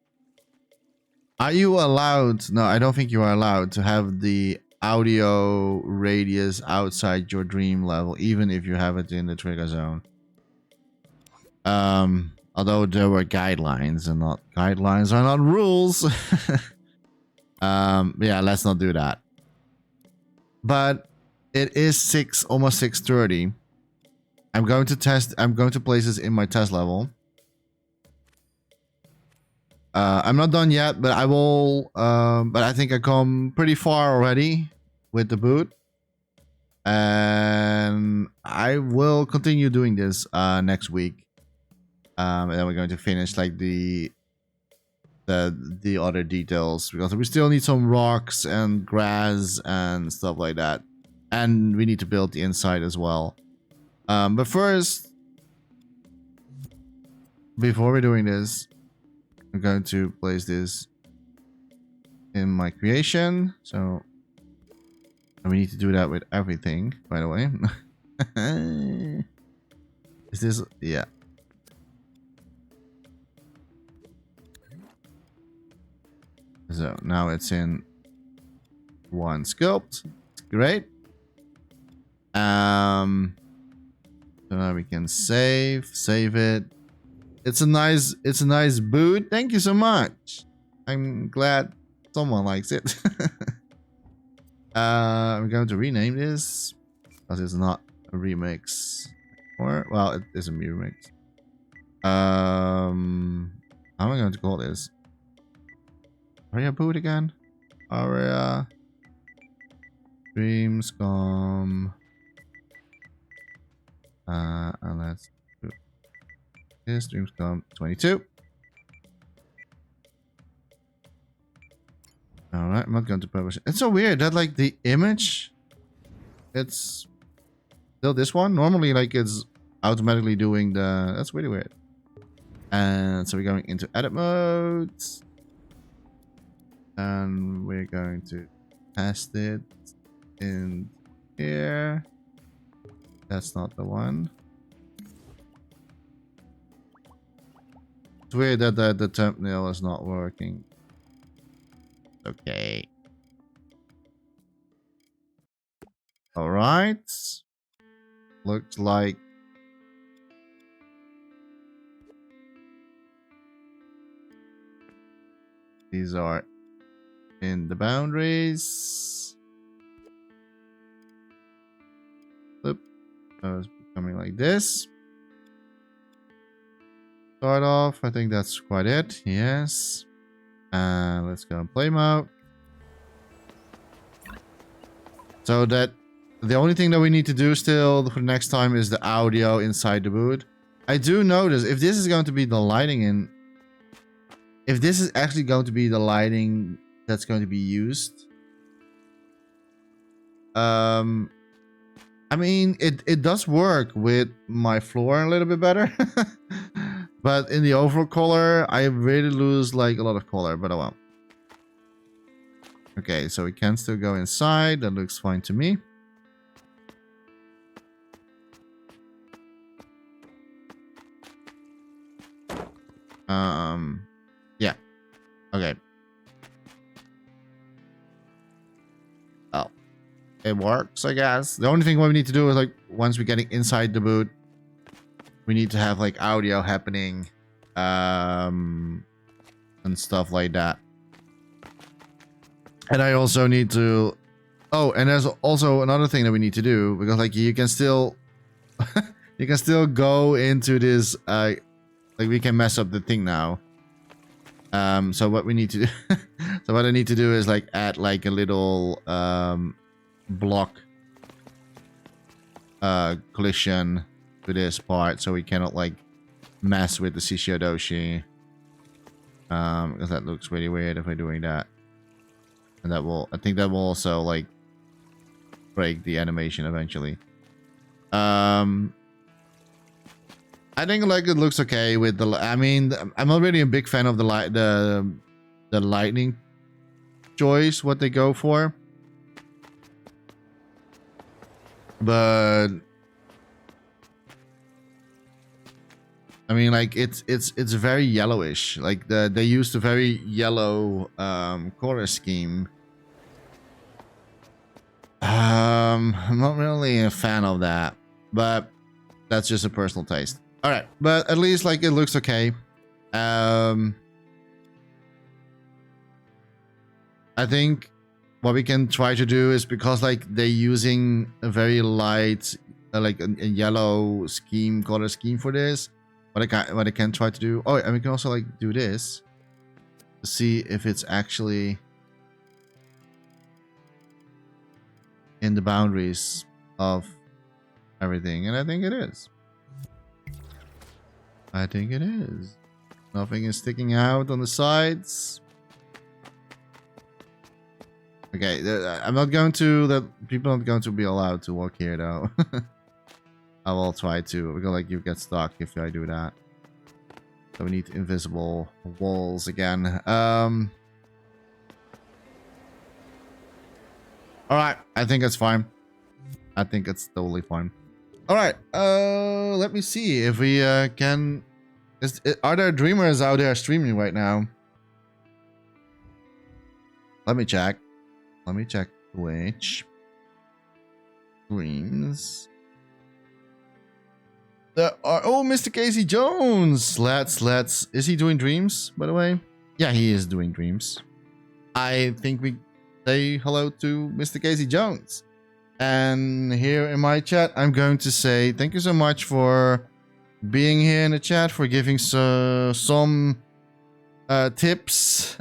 Are you allowed? No, I don't think you are allowed to have the audio radius outside your dream level, even if you have it in the trigger zone. Although there were guidelines and not guidelines are not rules. Yeah, let's not do that. But it is almost 6:30. I'm going to place this in my test level. I'm not done yet, but I will. But I think I come pretty far already with the boot, and I will continue doing this next week. And then we're going to finish like the other details, because we still need some rocks and grass and stuff like that, and we need to build the inside as well. But first, before we're doing this, I'm going to place this in my creation. So, and we need to do that with everything, by the way. Is this? Yeah. So now it's in one sculpt. Great. So now we can save it. It's a nice boot. Thank you so much. I'm glad someone likes it. I'm going to rename this because it's not a remix. Or well, it is a remix. How am I going to call this? Aria boot again? Aria DreamsCom. And let's do this DreamsCom22. Alright, I'm not going to publish it. It's so weird that like the image, it's still this one. Normally like it's automatically doing the, that's really weird. And so we're going into edit modes. And we're going to test it in here. That's not the one. It's weird that the thumbnail is not working. Okay. All right. Looks like these are in the boundaries. Flip. So it's becoming like this. Start off. I think that's quite it. Yes. And let's go and play mode. So that the only thing that we need to do still for next time is the audio inside the boot. I do notice if this is going to be the lighting in, if this is actually going to be the lighting that's going to be used. I mean, it does work with my floor a little bit better. But in the overall color, I really lose like a lot of color, but oh well. Okay, so we can still go inside. That looks fine to me. Yeah. Okay. Oh. It works, I guess. The only thing what we need to do is like once we're getting inside the boot, we need to have like audio happening and stuff like that. And I also need to, oh, and there's also another thing that we need to do, because like you can still you can still go into this like we can mess up the thing now. So what we need to do so what I need to do is like add like a little block collision to this part, so we cannot like mess with the Shishidoshi. Because that looks really weird if we're doing that. And that will, I think that will also like break the animation eventually. I think like it looks okay with the, I mean, I'm already a big fan of the lightning choice, what they go for. But I mean, like it's very yellowish. Like they used a very yellow color scheme. I'm not really a fan of that, but that's just a personal taste. All right, but at least like it looks okay. I think what we can try to do is, because like they're using a very light, like a yellow scheme, color scheme for this. What I can try to do. Oh, and we can also like do this to see if it's actually in the boundaries of everything, and I think it is. I think it is. Nothing is sticking out on the sides. Okay, I'm not going to. That people aren't going to be allowed to walk here though. I will try to. Because like you get stuck if I do that. So we need invisible walls again. All right, I think it's fine. I think it's totally fine. All right, let me see if we can. Are there dreamers out there streaming right now? Let me check. Let me check Twitch. Dreams. There are, oh, Mr. Casey Jones. Let's. Is he doing dreams, by the way? Yeah, he is doing dreams. I think we say hello to Mr. Casey Jones. And here in my chat, I'm going to say thank you so much for being here in the chat, for giving some tips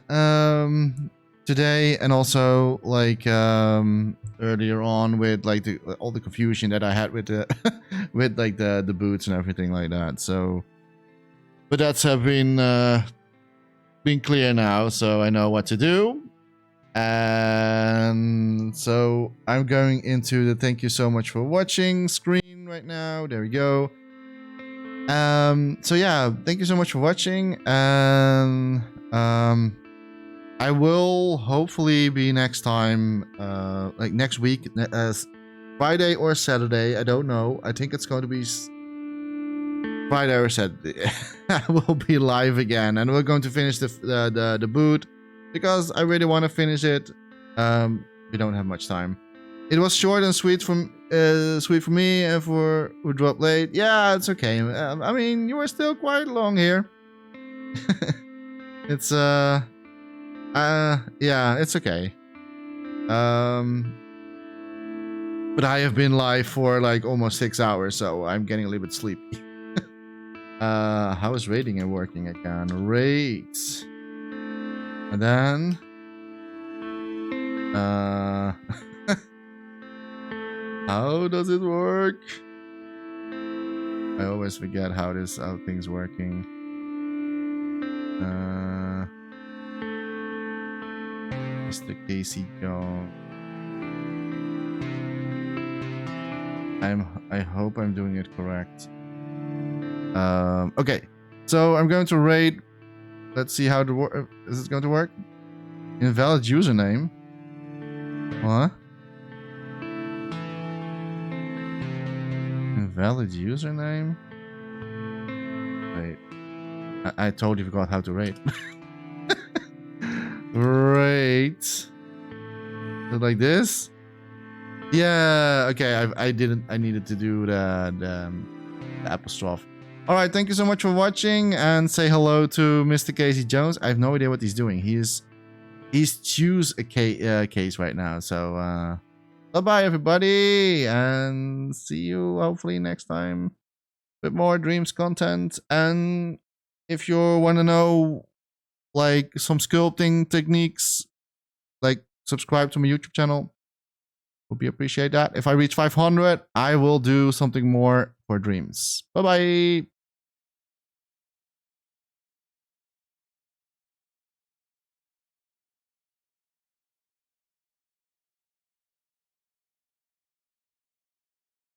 today, and also like earlier on with like all the confusion that I had with the with like the boots and everything like that. So, but that's been clear now, so I know what to do. And so I'm going into the thank you so much for watching screen right now. There we go. So yeah, thank you so much for watching, and I will hopefully be next time, like next week, Friday or Saturday. I don't know. I think it's going to be Friday or Saturday. I will be live again, and we're going to finish the boot because I really want to finish it. We don't have much time. It was short and sweet for me and for who dropped late. Yeah, it's okay. I mean, you were still quite long here. It's yeah, it's okay. But I have been live for like almost 6 hours, so I'm getting a little bit sleepy. How is rating and working again? Rate. And then how does it work? I always forget how things working. Mr. Casey Jones. I hope I'm doing it correct. Okay, so I'm going to rate. Let's see how is it going to work? Invalid username. What? Invalid username? Wait. I totally forgot how to rate. Rate. Is it like this? Yeah, okay, I needed to do the apostrophe. All right, thank you so much for watching, and say hello to Mr. Casey Jones. I have no idea what he's doing. He's choose a case right now. So bye-bye everybody, and see you hopefully next time with more Dreams content. And if you want to know like some sculpting techniques, like subscribe to my YouTube channel. Would be appreciate that. If I reach 500, I will do something more for Dreams. Bye-bye.